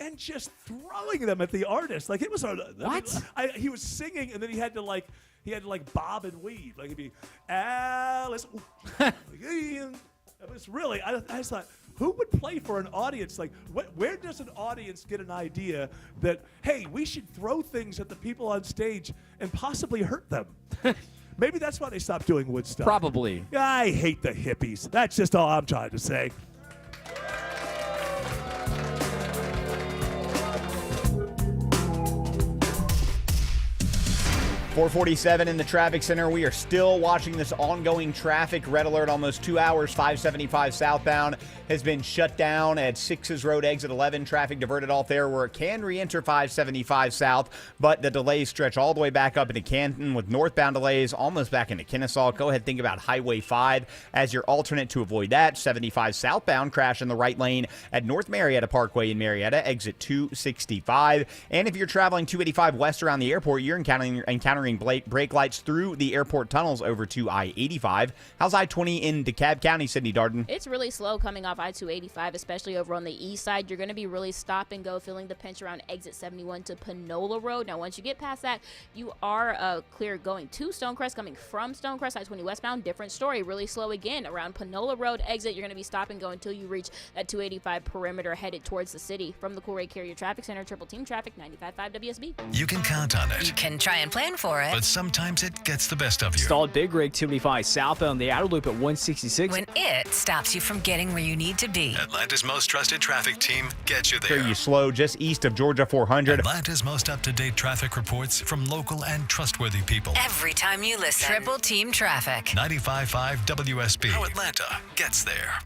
And just throwing them at the artist, like it was what? He was singing, and then he had to like bob and weave, like it'd be Alice. It was really. I just thought, who would play for an audience? Like, where does an audience get an idea that hey, we should throw things at the people on stage and possibly hurt them? Maybe that's why they stopped doing Woodstock. Probably. I hate the hippies. That's just all I'm trying to say. 447 in the traffic center. We are still watching this ongoing traffic. Red alert almost 2 hours. 575 southbound has been shut down at 6's Road exit 11. Traffic diverted off there where it can re-enter 575 south, but the delays stretch all the way back up into Canton with northbound delays almost back into Kennesaw. Go ahead, think about Highway 5 as your alternate to avoid that. 75 southbound crash in the right lane at North Marietta Parkway in Marietta, exit 265. And if you're traveling 285 west around the airport, you're encountering brake lights through the airport tunnels over to I-85. How's I-20 in DeKalb County, Sydney Darden? It's really slow coming off I-285, especially over on the east side. You're going to be really stop and go, feeling the pinch around exit 71 to Panola Road. Now, once you get past that, you are clear going to Stonecrest. Coming from Stonecrest, I-20 westbound, different story. Really slow again around Panola Road exit. You're going to be stop and go until you reach that 285 perimeter headed towards the city. From the Cool Ray Carrier Traffic Center, Triple Team Traffic, 95.5 WSB. You can count on it. You can try and plan for it. But sometimes it gets the best of you. Stalled Big Rig 275 southbound the outer loop at 166. When it stops you from getting where you need to be. Atlanta's most trusted traffic team gets you there. You slow just east of Georgia 400. Atlanta's most up-to-date traffic reports from local and trustworthy people. Every time you listen. Triple Team Traffic. 95.5 WSB. How Atlanta gets there.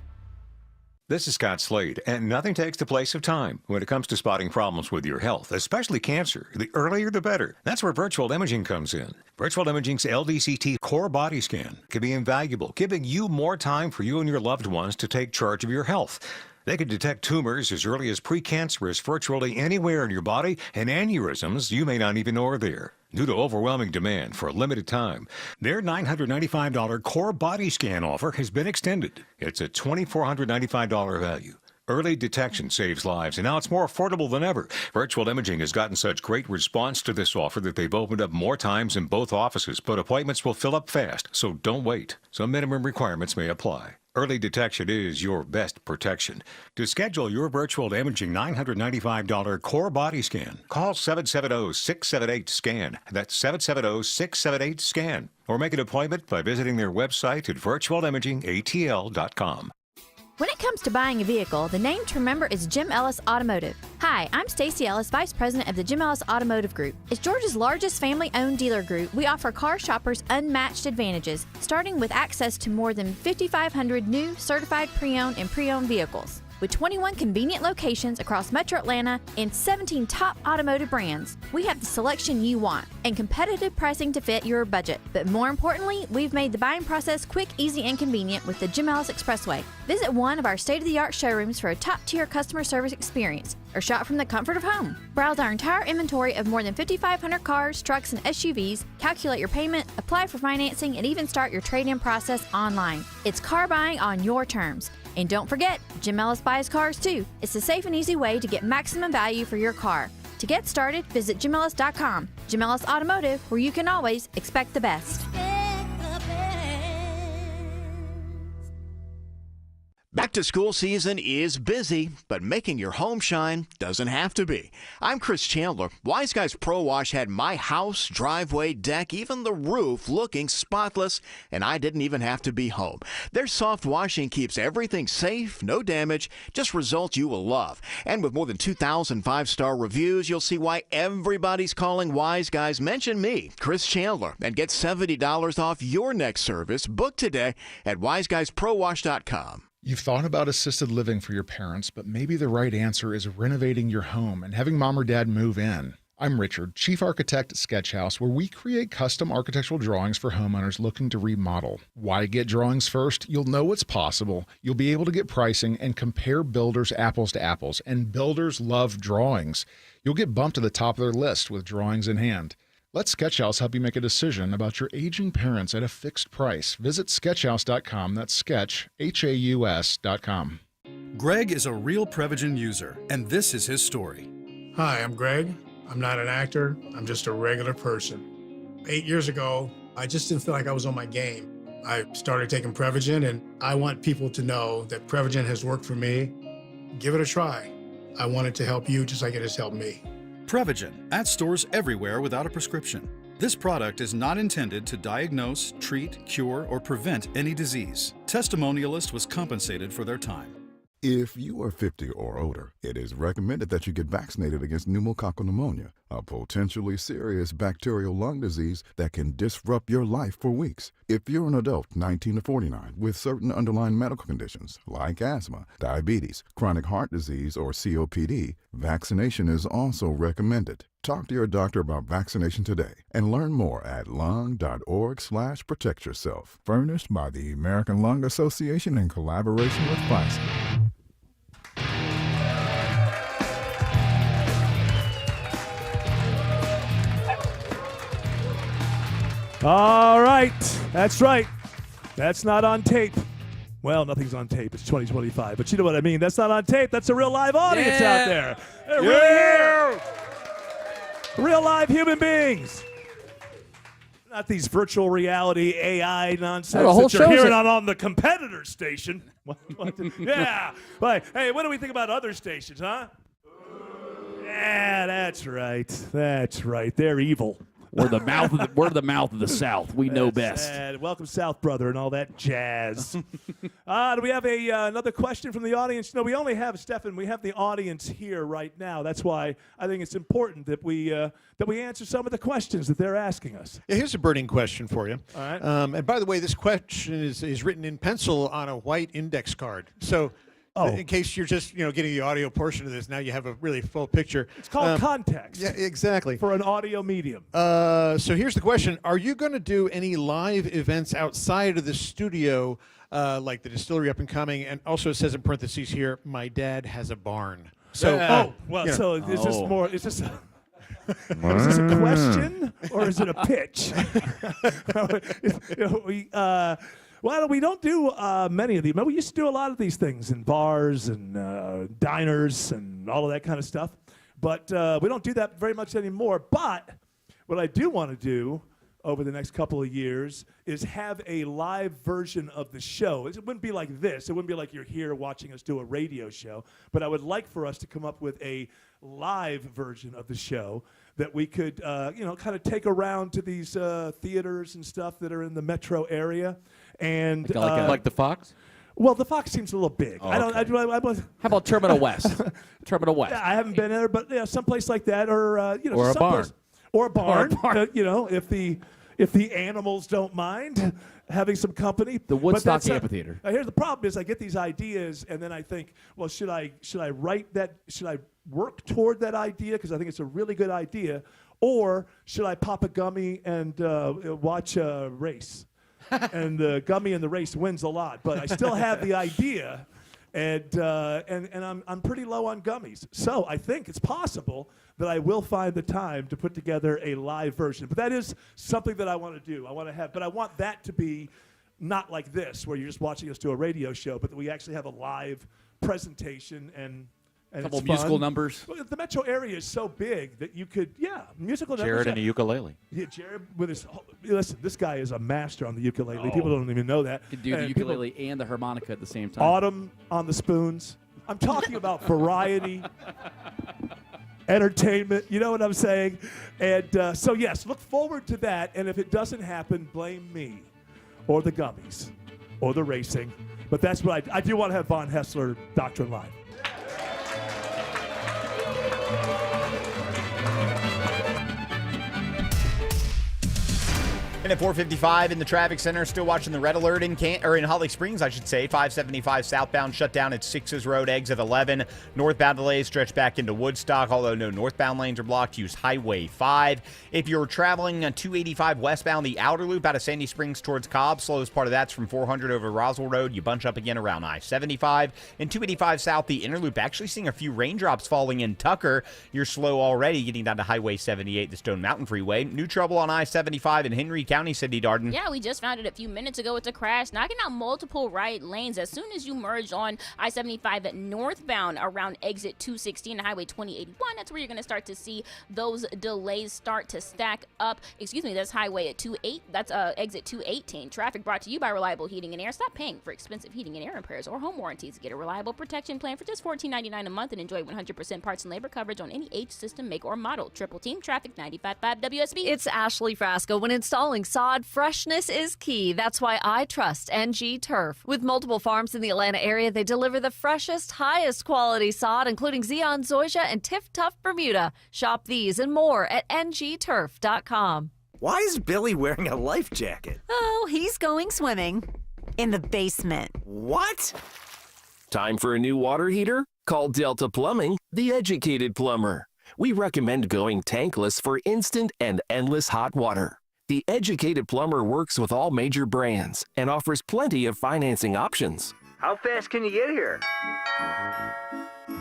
This is Scott Slade, and nothing takes the place of time when it comes to spotting problems with your health, especially cancer. The earlier, the better. That's where virtual imaging comes in. Virtual imaging's LDCT core body scan can be invaluable, giving you more time for you and your loved ones to take charge of your health. They can detect tumors as early as precancerous virtually anywhere in your body, and aneurysms you may not even know are there. Due to overwhelming demand for a limited time, their $995 core body scan offer has been extended. It's a $2,495 value. Early detection saves lives, and now it's more affordable than ever. Virtual Imaging has gotten such great response to this offer that they've opened up more times in both offices, but appointments will fill up fast, so don't wait. Some minimum requirements may apply. Early detection is your best protection. To schedule your virtual imaging $995 core body scan, call 770-678-SCAN. That's 770-678-SCAN. Or make an appointment by visiting their website at virtualimagingatl.com. When it comes to buying a vehicle, the name to remember is Jim Ellis Automotive. Hi, I'm Stacy Ellis, Vice President of the Jim Ellis Automotive Group. As Georgia's largest family-owned dealer group, we offer car shoppers unmatched advantages, starting with access to more than 5,500 new, certified pre-owned and pre-owned vehicles. With 21 convenient locations across Metro Atlanta and 17 top automotive brands, we have the selection you want and competitive pricing to fit your budget. But more importantly, we've made the buying process quick, easy, and convenient with the Jim Ellis Expressway. Visit one of our state-of-the-art showrooms for a top-tier customer service experience or shop from the comfort of home. Browse our entire inventory of more than 5,500 cars, trucks, and SUVs, calculate your payment, apply for financing, and even start your trade-in process online. It's car buying on your terms. And don't forget, Jim Ellis buys cars too. It's a safe and easy way to get maximum value for your car. To get started, visit jimellis.com. Jim Ellis Automotive, where you can always expect the best. Back to school season is busy, but making your home shine doesn't have to be. I'm Chris Chandler. Wise Guys Pro Wash had my house, driveway, deck, even the roof looking spotless, and I didn't even have to be home. Their soft washing keeps everything safe, no damage, just results you will love. And with more than 2,000 five-star reviews, you'll see why everybody's calling Wise Guys. Mention me, Chris Chandler, and get $70 off your next service. Book today at wiseguysprowash.com. You've thought about assisted living for your parents, but maybe the right answer is renovating your home and having mom or dad move in. I'm Richard, Chief Architect at Sketch House, where we create custom architectural drawings for homeowners looking to remodel. Why get drawings first? You'll know what's possible. You'll be able to get pricing and compare builders apples to apples, and builders love drawings. You'll get bumped to the top of their list with drawings in hand. Let Sketchhouse help you make a decision about your aging parents at a fixed price. Visit sketchhouse.com. That's sketch, Haus.com. Greg is a real Prevagen user, and this is his story. Hi, I'm Greg. I'm not an actor. I'm just a regular person. 8 years ago, I just didn't feel like I was on my game. I started taking Prevagen, and I want people to know that Prevagen has worked for me. Give it a try. I want it to help you just like it has helped me. Prevagen, at stores everywhere without a prescription. This product is not intended to diagnose, treat, cure, or prevent any disease. Testimonialist was compensated for their time. If you are 50 or older, it is recommended that you get vaccinated against pneumococcal pneumonia, a potentially serious bacterial lung disease that can disrupt your life for weeks. If you're an adult 19 to 49 with certain underlying medical conditions like asthma, diabetes, chronic heart disease, or COPD, vaccination is also recommended. Talk to your doctor about vaccination today and learn more at lung.org/protectyourself. Furnished by the American Lung Association in collaboration with Pfizer. All right. That's right. That's not on tape. Well, nothing's on tape. It's 2025. But you know what I mean. That's not on tape. That's a real live audience out there. They're really here. Real live human beings. Not these virtual reality AI nonsense that you're hearing on the competitor station. Yeah. But, hey, what do we think about other stations, huh? Yeah, that's right. That's right. They're evil. We're the mouth of the South. We know best. Welcome, South Brother, and all that jazz. Do we have another question from the audience? No, we only have, Stefan, we have the audience here right now. That's why I think it's important that we answer some of the questions that they're asking us. Yeah, here's a burning question for you. All right. And by the way, this question is written in pencil on a white index card. So in case you're just getting the audio portion of this, now you have a really full picture. It's called context. Yeah, exactly. For an audio medium. So here's the question. Are you going to do any live events outside of the studio, like the distillery up and coming? And also it says in parentheses here, my dad has a barn. So, so it's just more, it's just... Is this a question or is it a pitch? Well, we don't do many of these. We used to do a lot of these things in bars and diners and all of that kind of stuff. But we don't do that very much anymore. But what I do want to do over the next couple of years is have a live version of the show. It wouldn't be like this. It wouldn't be like you're here watching us do a radio show. But I would like for us to come up with a live version of the show that we could, kind of take around to these theaters and stuff that are in the metro area. And Like the Fox? Well, the Fox seems a little big. Oh, I don't. How about Terminal West? Terminal West. Yeah, I haven't been there, but someplace like that, or Or a barn. or a barn. If the animals don't mind having some company. The Woodstock Amphitheater. Here's the problem: is I get these ideas, and then I think, well, should I write that? Should I work toward that idea because I think it's a really good idea, or should I pop a gummy and watch a race? And the gummy in the race wins a lot, but I still have the idea, and I'm pretty low on gummies. So I think it's possible that I will find the time to put together a live version. But that is something that I want to do. But I want that to be not like this, where you're just watching us do a radio show, but that we actually have a live presentation and a couple it's musical fun. numbers. Well, the metro area is so big that you could, musical numbers. Jared and a ukulele. Yeah, Jared with his. Listen, this guy is a master on the ukulele. People don't even know that. Could do the ukulele and the harmonica at the same time. Autumn on the spoons. I'm talking about variety, entertainment. You know what I'm saying? And so yes, look forward to that. And if it doesn't happen, blame me, or the gummies, or the racing. But that's what I do want to have Von Haessler Doctrine live. And at 4:55 in the traffic center, still watching the red alert in Holly Springs, I should say. 575 southbound shut down at 6's Road, exit 11. Northbound delays stretch back into Woodstock, although no northbound lanes are blocked. Use Highway 5. If you're traveling on 285 westbound, the outer loop out of Sandy Springs towards Cobb, slowest part of that's from 400 over Roswell Road. You bunch up again around I-75. And 285 south, the inner loop, actually seeing a few raindrops falling in Tucker. You're slow already getting down to Highway 78, the Stone Mountain Freeway. New trouble on I-75 in Henry County, Cindy Darden. Yeah, we just found it a few minutes ago. It's a crash, knocking out multiple right lanes as soon as you merge on I-75 northbound around exit 216 and Highway 2081. That's where you're going to start to see those delays start to stack up. Excuse me, that's Highway at 28. That's exit 218. Traffic brought to you by Reliable Heating and Air. Stop paying for expensive heating and air repairs or home warranties. Get a reliable protection plan for just $14.99 a month and enjoy 100% parts and labor coverage on any age, system, make, or model. Triple Team Traffic 95.5 WSB. It's Ashley Frasco. When installing sod, freshness is key. That's why I trust NG Turf. With multiple farms in the Atlanta area, they deliver the freshest, highest quality sod, including Zeon Zoysia and Tiff Tough Bermuda. Shop these and more at ngturf.com. Why is Billy wearing a life jacket? Oh, he's going swimming in the basement. What? Time for a new water heater? Call Delta Plumbing, the educated plumber. We recommend going tankless for instant and endless hot water. The educated plumber works with all major brands and offers plenty of financing options. How fast can you get here?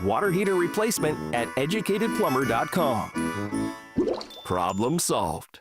Water heater replacement at educatedplumber.com. Problem solved.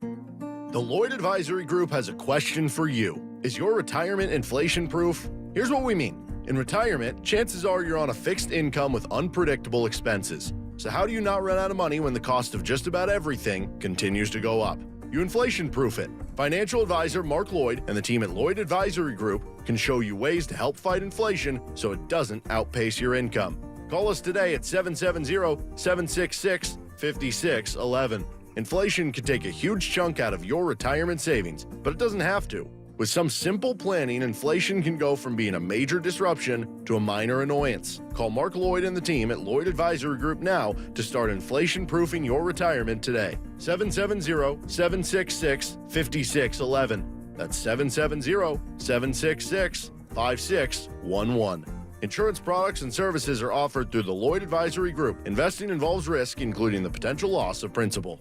The Lloyd Advisory Group has a question for you. Is your retirement inflation proof? Here's what we mean. In retirement, chances are you're on a fixed income with unpredictable expenses. So how do you not run out of money when the cost of just about everything continues to go up? You inflation-proof it. Financial advisor Mark Lloyd and the team at Lloyd Advisory Group can show you ways to help fight inflation so it doesn't outpace your income. Call us today at 770-766-5611. Inflation could take a huge chunk out of your retirement savings, but it doesn't have to. With some simple planning, inflation can go from being a major disruption to a minor annoyance. Call Mark Lloyd and the team at Lloyd Advisory Group now to start inflation-proofing your retirement today. 770-766-5611. That's 770-766-5611. Insurance products and services are offered through the Lloyd Advisory Group. Investing involves risk, including the potential loss of principal.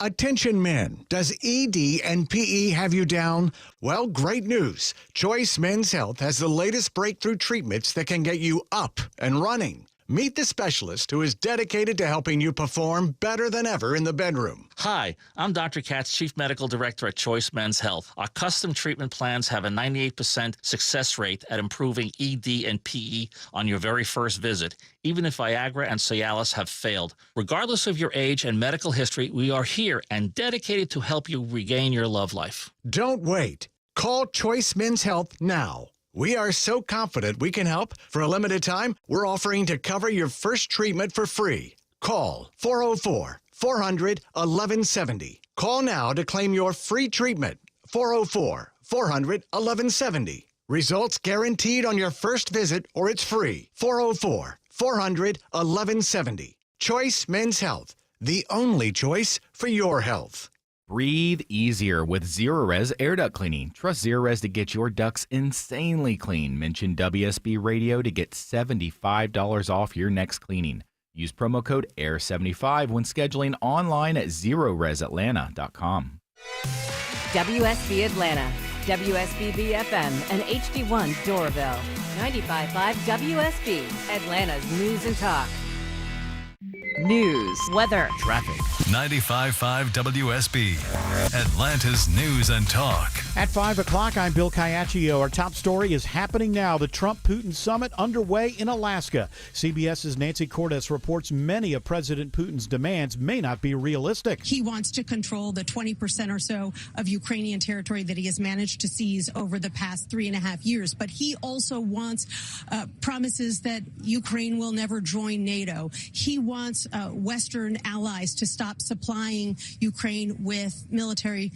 Attention men, does ED and PE have you down? Well, great news. Choice Men's Health has the latest breakthrough treatments that can get you up and running. Meet the specialist who is dedicated to helping you perform better than ever in the bedroom. Hi, I'm Dr. Katz, Chief Medical Director at Choice Men's Health. Our custom treatment plans have a 98% success rate at improving ED and PE on your very first visit, even if Viagra and Cialis have failed. Regardless of your age and medical history, we are here and dedicated to help you regain your love life. Don't wait. Call Choice Men's Health now. We are so confident we can help. For a limited time, we're offering to cover your first treatment for free. Call 404-400-1170. Call now to claim your free treatment. 404-400-1170. Results guaranteed on your first visit or it's free. 404-400-1170. Choice Men's Health, the only choice for your health. Breathe easier with Zerorez air duct cleaning. Trust Zerorez to get your ducts insanely clean. Mention WSB Radio to get $75 off your next cleaning. Use promo code AIR75 when scheduling online at ZeroResAtlanta.com. WSB Atlanta, WSB FM, and HD1 Doraville. 95.5 WSB, Atlanta's news and talk. News, weather, traffic. 95.5 WSB, Atlanta's news and talk. At 5 o'clock, I'm Bill Caiaccio. Our top story is happening now. The Trump-Putin summit underway in Alaska. CBS's Nancy Cordes reports many of President Putin's demands may not be realistic. He wants to control the 20% or so of Ukrainian territory that he has managed to seize over the past 3.5 years. But he also wants promises that Ukraine will never join NATO. He wants Western allies to stop supplying Ukraine with military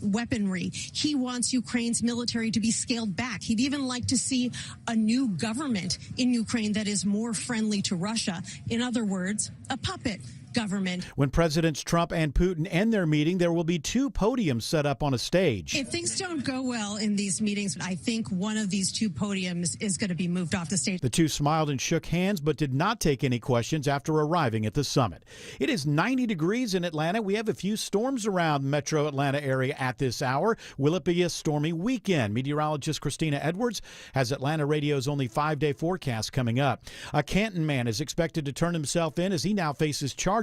weaponry. He wants Ukraine's military to be scaled back. He'd even like to see a new government in Ukraine that is more friendly to Russia. In other words, a puppet government. When Presidents Trump and Putin end their meeting, there will be 2 podiums set up on a stage. If things don't go well in these meetings, I think one of these 2 podiums is going to be moved off the stage. The 2 smiled and shook hands, but did not take any questions after arriving at the summit. It is 90 degrees in Atlanta. We have a few storms around metro Atlanta area at this hour. Will it be a stormy weekend? Meteorologist Christina Edwards has Atlanta Radio's only 5-day forecast coming up. A Canton man is expected to turn himself in as he now faces charges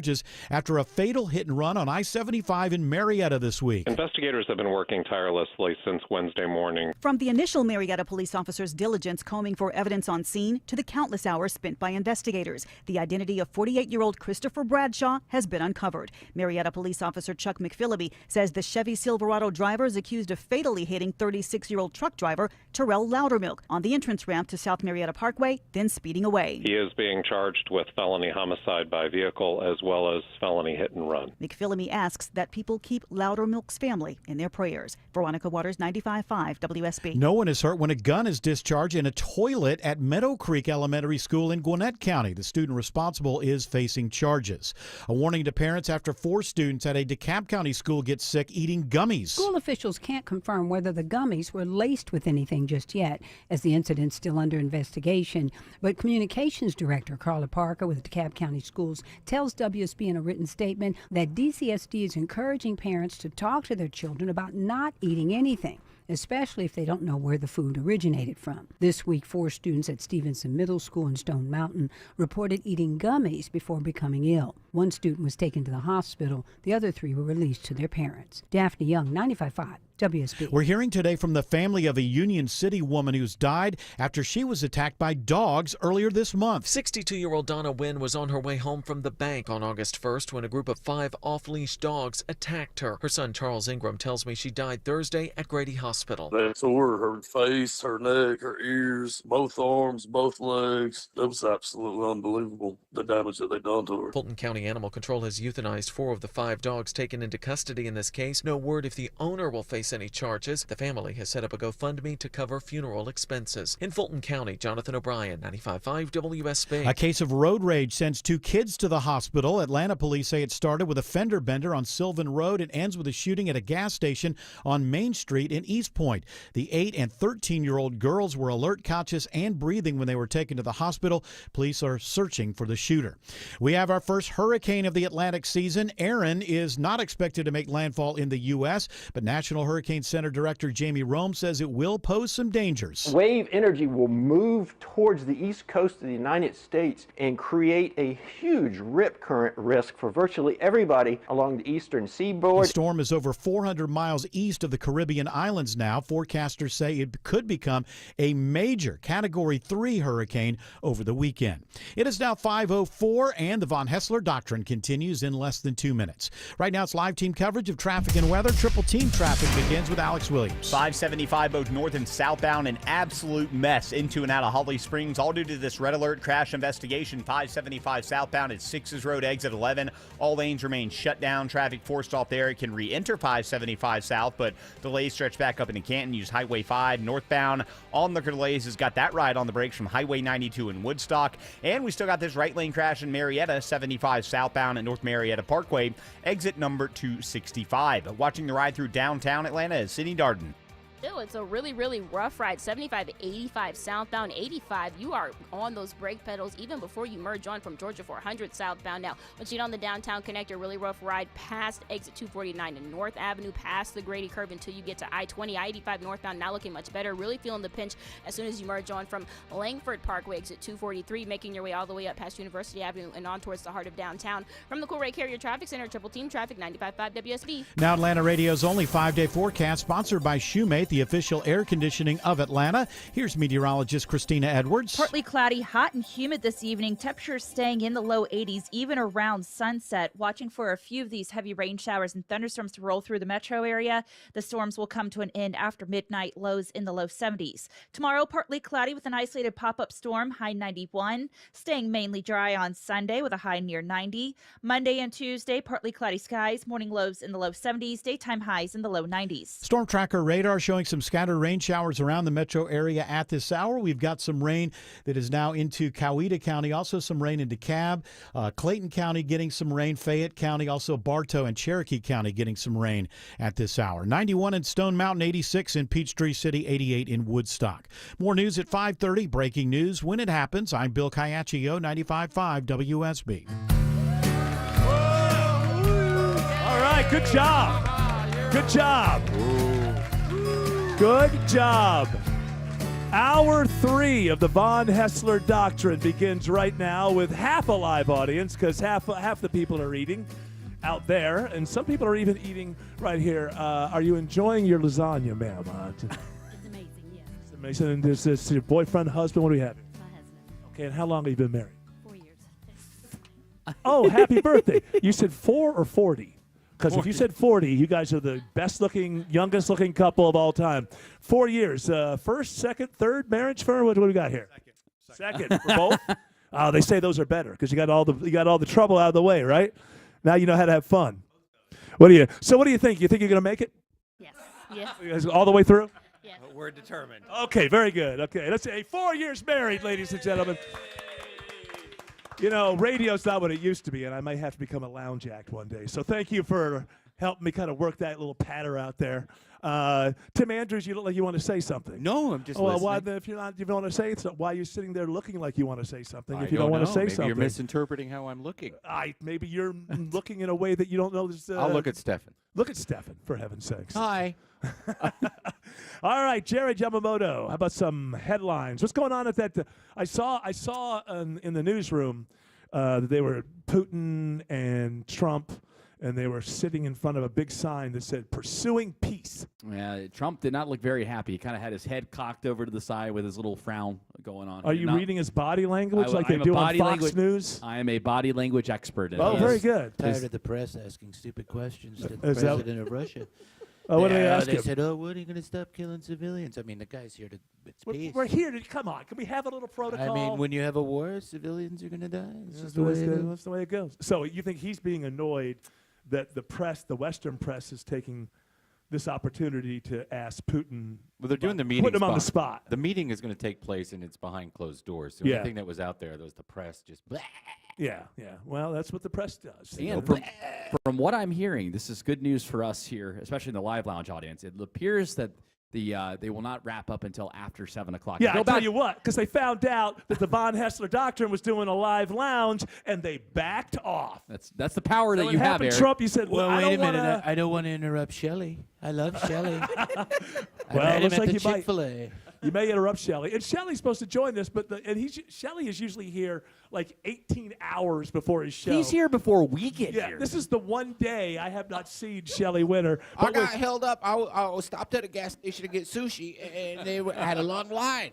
after a fatal hit and run on I-75 in Marietta this week. Investigators have been working tirelessly since Wednesday morning. From the initial Marietta police officers' diligence combing for evidence on scene to the countless hours spent by investigators, the identity of 48-year-old Christopher Bradshaw has been uncovered. Marietta police officer Chuck McPhillipy says the Chevy Silverado driver is accused of fatally hitting 36-year-old truck driver Terrell Loudermilk on the entrance ramp to South Marietta Parkway, then speeding away. He is being charged with felony homicide by vehicle as well as felony hit and run. McPhillipy asks that people keep Loudermilk's family in their prayers. Veronica Waters, 95.5 WSB. No one is hurt when a gun is discharged in a toilet at Meadow Creek Elementary School in Gwinnett County. The student responsible is facing charges. A warning to parents after 4 students at a DeKalb County school get sick eating gummies. School officials can't confirm whether the gummies were laced with anything just yet, as the incident's still under investigation. But Communications Director Carla Parker with DeKalb County Schools tells WSB in a written statement that DCSD is encouraging parents to talk to their children about not eating anything, especially if they don't know where the food originated from. This week, 4 students at Stevenson Middle School in Stone Mountain reported eating gummies before becoming ill. 1 student was taken to the hospital. The other 3 were released to their parents. Daphne Young, 95.5 WSB. We're hearing today from the family of a Union City woman who's died after she was attacked by dogs earlier this month. 62-year-old Donna Wynn was on her way home from the bank on August 1st when a group of 5 off-leash dogs attacked her. Her son Charles Ingram tells me she died Thursday at Grady Hospital. They tore her face, her neck, her ears, both arms, both legs. It was absolutely unbelievable, the damage that they done to her. Fulton County Animal Control has euthanized 4 of the 5 dogs taken into custody in this case. No word if the owner will face any charges. The family has set up a GoFundMe to cover funeral expenses. In Fulton County, Jonathan O'Brien, 95.5 WSB. A case of road rage sends 2 kids to the hospital. Atlanta police say it started with a fender bender on Sylvan Road and ends with a shooting at a gas station on Main Street in East Point. The 8 and 13-year-old girls were alert, conscious, and breathing when they were taken to the hospital. Police are searching for the shooter. We have our first hurricane hurricane of the Atlantic season, Aaron, is not expected to make landfall in the U.S., but National Hurricane Center Director Jamie Rome says it will pose some dangers. Wave energy will move towards the east coast of the United States and create a huge rip current risk for virtually everybody along the eastern seaboard. The storm is over 400 miles east of the Caribbean islands now. Forecasters say it could become a major Category 3 hurricane over the weekend. It is now 5:04, and the Von Haessler Doctrine continues in less than 2 minutes. Right now, it's live team coverage of traffic and weather. Triple team traffic begins with Alex Williams. 575 both north and southbound, an absolute mess into and out of Holly Springs, all due to this red alert crash investigation. 575 southbound at 6's Road, exit 11. All lanes remain shut down. Traffic forced off there. It can re-enter 575 south, but delays stretch back up into Canton. Use Highway 5 northbound. Onlooker delays has got that ride on the brakes from Highway 92 in Woodstock. And we still got this right lane crash in Marietta, 75 southbound at North Marietta Parkway, exit number 265. Watching the ride through downtown Atlanta is Sydney Darden. Still, it's a really, really rough ride. 75 to 85 southbound. 85, you are on those brake pedals even before you merge on from Georgia 400 southbound. Now, once you get on the downtown connector, really rough ride past exit 249 and North Avenue, past the Grady Curve until you get to I-20. I-85 northbound, not looking much better. Really feeling the pinch as soon as you merge on from Langford Parkway, exit 243, making your way all the way up past University Avenue and on towards the heart of downtown. From the Coolray Carrier Traffic Center, triple team traffic, 95.5 WSB. Now Atlanta Radio's only 5-day forecast, sponsored by Shoemate, the official air conditioning of Atlanta. Here's meteorologist Christina Edwards. Partly cloudy, hot and humid this evening. Temperatures staying in the low 80s, even around sunset. Watching for a few of these heavy rain showers and thunderstorms to roll through the metro area. The storms will come to an end after midnight, lows in the low 70s. Tomorrow, partly cloudy with an isolated pop-up storm, high 91. Staying mainly dry on Sunday with a high near 90. Monday and Tuesday, partly cloudy skies, morning lows in the low 70s, daytime highs in the low 90s. Storm tracker radar showing some scattered rain showers around the metro area at this hour. We've got some rain that is now into Coweta County, also some rain into DeKalb, Clayton County getting some rain, Fayette County, also Bartow and Cherokee County getting some rain at this hour. 91 in Stone Mountain, 86 in Peachtree City, 88 in Woodstock. More news at 5:30. Breaking news when it happens. I'm Bill Caiaccio, 95.5 WSB. All right, good job. Good job. Good job. Hour 3 of the Von Haessler Doctrine begins right now with half a live audience, because half the people are eating out there, and some people are even eating right here. Are you enjoying your lasagna, ma'am? It's amazing, yes. It's amazing. And is this your boyfriend, husband? What do we have? My husband. Okay, and how long have you been married? 4 years. Oh, happy birthday. You said 4 or 40? Because if you said 40, you guys are the best-looking, youngest-looking couple of all time. 4 years. First, second, third marriage for what do we got here? Second for both. They say those are better because you got all the trouble out of the way, right? Now you know how to have fun. What do you think? You think you're gonna make it? Yes. Yes. You guys all the way through? Yes. We're determined. Okay, very good. Okay, let's say 4 years married, ladies and gentlemen. You know, radio's not what it used to be, and I might have to become a lounge act one day. So thank you for helping me kind of work that little patter out there. Tim Andrews, you look like you want to say something. No, I'm just well, listening. why then, if you don't want to say it, so why are you sitting there looking like you want to say something if you don't don't want know. to say Maybe something? You're misinterpreting how I'm looking. Maybe you're looking in a way that you don't know. I'll look at Stefan. Look at Stefan, for heaven's sakes. Hi. All right, Jared Yamamoto. How about some headlines? What's going on at that? I saw in the newsroom that they were Putin and Trump, and they were sitting in front of a big sign that said "Pursuing Peace." Yeah, Trump did not look very happy. He kind of had his head cocked over to the side with his little frown going on. Are you reading his body language like they do on Fox News? I am a body language expert. Oh, very good. Tired of the press asking stupid questions to the president of Russia. Oh, what do they ask him? They said, "Oh, when are you going to stop killing civilians?" I mean, the guy's here to. It's peace. We're here to. Come on, can we have a little protocol? I mean, when you have a war, civilians are going to die. That's the way it goes. So you think he's being annoyed that the press, the Western press, is taking this opportunity to ask Putin? Well, they're doing the meeting. Putting him on the spot. The meeting is going to take place, and it's behind closed doors. The only thing that was out there was the press just. Blah. Yeah. Well, that's what the press does. And from what I'm hearing, this is good news for us here, especially in the Live Lounge audience. It appears that They will not wrap up until after 7 o'clock. Yeah, I'll tell you what, because they found out that the von Haessler Doctrine was doing a live lounge, and they backed off. That's the power that when you it have, happened, Eric. Trump, you said, Well, I wait don't a minute. wanna... I don't want to interrupt Shelley. I love Shelley. Well, it looks like you might. Chick-fil-A. You may interrupt Shelley. And Shelley's supposed to join this, but Shelley is usually here like 18 hours before his show. He's here before we get here. This is the one day I have not seen Shelley Winter. I got held up. I stopped at a gas station to get sushi, and they had a long line.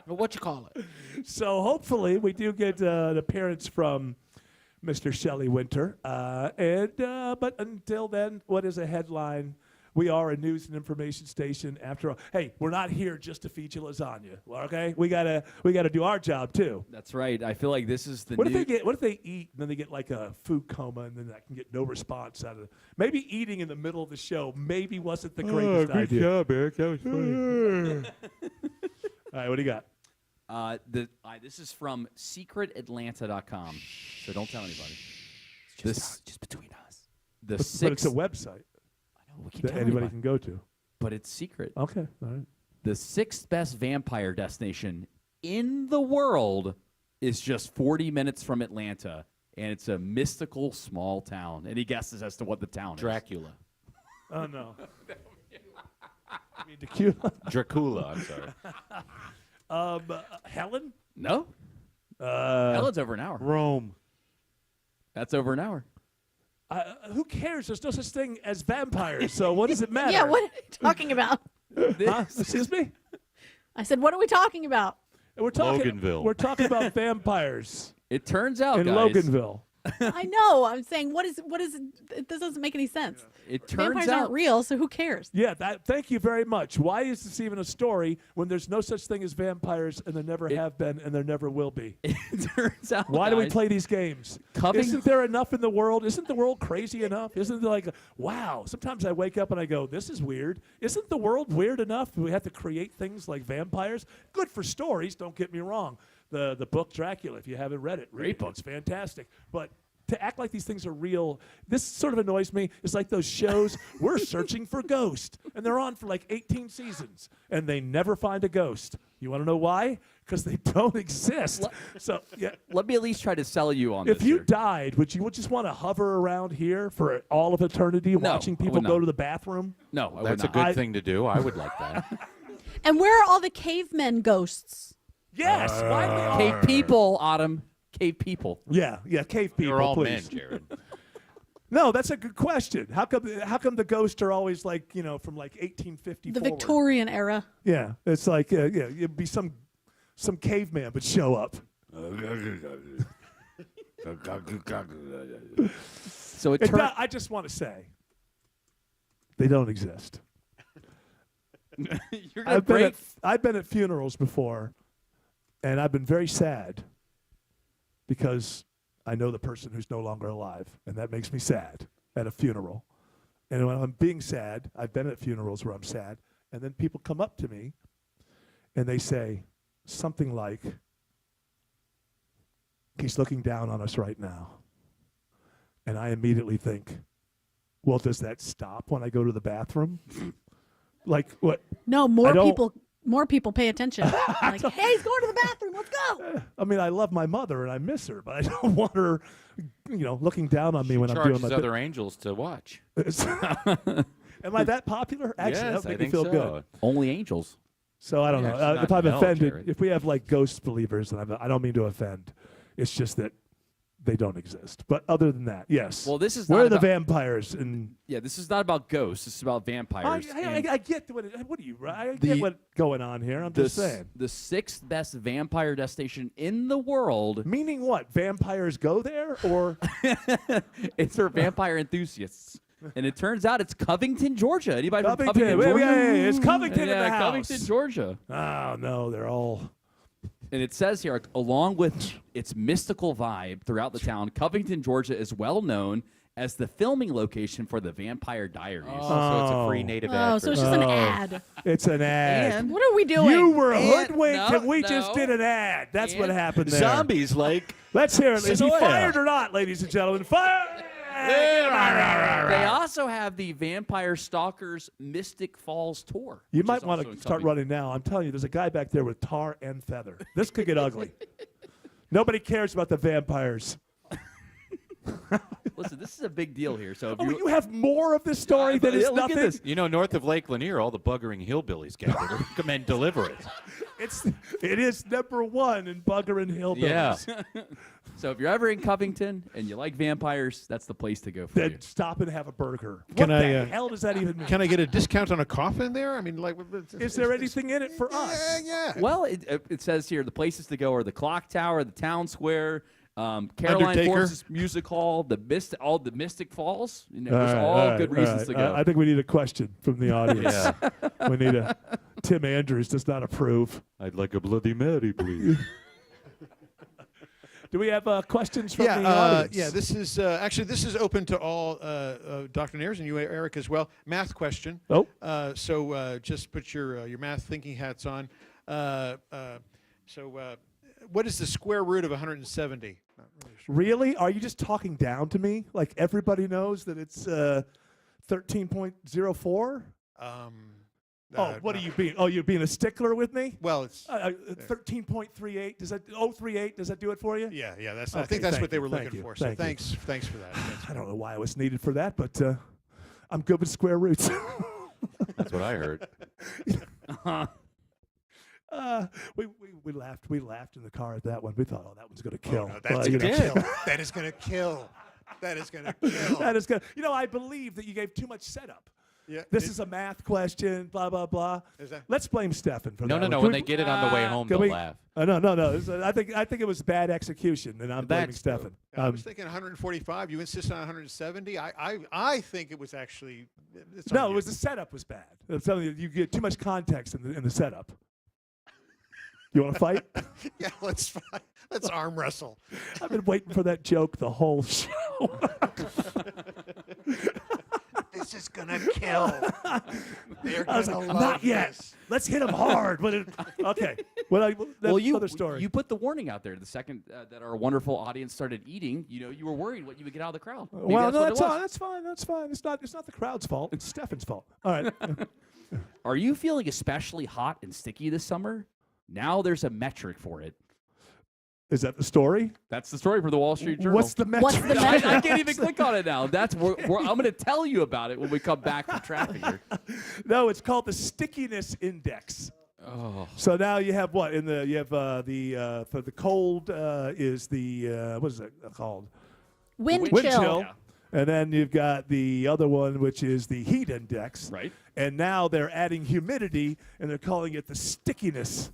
What you call it? So hopefully we do get an appearance from Mr. Shelley Winter. But until then, what is a headline? We are a news and information station after all. Hey, we're not here just to feed you lasagna, okay? We gotta do our job too. That's right. I feel like this is the What new... if they eat and then they get like a food coma and then I can get no response out of it? Maybe eating in the middle of the show maybe wasn't the greatest idea. Good job, Eric. That was funny. All right, what do you got? This is from secretatlanta.com, so don't tell anybody. Just between us. The But it's a website we can that tell anybody anybody. can go to. But it's secret. Okay, all right. The 6th best vampire destination in the world is just 40 minutes from Atlanta, and it's a mystical small town. Any guesses as to what the town Dracula. Oh, no. I mean, tequila? Dracula, I'm sorry. Helen? No. Helen's over an hour. Rome. That's over an hour. Who cares? There's no such thing as vampires, so what does it matter? Yeah, what are you talking about? Huh? Excuse me? I said, what are we talking about? We're talking, Loganville. We're talking about vampires It turns out, in guys, Loganville. I know. I'm saying, what is it? This doesn't make any sense. it turns Vampires out aren't real, so who cares? Yeah, thank you very much. Why is this even a story when there's no such thing as vampires and there never have been and there never will be? it turns out. Why do we guys, play these games? Isn't there enough in the world? Isn't the world crazy enough? Isn't it like, wow, sometimes I wake up and I go, this is weird. Isn't the world weird enough? We have to create things like vampires? Good for stories, don't get me wrong. The book Dracula, if you haven't read it, read it. It's fantastic. But to act like these things are real, this sort of annoys me. It's like those shows, we're searching for ghosts, and they're on for like 18 seasons, and they never find a ghost. You want to know why? Because they don't exist. So yeah. Let me at least try to sell you on this. If you here. died, would you just want to hover around here for all of eternity, watching people go to the bathroom? No, I would That's a not. good thing to do. I would like that. And where are all the cavemen ghosts? Yes. Why do they all? Cave people, Autumn. Cave people. Yeah, cave people. You're all please. men, Jared. No, that's a good question. How come the ghosts are always like from like 1850? The Victorian era. Yeah, it's like it'd be some caveman would show up. So I just want to say, they don't exist. You're gonna break. I've been at funerals before, and I've been very sad because I know the person who's no longer alive, and that makes me sad at a funeral. And when I'm being sad, I've been at funerals where I'm sad, and then people come up to me, and they say something like, "He's looking down on us right now." And I immediately think, well, does that stop when I go to the bathroom? Like what? No, more people pay attention. Like, hey, he's going to the bathroom. Let's go. I mean, I love my mother and I miss her, but I don't want her, looking down on me when I'm doing my other angels to watch. Am I that popular? Actually, Yes, that would make I me think feel so. good. Only angels. So I don't know. Actually, If I'm not offended, Jared. if we have like ghost believers, and I don't mean to offend, it's just that they don't exist. But other than that, yes. Well, this is where not are the about- vampires? And Yeah, this is not about ghosts. This is about vampires. I get what are you? I The- get what's going on here. I'm just saying. The 6th best vampire destination in the world. Meaning what? Vampires go there, or it's for vampire enthusiasts. And it turns out it's Covington, Georgia. Anybody from Covington? Covington, Wait, Georgia? yeah, it's Covington in the house. Covington, Georgia. Oh no, they're all. And it says here, along with its mystical vibe throughout the town, Covington, Georgia is well known as the filming location for the Vampire Diaries. Oh, so it's a free native ad. So it's just an ad. It's an ad. And what are we doing? You were And- hoodwinked, no, and we just no. did an ad. That's what happened there. Zombies like. Let's hear it. Is he Sonoya. fired or not, ladies and gentlemen? Fire! They also have the Vampire Stalkers Mystic Falls Tour. You which might is want also to in start Covington. running now. I'm telling you, there's a guy back there with tar and feather. This could get ugly. Nobody cares about the vampires. Listen, this is a big deal here. So if Oh, you have more of this story than is look nothing? at this. You know, north of Lake Lanier, all the buggering hillbillies gather to come and deliver it. It is number one in buggering hillbillies. Yeah. So if you're ever in Covington and you like vampires, that's the place to go for you. Then stop and have a burger. Can What I, the hell does that even mean? Can I get a discount on a coffin there? I mean, like, Is there anything in it for us? Yeah. Well, it says here the places to go are the Clock Tower, the Town Square, Caroline Undertaker. Force's Music Hall, all the Mystic Falls. You know, there's all good reasons to go. I think we need a question from the audience. We need a Tim Andrews does not approve. I'd like a Bloody Mary, please. Do we have questions from the audience? Yeah, this is actually this is open to all doctrinaires and you, Eric, as well. Math question. Oh. So just put your math thinking hats on. What is the square root of 170? Not really sure. Really? Are you just talking down to me? Like everybody knows that it's 13.04? What are you being? Oh, you're being a stickler with me? Well, it's 13.38. Does that 038? Does that do it for you? Yeah. That's. Okay, I think that's thank what they you, were thank looking you, for. So thank you. thanks for that. I don't know why it was needed for that, but I'm good with square roots. That's what I heard. We laughed in the car at that one. We thought, that one's going to kill. No, that's Well, gonna kill. That is going to kill. That is going to kill. That is good. I believe that you gave too much setup. Yeah, This is a math question, blah, blah, blah. Is that- Let's blame Stefan for that. No. Can When they get it on the way home, can they'll we- laugh. No. I think it was bad execution, and I'm blaming That's Stefan. I was thinking 145. You insist on 170. I think it was actually. It's on No, you. it was the setup was bad. I'm telling you, you get too much context in the setup. You want to fight? Yeah, let's fight. Let's arm wrestle. I've been waiting for that joke the whole show. This is gonna kill. They're I was gonna like, love not yet. this. Let's hit him hard. But okay. Other story. You put the warning out there the second that our wonderful audience started eating. You were worried what you would get out of the crowd. Maybe Well, that's what it was. that's fine. That's fine. It's not the crowd's fault. It's Stefan's fault. All right. Are you feeling especially hot and sticky this summer? Now there's a metric for it. Is that the story? That's the story for the Wall Street Journal. What's the metric? I can't even click on it now. I'm going to tell you about it when we come back from traffic here. No, it's called the stickiness index. Oh. So now you have what for the cold is the what is it called? Wind chill. chill. Yeah. And then you've got the other one, which is the heat index. Right. And now they're adding humidity, and they're calling it the stickiness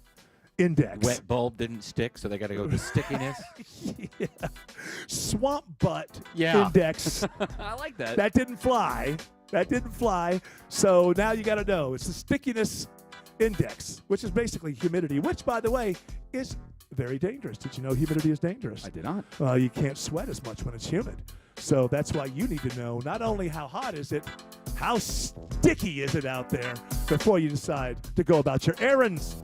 index. Wet bulb didn't stick, so they got to go to stickiness. Yeah. Swamp butt Yeah. index. I like that. That didn't fly. So now you got to know it's the stickiness index, which is basically humidity, which, by the way, is very dangerous. Did you know humidity is dangerous? I did not. You can't sweat as much when it's humid. So that's why you need to know not only how hot is it, how sticky is it out there before you decide to go about your errands.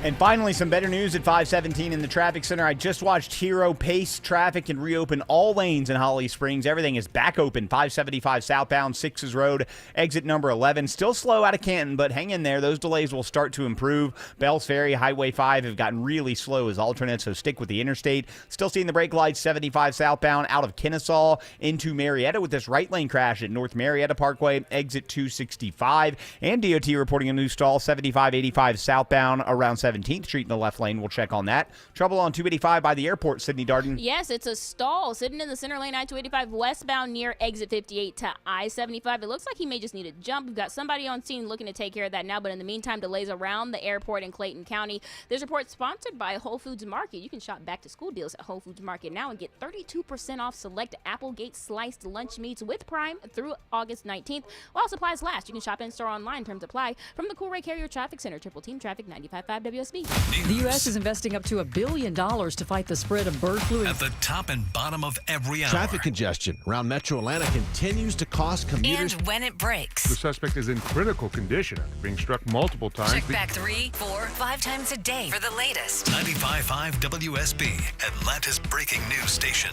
And finally, some better news at 517 in the traffic center. I just watched Hero pace traffic and reopen all lanes in Holly Springs. Everything is back open. 575 southbound, 6's Road, exit number 11. Still slow out of Canton, but hang in there. Those delays will start to improve. Bells Ferry, Highway 5 have gotten really slow as alternates, so stick with the interstate. Still seeing the brake lights, 75 southbound out of Kennesaw into Marietta with this right lane crash at North Marietta Parkway, exit 265. And DOT reporting a new stall, 75-85 southbound around 17th Street in the left lane. We'll check on that. Trouble on 285 by the airport, Sydney Darden. Yes, it's a stall sitting in the center lane, I-285 westbound near exit 58 to I-75. It looks like he may just need a jump. We've got somebody on scene looking to take care of that now, but in the meantime, delays around the airport in Clayton County. This report sponsored by Whole Foods Market. You can shop back to school deals at Whole Foods Market now and get 32% off select Applegate sliced lunch meats with Prime through August 19th. While supplies last, you can shop in-store online. Terms apply. From the Cool Ray Carrier Traffic Center, Triple Team Traffic 95.5 WSB. The U.S. is investing up to $1 billion to fight the spread of bird flu. At the top and bottom of every hour. Traffic congestion around Metro Atlanta continues to cost commuters. And when it breaks. The suspect is in critical condition, being struck multiple times. Check back 3, 4, 5 times a day for the latest. 95.5 WSB, Atlanta's breaking news station.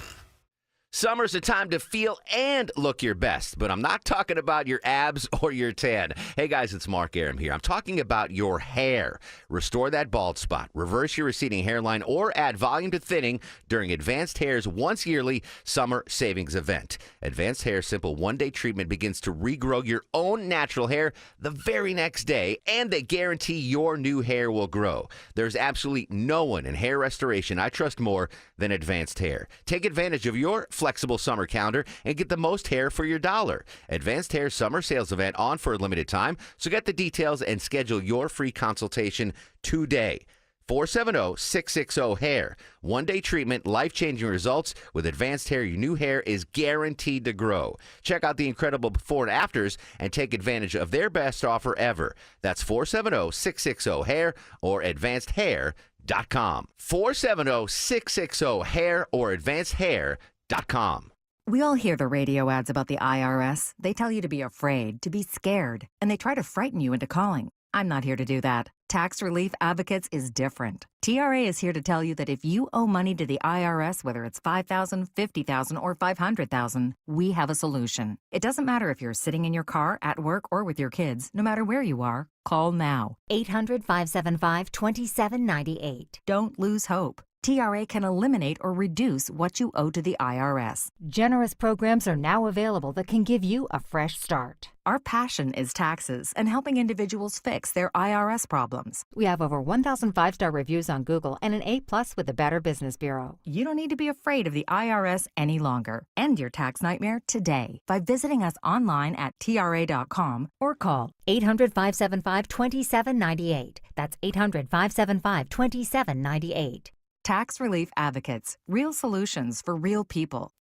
Summer's a time to feel and look your best, but I'm not talking about your abs or your tan. Hey guys, it's Mark Aram here. I'm talking about your hair. Restore that bald spot, reverse your receding hairline, or add volume to thinning during Advanced Hair's once yearly summer savings event. Advanced Hair's simple one-day treatment begins to regrow your own natural hair the very next day, and they guarantee your new hair will grow. There's absolutely no one in hair restoration I trust more than Advanced Hair. Take advantage of your flexible summer calendar and get the most hair for your dollar. Advanced Hair summer sales event on for a limited time, so get the details and schedule your free consultation today. 470-660-HAIR. One-day treatment, life-changing results. With Advanced Hair, your new hair is guaranteed to grow. Check out the incredible before and afters and take advantage of their best offer ever. That's 470-660-HAIR or advancedhair.com. 470-660-HAIR or advancedhair.com. We all hear the radio ads about the IRS. They tell you to be afraid, to be scared, and they try to frighten you into calling. I'm not here to do that. Tax Relief Advocates is different. TRA is here to tell you that if you owe money to the IRS, whether it's $5,000, $50,000, or $500,000, we have a solution. It doesn't matter if you're sitting in your car, at work, or with your kids. No matter where you are, call now. 800-575-2798. Don't lose hope. TRA can eliminate or reduce what you owe to the IRS. Generous programs are now available that can give you a fresh start. Our passion is taxes and helping individuals fix their IRS problems. We have over 1,000 5-star reviews on Google and an A+ with the Better Business Bureau. You don't need to be afraid of the IRS any longer. End your tax nightmare today by visiting us online at TRA.com or call 800-575-2798. That's 800-575-2798. Tax Relief Advocates. Real solutions for real people.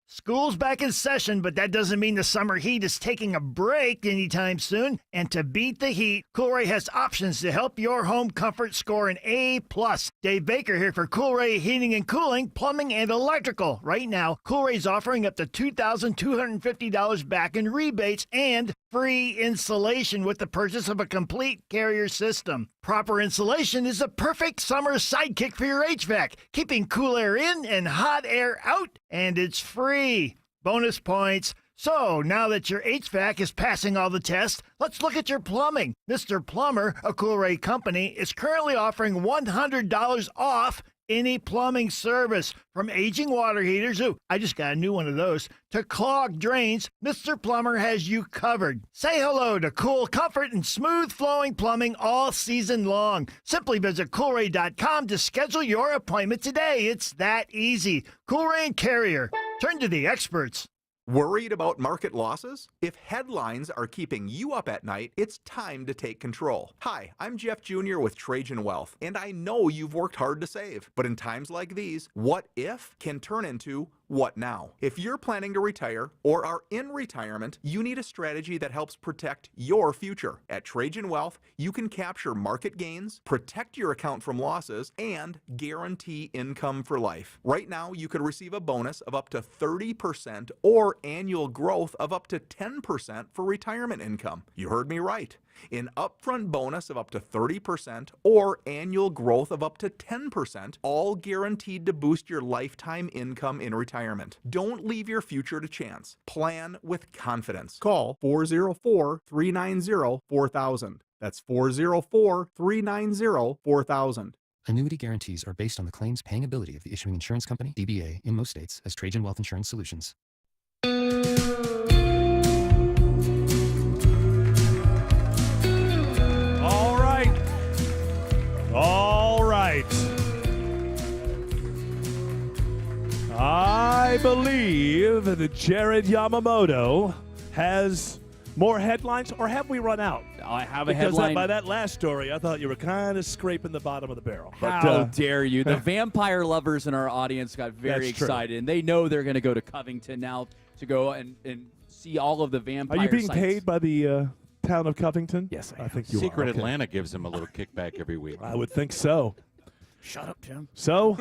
School's back in session, but that doesn't mean the summer heat is taking a break anytime soon. And to beat the heat, Coolray has options to help your home comfort score an A+. Dave Baker here for Coolray Heating and Cooling, Plumbing and Electrical. Right now, Coolray's offering up to $2,250 back in rebates and free installation with the purchase of a complete Carrier system. Proper insulation is a perfect summer sidekick for your HVAC, keeping cool air in and hot air out, and it's free. Bonus points. So, now that your HVAC is passing all the tests, let's look at your plumbing. Mr. Plumber, a Coolray company, is currently offering $100 off any plumbing service. From aging water heaters, I just got a new one of those, to clogged drains, Mr. Plumber has you covered. Say hello to cool comfort and smooth flowing plumbing all season long. Simply visit Coolray.com to schedule your appointment today. It's that easy. Coolray and Carrier. Turn to the experts. Worried about market losses? If headlines are keeping you up at night, it's time to take control. Hi, I'm Jeff Jr. with Trajan Wealth, and I know you've worked hard to save. But in times like these, what if can turn into what now? If you're planning to retire or are in retirement, you need a strategy that helps protect your future. At Trajan Wealth, you can capture market gains, protect your account from losses, and guarantee income for life. Right now, you could receive a bonus of up to 30% or annual growth of up to 10% for retirement income. You heard me right. An upfront bonus of up to 30% or annual growth of up to 10%, all guaranteed to boost your lifetime income in retirement. Don't leave your future to chance. Plan with confidence. Call 404-390-4000. That's 404-390-4000. Annuity guarantees are based on the claims paying ability of the issuing insurance company, DBA, in most states as Trajan Wealth Insurance Solutions. All right. I believe that Jared Yamamoto has more headlines, or have we run out? I have a because headline. by that last story, I thought you were kind of scraping the bottom of the barrel. How dare you? The vampire lovers in our audience got very That's true. excited, and they know they're going to go to Covington now to go and see all of the vampire Are you being sites. paid by the town of Covington? Yes, I think you Secret are. Okay. Atlanta gives him a little kickback every week. I would think so. Shut up, Jim. So,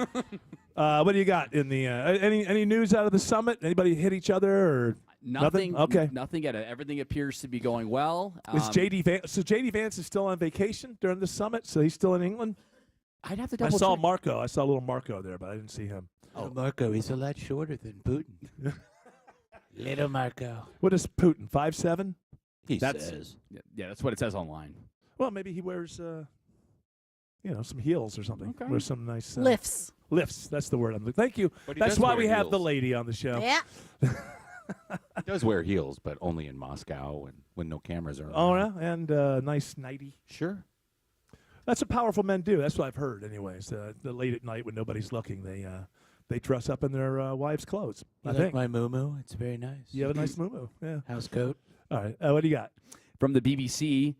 what do you got in the any news out of the summit? Anybody hit each other or Nothing. Okay. Nothing yet. Everything appears to be going well. Is JD Vance? So JD Vance is still on vacation during the summit, so he's still in England. I'd have to I double saw check. Marco. I saw little Marco there, but I didn't see him. Oh, Marco, he's a lot shorter than Putin. Little Marco. What is Putin? 5'7"? He That's- says. Yeah, that's what it says online. Well, maybe he wears, some heels or something. Okay. Wears some nice Lifts. Lifts. That's the word I'm looking. Thank you. But he That's does why wear we have the heels. lady on the show. Yeah. He does wear heels, but only in Moscow and when no cameras are Oh, around. yeah, and nice nightie. Sure. That's what powerful men do. That's what I've heard, anyways. The late at night when nobody's looking, they dress up in their wives' clothes. You I like think my moo-moo? It's very nice. you have a nice moo. Yeah. House coat. All right. What do you got? From the BBC,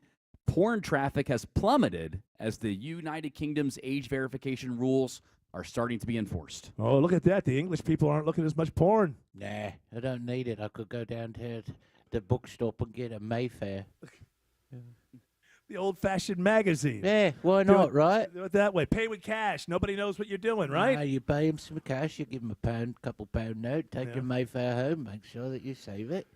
porn traffic has plummeted as the United Kingdom's age verification rules are starting to be enforced. Oh, look at that. The English people aren't looking as much porn. Nah, I don't need it. I could go down to the bookstop and get a Mayfair. The old-fashioned magazine. Yeah, why Do not, it- right? Do it that way. Pay with cash. Nobody knows what you're doing, right? No, you pay him some cash, you give him a couple pound note, take Yeah. your Mayfair home, make sure that you save it,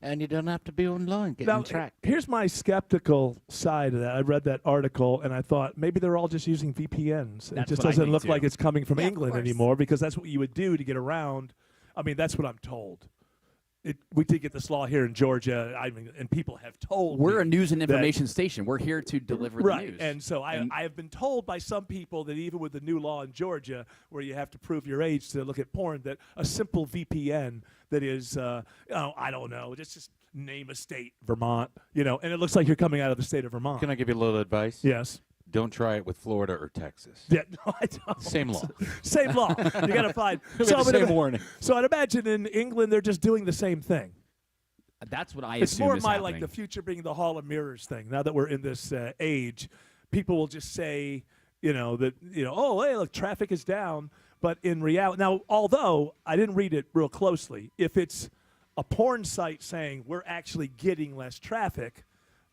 and you don't have to be online getting Now, tracked. here's my skeptical side of that. I read that article, and I thought maybe they're all just using VPNs. It That's just what I doesn't think, look too. like it's coming from Yeah, of England course. anymore, because that's what you would do to get around. I mean, that's what I'm told. We did get this law here in Georgia. I mean, and people have told We're me a news and that- information station. We're here to deliver right. the news. And so I have been told by some people that even with the new law in Georgia, where you have to prove your age to look at porn, that a simple VPN that is, I don't know, just name a state, Vermont, and it looks like you're coming out of the state of Vermont. Can I give you a little advice? Yes. Don't try it with Florida or Texas. Yeah, no, I don't. Same law. Same law. You got to find. The same warning. So I'd imagine in England they're just doing the same thing. That's what I It's assume more is my happening. like the future being the Hall of Mirrors thing. Now that we're in this age, people will just say, that oh, hey, look, traffic is down. But in reality, now although I didn't read it real closely, if it's a porn site saying we're actually getting less traffic,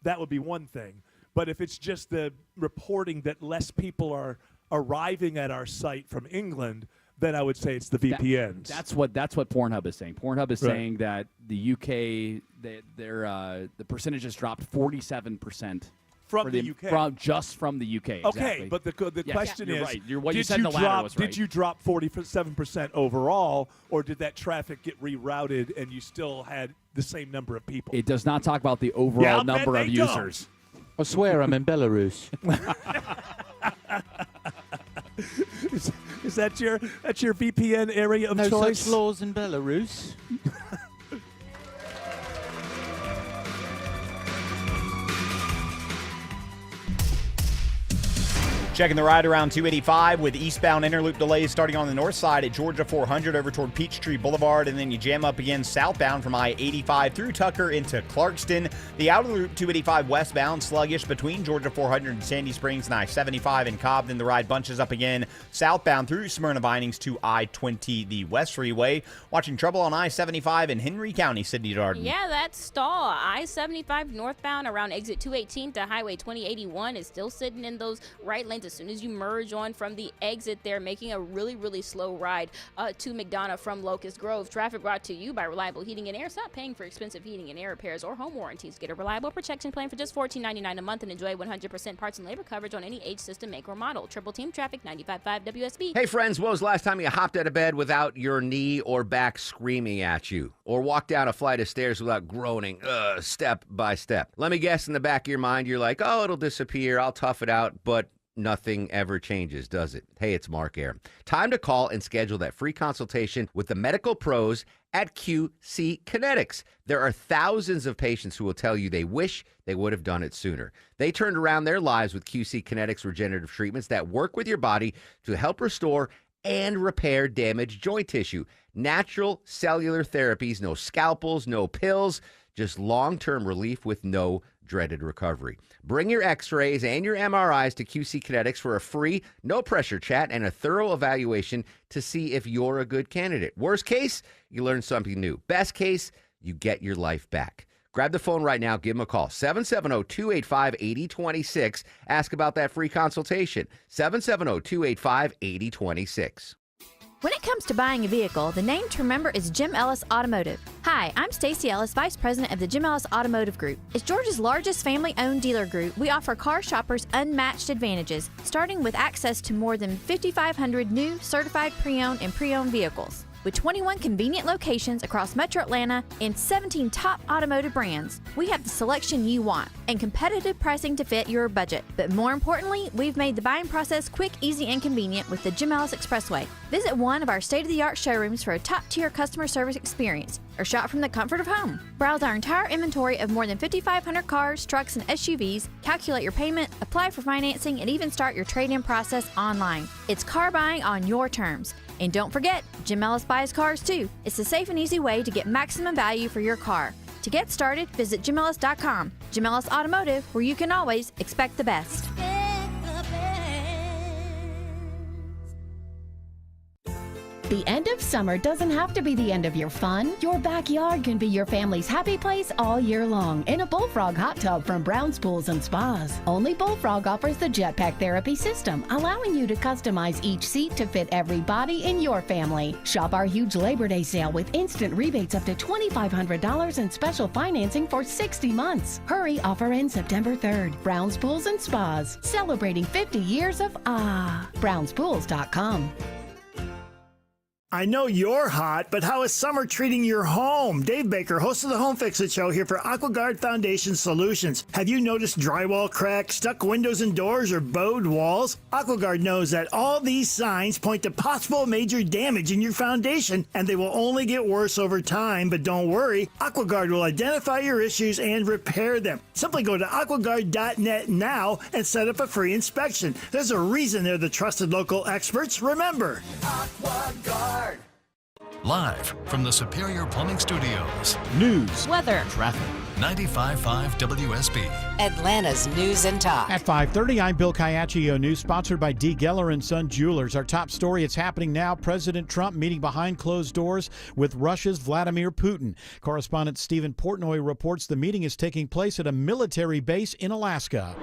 that would be one thing. But if it's just the reporting that less people are arriving at our site from England, then I would say it's the VPNs. That's what Pornhub is saying. Pornhub is Right. saying that the UK, the percentage has dropped 47% From for the UK. from the UK. Okay, exactly. but the Yes, question you're is, right. What you did said in the ladder drop, was right. Did you drop 47% overall, or did that traffic get rerouted and you still had the same number of people? It does not talk about the overall I'll bet number of they don't. users. I swear I'm in Belarus. Is that your VPN area of No choice? such laws in Belarus. Checking the ride around 285 with eastbound interloop delays starting on the north side at Georgia 400 over toward Peachtree Boulevard, and then you jam up again southbound from I-85 through Tucker into Clarkston. The outer loop 285 westbound sluggish between Georgia 400 and Sandy Springs and I-75 in Cobb. Then the ride bunches up again southbound through Smyrna Vinings to I-20, the West Freeway. Watching trouble on I-75 in Henry County, Sydney Darden. Yeah, that stall. I-75 northbound around exit 218 to Highway 2081 is still sitting in those right lanes as soon as you merge on from the exit there, making a really, really slow ride to McDonough from Locust Grove. Traffic brought to you by Reliable Heating and Air. Stop paying for expensive heating and air repairs or home warranties. Get a reliable protection plan for just $14.99 a month and enjoy 100% parts and labor coverage on any age, system, make, or model. Triple Team Traffic, 95.5 WSB. Hey, friends, when was the last time you hopped out of bed without your knee or back screaming at you? Or walked down a flight of stairs without groaning, step by step? Let me guess, in the back of your mind, you're like, oh, it'll disappear, I'll tough it out, but nothing ever changes, does it? Hey, it's Mark Aram. Time to call and schedule that free consultation with the medical pros at QC Kinetics. There are thousands of patients who will tell you they wish they would have done it sooner. They turned around their lives with QC Kinetics regenerative treatments that work with your body to help restore and repair damaged joint tissue. Natural cellular therapies, no scalpels, no pills, just long-term relief with no dreaded recovery. Bring your x-rays and your MRIs to QC Kinetics for a free, no-pressure chat and a thorough evaluation to see if you're a good candidate. Worst case, you learn something new. Best case, you get your life back. Grab the phone right now. Give them a call. 770-285-8026. Ask about that free consultation. 770-285-8026. When it comes to buying a vehicle, the name to remember is Jim Ellis Automotive. Hi, I'm Stacey Ellis, Vice President of the Jim Ellis Automotive Group. As Georgia's largest family-owned dealer group, we offer car shoppers unmatched advantages, starting with access to more than 5,500 new, certified pre-owned and pre-owned vehicles. With 21 convenient locations across Metro Atlanta and 17 top automotive brands, we have the selection you want and competitive pricing to fit your budget. But more importantly, we've made the buying process quick, easy, and convenient with the Jim Ellis Expressway. Visit one of our state-of-the-art showrooms for a top-tier customer service experience or shop from the comfort of home. Browse our entire inventory of more than 5,500 cars, trucks, and SUVs, calculate your payment, apply for financing, and even start your trade-in process online. It's car buying on your terms. And don't forget, Jim Ellis buys cars too. It's a safe and easy way to get maximum value for your car. To get started, visit JimEllis.com. Jim Ellis Automotive, where you can always expect the best. The end of summer doesn't have to be the end of your fun. Your backyard can be your family's happy place all year long in a Bullfrog hot tub from Brown's Pools and Spas. Only Bullfrog offers the Jetpack Therapy system, allowing you to customize each seat to fit every body in your family. Shop our huge Labor Day sale with instant rebates up to $2,500 and special financing for 60 months. Hurry, offer ends September 3rd. Brown's Pools and Spas, celebrating 50 years of Brown'sPools.com. I know you're hot, but how is summer treating your home? Dave Baker, host of the Home Fix-It Show, here for AquaGuard Foundation Solutions. Have you noticed drywall cracks, stuck windows and doors, or bowed walls? AquaGuard knows that all these signs point to possible major damage in your foundation, and they will only get worse over time. But don't worry, AquaGuard will identify your issues and repair them. Simply go to aquaguard.net now and set up a free inspection. There's a reason they're the trusted local experts. Remember, AquaGuard. Live from the Superior Plumbing Studios. News, weather, traffic. 95.5 WSB. Atlanta's news and talk. At 5:30, I'm Bill Caiaccio. News sponsored by D. Geller & Son Jewelers. Our top story, it's happening now. President Trump meeting behind closed doors with Russia's Vladimir Putin. Correspondent Stephen Portnoy reports the meeting is taking place at a military base in Alaska.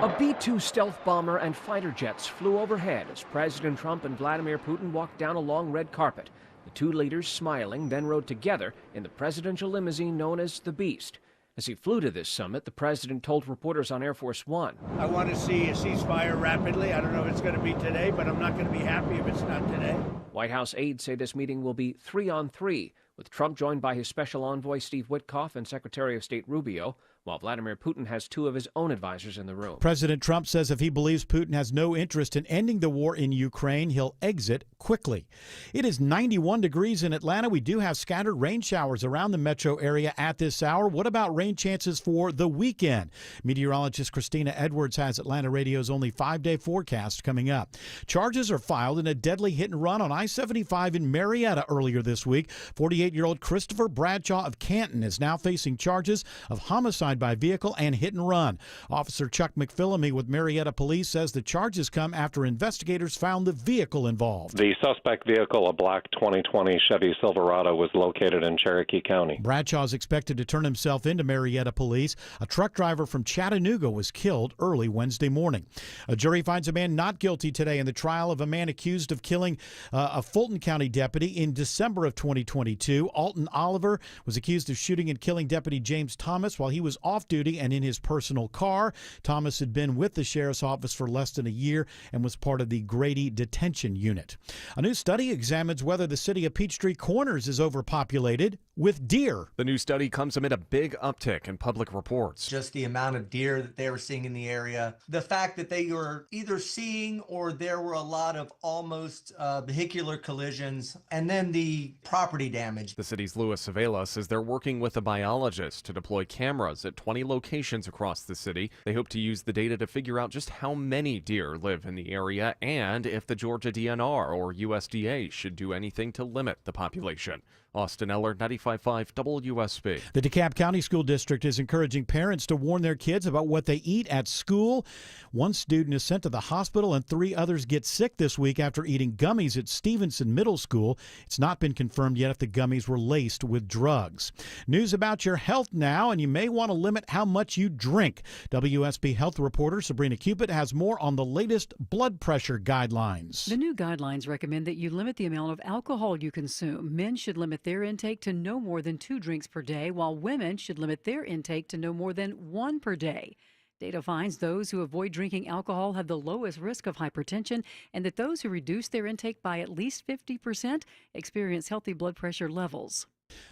A B-2 stealth bomber and fighter jets flew overhead as President Trump and Vladimir Putin walked down a long red carpet. The two leaders, smiling, then rode together in the presidential limousine known as the Beast. As he flew to this summit, the president told reporters on Air Force One, I want to see a ceasefire rapidly. I don't know if it's going to be today, but I'm not going to be happy if it's not today. White House aides say this meeting will be 3-on-3, with Trump joined by his special envoy Steve Witkoff and Secretary of State Rubio, while Vladimir Putin has two of his own advisors in the room. President Trump says if he believes Putin has no interest in ending the war in Ukraine, he'll exit quickly. It is 91 degrees in Atlanta. We do have scattered rain showers around the metro area at this hour. What about rain chances for the weekend? Meteorologist Christina Edwards has Atlanta Radio's only 5-day forecast coming up. Charges are filed in a deadly hit and run on I-75 in Marietta earlier this week. 48-year-old Christopher Bradshaw of Canton is now facing charges of homicide by vehicle and hit and run. Officer Chuck McPhillamy with Marietta Police says the charges come after investigators found the vehicle involved. The suspect vehicle, a black 2020 Chevy Silverado, was located in Cherokee County. Bradshaw is expected to turn himself into Marietta Police. A truck driver from Chattanooga was killed early Wednesday morning. A jury finds a man not guilty today in the trial of a man accused of killing a Fulton County deputy in December of 2022. Alton Oliver was accused of shooting and killing Deputy James Thomas while he was off duty and in his personal car. Thomas had been with the sheriff's office for less than a year and was part of the Grady Detention Unit. A new study examines whether the city of Peachtree Corners is overpopulated with deer. The new study comes amid a big uptick in public reports. Just the amount of deer that they were seeing in the area, the fact that they were either seeing or there were a lot of almost vehicular collisions, and then the property damage. The city's Louis Savela says they're working with a biologist to deploy cameras at 20 locations across the city. They hope to use the data to figure out just how many deer live in the area and if the Georgia DNR or USDA should do anything to limit the population. Austin Eller, 95.5 WSB. The DeKalb County School District is encouraging parents to warn their kids about what they eat at school. One student is sent to the hospital and 3 others get sick this week after eating gummies at Stevenson Middle School. It's not been confirmed yet if the gummies were laced with drugs. News about your health now, and you may want to limit how much you drink. WSB health reporter Sabrina Cupid has more on the latest blood pressure guidelines. The new guidelines recommend that you limit the amount of alcohol you consume. Men should limit their intake to no more than 2 drinks per day, while women should limit their intake to no more than 1 per day. Data finds those who avoid drinking alcohol have the lowest risk of hypertension, and that those who reduce their intake by at least 50% experience healthy blood pressure levels.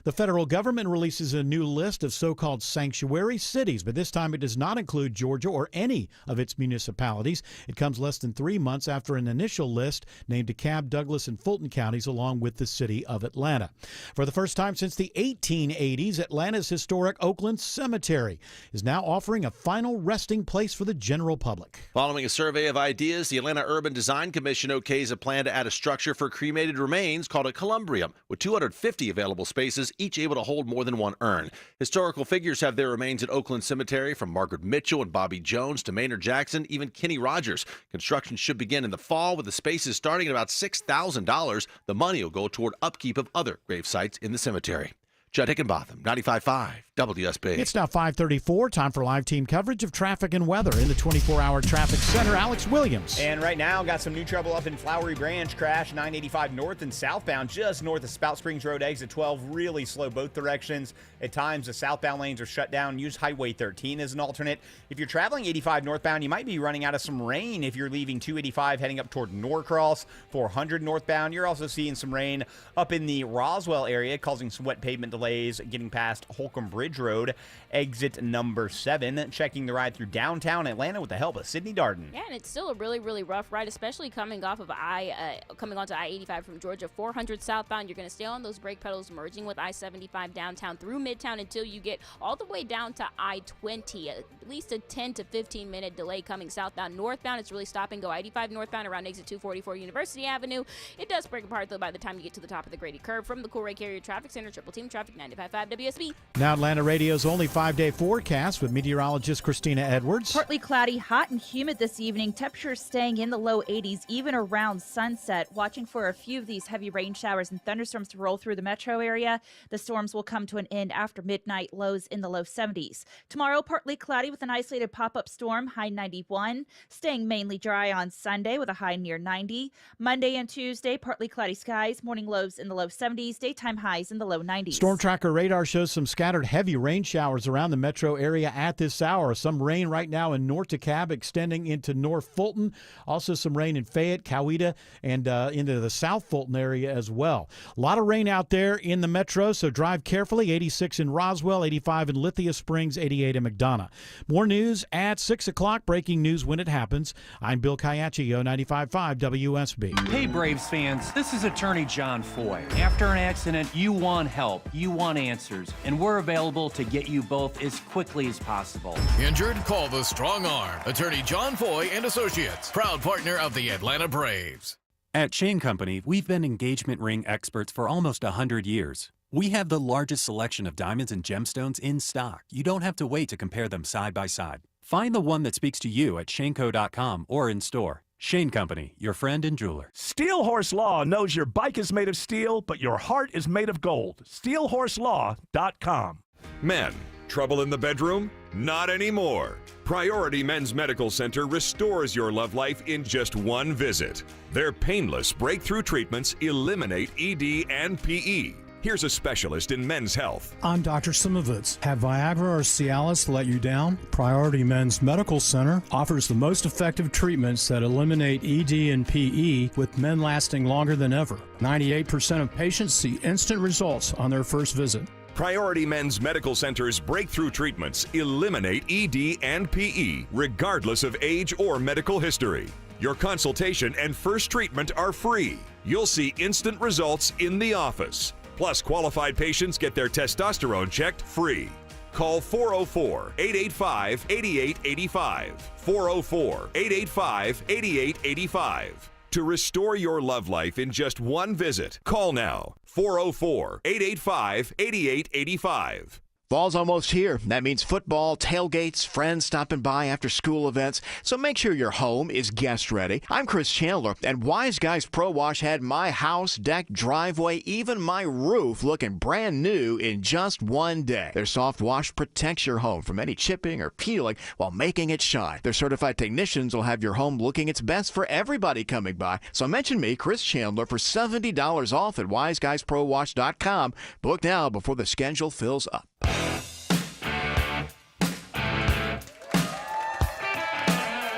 The federal government releases a new list of so-called sanctuary cities, but this time it does not include Georgia or any of its municipalities. It comes less than 3 months after an initial list named DeKalb, Douglas, and Fulton counties along with the city of Atlanta. For the first time since the 1880s, Atlanta's historic Oakland Cemetery is now offering a final resting place for the general public. Following a survey of ideas, the Atlanta Urban Design Commission okays a plan to add a structure for cremated remains called a columbrium, with 250 available spaces, each able to hold more than 1 urn. Historical figures have their remains at Oakland Cemetery, from Margaret Mitchell and Bobby Jones to Maynard Jackson, even Kenny Rogers. Construction should begin in the fall, with the spaces starting at about $6,000. The money will go toward upkeep of other grave sites in the cemetery. Judd Hickenbotham, 95.5 WSB. It's now 5:34. Time for live team coverage of traffic and weather in the 24-hour traffic center. Alex Williams. And right now, got some new trouble up in Flowery Branch. Crash 985 north and southbound, just north of Spout Springs Road, exit 12. Really slow both directions. At times, the southbound lanes are shut down. Use Highway 13 as an alternate. If you're traveling 85 northbound, you might be running out of some rain if you're leaving 285 heading up toward Norcross. 400 northbound, you're also seeing some rain up in the Roswell area, causing some wet pavement delays getting past Holcomb Bridge Road, exit number 7. Checking the ride through downtown Atlanta with the help of Sydney Darden. Yeah, and it's still a really, really rough ride, especially coming onto I-85 from Georgia. 400 southbound, you're going to stay on those brake pedals, merging with I-75 downtown through Midtown until you get all the way down to I-20. At least a 10 to 15 minute delay coming southbound. Northbound, it's really stop and go. I-85 northbound around exit 244 University Avenue. It does break apart, though, by the time you get to the top of the Grady Curve. From the Coolray Carrier Traffic Center, Triple Team Traffic, 95.5 WSB. Now Atlanta Radio's only 5-day forecast with meteorologist Christina Edwards. Partly cloudy, hot and humid this evening. Temperatures staying in the low 80s, even around sunset. Watching for a few of these heavy rain showers and thunderstorms to roll through the metro area. The storms will come to an end after midnight, lows in the low 70s. Tomorrow, partly cloudy with an isolated pop-up storm, high 91. Staying mainly dry on Sunday with a high near 90. Monday and Tuesday, partly cloudy skies, morning lows in the low 70s, daytime highs in the low 90s. Storm Tracker radar shows some scattered heavy rain showers around the metro area at this hour. Some rain right now in North DeKalb extending into North Fulton. Also some rain in Fayette, Coweta, and into the South Fulton area as well. A lot of rain out there in the metro, so drive carefully. 86 in Roswell, 85 in Lithia Springs, 88 in McDonough. More news at 6 o'clock. Breaking news when it happens. I'm Bill Caiaccio, 95.5 WSB. Hey, Braves fans. This is attorney John Foy. After an accident, you want help. You want answers. And we're available to get you both as quickly as possible. Injured? Call the Strong Arm. Attorney John Foy and Associates. Proud partner of the Atlanta Braves. At Chain Company, we've been engagement ring experts for almost 100 years. We have the largest selection of diamonds and gemstones in stock. You don't have to wait to compare them side by side. Find the one that speaks to you at shaneco.com or in store. Shane Company, your friend and jeweler. Steel Horse Law knows your bike is made of steel, but your heart is made of gold. SteelHorseLaw.com. Men, trouble in the bedroom? Not anymore. Priority Men's Medical Center restores your love life in just one visit. Their painless breakthrough treatments eliminate ED and PE. Here's a specialist in men's health. I'm Dr. Simovitz. Have Viagra or Cialis let you down? Priority Men's Medical Center offers the most effective treatments that eliminate ED and PE, with men lasting longer than ever. 98% of patients see instant results on their first visit. Priority Men's Medical Center's breakthrough treatments eliminate ED and PE, regardless of age or medical history. Your consultation and first treatment are free. You'll see instant results in the office. Plus, qualified patients get their testosterone checked free. Call 404-885-8885. 404-885-8885. to restore your love life in just one visit. Call now, 404-885-8885. Fall's almost here. That means football, tailgates, friends stopping by after school events. So make sure your home is guest ready. I'm Chris Chandler, and Wise Guys Pro Wash had my house, deck, driveway, even my roof looking brand new in just one day. Their soft wash protects your home from any chipping or peeling while making it shine. Their certified technicians will have your home looking its best for everybody coming by. So mention me, Chris Chandler, for $70 off at wiseguysprowash.com. Book now before the schedule fills up.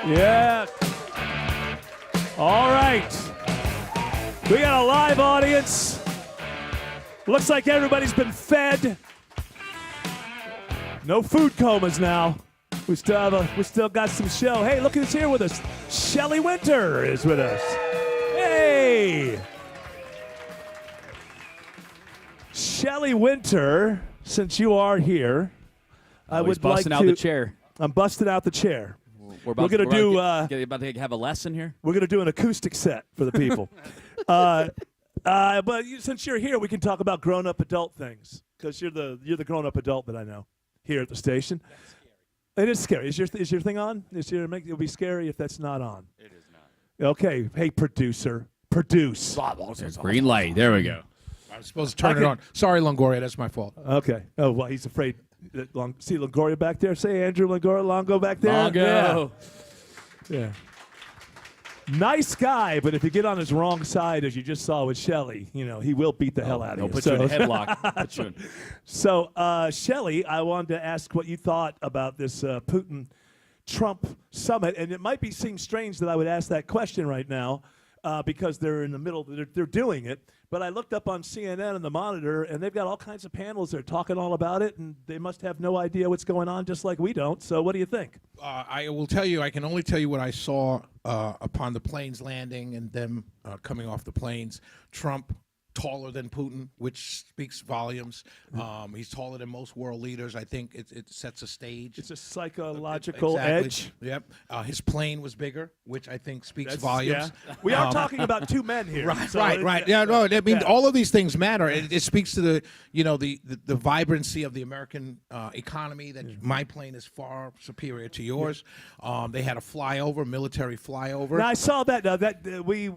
Yeah. All right. We got a live audience. Looks like everybody's been fed. No food comas now. We still got some show. Hey, look who's here with us. Shelley Winter is with us. Hey. Shelley Winter, since you are here, I would like busting out the chair. I'm busting out the chair. We're about to have a lesson here. We're going to do an acoustic set for the people. But since you're here, we can talk about grown-up adult things because you're the grown-up adult that I know here at the station. It is scary. Is your thing on? It'll be scary if that's not on. It is not. Okay. Hey, producer. Produce. Green light. There we go. I was supposed to turn it on. Sorry, Longoria. That's my fault. Okay. Oh, well, he's afraid. See Longoria back there? Say Andrew Longo back there? Longo. Yeah. Nice guy, but if you get on his wrong side, as you just saw with Shelley, he will beat the hell out of you. He'll put you in a headlock. So, Shelley, I wanted to ask what you thought about this Putin-Trump summit, and it might seem strange that I would ask that question right now because they're in the middle. They're doing it. But I looked up on CNN and the Monitor, and they've got all kinds of panels. They're talking all about it, and they must have no idea what's going on, just like we don't. So what do you think? I will tell you, I can only tell you what I saw upon the planes landing and them coming off the planes. Trump, taller than Putin, which speaks volumes. He's taller than most world leaders. I think it sets a stage. It's a psychological edge. Yep. His plane was bigger, which I think speaks volumes. Yeah. We are talking about two men here. Right. Yeah, no, I mean, all of these things matter. It speaks to the vibrancy of the American economy, that my plane is far superior to yours. They had a military flyover. Now, I saw that. We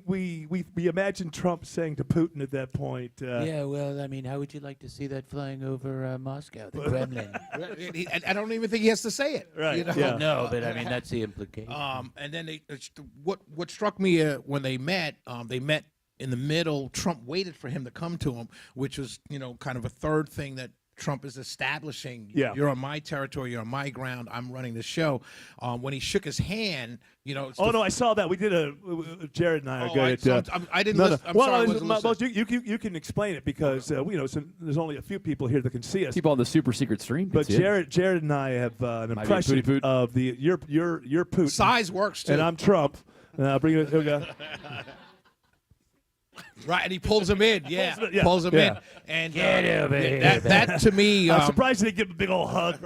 imagined Trump saying to Putin at that point. Well, I mean, how would you like to see that flying over Moscow, the Kremlin? I don't even think he has to say it. Right. No, but I mean, that's the implication. And then what struck me when they met in the middle. Trump waited for him to come to him, which was, kind of a third thing that Trump is establishing. Yeah. You're on my territory. You're on my ground. I'm running the show. When he shook his hand, no, I saw that. We did Jared and I are good at. I didn't listen. I'm sorry, I wasn't listening. You can explain it because there's only a few people here that can see us. People on the super secret stream. But Jared and I have an impression of your Putin. Size works too. And I'm Trump. Bring it. Here we go. Right, and he pulls him in. Pulls him in. And that to me, I'm surprised they give him a big old hug.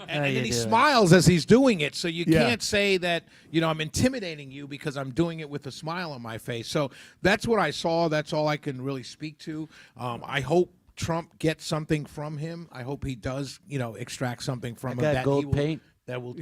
And then he smiles as he's doing it, so you can't say that I'm intimidating you because I'm doing it with a smile on my face. So that's what I saw. That's all I can really speak to. I hope Trump gets something from him. I hope he does, extract something from him. Got gold paint. That will.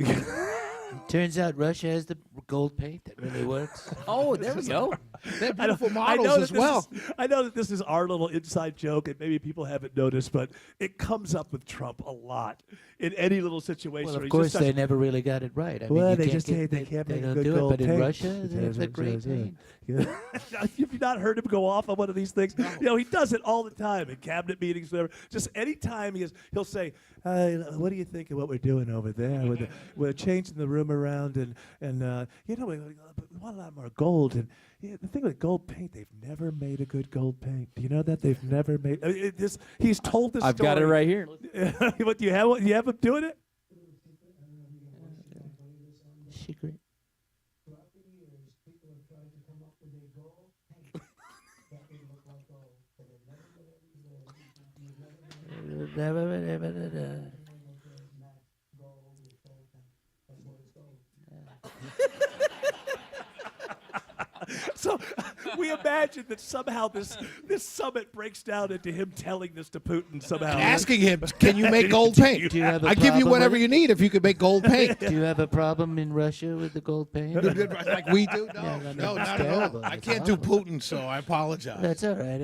Turns out Russia has the gold paint that really works. Oh, there we go. They're beautiful models as well. I know that this is our little inside joke, and maybe people haven't noticed, but it comes up with Trump a lot in any little situation. Well, of course, they never really got it right. I mean, they just say they can't make a good do gold it, but paint. in Russia, they have the great paint. Have you not heard him go off on one of these things? No. He does it all the time in cabinet meetings, whatever. Just any time he'll say, "What do you think of what we're doing over there? We're changing the room around, and we want a lot more gold." And the thing with gold paint, they've never made a good gold paint. Do you know that they've never made? He's told this. I've got it right here. What do you have? You have him doing it? Secret. So we imagine that somehow this summit breaks down into him telling this to Putin somehow. Asking him, can you make gold paint? Do you have a I give you problem whatever with you need if you could make gold paint. Do you have a problem in Russia with the gold paint? Like we do? No, Yeah, I mean, no, it's not at all. terrible. I It's can't do horrible. Putin, so I apologize. That's all right.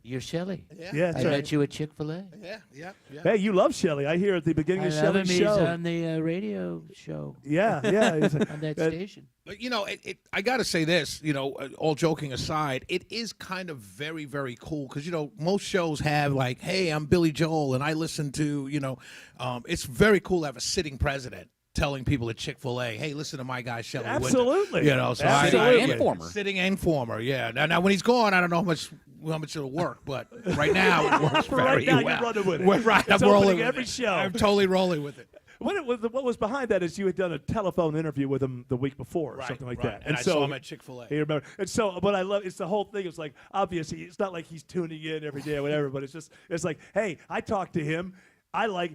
You're Shelley. Yeah, that's I right. met you at Chick-fil-A. Yeah. Hey, you love Shelley. I hear at the beginning I of love Shelley's him. show. He's on the radio show. Yeah. On that station. But, I got to say this, all joking aside, it is kind of very, very cool because, most shows have like, hey, I'm Billy Joel and I listen to, it's very cool to have a sitting president telling people at Chick-fil-A, hey, listen to my guy, Shelley Winter. Absolutely. So Absolutely. And former. Sitting and former, yeah. Now, when he's gone, I don't know how much it'll work, but right now it works For very right now, well. you're running with it. Right, It's I'm rolling opening with every it. show. I'm totally rolling with it. What was behind that is you had done a telephone interview with him the week before or something like that. And I saw him at Chick-fil-A. You remember? And so what I love, it's the whole thing. It's like, obviously, it's not like he's tuning in every day or whatever, but it's like, hey, I talked to him.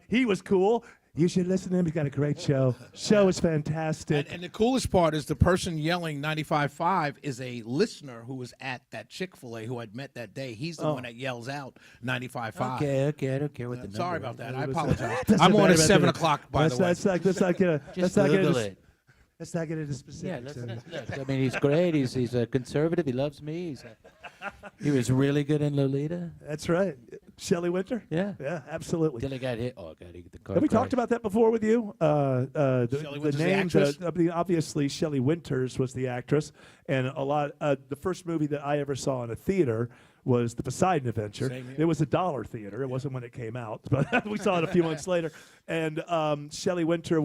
He was cool. You should listen to him. He's got a great show. Show is fantastic. And the coolest part is the person yelling 95.5 is a listener who was at that Chick-fil-A who I'd met that day. He's the one that yells out 95.5. Okay. I don't care what the number Sorry is. about that. I apologize. Doesn't I'm on matter at about 7 the- o'clock, by the way. Let's not get Just Google into it. let's not get into Yeah, specifics. I mean, he's great. He's a conservative. He loves me. He was really good in Lolita. That's right. Shelley Winter? Yeah. Yeah, absolutely. Till he got hit. Oh, God, the car Have we talked crashed. about that before with you? The Winters, the name, actress? obviously, Shelley Winters was the actress, and the first movie that I ever saw in a theater was The Poseidon Adventure. Same here. It was a dollar theater. It wasn't when it came out, but we saw it a few months later. And Shelley Winter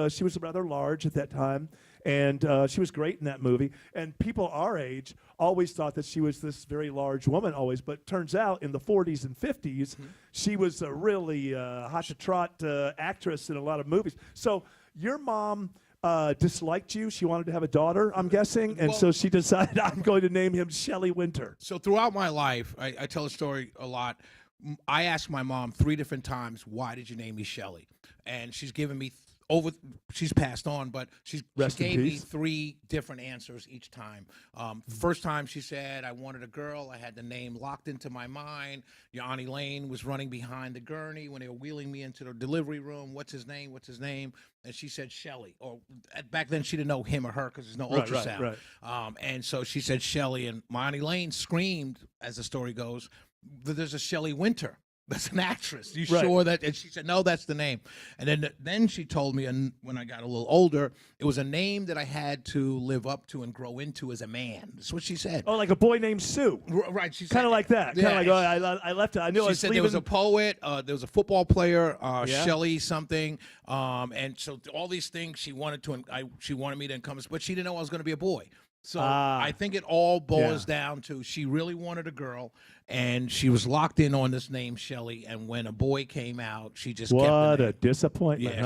she was rather large at that time. And she was great in that movie. And people our age always thought that she was this very large woman always. But turns out in the 40s and 50s, she was a really hot-to-trot actress in a lot of movies. So your mom disliked you. She wanted to have a daughter, I'm guessing. And so she decided, I'm going to name him Shelley Winter. So throughout my life, I tell a story a lot. I asked my mom 3 different times, why did you name me Shelley? And she's given me she's passed on, but she gave me 3 different answers each time. First time she said, I wanted a girl. I had the name locked into my mind. Your Auntie Lane was running behind the gurney when they were wheeling me into the delivery room. What's his name? And she said Shelley. Or back then she didn't know him or her because there's no ultrasound. Right. And so she said Shelley. And my Auntie Lane screamed, as the story goes, that there's a Shelley Winter. That's an actress. You sure that? And she said, no, that's the name. And then she told me, and when I got a little older, it was a name that I had to live up to and grow into as a man. That's what she said. Oh, like a boy named Sue. Right. She said, kind of like that. Yeah, Kind of like, I left it. I knew I she was said leaving. there was a poet, there was a football player, Yeah. Shelley something, and so all these things she wanted me to encompass, but she didn't know I was going to be a boy. So I think it all boils down to she really wanted a girl, and she was locked in on this name Shelley. And when a boy came out, she just kept What the a name. disappointment. Yeah,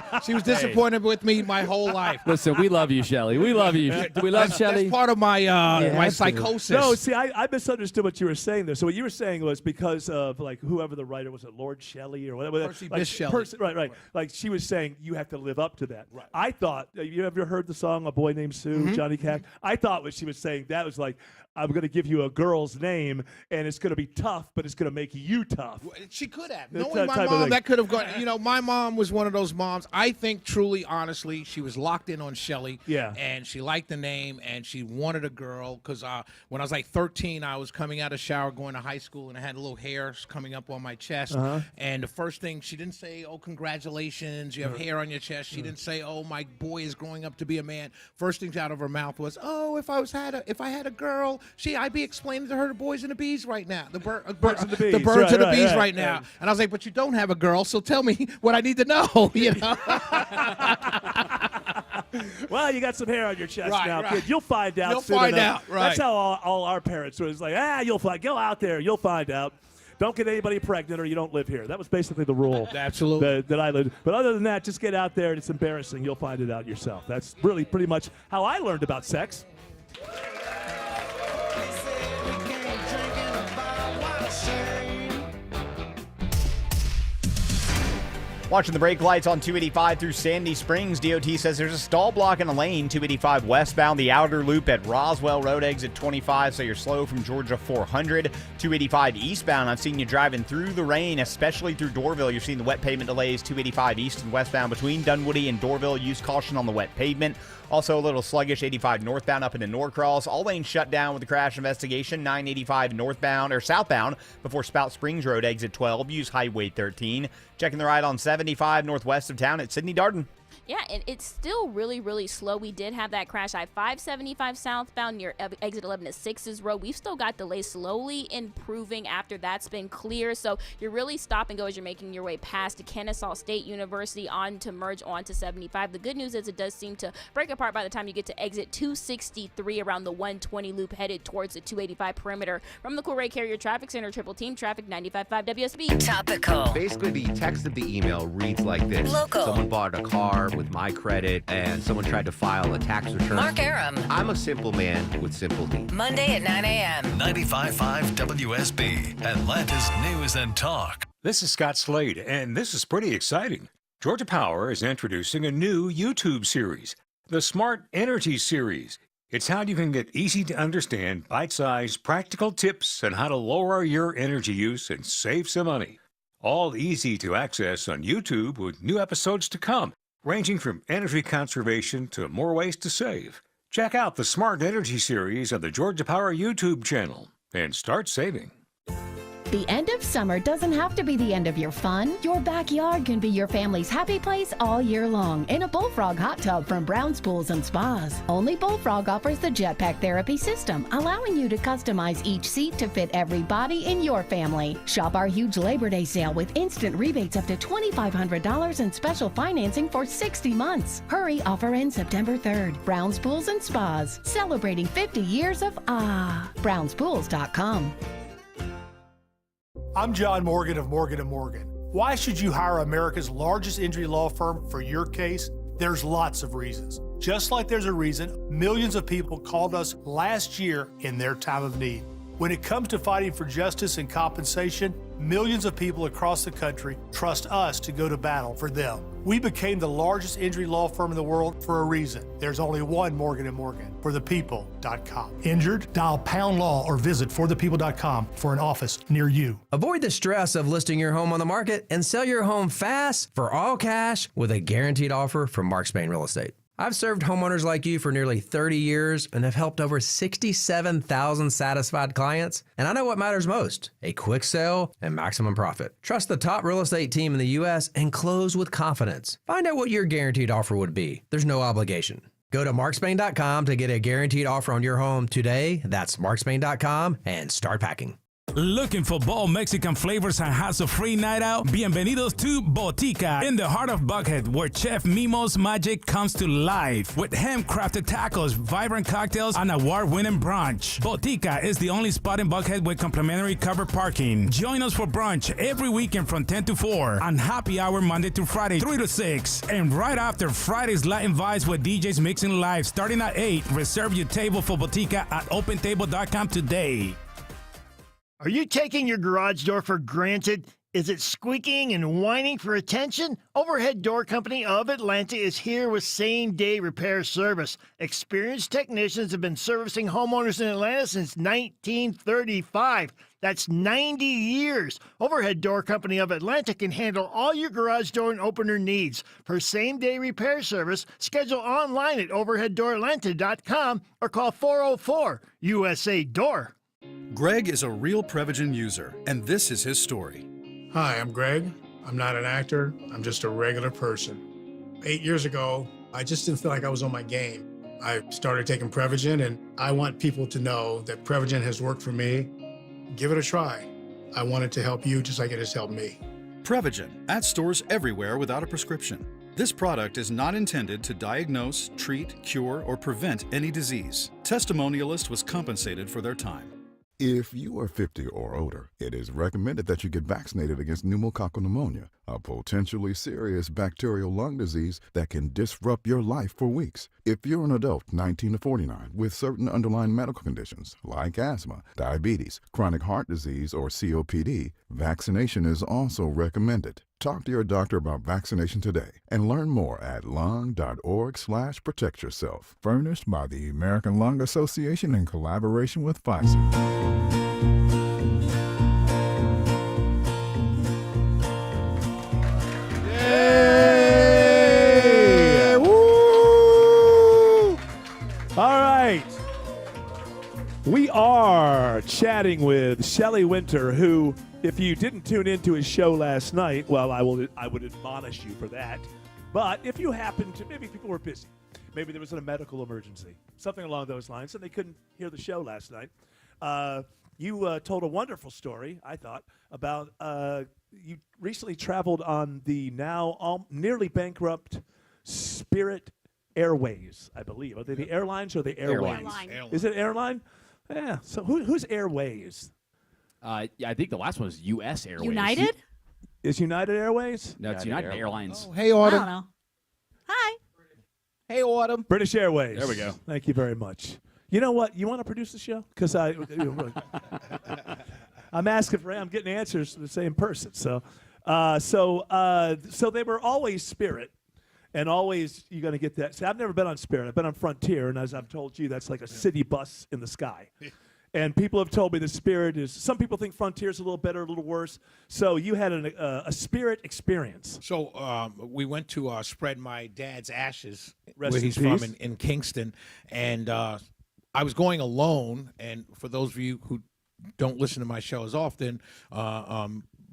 huh? she was disappointed with me my whole life. Listen, we love you, Shelley. We love you. Do we love Shelley? That's part of my my psychosis. No, see, I misunderstood what you were saying there. So what you were saying was because of like whoever the writer was, it Lord Shelley or whatever. Percy Bysshe Shelley. Right. Like she was saying you have to live up to that. Right. I thought, you ever heard the song A Boy Named Sue, Johnny Cash? I thought what she was saying, that was like, I'm going to give you a girl's name, and it's going to be tough, but it's going to make you tough. She could have. That's Knowing that my type of mom, thing. that could have gone. My mom was one of those moms. I think truly, honestly, she was locked in on Shelley. Yeah. And she liked the name, and she wanted a girl because when I was like 13, I was coming out of shower going to high school, and I had a little hair coming up on my chest. And the first thing, she didn't say, oh, congratulations, you have hair on your chest. She didn't say, oh, my boy is growing up to be a man. First things out of her mouth was, oh, if I had a girl, I'd be explaining to her the boys and the bees right now. The birds and the bees. The birds and the bees right now. And I was like, but you don't have a girl, so tell me what I need to know, you know? Well, you got some hair on your chest Right, now, right. kid. You'll find out You'll soon find enough. out, right. That's how all our parents was like, you'll find. Go out there. You'll find out. Don't get anybody pregnant or you don't live here. That was basically the rule. Absolutely. That I lived. But other than that, just get out there. It's embarrassing. You'll find it out yourself. That's really pretty much how I learned about sex. Watching the brake lights on 285 through Sandy Springs. DOT says there's a stall block in a lane, 285 westbound, the outer loop at Roswell Road exit 25, so you're slow from Georgia 400. 285 eastbound, I've seen you driving through the rain, especially through Dorville. You're seeing the wet pavement delays, 285 east and westbound between Dunwoody and Dorville. Use caution on the wet pavement. Also a little sluggish 85 northbound up into Norcross. All lanes shut down with the crash investigation. 985 northbound or southbound before Spout Springs Road exit 12. Use Highway 13. Checking the ride on 75 northwest of town at Sidney Darden. Yeah, and it's still really, really slow. We did have that crash I-575 southbound near exit 11 at 6's Road. We've still got delays slowly improving after that's been clear. So you're really stop and go as you're making your way past Kennesaw State University on to merge onto 75. The good news is it does seem to break apart by the time you get to exit 263 around the 120 loop headed towards the 285 perimeter. From the Cool Carrier Traffic Center, Triple Team Traffic 95.5 WSB. Topical. Basically, the text of the email reads like this. Local. Someone bought a car with my credit and someone tried to file a tax return. Mark Aram. I'm a simple man with simple needs. Monday at 9 a.m. 95.5 WSB, Atlanta's News and Talk. This is Scott Slade, and this is pretty exciting. Georgia Power is introducing a new YouTube series, the Smart Energy Series. It's how you can get easy to understand, bite-sized, practical tips on how to lower your energy use and save some money. All easy to access on YouTube with new episodes to come, ranging from energy conservation to more ways to save. Check out the Smart Energy Series on the Georgia Power YouTube channel and start saving. The end of summer doesn't have to be the end of your fun. Your backyard can be your family's happy place all year long in a Bullfrog hot tub from Brown's Pools and Spas. Only Bullfrog offers the Jetpack Therapy system, allowing you to customize each seat to fit every body in your family. Shop our huge Labor Day sale with instant rebates up to $2,500 and special financing for 60 months. Hurry, offer ends September 3rd. Brown's Pools and Spas, celebrating 50 years of brownspools.com. I'm John Morgan of Morgan & Morgan. Why should you hire America's largest injury law firm for your case? There's lots of reasons. Just like there's a reason millions of people called us last year in their time of need. When it comes to fighting for justice and compensation, millions of people across the country trust us to go to battle for them. We became the largest injury law firm in the world for a reason. There's only one Morgan & Morgan, forthepeople.com. Injured? Dial pound law or visit forthepeople.com for an office near you. Avoid the stress of listing your home on the market and sell your home fast for all cash with a guaranteed offer from Mark Spain Real Estate. I've served homeowners like you for nearly 30 years and have helped over 67,000 satisfied clients. And I know what matters most, a quick sale and maximum profit. Trust the top real estate team in the U.S. and close with confidence. Find out what your guaranteed offer would be. There's no obligation. Go to markspain.com to get a guaranteed offer on your home today. That's markspain.com and start packing. Looking for bold Mexican flavors and hassle-free night out? Bienvenidos to Botica in the heart of Buckhead, where Chef Mimo's magic comes to life with handcrafted tacos, vibrant cocktails, and award-winning brunch. Botica is the only spot in Buckhead with complimentary covered parking. Join us for brunch every weekend from 10 to 4 and happy hour Monday to Friday 3 to 6. And right after Friday's Latin Vibes with DJs mixing live starting at 8. Reserve your table for Botica at opentable.com today. Are you taking your garage door for granted? Is it squeaking and whining for attention? Overhead Door Company of Atlanta is here with same-day repair service. Experienced technicians have been servicing homeowners in Atlanta since 1935. That's 90 years. Overhead Door Company of Atlanta can handle all your garage door and opener needs. For same-day repair service, schedule online at overheaddooratlanta.com or call 404-USA-DOOR. Greg is a real Prevagen user, and this is his story. Hi, I'm Greg. I'm not an actor. I'm just a regular person. 8 years ago, I just didn't feel like I was on my game. I started taking Prevagen, and I want people to know that Prevagen has worked for me. Give it a try. I want it to help you just like it has helped me. Prevagen, at stores everywhere without a prescription. This product is not intended to diagnose, treat, cure, or prevent any disease. Testimonialist was compensated for their time. If you are 50 or older, it is recommended that you get vaccinated against pneumococcal pneumonia, a potentially serious bacterial lung disease that can disrupt your life for weeks. If you're an adult 19 to 49 with certain underlying medical conditions like asthma, diabetes, chronic heart disease, or COPD, vaccination is also recommended. Talk to your doctor about vaccination today and learn more at lung.org/protectyourself. Furnished by the American Lung Association in collaboration with Pfizer. Yay! Woo! All right. We are chatting with Shelley Winter, who, if you didn't tune into his show last night, well, I would admonish you for that. But if you happen to, maybe people were busy. Maybe there was a medical emergency, something along those lines, and they couldn't hear the show last night. You told a wonderful story, I thought, about you recently traveled on the now nearly bankrupt Spirit Airways, I believe. Are they the airlines or the airways? Airlines. Is it airline? Yeah. So who's Airways? I think the last one was U.S. Airways. United? Is United Airways? No, it's United Airlines. Oh, hey, Autumn. I don't know. Hi. Hey, Autumn. British Airways. There we go. Thank you very much. You know what? You want to produce the show? Because I'm asking for. I'm getting answers from the same person. So they were always Spirit, and always you're going to get that. See, I've never been on Spirit. I've been on Frontier, and as I've told you, that's like a city bus in the sky. And people have told me the Spirit is. Some people think Frontier's a little better, a little worse. So you had a Spirit experience. So we went to spread my dad's ashes, Rest where in he's from peace. in Kingston, and I was going alone. And for those of you who don't listen to my show as often,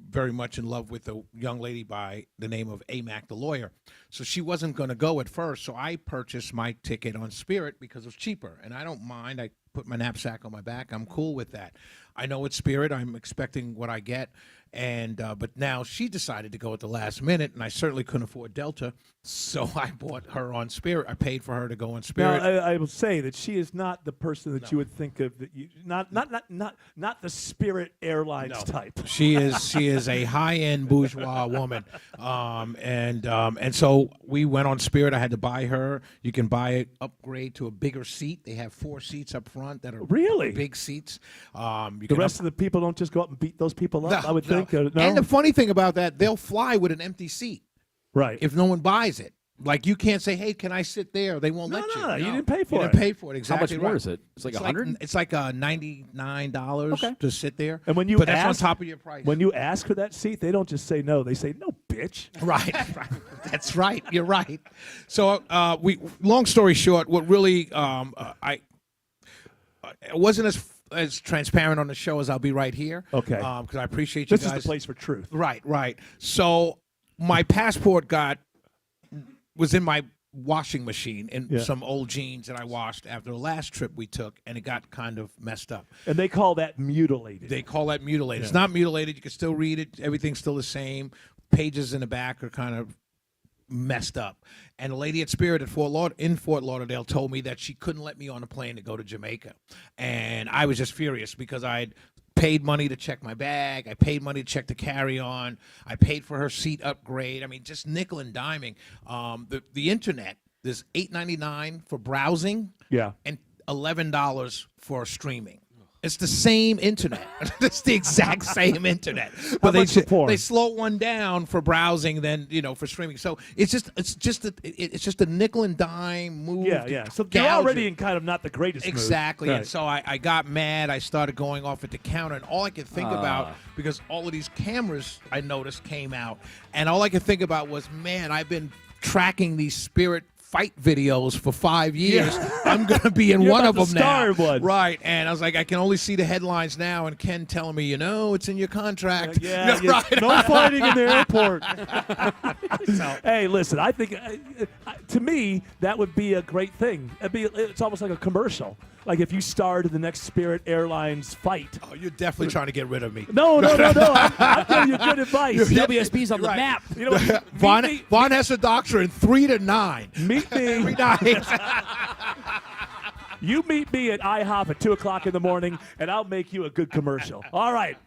very much in love with a young lady by the name of Amac the lawyer. So she wasn't going to go at first, so I purchased my ticket on Spirit because it was cheaper, and I don't mind. I put my knapsack on my back. I'm cool with that. I know it's Spirit. I'm expecting what I get, and but now she decided to go at the last minute, and I certainly couldn't afford Delta, so I bought her on Spirit. I paid for her to go on Spirit. Now, I will say that she is not the person that you would think of. That you not the Spirit Airlines type. She is a high-end bourgeois woman, and so we went on Spirit. I had to buy her. You can buy it, upgrade to a bigger seat. They have 4 seats up front that are really big seats. The rest of the people don't just go up and beat those people up. I would think. No? And the funny thing about that, they'll fly with an empty seat, right? If no one buys it. Like, you can't say, hey, can I sit there? They won't let you. No, you didn't pay for it. You didn't pay for it, exactly. How much more is it? It's like $100? It's like $99 to sit there. And when you but that's on top of your price. When you ask for that seat, they don't just say no. They say, no, bitch. Right. That's right. You're right. So long story short, what really I wasn't as transparent on the show as I'll be right here. Okay. Because I appreciate you guys. This is the place for truth. Right. So my passport was in my washing machine in some old jeans that I washed after the last trip we took, and it got kind of messed up. And they call that mutilated. They call that mutilated. It's not mutilated. You can still read it. Everything's still the same. Pages in the back are kind of messed up. And a lady at Spirit in Fort Lauderdale told me that she couldn't let me on a plane to go to Jamaica. And I was just furious because I'd paid money to check my bag. I paid money to check the carry-on. I paid for her seat upgrade. I mean, just nickel and diming. The internet, there's $8.99 for browsing and $11 for streaming. It's the same internet. It's the exact same internet. But they slow one down for browsing than, for streaming. So it's just a nickel and dime move. Yeah. So they're already in kind of not the greatest mood. Exactly. Right. And so I got mad. I started going off at the counter, and all I could think about, because all of these cameras I noticed came out, and all I could think about was, man, I've been tracking these Spirit fight videos for 5 years. I'm going to be in one of them now. Right. And I was like, I can only see the headlines now, and Ken telling me, it's in your contract. Right. No fighting in the airport. Hey, listen, I think, to me, that would be a great thing. It's almost like a commercial. Like if you starred in the next Spirit Airlines fight. Oh, you're definitely trying to get rid of me. No. I'm giving you good advice. WSB's on the map. Von Haessler Doctrine, 3 to 9. Meet me. Every night. You meet me at IHOP at 2 o'clock in the morning, and I'll make you a good commercial. All right.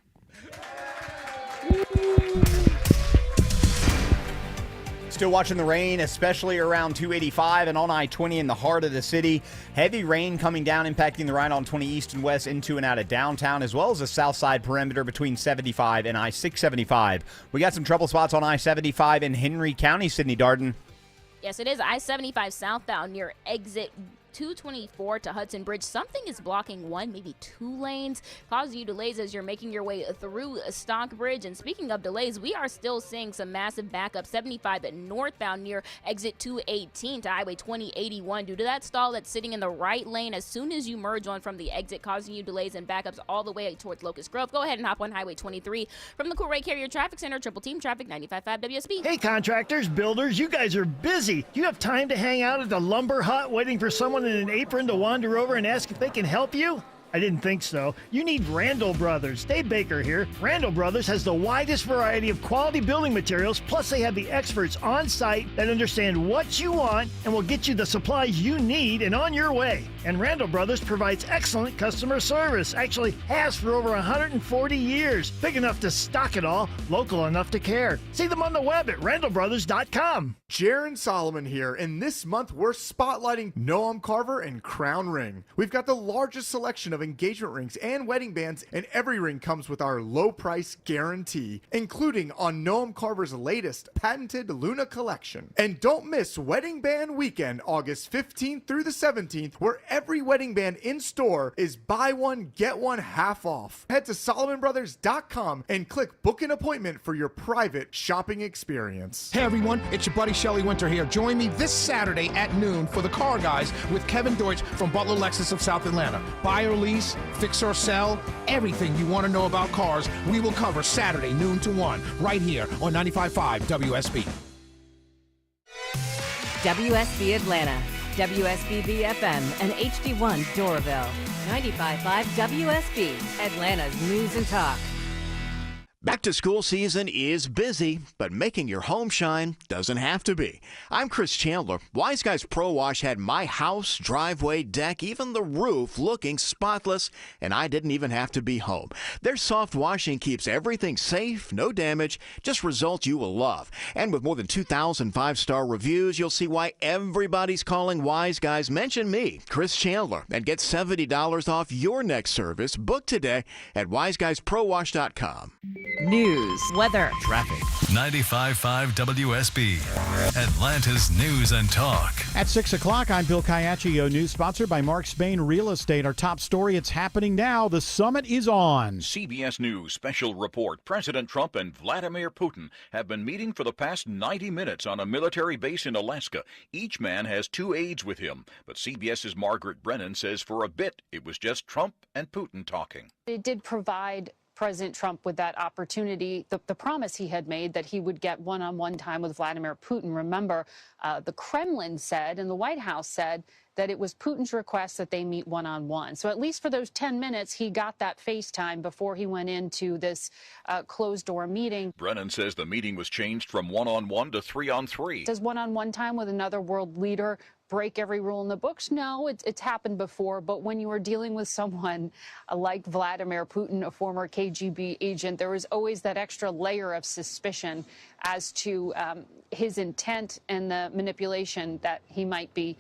Still watching the rain, especially around 285 and on I-20 in the heart of the city. Heavy rain coming down, impacting the ride on 20 east and west into and out of downtown, as well as the south side perimeter between 75 and I-675. We got some trouble spots on I-75 in Henry County, Sydney Darden. Yes, it is I-75 southbound near exit 224 to Hudson Bridge. Something is blocking one, maybe two lanes, causing you delays as you're making your way through Stockbridge. And speaking of delays, we are still seeing some massive backup 75 northbound near exit 218 to Highway 2081 due to that stall that's sitting in the right lane as soon as you merge on from the exit, causing you delays and backups all the way towards Locust Grove. Go ahead and hop on Highway 23 from the Cool Ray Carrier Traffic Center, Triple Team Traffic 95.5 WSB. Hey, contractors, builders, you guys are busy. Do you have time to hang out at the lumber hut waiting for someone in an apron to wander over and ask if they can help you? I didn't think so. You need Randall Brothers. Dave Baker here. Randall Brothers has the widest variety of quality building materials, plus they have the experts on site that understand what you want and will get you the supplies you need and on your way. And Randall Brothers provides excellent customer service. Actually has for over 140 years. Big enough to stock it all, local enough to care. See them on the web at randallbrothers.com. Jaron Solomon here, and this month we're spotlighting Noam Carver and Crown Ring. We've got the largest selection of engagement rings and wedding bands, and every ring comes with our low price guarantee, including on Noam Carver's latest patented Luna collection. And don't miss Wedding Band Weekend, August 15th through the 17th, where every wedding band in store is buy one, get one half off. Head to SolomonBrothers.com and click book an appointment for your private shopping experience. Hey everyone, it's your buddy Shelly Winter here. Join me this Saturday at noon for the Car Guys with Kevin Deutsch from Butler Lexus of South Atlanta. Buy or lease, fix or sell, everything you want to know about cars, we will cover Saturday noon to 1 right here on 95.5 WSB. WSB Atlanta, WSB FM, and HD1 Doraville. 95.5 WSB, Atlanta's news and talk. Back to school season is busy, but making your home shine doesn't have to be. I'm Chris Chandler. Wise Guys Pro Wash had my house, driveway, deck, even the roof looking spotless, and I didn't even have to be home. Their soft washing keeps everything safe, no damage, just results you will love. And with more than 2,000 five-star reviews, you'll see why everybody's calling Wise Guys. Mention me, Chris Chandler, and get $70 off your next service. Book today at wiseguysprowash.com. News, weather, traffic. 95.5 WSB, Atlanta's news and talk. At 6 o'clock, I'm Bill Caiaccio. News sponsored by Mark Spain Real Estate. Our top story, it's happening now. The summit is on. CBS News special report. President Trump and Vladimir Putin have been meeting for the past 90 minutes on a military base in Alaska. Each man has 2 aides with him. But CBS's Margaret Brennan says for a bit it was just Trump and Putin talking. It did provide President Trump with that opportunity, the promise he had made that he would get one-on-one time with Vladimir Putin. Remember, the Kremlin said and the White House said that it was Putin's request that they meet one-on-one. So at least for those 10 minutes, he got that FaceTime before he went into this closed-door meeting. Brennan says the meeting was changed from one-on-one to 3-on-3. Does one-on-one time with another world leader break every rule in the books? No, it's happened before. But when you are dealing with someone like Vladimir Putin, a former KGB agent, there is always that extra layer of suspicion as to his intent and the manipulation that he might be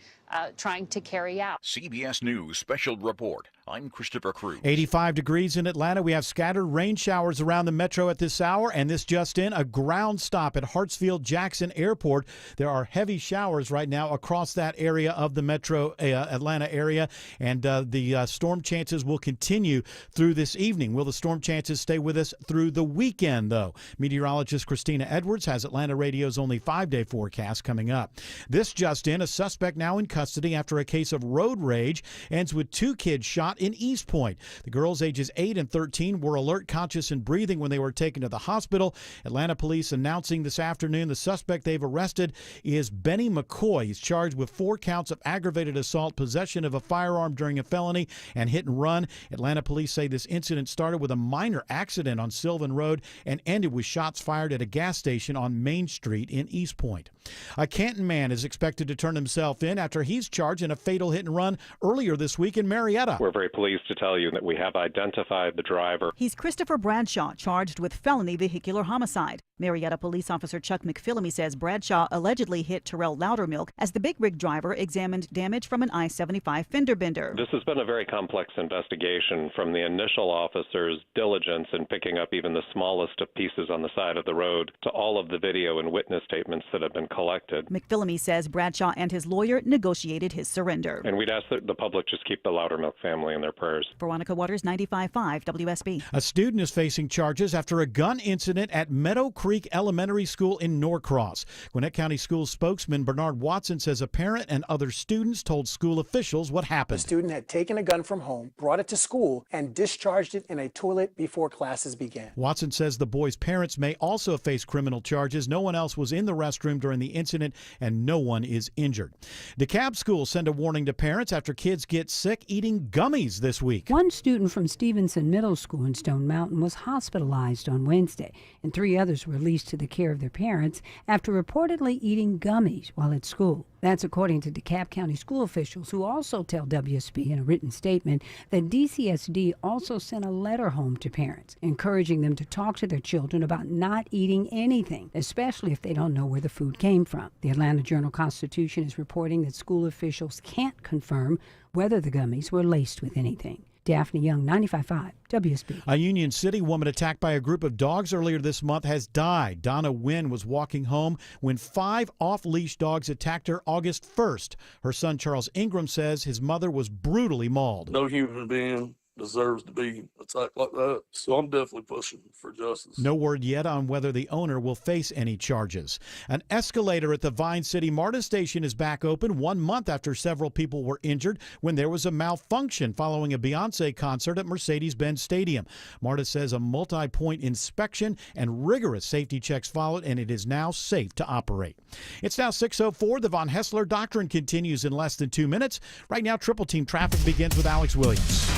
trying to carry out. CBS News special report. I'm Christopher Cruz. 85 degrees in Atlanta. We have scattered rain showers around the metro at this hour, and this just in, a ground stop at Hartsfield-Jackson Airport. There are heavy showers right now across that area of the metro Atlanta area, and the storm chances will continue through this evening. Will the storm chances stay with us through the weekend, though? Meteorologist Christina Edwards has Atlanta Radio's only 5-day forecast coming up. This just in, a suspect now in custody after a case of road rage ends with 2 kids shot in East Point. The girls ages 8 and 13 were alert, conscious, and breathing when they were taken to the hospital. Atlanta police announcing this afternoon the suspect they've arrested is Benny McCoy. He's charged with 4 counts of aggravated assault, possession of a firearm during a felony, and hit and run. Atlanta police say this incident started with a minor accident on Sylvan Road and ended with shots fired at a gas station on Main Street in East Point. A Canton man is expected to turn himself in after he He's charged in a fatal hit and run earlier this week in Marietta. We're very pleased to tell you that we have identified the driver. He's Christopher Bradshaw, charged with felony vehicular homicide. Marietta police officer Chuck McPhillamy says Bradshaw allegedly hit Terrell Loudermilk as the big rig driver examined damage from an I-75 fender bender. This has been a very complex investigation, from the initial officer's diligence in picking up even the smallest of pieces on the side of the road to all of the video and witness statements that have been collected. McPhillamy says Bradshaw and his lawyer negotiated his surrender. And we'd ask that the public just keep the Loudermilk family in their prayers. Veronica Waters, 95.5 WSB. A student is facing charges after a gun incident at Meadow Creek Elementary School in Norcross. Gwinnett County School spokesman Bernard Watson says a parent and other students told school officials what happened. The student had taken a gun from home, brought it to school, and discharged it in a toilet before classes began. Watson says the boy's parents may also face criminal charges. No one else was in the restroom during the incident, and no one is injured. DeKalb schools send a warning to parents after kids get sick eating gummies this week. One student from Stevenson Middle School in Stone Mountain was hospitalized on Wednesday, and 3 others were released to the care of their parents after reportedly eating gummies while at school. That's according to DeKalb County school officials, who also tell WSB in a written statement that DCSD also sent a letter home to parents, encouraging them to talk to their children about not eating anything, especially if they don't know where the food came from. The Atlanta Journal-Constitution is reporting that school officials can't confirm whether the gummies were laced with anything. Daphne Young, 95.5 WSB. A Union City woman attacked by a group of dogs earlier this month has died. Donna Wynn was walking home when 5 off-leash dogs attacked her August 1st. Her son Charles Ingram says his mother was brutally mauled. No human being deserves to be attacked like that, so I'm definitely pushing for justice. No word yet on whether the owner will face any charges. An escalator at the Vine City MARTA station is back open 1 month after several people were injured when there was a malfunction following a Beyonce concert at Mercedes-Benz Stadium. MARTA says a multi-point inspection and rigorous safety checks followed, and it is now safe to operate. It's now 6:04. The Von Haessler Doctrine continues in less than 2 minutes. Right now, Triple Team Traffic begins with Alex Williams.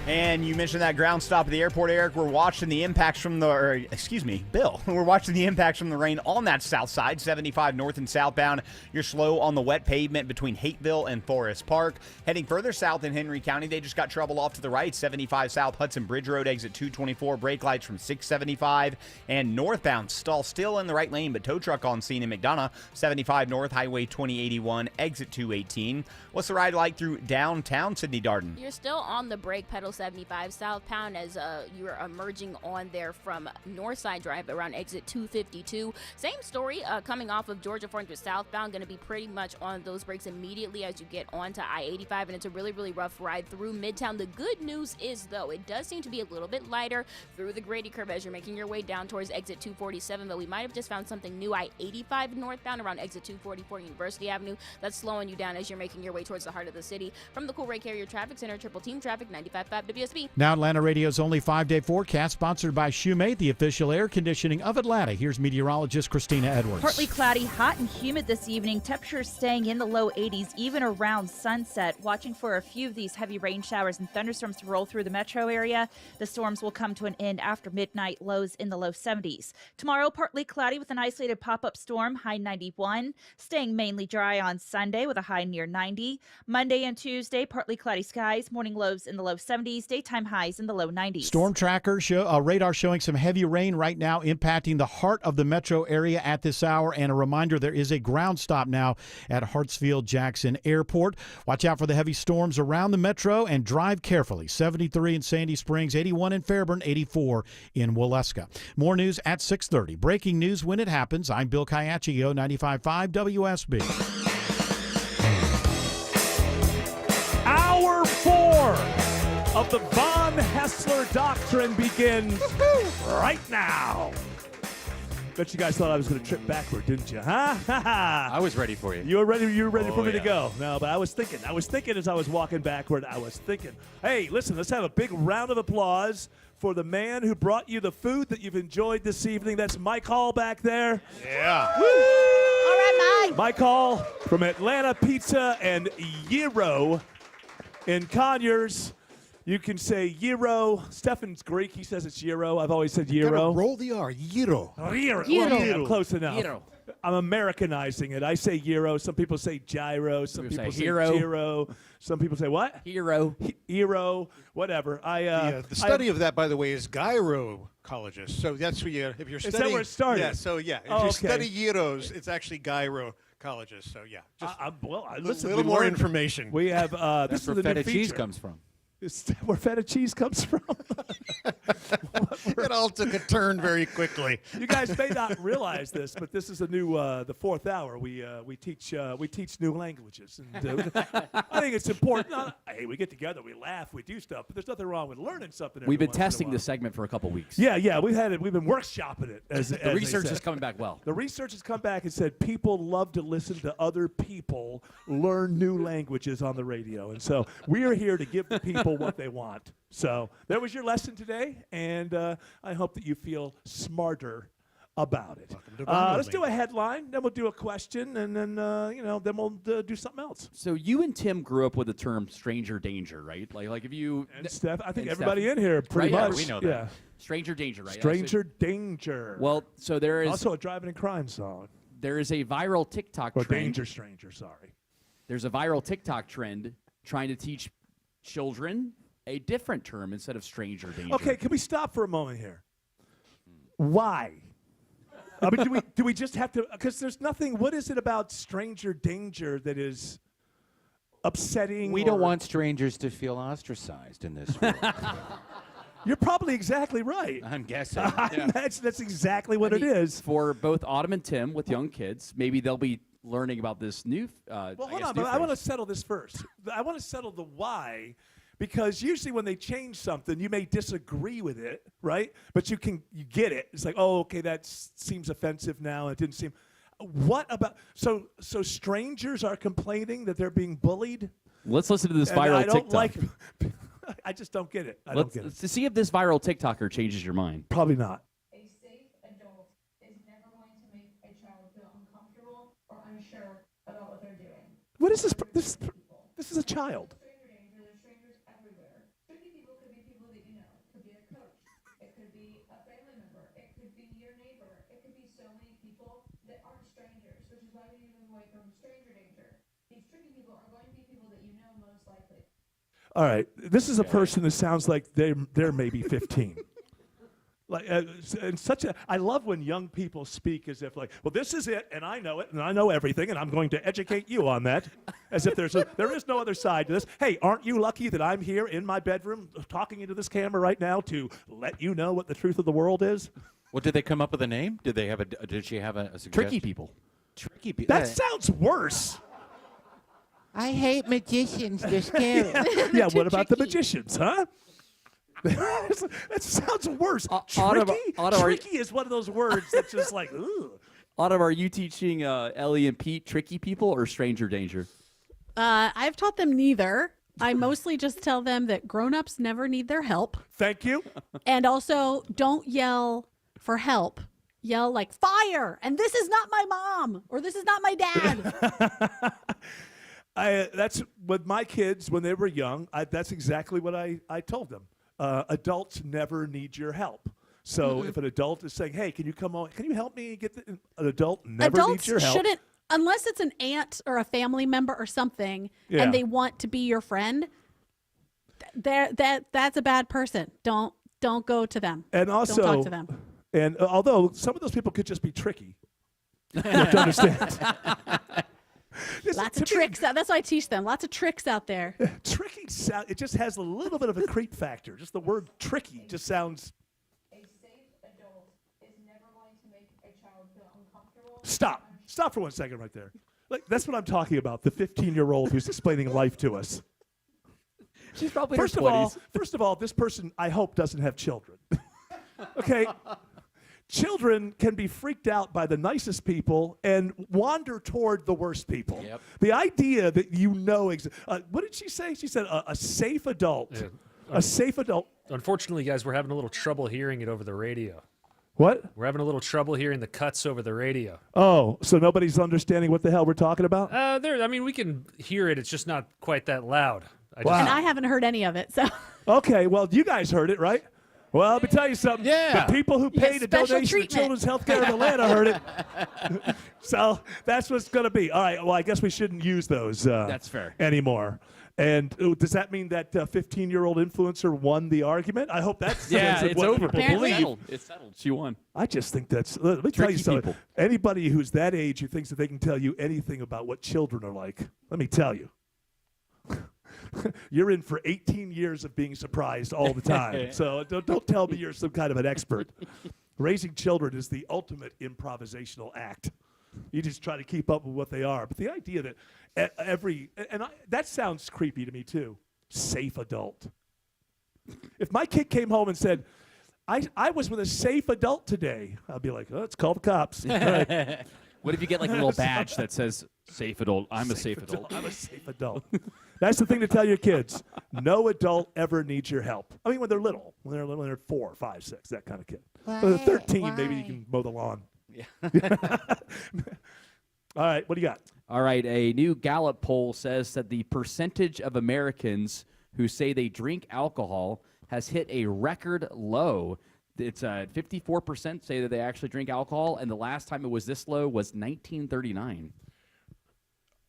And you mentioned that ground stop at the airport, Eric. We're watching the impacts from Bill. We're watching the impacts from the rain on that south side, 75 north and southbound. You're slow on the wet pavement between Hateville and Forest Park. Heading further south in Henry County, they just got trouble off to the right, 75 south Hudson Bridge Road, exit 224. Brake lights from 675. And northbound, stall still in the right lane, but tow truck on scene in McDonough, 75 north, Highway 2081, exit 218. What's the ride like through downtown Sydney Darden? You're still on the brake pedal 75 southbound as you're emerging on there from Northside Drive around exit 252. Same story coming off of Georgia 400 southbound. Going to be pretty much on those brakes immediately as you get onto I-85, and it's a really, really rough ride through Midtown. The good news is, though, it does seem to be a little bit lighter through the Grady curve as you're making your way down towards exit 247, but we might have just found something new. I-85 northbound around exit 244 University Avenue. That's slowing you down as you're making your way towards the heart of the city. From the Cool Ray Carrier Traffic Center, Triple Team Traffic, 95.5 WSB. Now Atlanta Radio's only 5-day forecast, sponsored by Shoemate, the official air conditioning of Atlanta. Here's meteorologist Christina Edwards. Partly cloudy, hot and humid this evening. Temperatures staying in the low 80s, even around sunset. Watching for a few of these heavy rain showers and thunderstorms to roll through the metro area. The storms will come to an end after midnight, lows in the low 70s. Tomorrow, partly cloudy with an isolated pop-up storm, high 91. Staying mainly dry on Sunday with a high near 90. Monday and Tuesday, partly cloudy skies, morning lows in the low 70s, daytime highs in the low 90s. Storm tracker radar showing some heavy rain right now impacting the heart of the metro area at this hour. And a reminder, there is a ground stop now at Hartsfield-Jackson Airport. Watch out for the heavy storms around the metro and drive carefully. 73 in Sandy Springs, 81 in Fairburn, 84 in Waleska. More news at 6:30. Breaking news when it happens. I'm Bill Caiaccio, 95.5 WSB. Hour 4 of the Von Haessler Doctrine begins right now. Bet you guys thought I was going to trip backward, didn't you? Huh? I was ready for you. You were ready for me to go. No, but I was thinking as I was walking backward, hey, listen, let's have a big round of applause for the man who brought you the food that you've enjoyed this evening. That's Mike Hall back there. Yeah. Woo! All right, Mike. Mike Hall from Atlanta Pizza and Gyro in Conyers. You can say gyro. Stefan's Greek. He says it's gyro. I've always said gyro. Roll the R. Gyro. Gyro. Gyro. Well, yeah, close enough. Gyro. I'm Americanizing it. I say gyro. Some people say gyro. Some people say hero. gyro. Some people say what? Hero. Hero. Whatever. The study of that, by the way, is gyrocologist. So that's where if you're studying. Is that where it started? Yeah. So if you study gyros, it's actually gyrocologist. So yeah. Just listen, a little more information. We have That's this is where the feta new cheese feature. comes from. Is where feta cheese comes from. It all took a turn very quickly. You guys may not realize this, but this is a new the fourth hour. We teach new languages, and I think it's important. Hey, we get together, we laugh, we do stuff, but there's nothing wrong with learning something. We've been once in a testing while. this segment for a couple weeks. Yeah, we've been workshopping it. The research is coming back well. The research has come back and said people love to listen to other people learn new languages on the radio, and so we are here to give the people what they want. So that was your lesson today, and I hope that you feel smarter about it. Let's do a headline, then we'll do a question, and then then we'll do something else. So you and Tim grew up with the term stranger danger, right? Like if you and Steph, I think everybody in here pretty right? much. Yeah, we know that. Yeah. Stranger danger, right? Stranger danger. Well, so there is also a driving and crime song. There is a viral TikTok or trend. Danger Stranger, sorry. There's a viral TikTok trend trying to teach children a different term instead of stranger danger. Okay, can we stop for a moment here? Why? I mean, do we just have to? Because there's nothing. What is it about stranger danger that is upsetting? We don't want strangers to feel ostracized in this world. You're probably exactly right. I'm guessing. That's exactly what it is. For both Autumn and Tim with young kids, maybe they'll be learning about this new. Well, hold on. But I want to settle this first. I want to settle the why. Because usually when they change something, you may disagree with it, right? But you get it. It's like, oh, okay, that seems offensive now. It didn't seem. What about so strangers are complaining that they're being bullied? Let's listen to this viral TikTok. I just don't get it. I don't get it. To see if this viral TikToker changes your mind. Probably not. A safe adult is never going to make a child feel uncomfortable or unsure about what they're doing. What is this? This is a child. All right, this is a person that sounds like they're maybe 15. Like, and I love when young people speak as if like, well, this is it, and I know it, and I know everything, and I'm going to educate you on that, as if there is no other side to this. Hey, aren't you lucky that I'm here in my bedroom talking into this camera right now to let you know what the truth of the world is? Well, did they come up with a name? Did she have a suggestion? Tricky people. Tricky people. That sounds worse. I hate magicians. They're scary. Yeah, what about the magicians, huh? That sounds worse. Tricky is one of those words that's just like, ooh. Autumn, are you teaching Ellie and Pete tricky people or stranger danger? I've taught them neither. I mostly just tell them that grown-ups never need their help. Thank you. And also, don't yell for help. Yell like, fire! And this is not my mom, or this is not my dad. That's with my kids when they were young. That's exactly what I told them. Adults never need your help. So if an adult is saying, "Hey, can you come on? Can you help me get an adult never needs your help." Shouldn't, unless it's an aunt or a family member or something, and they want to be your friend. That's a bad person. Don't go to them. And also, don't talk to them. And although some of those people could just be tricky, you have to understand. Lots of tricks. That's why I teach them. Lots of tricks out there. Tricky sound. It just has a little bit of a creep factor. Just the word tricky just sounds. A safe adult is never going to make a child feel uncomfortable. Stop for 1 second right there. Like that's what I'm talking about. The 15-year-old who's explaining life to us. She's probably First of all, this person I hope doesn't have children. Okay. Children can be freaked out by the nicest people and wander toward the worst people. Yep. The idea that what did she say? She said a safe adult. Yeah. A safe adult. Unfortunately, guys, we're having a little trouble hearing it over the radio. What? We're having a little trouble hearing the cuts over the radio. Oh, so nobody's understanding what the hell we're talking about? We can hear it. It's just not quite that loud. Wow. And I haven't heard any of it. So Okay, well, you guys heard it, right? Well, let me tell you something. Yeah. The people who paid a special donation treatment. to Children's Healthcare of Atlanta heard it. So that's what's going to be. All right, well, I guess we shouldn't use those That's fair. anymore. And does that mean that 15-year-old influencer won the argument? I hope that's It's what over. people Apparently. believe. It's settled. She won. I just think that's. Let me tell you Tricky something. people. Anybody who's that age who thinks that they can tell you anything about what children are like, let me tell you. You're in for 18 years of being surprised all the time. So don't tell me you're some kind of an expert. Raising children is the ultimate improvisational act. You just try to keep up with what they are. But the idea that that sounds creepy to me too. Safe adult. If my kid came home and said, I was with a safe adult today, I'd be like, let's call the cops. All right. What if you get like a little badge that says "Safe Adult"? I'm a safe adult. I'm a safe adult. That's the thing to tell your kids. No adult ever needs your help. I mean, when they're little, when they're 4, 5, 6, that kind of kid. When they're 13, maybe you can mow the lawn. Yeah. All right, what do you got? All right, a new Gallup poll says that the percentage of Americans who say they drink alcohol has hit a record low. It's 54% say that they actually drink alcohol, and the last time it was this low was 1939.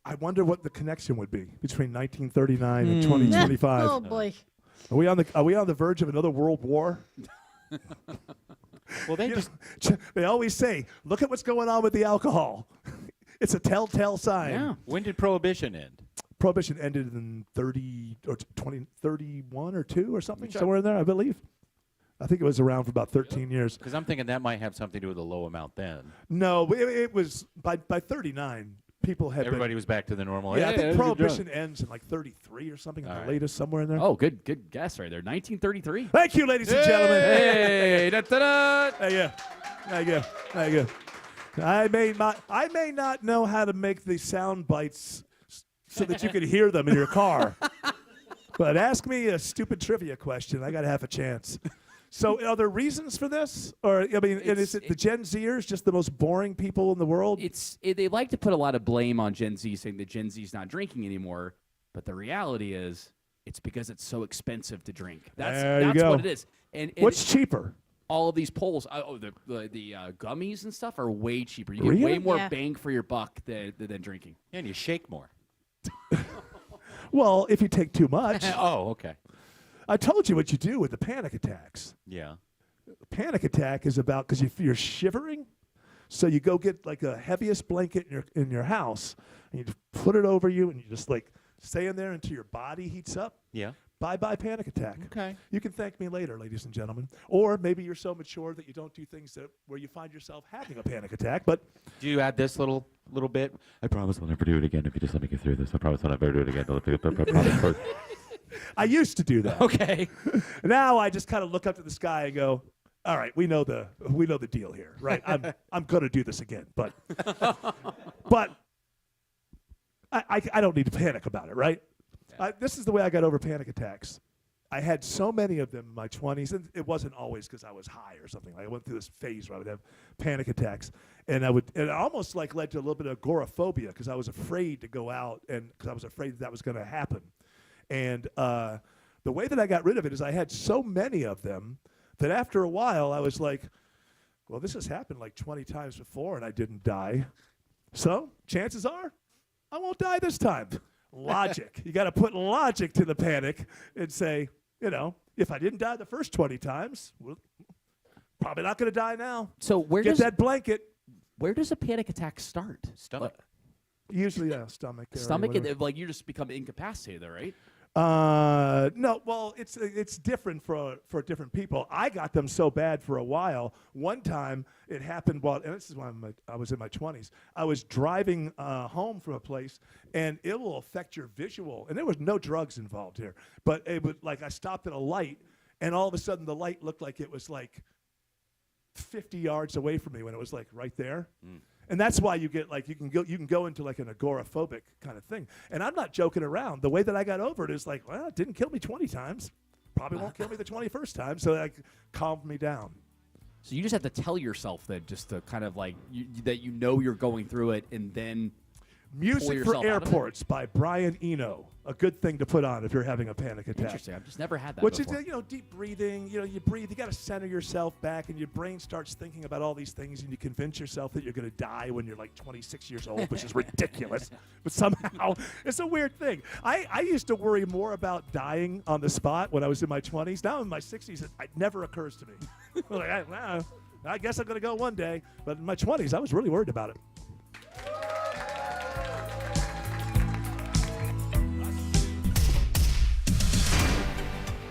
I wonder what the connection would be between 1939 and 2025. Oh boy. Are we on the verge of another world war? Well, They always say, look at what's going on with the alcohol. It's a telltale sign. Yeah. when did Prohibition end? Prohibition ended in 30 or 2031 or 2 or something, somewhere in there, I believe. I think it was around for about 13 years. Because I'm thinking that might have something to do with a low amount then. No, it was by 39. People had Everybody was back to the normal. Yeah, I Hey, think that's a good Prohibition drug. ends in like 33 or something, All the right. latest, somewhere in there. Oh, good guess right there. 1933. Thank you, ladies and gentlemen. Hey, da-da-da. Thank you. I may not know how to make the sound bites so that you can hear them in your car. But ask me a stupid trivia question. I got half a chance. So are there reasons for this? Or, I mean, and is it the Gen Zers, just the most boring people in the world? They like to put a lot of blame on Gen Z, saying that Gen Z's not drinking anymore. But the reality is, it's because it's so expensive to drink. That's go. what it is. And What's cheaper? all of these polls, the gummies and stuff are way cheaper. You get Really? way more Yeah. bang for your buck than drinking. Yeah, and you shake more. Well, if you take too much. Oh, okay. I told you what you do with the panic attacks. Yeah. Panic attack is about because you're shivering, so you go get like a heaviest blanket in your house, and you just put it over you, and you just like stay in there until your body heats up. Yeah. Bye-bye panic attack. Okay. You can thank me later, ladies and gentlemen. Or maybe you're so mature that you don't do things where you find yourself having a panic attack. But Do you add this little bit? I promise I'll never do it again if you just let me get through this. I promise I'll never do it again. I used to do that. Okay. Now I just kind of look up to the sky and go, all right, we know the deal here, right? I'm going to do this again, but I don't need to panic about it, right? This is the way I got over panic attacks. I had so many of them in my 20s, and it wasn't always because I was high or something. I went through this phase where I would have panic attacks, and it almost like led to a little bit of agoraphobia because I was afraid to go out, and because I was afraid that was going to happen. And the way that I got rid of it is I had so many of them that after a while I was like, well, this has happened like 20 times before, and I didn't die. So chances are I won't die this time. Logic. You got to put logic to the panic and say, if I didn't die the first 20 times, well, probably not going to die now. So Get that blanket. Where does a panic attack start? Stomach. Usually, stomach. area, Stomach, whatever. and, like you just become incapacitated, though, right? No, well, it's different for different people. I got them so bad for a while. One time it happened and this is when I was in my 20s. I was driving home from a place, and it will affect your visual. And there was no drugs involved here, but it would I stopped at a light, and all of a sudden the light looked like it was like 50 yards away from me when it was like right there. Mm. And that's why you get you can go into like an agoraphobic kind of thing. And I'm not joking around. The way that I got over it is well, it didn't kill me 20 times. Probably won't kill me the 21st time. So that calmed me down. So you just have to tell yourself that just to kind of that you're going through it, and then Music for Airports by Brian Eno. A good thing to put on if you're having a panic attack. Interesting. I've just never had that Which before. is, deep breathing. You breathe. You got to center yourself back, and your brain starts thinking about all these things, and you convince yourself that you're going to die when you're like 26 years old, which is ridiculous. But somehow, it's a weird thing. I used to worry more about dying on the spot when I was in my 20s. Now in my 60s, it never occurs to me. I guess I'm going to go one day. But in my 20s, I was really worried about it.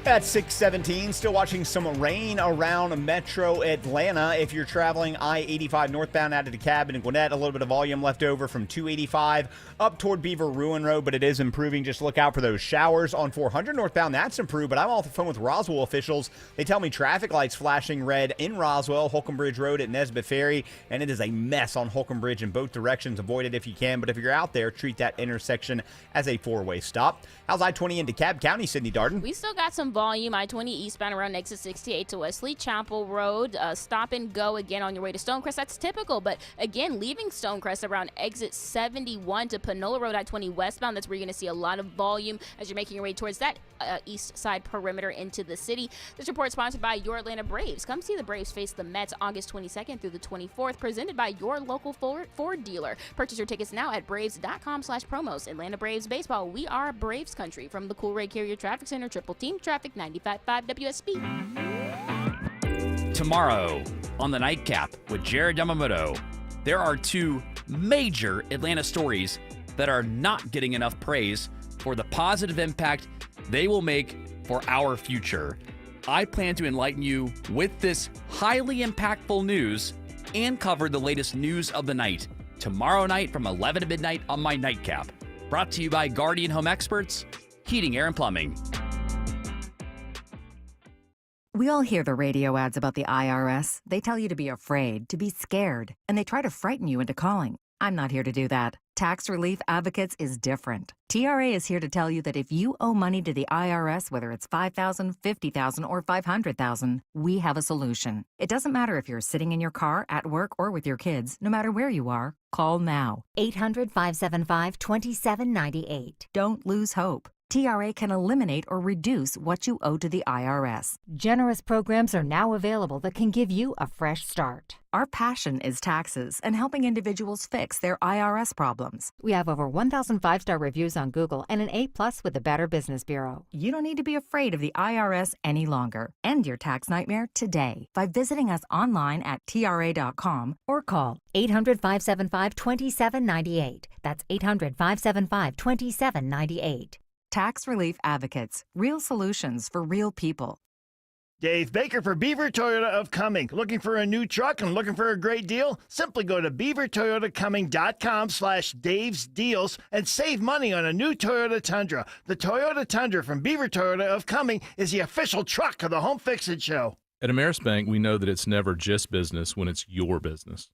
At 6:17, still watching some rain around Metro Atlanta. If you're traveling I-85 northbound out of DeKalb and Gwinnett, a little bit of volume left over from 285 up toward Beaver Ruin Road, but it is improving. Just look out for those showers. On 400 northbound, that's improved, but I'm off the phone with Roswell officials. They tell me traffic lights flashing red in Roswell, Holcomb Bridge Road at Nesbitt Ferry, and it is a mess on Holcomb Bridge in both directions. Avoid it if you can, but if you're out there, treat that intersection as a four-way stop. How's I-20 in DeKalb County, Sydney Darden? We still got some volume. I-20 eastbound around exit 68 to Wesley Chapel Road. Stop and go again on your way to Stonecrest. That's typical, but again, leaving Stonecrest around exit 71 to Panola Road, I-20 westbound. That's where you're going to see a lot of volume as you're making your way towards that east side perimeter into the city. This report is sponsored by your Atlanta Braves. Come see the Braves face the Mets August 22nd through the 24th, presented by your local Ford dealer. Purchase your tickets now at braves.com/promos. Atlanta Braves baseball. We are Braves country. From the Cool Ray Carrier Traffic Center, Triple Team Traffic 95.5 WSB. Tomorrow on the Nightcap with Jared Yamamoto, there are two major Atlanta stories that are not getting enough praise for the positive impact they will make for our future. I plan to enlighten you with this highly impactful news and cover the latest news of the night tomorrow night from 11 to midnight on my Nightcap. Brought to you by Guardian Home Experts, Heating, Air, and Plumbing. We all hear the radio ads about the IRS. They tell you to be afraid, to be scared, and they try to frighten you into calling. I'm not here to do that. Tax Relief Advocates is different. TRA is here to tell you that if you owe money to the IRS, whether it's $5,000, $50,000, or $500,000, we have a solution. It doesn't matter if you're sitting in your car, at work, or with your kids. No matter where you are, call now. 800-575-2798. Don't lose hope. TRA can eliminate or reduce what you owe to the IRS. Generous programs are now available that can give you a fresh start. Our passion is taxes and helping individuals fix their IRS problems. We have over 1,000 five-star reviews on Google and an A+ with the Better Business Bureau. You don't need to be afraid of the IRS any longer. End your tax nightmare today by visiting us online at TRA.com or call 800-575-2798. That's 800-575-2798. Tax Relief Advocates. Real solutions for real people. Dave Baker for Beaver Toyota of Cumming. Looking for a new truck and looking for a great deal? Simply go to beavertoyotacumming.com/Dave's Deals and save money on a new Toyota Tundra. The Toyota Tundra from Beaver Toyota of Cumming is the official truck of the Home Fix-It Show. At Ameris Bank, we know that it's never just business when it's your business.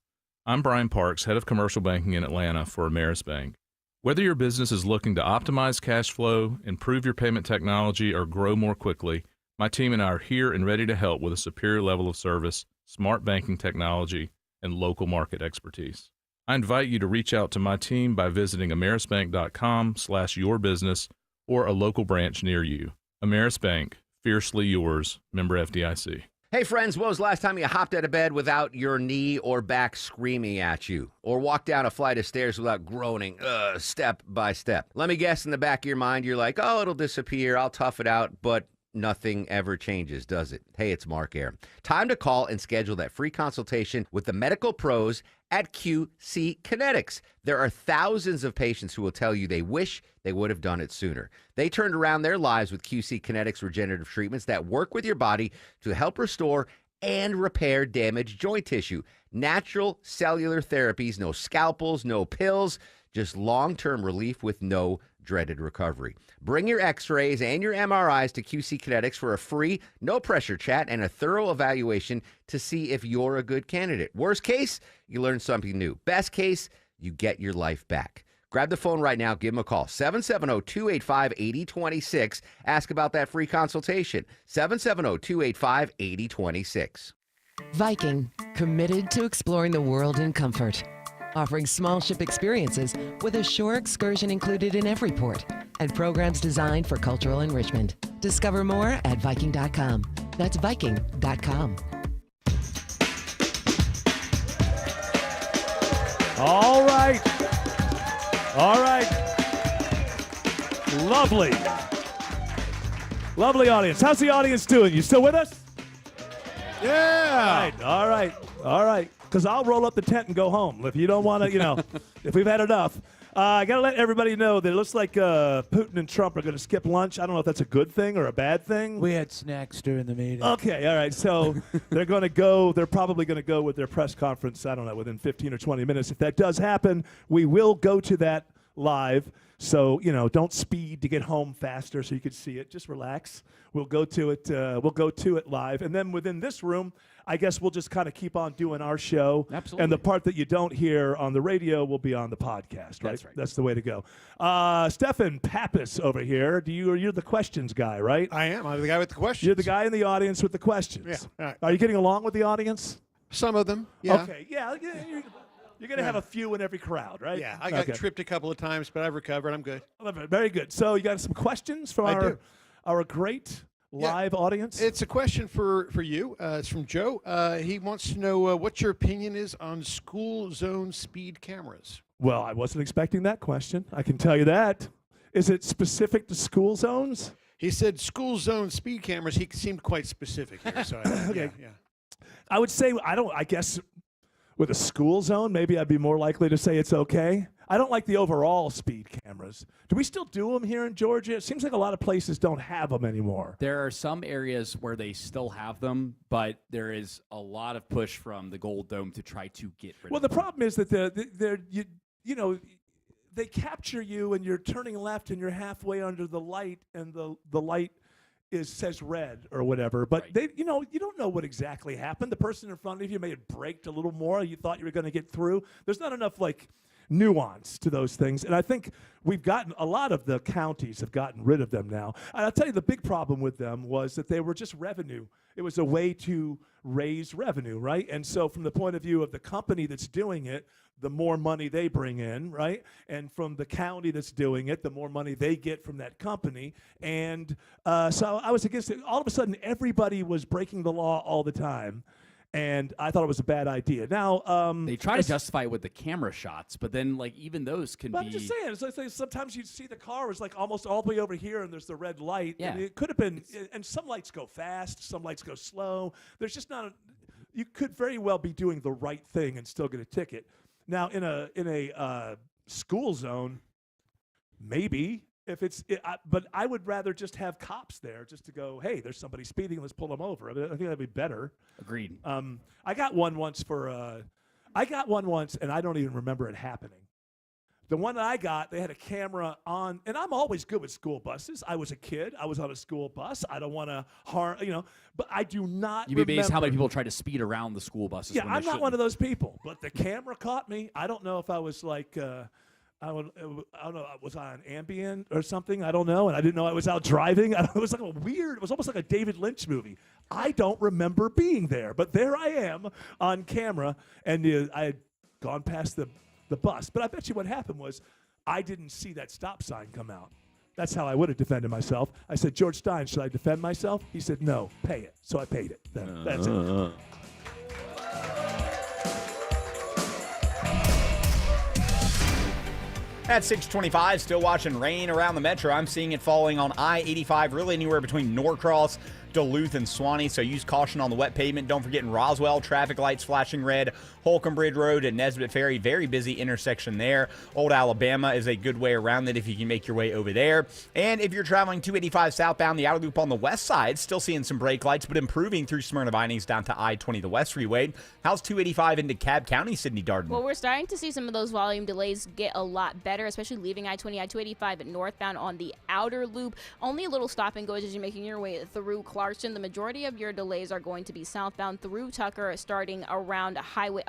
I'm Brian Parks, head of commercial banking in Atlanta for Ameris Bank. Whether your business is looking to optimize cash flow, improve your payment technology, or grow more quickly, my team and I are here and ready to help with a superior level of service, smart banking technology, and local market expertise. I invite you to reach out to my team by visiting amerisbank.com/yourbusiness or a local branch near you. Ameris Bank, fiercely yours, member FDIC. Hey friends, when was the last time you hopped out of bed without your knee or back screaming at you? Or walked down a flight of stairs without groaning, step by step? Let me guess, in the back of your mind, you're like, oh, it'll disappear, I'll tough it out, but nothing ever changes, does it? Hey, it's Mark Air. Time to call and schedule that free consultation with the medical pros at QC Kinetics. There are thousands of patients who will tell you they wish they would have done it sooner. They turned around their lives with QC Kinetics regenerative treatments that work with your body to help restore and repair damaged joint tissue. Natural cellular therapies, no scalpels, no pills, just long-term relief with no dreaded recovery. Bring your x-rays and your MRIs to QC Kinetics for a free, no-pressure chat and a thorough evaluation to see if you're a good candidate. Worst case, you learn something new. Best case, you get your life back. Grab the phone right now. Give them a call. 770-285-8026. Ask about that free consultation. 770-285-8026. Viking, committed to exploring the world in comfort. offering small ship experiences with a shore excursion included in every port and programs designed for cultural enrichment. Discover more at Viking.com. That's Viking.com. All right. All right. Lovely. Lovely audience. How's the audience doing? You still with us? Yeah. All right. All right. Because I'll roll up the tent and go home. If you don't want to, if we've had enough. I got to let everybody know that it looks like Putin and Trump are going to skip lunch. I don't know if that's a good thing or a bad thing. We had snacks during the meeting. Okay, all right. So they're going to go. They're probably going to go with their press conference, I don't know, within 15 or 20 minutes. If that does happen, we will go to that live. So, don't speed to get home faster so you can see it. Just relax. We'll go to it. We'll go to it live. And then within this room, I guess we'll just kind of keep on doing our show. Absolutely. And the part that you don't hear on the radio will be on the podcast, right? That's right. That's the way to go. Stefan Pappas over here. You're the questions guy, right? I am. I'm the guy with the questions. You're the guy in the audience with the questions. Yeah. All right. Are you getting along with the audience? Some of them, yeah. Okay, yeah. You're going to have a few in every crowd, right? Yeah, I got tripped a couple of times, but I've recovered. I'm good. Very good. So you got some questions from our great live audience? It's a question for you. It's from Joe. He wants to know what your opinion is on school zone speed cameras. Well, I wasn't expecting that question. I can tell you that. Is it specific to school zones? He said school zone speed cameras. He seemed quite specific here. So okay. Yeah. I would say, I guess with a school zone, maybe I'd be more likely to say it's okay. I don't like the overall speed cameras. Do we still do them here in Georgia? It seems like a lot of places don't have them anymore. There are some areas where they still have them, but there is a lot of push from the Gold Dome to try to get rid of them. Well, the problem is that they capture you and you're turning left and you're halfway under the light and the light says red or whatever, but right. You don't know what exactly happened. The person in front of you may have braked a little more. You thought you were going to get through. There's not enough nuance to those things, and I think a lot of the counties have gotten rid of them now. And I'll tell you, the big problem with them was that they were just revenue. It was a way to raise revenue, right? And so from the point of view of the company that's doing it, the more money they bring in, right? And from the county that's doing it, the more money they get from that company. And so I was against it. All of a sudden, everybody was breaking the law all the time. And I thought it was a bad idea. Now they try to justify it with the camera shots, but then even those can be. I'm just saying, it's like sometimes you see the car was almost all the way over here, and there's the red light. Yeah. And it could have been. And some lights go fast, some lights go slow. There's just not. You could very well be doing the right thing and still get a ticket. Now in a school zone, maybe. But I would rather just have cops there just to go, hey, there's somebody speeding, let's pull them over. I think that'd be better. Agreed. I got one once and I don't even remember it happening. The one that I got, they had a camera on, and I'm always good with school buses. I was a kid. I was on a school bus. I don't want to harm, but I do not You'd be amazed how many people try to speed around the school buses. Yeah, I'm not one of those people, but the camera caught me. I don't know if I was I don't know, was I on Ambien or something? I don't know. And I didn't know I was out driving. It was it was almost like a David Lynch movie. I don't remember being there, but there I am on camera, and I had gone past the bus. But I bet you what happened was I didn't see that stop sign come out. That's how I would have defended myself. I said, George Stein, should I defend myself? He said, no, pay it. So I paid it. That's it. At 6:25, still watching rain around the metro. I'm seeing it falling on I-85, really anywhere between Norcross, Duluth, and Swanee, so use caution on the wet pavement. Don't forget in Roswell, traffic lights flashing red. Holcomb Bridge Road and Nesbitt Ferry, very busy intersection there. Old Alabama is a good way around it if you can make your way over there. And if you're traveling 285 southbound, the outer loop on the west side, still seeing some brake lights, but improving through Smyrna Vinings down to I-20, the West Freeway. How's 285 into Cobb County, Sydney Darden? Well, we're starting to see some of those volume delays get a lot better, especially leaving I-20, I-285 northbound on the outer loop. Only a little stop and go as you're making your way through Clark Clarkston. The majority of your delays are going to be southbound through Tucker, starting around highway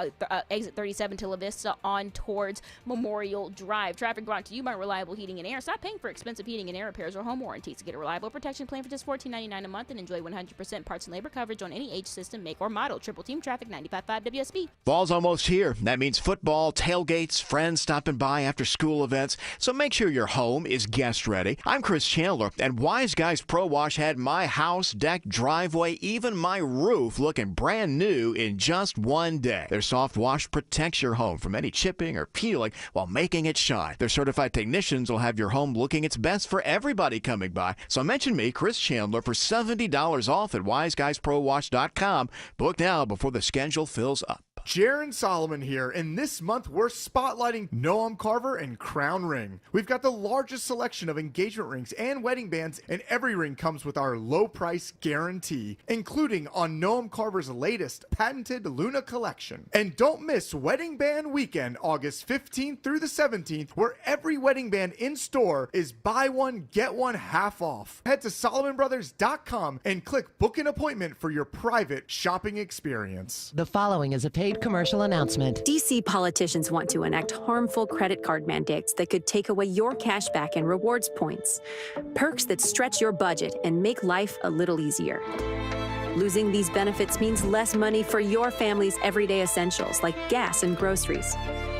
exit 37 to La Vista on towards Memorial Drive. Traffic brought to you by Reliable Heating and Air. Stop paying for expensive heating and air repairs or home warranties to get a reliable protection plan for just $14.99 a month and enjoy 100% parts and labor coverage on any age, system, make, or model. Triple Team Traffic 95.5 WSB. Fall's almost here. That means football, tailgates, friends stopping by after school events. So make sure your home is guest ready. I'm Chris Chandler, and Wise Guys Pro Wash had my house, deck, driveway, even my roof looking brand new in just one day. Their soft wash protects your home from any chipping or peeling while making it shine. Their certified technicians will have your home looking its best for everybody coming by. So mention me, Chris Chandler, for $70 off at wiseguysprowash.com. Book now before the schedule fills up. Jaron Solomon here, and this month we're spotlighting Noam Carver and Crown Ring. We've got the largest selection of engagement rings and wedding bands, and every ring comes with our low price guarantee, including on Noam Carver's latest patented Luna collection. And don't miss Wedding Band Weekend, August 15th through the 17th, where every wedding band in store is buy one, get one half off. Head to SolomonBrothers.com and click book an appointment for your private shopping experience. The following is a paid commercial announcement. DC politicians want to enact harmful credit card mandates that could take away your cash back and rewards points. Perks that stretch your budget and make life a little easier. Losing these benefits means less money for your family's everyday essentials like gas and groceries.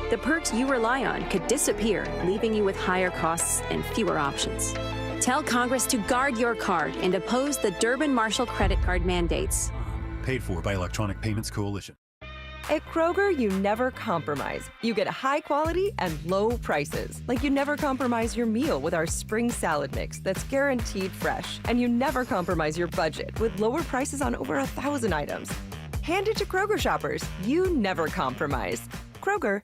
The perks you rely on could disappear, leaving you with higher costs and fewer options. Tell Congress to guard your card and oppose the Durbin-Marshall credit card mandates. Paid for by Electronic Payments Coalition. At Kroger, you never compromise. You get high quality and low prices. Like you never compromise your meal with our spring salad mix that's guaranteed fresh. And you never compromise your budget with lower prices on over 1,000 items. Hand it to Kroger shoppers. You never compromise. Kroger.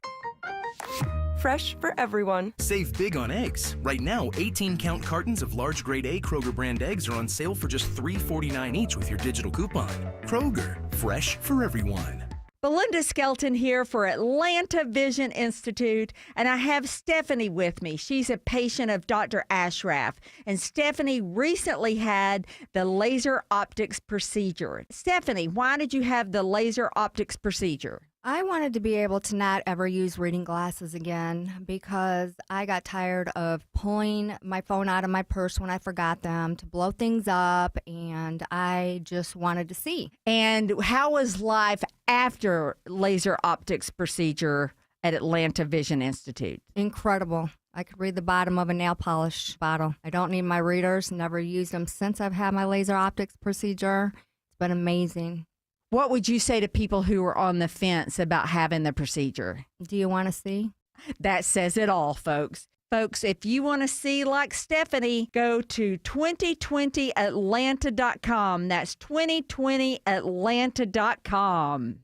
Fresh for everyone. Save big on eggs. Right now, 18-count cartons of large grade A Kroger brand eggs are on sale for just $3.49 each with your digital coupon. Kroger, fresh for everyone. Belinda Skelton here for Atlanta Vision Institute, and I have Stephanie with me. She's a patient of Dr. Ashraf, and Stephanie recently had the laser optics procedure. Stephanie, why did you have the laser optics procedure? I wanted to be able to not ever use reading glasses again because I got tired of pulling my phone out of my purse when I forgot them to blow things up, and I just wanted to see. And how was life after laser optics procedure at Atlanta Vision Institute? Incredible. I could read the bottom of a nail polish bottle. I don't need my readers, never used them since I've had my laser optics procedure. It's been amazing. What would you say to people who are on the fence about having the procedure? Do you want to see? That says it all, folks. Folks, if you want to see like Stephanie, go to 2020atlanta.com. That's 2020atlanta.com.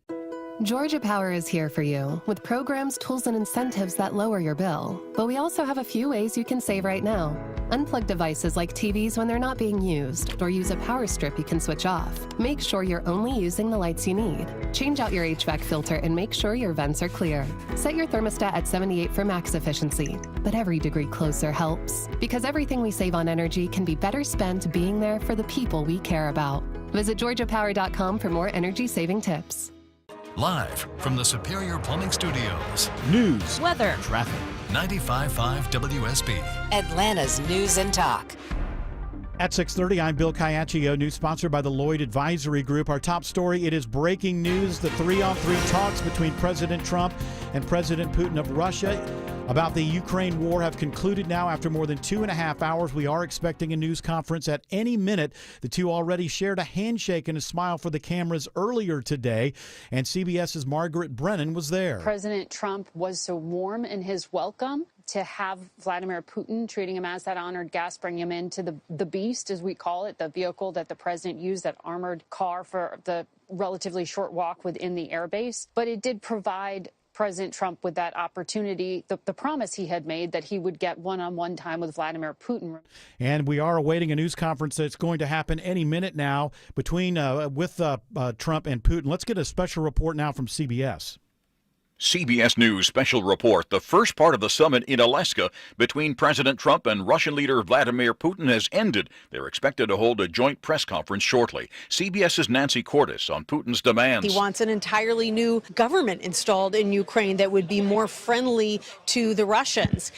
Georgia Power is here for you with programs, tools, and incentives that lower your bill. But we also have a few ways you can save right now. Unplug devices like TVs when they're not being used, or use a power strip you can switch off. Make sure you're only using the lights you need. Change out your HVAC filter and make sure your vents are clear. Set your thermostat at 78 for max efficiency. But every degree closer helps. Because everything we save on energy can be better spent being there for the people we care about. Visit georgiapower.com for more energy-saving tips. Live from the Superior Plumbing Studios. News, weather, traffic. 95.5 WSB. Atlanta's News and Talk. At 6:30, I'm Bill Caiaccio, news sponsored by the Lloyd Advisory Group. Our top story, it is breaking news. The 3-on-3 talks between President Trump and President Putin of Russia about the Ukraine war have concluded now after more than 2.5 hours. We are expecting a news conference at any minute. The two already shared a handshake and a smile for the cameras earlier today, and CBS's Margaret Brennan was there. President Trump was so warm in his welcome to have Vladimir Putin treating him as that honored guest, bring him into the beast, as we call it, the vehicle that the president used, that armored car for the relatively short walk within the airbase. But it did provide President Trump with that opportunity, the promise he had made that he would get one-on-one time with Vladimir Putin. And we are awaiting a news conference that's going to happen any minute now between with Trump and Putin. Let's get a special report now from CBS. CBS News special report. The first part of the summit in Alaska between President Trump and Russian leader Vladimir Putin has ended. They're expected to hold a joint press conference shortly. CBS's Nancy Cordes on Putin's demands. He wants an entirely new government installed in Ukraine that would be more friendly to the Russians.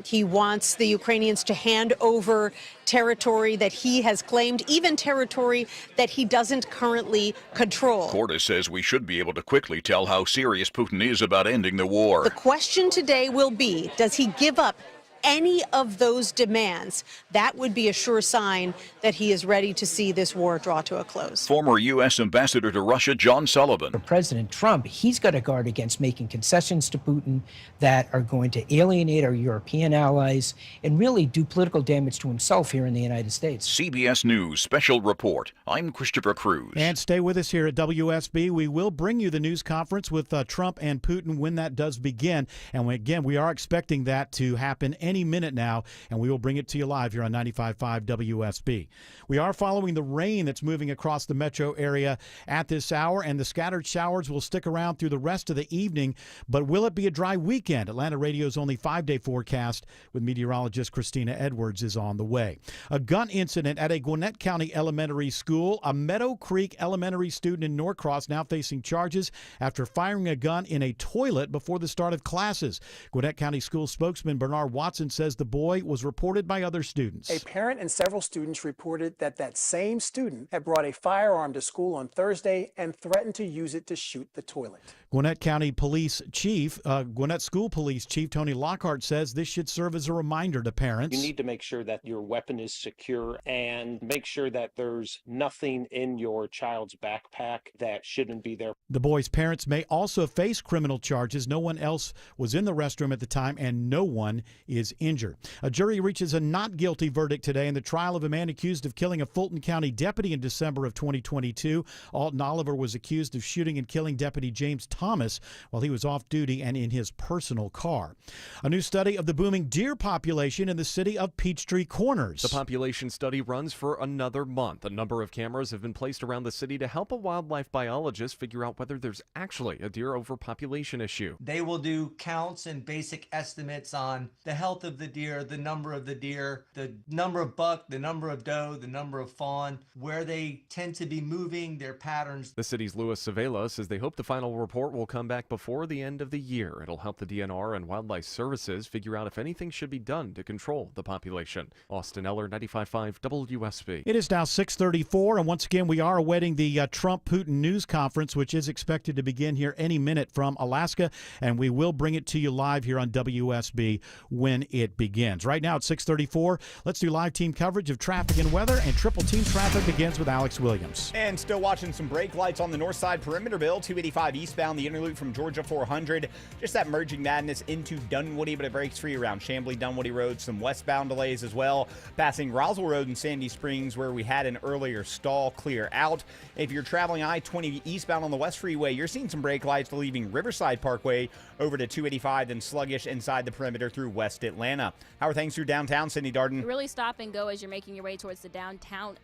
He wants the Ukrainians to hand over territory that he has claimed, even territory that he doesn't currently control. Cordes says we should be able to quickly tell how serious Putin is about ending the war. The question today will be, does he give up any of those demands? That would be a sure sign that he is ready to see this war draw to a close. Former U.S. Ambassador to Russia, John Sullivan. For President Trump, he's got to guard against making concessions to Putin that are going to alienate our European allies and really do political damage to himself here in the United States. CBS News special report. I'm Christopher Cruz. And stay with us here at WSB. We will bring you the news conference with Trump and Putin when that does begin. And again, we are expecting that to happen any minute now, and we will bring it to you live here on 95.5 WSB. We are following the rain that's moving across the metro area at this hour, and the scattered showers will stick around through the rest of the evening. But will it be a dry weekend? Atlanta Radio's only 5-day forecast with meteorologist Christina Edwards is on the way. A gun incident at a Gwinnett County elementary school. A Meadow Creek elementary student in Norcross now facing charges after firing a gun in a toilet before the start of classes. Gwinnett County School spokesman Bernard Watson says the boy was reported by other students. A parent and several students reported that that same student had brought a firearm to school on Thursday and threatened to use it to shoot the toilet. Gwinnett County Police Chief, Gwinnett School Police Chief Tony Lockhart says this should serve as a reminder to parents. You need to make sure that your weapon is secure and make sure that there's nothing in your child's backpack that shouldn't be there. The boy's parents may also face criminal charges. No one else was in the restroom at the time, and no one is injured. A jury reaches a not guilty verdict today in the trial of a man accused of killing a Fulton County deputy in December of 2022. Alton Oliver was accused of shooting and killing Deputy James Thomas while he was off duty and in his personal car. A new study of the booming deer population in the city of Peachtree Corners. The population study runs for another month. A number of cameras have been placed around the city to help a wildlife biologist figure out whether there's actually a deer overpopulation issue. They will do counts and basic estimates on the health of the deer, the number of the deer, the number of buck, the number of doe, the number of fawn, where they tend to be moving, their patterns. The city's Louis Savela says they hope the final report will come back before the end of the year. It'll help the DNR and Wildlife Services figure out if anything should be done to control the population. Austin Eller, 95.5 WSB. It is now 6:34, and once again, we are awaiting the Trump-Putin news conference, which is expected to begin here any minute from Alaska, and we will bring it to you live here on WSB when it begins. Right now, it's 6:34. Let's do live team coverage of traffic and weather, and Triple Team Traffic begins with Alex Williams. And still watching some brake lights on the north side perimeter, Bill, 285 eastbound, the inner loop from Georgia 400. Just that merging madness into Dunwoody, but it breaks free around Chamblee, Dunwoody Road. Some westbound delays as well, passing Roswell Road in Sandy Springs, where we had an earlier stall clear out. If you're traveling I-20 eastbound on the West Freeway, you're seeing some brake lights leaving Riverside Parkway over to 285, then sluggish inside the perimeter through West Atlanta. How are things through downtown, Cindy Darden? Really stop and go as you're making your way towards the downtown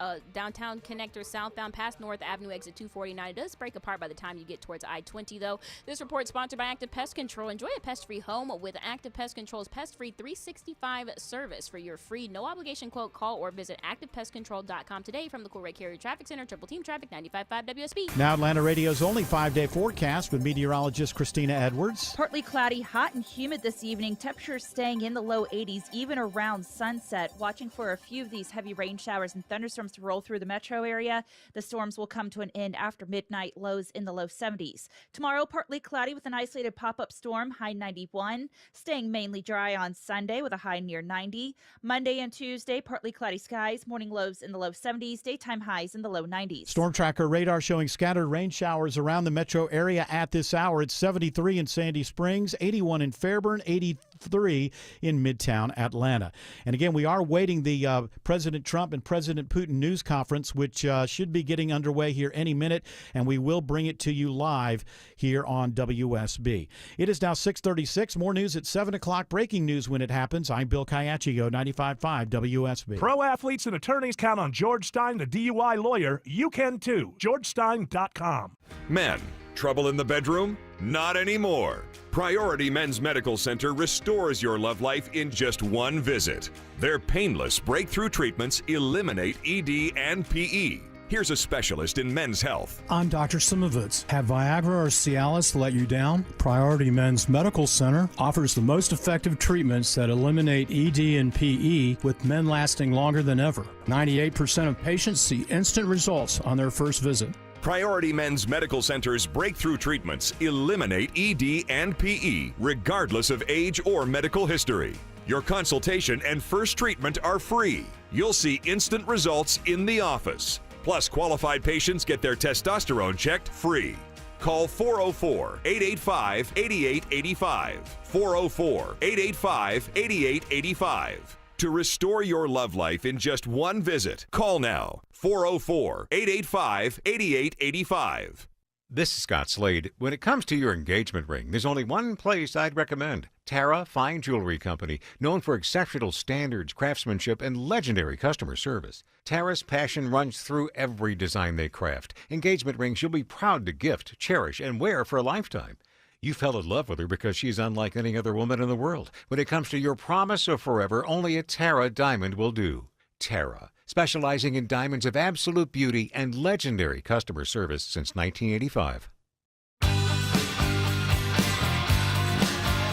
connector southbound past North Avenue exit 249. It does break apart by the time you get towards I-20, though. This report sponsored by Active Pest Control. Enjoy a pest-free home with Active Pest Control's pest-free 365 service. For your free no-obligation quote, call or visit ActivePestControl.com today. From the Cool Red Carrier Traffic Center, Triple Team Traffic, 95.5 WSB. Now Atlanta Radio's only 5-day forecast with meteorologist Christina Edwards. Partly cloudy, hot and humid this evening. Temperatures staying in the low 80s, even around sunset. Watching for a few of these heavy rain showers and thunderstorms to roll through the metro area. The storms will come to an end after midnight, lows in the low 70s. Tomorrow, partly cloudy with an isolated pop-up storm, high 91. Staying mainly dry on Sunday with a high near 90. Monday and Tuesday, partly cloudy skies, morning lows in the low 70s, daytime highs in the low 90s. Storm tracker radar showing scattered rain showers around the metro area at this hour. It's 73 in Sandy Springs, 81 in Fairburn, 83 in Midtown Atlanta. And again, we are waiting the President Trump and President Putin news conference, which should be getting underway here any minute, and we will bring it to you live here on WSB. It is now 6:36. More news at 7 o'clock. Breaking news when it happens. I'm Bill Caiaccio, 95.5 WSB. Pro athletes and attorneys count on George Stein, the DUI lawyer. You can too. GeorgeStein.com. Men, trouble in the bedroom? Not anymore. Priority Men's Medical Center restores your love life in just one visit. Their painless breakthrough treatments eliminate ED and PE. Here's a specialist in men's health. I'm Dr. Simovitz. Have Viagra or Cialis let you down? Priority Men's Medical Center offers the most effective treatments that eliminate ED and PE, with men lasting longer than ever. 98% of patients see instant results on their first visit. Priority Men's Medical Center's breakthrough treatments eliminate ED and PE, regardless of age or medical history. Your consultation and first treatment are free. You'll see instant results in the office. Plus, qualified patients get their testosterone checked free. Call 404-885-8885. 404-885-8885. To restore your love life in just one visit, call now. 404-885-8885. This is Scott Slade. When it comes to your engagement ring, there's only one place I'd recommend. Tara Fine Jewelry Company, known for exceptional standards, craftsmanship, and legendary customer service. Tara's passion runs through every design they craft. Engagement rings you'll be proud to gift, cherish, and wear for a lifetime. You fell in love with her because she's unlike any other woman in the world. When it comes to your promise of forever, only a Tara diamond will do. Tara, specializing in diamonds of absolute beauty and legendary customer service since 1985.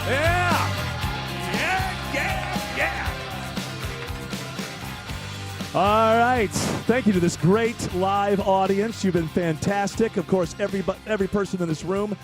Yeah! All right. Thank you to this great live audience. You've been fantastic. Of course, every person in this room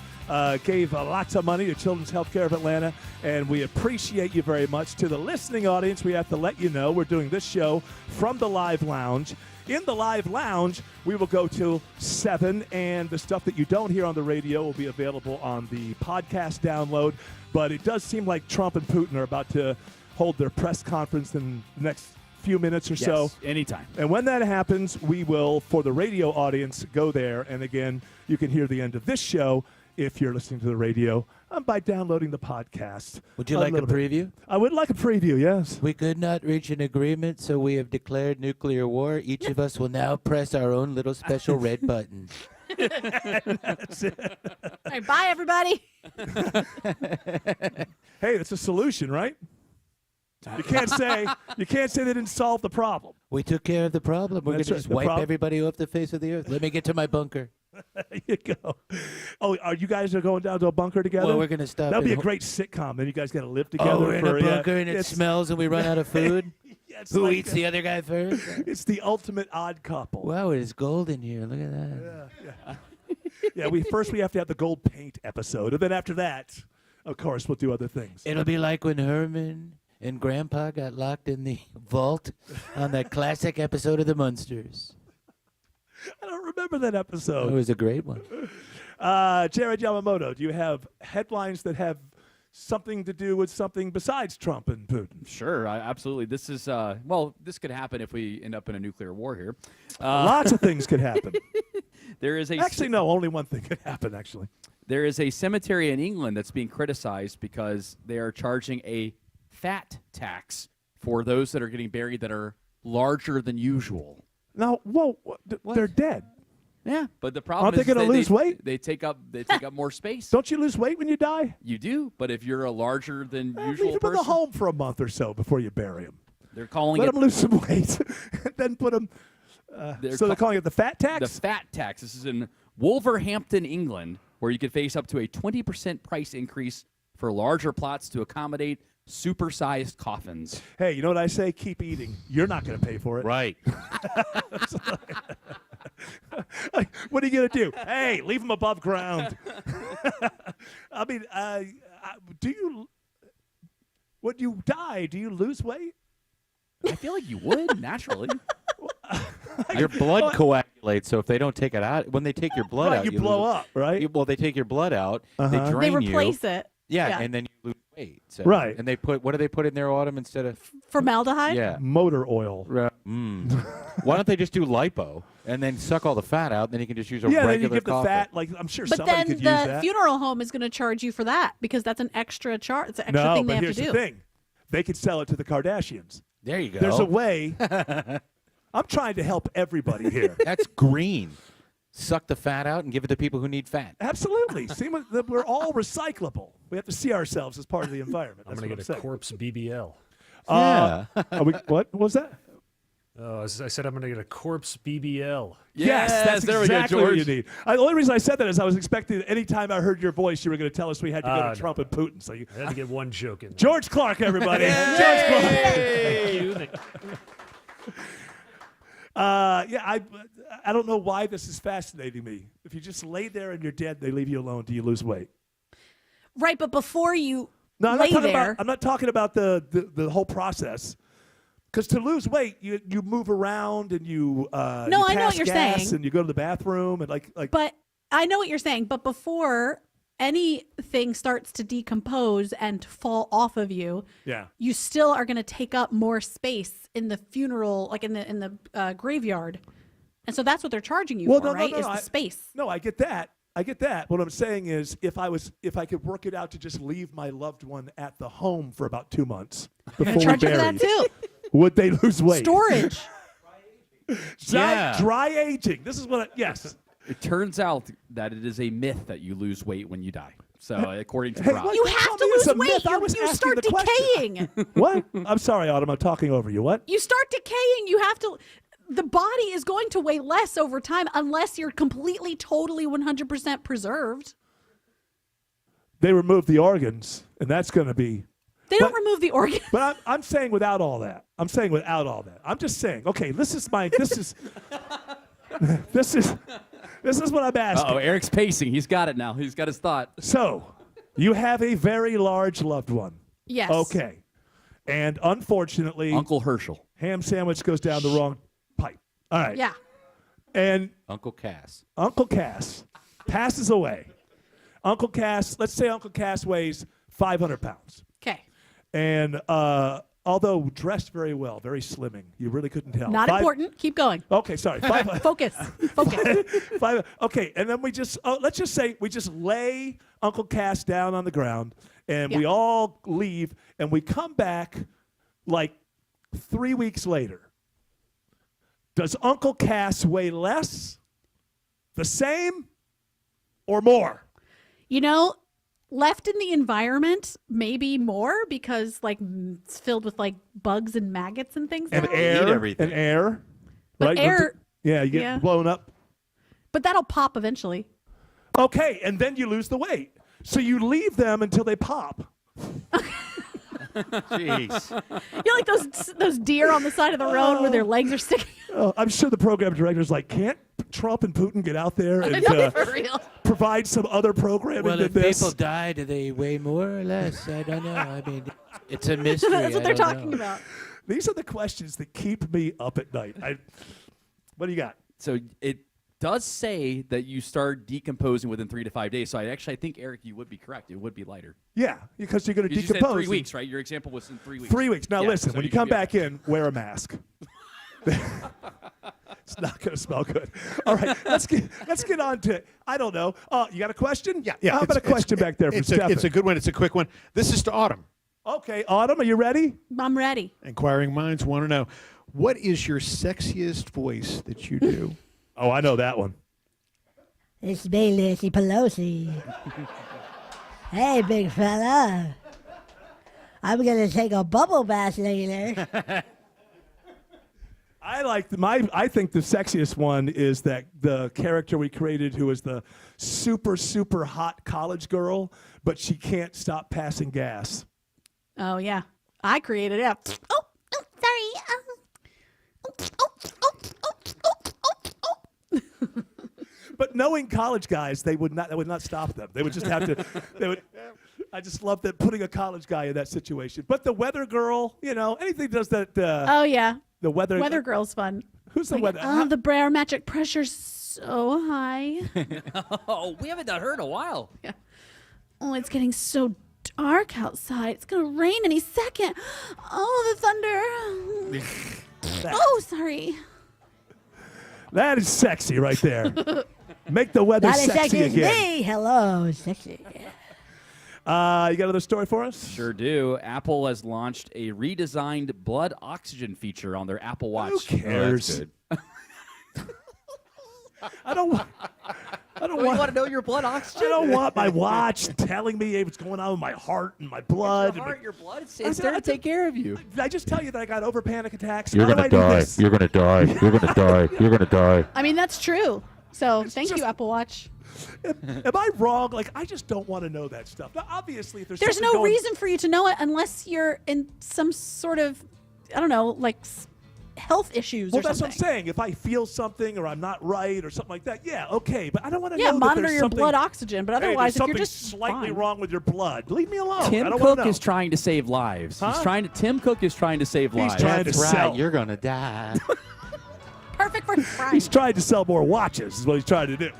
gave lots of money to Children's Healthcare of Atlanta, and we appreciate you very much. To the listening audience, we have to let you know we're doing this show from the Live Lounge. In the Live Lounge, we will go till 7, and the stuff that you don't hear on the radio will be available on the podcast download. But it does seem like Trump and Putin are about to hold their press conference in the next few minutes or so. Anytime. And when that happens, we will, for the radio audience, go there. And again, you can hear the end of this show if you're listening to the radio by downloading the podcast. Would you like a preview? I would like a preview, yes. We could not reach an agreement, so we have declared nuclear war. Each of us will now press our own little special red button. That's it. All right, bye, everybody. Hey, it's a solution, right? You can't say they didn't solve the problem. We took care of the problem. We're going That's to right, just the wipe problem. everybody off the face of the earth. Let me get to my bunker. There you go. Oh, are you guys going down to a bunker together? Well, we're going to stop. That'll be a in- great sitcom. Then you guys got to live together. Oh, we're in for a bunker and it it's- smells and we run out of food? It's Who like eats the other guy first? It's the ultimate odd couple. Wow, it is gold in here. Look at that. Yeah, we have to have the gold paint episode, and then after that, of course, we'll do other things. It'll be like when Herman and Grandpa got locked in the vault on that classic episode of The Munsters. I don't remember that episode. It was a great one. Jared Yamamoto, do you have headlines that have something to do with something besides Trump and Putin? Sure, absolutely. This is, this could happen if we end up in a nuclear war here. Lots of things could happen. There is only one thing could happen, actually. There is a cemetery in England that's being criticized because they are charging a fat tax for those that are getting buried that are larger than usual. Now, they're dead. Yeah, but the problem Aren't they going to lose weight? They take up more space. Don't you lose weight when you die? You do, but if you're a larger than Leave usual them in person, the home for a month or so before you bury them. they're calling Let it. them lose some weight, and then put them. They're calling it the fat tax. The fat tax. This is in Wolverhampton, England, where you could face up to a 20% price increase for larger plots to accommodate supersized coffins. Hey, you know what I say? Keep eating. You're not going to pay for it. Right. What are you going to do? Hey, leave them above ground. I mean, when you die, do you lose weight? I feel like you would, naturally. Your blood coagulates, so if they don't take it out, when they take your blood out, you blow lose it. up, right? Well, they take your blood out, they Uh-huh. drain They replace you. it. Yeah, Yeah. and then you lose weight. So, Right. And they put, what do they put in there, Autumn, instead of? Formaldehyde? Yeah. Motor oil. Right. Why don't they just do lipo and then suck all the fat out, and then you can just use a Yeah, regular then you give coffin. the fat. Like I'm sure But somebody then could use the that. funeral home is going to charge you for that because that's an extra charge. It's an extra No, thing they but have here's to do. the thing: they could sell it to the Kardashians. There you go. There's a way. I'm trying to help everybody here. That's green. suck the fat out and give it to people who need fat. Absolutely. We're all recyclable. We have to see ourselves as part of the environment. I'm going to get a corpse BBL. What was that? Oh, I said I'm going to get a corpse BBL. Yes, that's there exactly we go, what you George. need. The only reason I said that is I was expecting that any time I heard your voice, you were going to tell us we had to go to No. Trump and Putin. So you I had to get one joke in there. George Clark, everybody. George Clark. I don't know why this is fascinating me. If you just lay there and you're dead, they leave you alone. Do you lose weight? Right, but before you No, I'm lay not talking there, about. I'm not talking about the whole process. Because to lose weight, you move around and you No, you I know pass what you're gas saying. and you go to the bathroom and like. But I know what you're saying. But before anything starts to decompose and fall off of you, Yeah. you still are going to take up more space in the funeral, like in the graveyard. And so that's what they're charging you for, right? Is the space. No, I get that. What I'm saying is, if I could work it out to just leave my loved one at the home for about 2 months before we Charge you for buried, that too. would they lose weight? Storage. Dry aging. This is what. Yes. It turns out that it is a myth that you lose weight when you die. So according to Hey, Rob. what? You Don't have tell to me it's lose a myth. weight. I was You asking start the question. decaying. What? I'm sorry, Autumn. I'm talking over you. What? You start decaying. You have to. The body is going to weigh less over time unless you're completely, totally, 100% preserved. They remove the organs, and that's going to be. They don't remove the organs. But I'm saying without all that. I'm just saying. Okay, this is what I'm asking. Uh-oh, Eric's pacing. He's got it now. He's got his thought. So, you have a very large loved one. Yes. Okay. And unfortunately, Uncle Herschel. ham sandwich goes down the wrong pipe. All right. Yeah. And Uncle Cass passes away. Let's say Uncle Cass weighs 500 pounds. Okay. And although dressed very well, very slimming, you really couldn't tell. Not important. Keep going. Okay, sorry. Focus. Okay, and then let's just say we just lay Uncle Cass down on the ground, and we all leave, and we come back like 3 weeks later. Does Uncle Cass weigh less, the same, or more? You know, left in the environment, maybe more because like it's filled with like bugs and maggots and things. And now. air. But right? air. You get blown up. But that'll pop eventually. Okay, and then you lose the weight. So you leave them until they pop. Jeez. You're like those deer on the side of the road where their legs are sticking. I'm sure the program director's like, can't Trump and Putin get out there and For real. provide some other programming Well, than if this? people die, do they weigh more or less? I don't know. I mean, it's a mystery. That's what they're I don't talking know. about. These are the questions that keep me up at night. What do you got? So it does say that you start decomposing within 3 to 5 days. So I think, Eric, you would be correct. It would be lighter. Yeah, because you're going to You decompose. said 3 in weeks, right? Your example was in 3 weeks. 3 weeks. Now Yeah, listen, so when you could come be back in, wear a mask. It's not going to smell good. All right, let's get on to, I don't know. You got a question? Yeah. How about a question back there from Stefan? It's a good one. It's a quick one. This is to Autumn. Okay, Autumn, are you ready? I'm ready. Inquiring minds want to know, what is your sexiest voice that you do? Oh, I know that one. It's me, Nancy Pelosi. Hey, big fella. I'm going to take a bubble bath later. I think the sexiest one is that the character we created who is the super, super hot college girl, but she can't stop passing gas. Oh, yeah. I created it. Oh, sorry. But knowing college guys, that would not stop them. They would just have to. I just love that putting a college guy in that situation. But the weather girl, anything does that. Oh, yeah. The weather girl's fun. Who's the weather? Oh, the barometric pressure's so high. Oh, we haven't done her in a while. Yeah. Oh, it's getting so dark outside. It's going to rain any second. Oh, the thunder. Oh, sorry. That is sexy right there. Make the weather Not as sexy sexy as again. me. Hello, sexy. You got another story for us? Sure do. Apple has launched a redesigned blood oxygen feature on their Apple Watch. Who cares? Oh, that's good. I don't. you want to know your blood oxygen? I don't want my watch telling me what's going on with my heart and my blood. Your heart, your blood, it's there to take care of you. Did I just tell you that I got over panic attacks? You're How going do to I do die. this? You're going to die. You're going to die. You're going to die. I mean, that's true. So thank you, Apple Watch. Am I wrong? Like, I just don't want to know that stuff. Now, obviously, if there's There's something no going- reason for you to know it unless you're in some sort of, I don't know, like health issues Well, or that's something. what I'm saying. If I feel something or I'm not right or something like that, yeah, okay. But I don't want to Yeah, know monitor that there's your something, blood oxygen, but hey, otherwise, there's if you're something just slightly fine. wrong with your blood, leave me alone. I Tim don't Cook want to know. is trying to save lives. Huh? Tim Cook is trying to save lives. trying to That's sell. right. You're going to die. Perfect for frying. He's trying to sell more watches. Is what he's trying to do.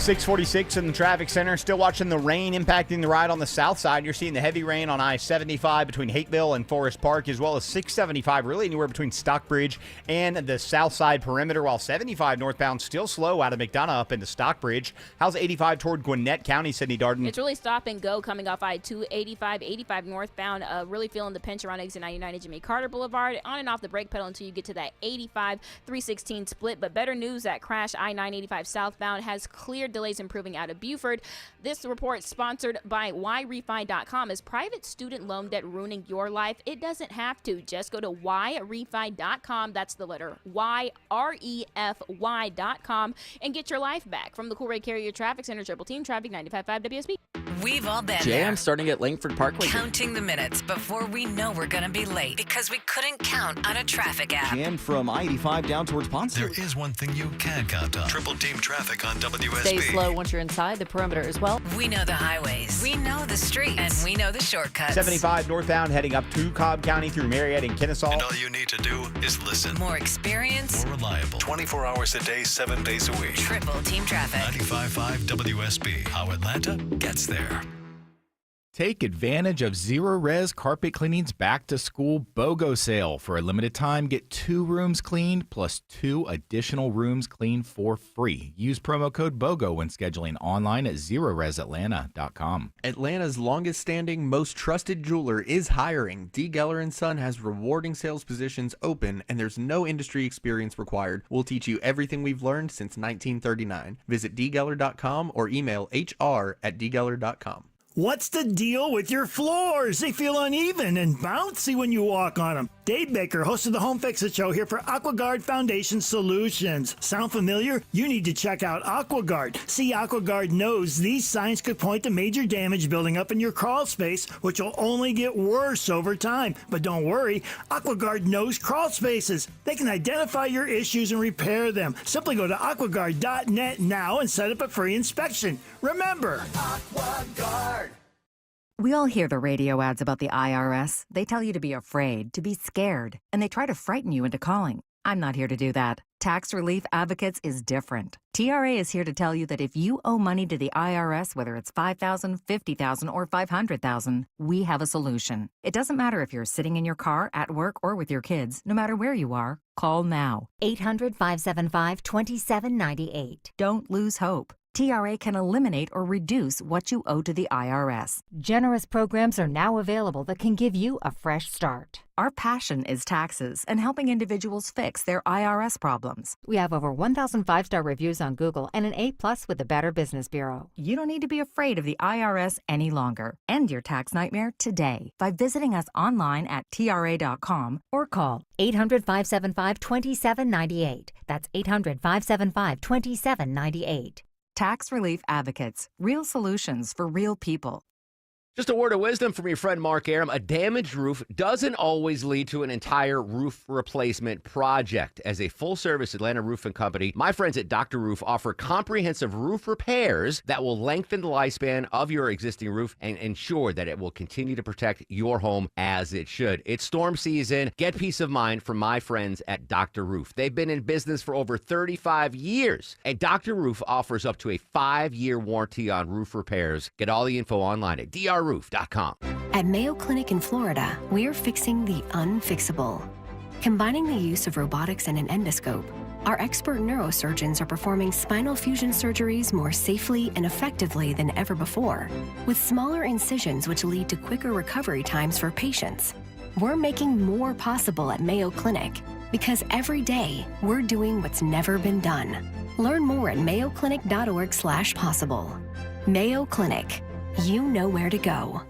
.646 in the traffic center. Still watching the rain impacting the ride on the south side. You're seeing the heavy rain on I-75 between Hateville and Forest Park, as well as 675 really anywhere between Stockbridge and the south side perimeter, while 75 northbound still slow out of McDonough up into Stockbridge. How's 85 toward Gwinnett County, Sydney Darden? It's really stop and go coming off I-285, 85 northbound. Really feeling the pinch around exit 99 at Jimmy Carter Boulevard. On and off the brake pedal until you get to that 85-316 split. But better news, that crash I-985 southbound has cleared delays improving out of Buford. This report sponsored by whyrefi.com. Is private student loan debt ruining your life? It doesn't have to. Just go to whyrefi.com. That's the letter YREFY.com and get your life back. From the Cool Ray Carrier Traffic Center, Triple Team Traffic 95.5 WSB. We've all been Jam there. starting at Langford Parkway. Counting the minutes before we know we're going to be late because we couldn't count on a traffic app. Jammed from I-85 down towards Ponce. There is one thing you can count on. Triple Team Traffic on WSB. Stay slow once you're inside the perimeter as well. We know the highways. We know the streets. And we know the shortcuts. 75 northbound heading up to Cobb County through Marietta and Kennesaw. And all you need to do is listen. More experience. More reliable. 24 hours a day, 7 days a week. Triple Team Traffic. 95.5 WSB. How Atlanta gets there. Take advantage of Zero Res Carpet Cleaning's Back to School BOGO sale. For a limited time, get 2 rooms cleaned plus 2 additional rooms cleaned for free. Use promo code BOGO when scheduling online at ZeroResAtlanta.com. Atlanta's longest-standing, most trusted jeweler is hiring. D. Geller & Son has rewarding sales positions open, and there's no industry experience required. We'll teach you everything we've learned since 1939. Visit dgeller.com or email hr@dgeller.com. What's the deal with your floors? They feel uneven and bouncy when you walk on them. Dave Baker, host of the Home Fix-It Show, here for AquaGuard Foundation Solutions. Sound familiar? You need to check out AquaGuard. See, AquaGuard knows these signs could point to major damage building up in your crawl space, which will only get worse over time. But don't worry, AquaGuard knows crawl spaces. They can identify your issues and repair them. Simply go to aquaguard.net now and set up a free inspection. Remember, AquaGuard. We all hear the radio ads about the IRS. They tell you to be afraid, to be scared, and they try to frighten you into calling. I'm not here to do that. Tax Relief Advocates is different. TRA is here to tell you that if you owe money to the IRS, whether it's $5,000, $50,000, or $500,000, we have a solution. It doesn't matter if you're sitting in your car, at work, or with your kids. No matter where you are, call now. 800-575-2798. Don't lose hope. TRA can eliminate or reduce what you owe to the IRS. Generous programs are now available that can give you a fresh start. Our passion is taxes and helping individuals fix their IRS problems. We have over 1,000 5-star reviews on Google and an A+ with the Better Business Bureau. You don't need to be afraid of the IRS any longer. End your tax nightmare today by visiting us online at TRA.com or call 800-575-2798. That's 800-575-2798. Tax Relief Advocates. Real solutions for real people. Just a word of wisdom from your friend Mark Aram. A damaged roof doesn't always lead to an entire roof replacement project. As a full-service Atlanta roofing company, my friends at Dr. Roof offer comprehensive roof repairs that will lengthen the lifespan of your existing roof and ensure that it will continue to protect your home as it should. It's storm season. Get peace of mind from my friends at Dr. Roof. They've been in business for over 35 years, and Dr. Roof offers up to a 5-year warranty on roof repairs. Get all the info online at drroof.com. At Mayo Clinic in Florida, we're fixing the unfixable. Combining the use of robotics and an endoscope, our expert neurosurgeons are performing spinal fusion surgeries more safely and effectively than ever before, with smaller incisions which lead to quicker recovery times for patients. We're making more possible at Mayo Clinic because every day we're doing what's never been done. Learn more at mayoclinic.org/possible. Mayo Clinic. You know where to go.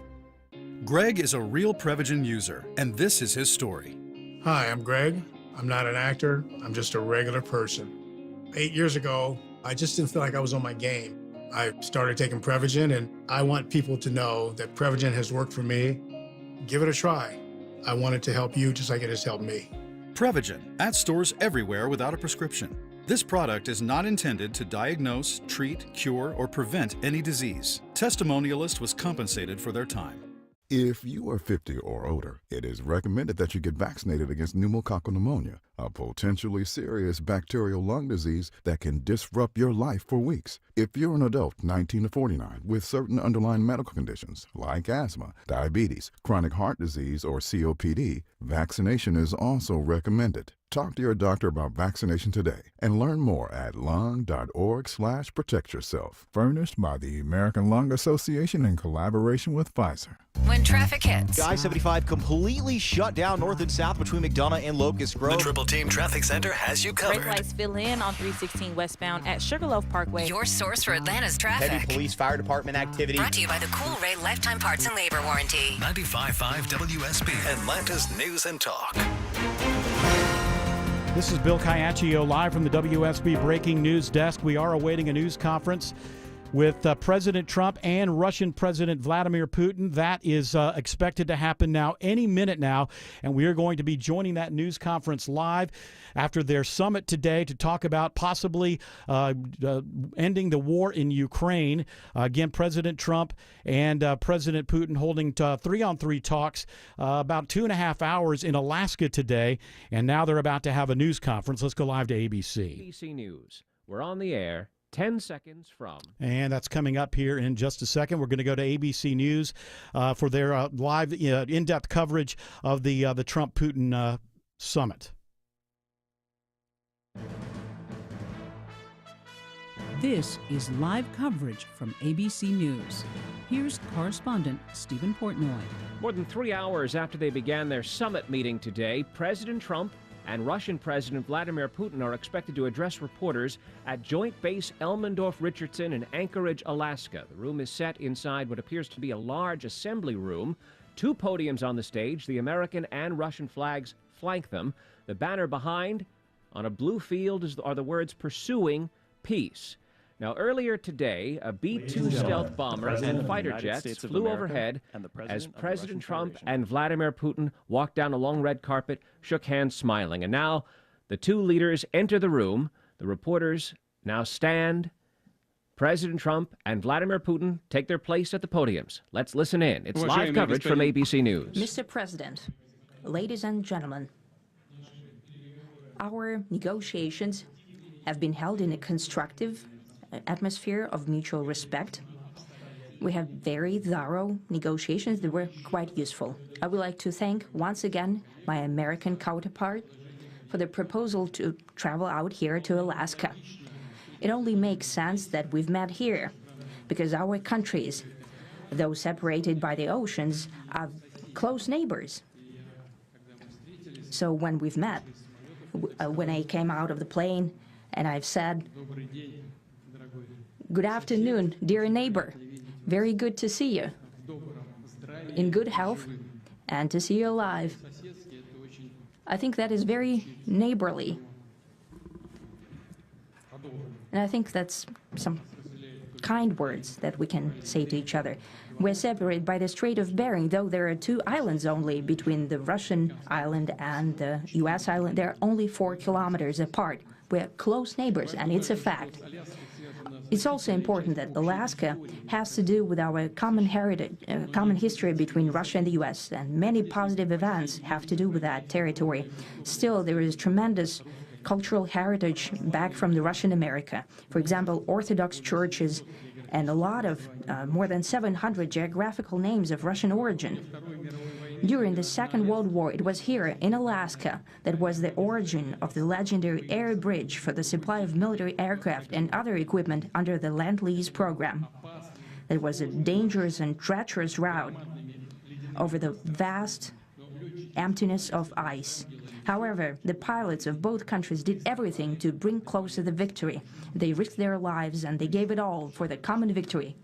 Greg is a real Prevagen user, and this is his story. Hi, I'm Greg. I'm not an actor. I'm just a regular person. 8 years ago, I just didn't feel like I was on my game. I started taking Prevagen, and I want people to know that Prevagen has worked for me. Give it a try. I want it to help you just like it has helped me. Prevagen, at stores everywhere without a prescription. This product is not intended to diagnose, treat, cure, or prevent any disease. Testimonialist was compensated for their time. If you are 50 or older, it is recommended that you get vaccinated against pneumococcal pneumonia, a potentially serious bacterial lung disease that can disrupt your life for weeks. If you're an adult 19 to 49 with certain underlying medical conditions like asthma, diabetes, chronic heart disease, or COPD, vaccination is also recommended. Talk to your doctor about vaccination today and learn more at lung.org/protectyourself. Furnished by the American Lung Association in collaboration with Pfizer. When traffic hits. I-75 completely shut down north and south between McDonough and Locust Grove. The Triple Team Traffic Center has you covered. Brake lights fill in on 316 westbound at Sugarloaf Parkway. Your source for Atlanta's traffic. Heavy police fire department activity. Brought to you by the Cool Ray Lifetime Parts and Labor Warranty. 95.5 WSB, Atlanta's News and Talk. This is Bill Caiaccio live from the WSB Breaking News Desk. We are awaiting a news conference with President Trump and Russian President Vladimir Putin. That is expected to happen now, any minute now, and we are going to be joining that news conference live after their summit today to talk about possibly ending the war in Ukraine. Again, President Trump and President Putin holding 3-on-3 talks about 2.5 hours in Alaska today, and now they're about to have a news conference. Let's go live to ABC. ABC News. We're on the air 10 seconds from. And that's coming up here in just a second. We're going to go to ABC News for their live, in-depth coverage of the Trump-Putin summit. This is live coverage from ABC News. Here's correspondent Stephen Portnoy. More than 3 hours after they began their summit meeting today, President Trump and Russian President Vladimir Putin are expected to address reporters at Joint Base Elmendorf-Richardson in Anchorage, Alaska. The room is set inside what appears to be a large assembly room. 2 podiums on the stage. The American and Russian flags flank them. The banner behind, on a blue field, are the words "Pursuing Peace." Now, earlier today, a B-2 stealth bomber and fighter jets flew overhead as President Trump and Vladimir Putin walked down a long red carpet, shook hands smiling. And now the 2 leaders enter the room. The reporters now stand. President Trump and Vladimir Putin take their place at the podiums. Let's listen in. It's live coverage from ABC News. Mr. President, ladies and gentlemen, our negotiations have been held in a constructive atmosphere of mutual respect. We have very thorough negotiations that were quite useful. I would like to thank once again my American counterpart for the proposal to travel out here to Alaska. It only makes sense that we've met here because our countries, though separated by the oceans, are close neighbors. So when we've met, when I came out of the plane and I've said, "Good afternoon, dear neighbor. Very good to see you. In good health and to see you alive." I think that is very neighborly. And I think that's some kind words that we can say to each other. We're separated by the Strait of Bering, though there are 2 islands only between the Russian island and the U.S. island. They're only 4 kilometers apart. We're close neighbors, and it's a fact. It's also important that Alaska has to do with our common heritage, common history between Russia and the U.S., and many positive events have to do with that territory. Still, there is tremendous cultural heritage back from the Russian America. For example, Orthodox churches and a lot of, more than 700 geographical names of Russian origin. During the Second World War, it was here in Alaska that was the origin of the legendary air bridge for the supply of military aircraft and other equipment under the Lend-Lease program. It was a dangerous and treacherous route over the vast emptiness of ice. However, the pilots of both countries did everything to bring closer the victory. They risked their lives and they gave it all for the common victory.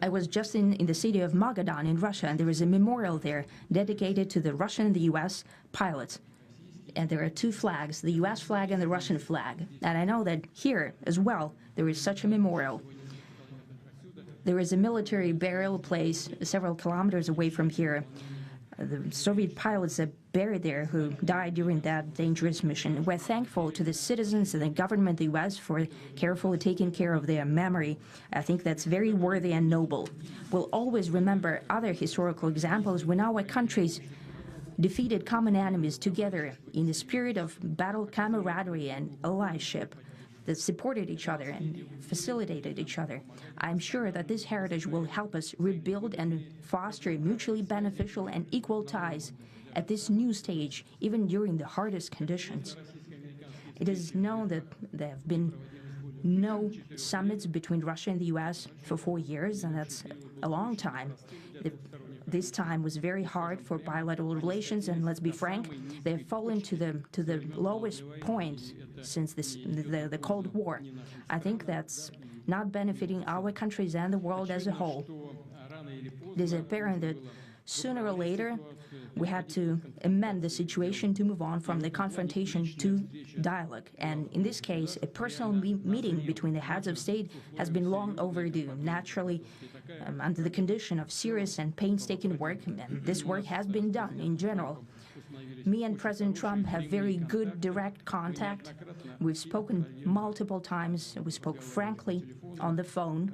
I was just in the city of Magadan in Russia, and there is a memorial there dedicated to the Russian and the U.S. pilots. And there are two flags, the U.S. flag and the Russian flag. And I know that here as well, there is such a memorial. There is a military burial place several kilometers away from here. The Soviet pilots are buried there who died during that dangerous mission. We're thankful to the citizens and the government of the U.S. for carefully taking care of their memory. I think that's very worthy and noble. We'll always remember other historical examples when our countries defeated common enemies together in the spirit of battle camaraderie and allyship that supported each other and facilitated each other. I'm sure that this heritage will help us rebuild and foster mutually beneficial and equal ties at this new stage, even during the hardest conditions. It is known that there have been no summits between Russia and the U.S. for 4 years, and that's a long time. This time was very hard for bilateral relations, and let's be frank, they have fallen to the lowest point since the Cold War. I think that's not benefiting our countries and the world as a whole. It is apparent that sooner or later we had to amend the situation to move on from the confrontation to dialogue. And in this case, a personal meeting between the heads of state has been long overdue. Naturally, under the condition of serious and painstaking work, and this work has been done in general. Me and President Trump have very good direct contact. We've spoken multiple times. We spoke frankly on the phone.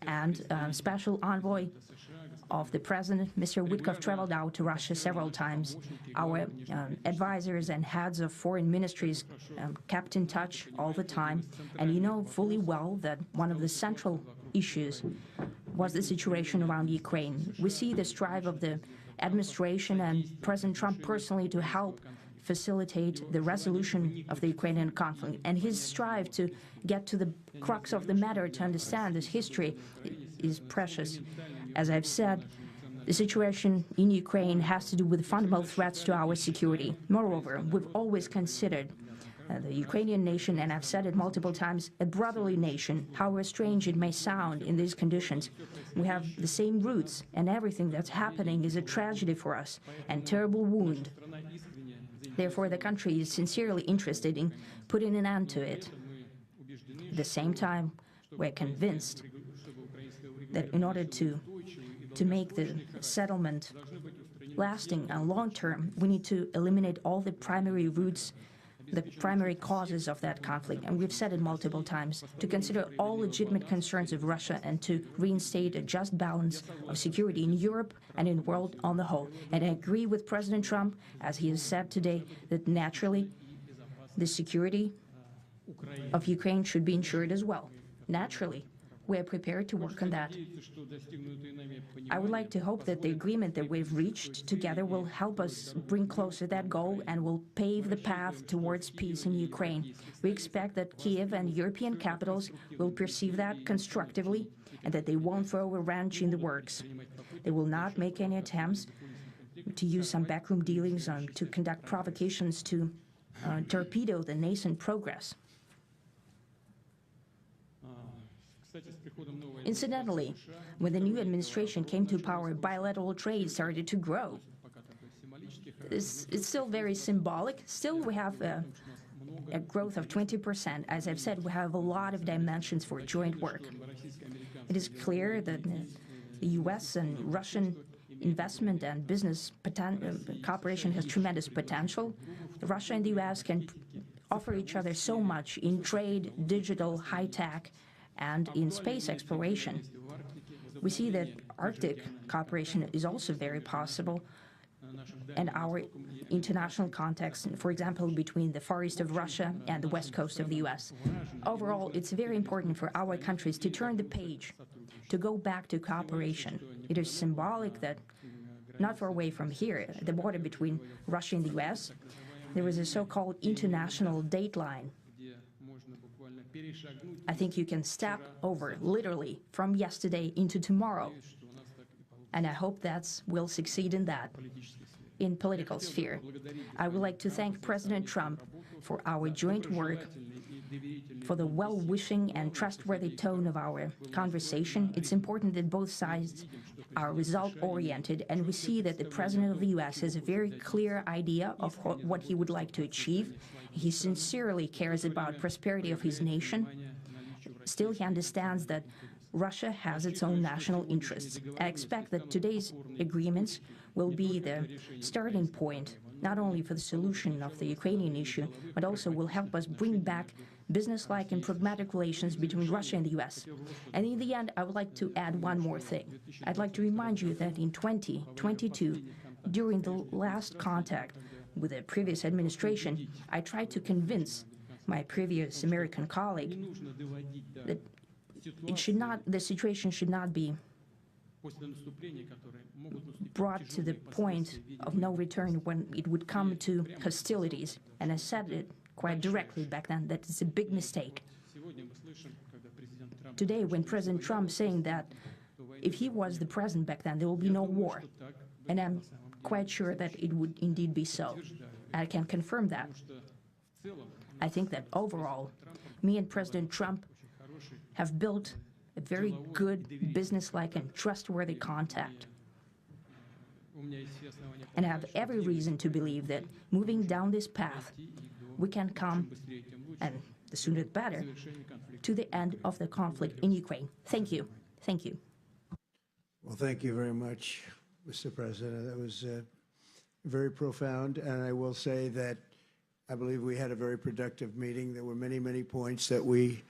And special envoy of the president, Mr. Witkoff, traveled out to Russia several times. Our advisors and heads of foreign ministries kept in touch all the time. And you know fully well that one of the central issues was the situation around Ukraine. We see the strive of the administration and President Trump personally to help facilitate the resolution of the Ukrainian conflict. And his strive to get to the crux of the matter, to understand this history, is precious. As I've said, the situation in Ukraine has to do with fundamental threats to our security. Moreover, we've always considered the Ukrainian nation, and I've said it multiple times, a brotherly nation, however strange it may sound in these conditions. We have the same roots, and everything that's happening is a tragedy for us and terrible wound. Therefore, the country is sincerely interested in putting an end to it. At the same time, we're convinced that in order to make the settlement lasting and long-term, we need to eliminate all the primary roots, the primary causes of that conflict. And we've said it multiple times, to consider all legitimate concerns of Russia and to reinstate a just balance of security in Europe and in the world on the whole. And I agree with President Trump, as he has said today, that naturally the security of Ukraine should be ensured as well. Naturally, we are prepared to work on that. I would like to hope that the agreement that we've reached together will help us bring closer that goal and will pave the path towards peace in Ukraine. We expect that Kiev and European capitals will perceive that constructively and that they won't throw a wrench in the works. They will not make any attempts to use some backroom dealings to conduct provocations to torpedo the nascent progress. Incidentally, when the new administration came to power, bilateral trade started to grow. It's still very symbolic. Still, we have a growth of 20%. As I've said, we have a lot of dimensions for joint work. It is clear that the U.S. and Russian investment and business cooperation has tremendous potential. Russia and the U.S. can offer each other so much in trade, digital, high-tech, and in space exploration. We see that Arctic cooperation is also very possible, and our international context, for example, between the Far East of Russia and the West Coast of the U.S. Overall, it's very important for our countries to turn the page, to go back to cooperation. It is symbolic that not far away from here, at the border between Russia and the U.S., there is a so-called international date line. I think you can step over, literally, from yesterday into tomorrow. and I hope we'll succeed in that. In political sphere, I would like to thank President Trump for our joint work, for the well-wishing and trustworthy tone of our conversation. It's important that both sides are result-oriented, and we see that the President of the U.S. has a very clear idea of what he would like to achieve. He sincerely cares about prosperity of his nation. Still, he understands that Russia has its own national interests. I expect that today's agreements will be the starting point, not only for the solution of the Ukrainian issue, but also will help us bring back business-like and pragmatic relations between Russia and the U.S. And in the end, I would like to add one more thing. I'd like to remind you that in 2022, during the last contact with the previous administration, I tried to convince my previous American colleague that the situation should not be brought to the point of no return when it would come to hostilities. And I said it quite directly back then that it's a big mistake. Today, when President Trump saying that if he was the president back then, there will be no war. And I'm quite sure that it would indeed be so. I can confirm that. I think that overall, me and President Trump have built a very good, business-like and trustworthy contact. And I have every reason to believe that moving down this path, we can come, and the sooner the better, to the end of the conflict in Ukraine. Thank you. Thank you. Well, thank you very much, Mr. President. That was very profound, and I will say that I believe we had a very productive meeting. There were many, many points that we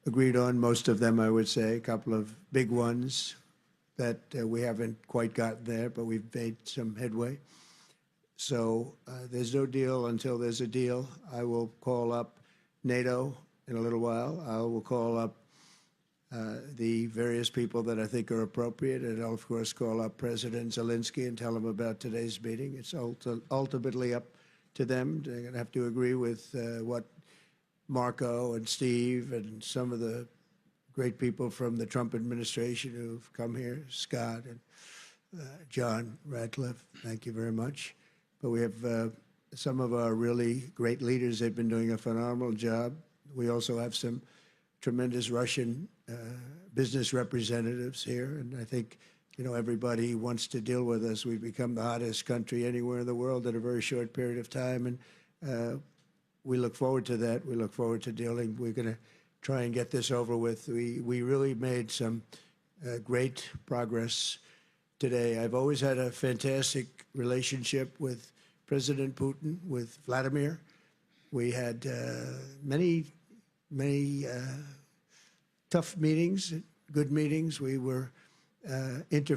agreed on, most of them, I would say, a couple of big ones that we haven't quite gotten there, but we've made some headway. So there's no deal until there's a deal. I will call up NATO in a little while. I will call up the various people that I think are appropriate, and I'll, of course, call up President Zelensky and tell him about today's meeting. It's ultimately up to them. They're going to have to agree with what Marco and Steve and some of the great people from the Trump administration who've come here, Scott and John Radcliffe, thank you very much. But we have some of our really great leaders. They've been doing a phenomenal job. We also have some tremendous Russian business representatives here, and I think everybody wants to deal with us. We've become the hottest country anywhere in the world in a very short period of time, and we look forward to that. We look forward to dealing. We're going to try and get this over with. We really made some great progress today. I've always had a fantastic relationship with President Putin, with Vladimir. We had many tough meetings, good meetings. We were interfering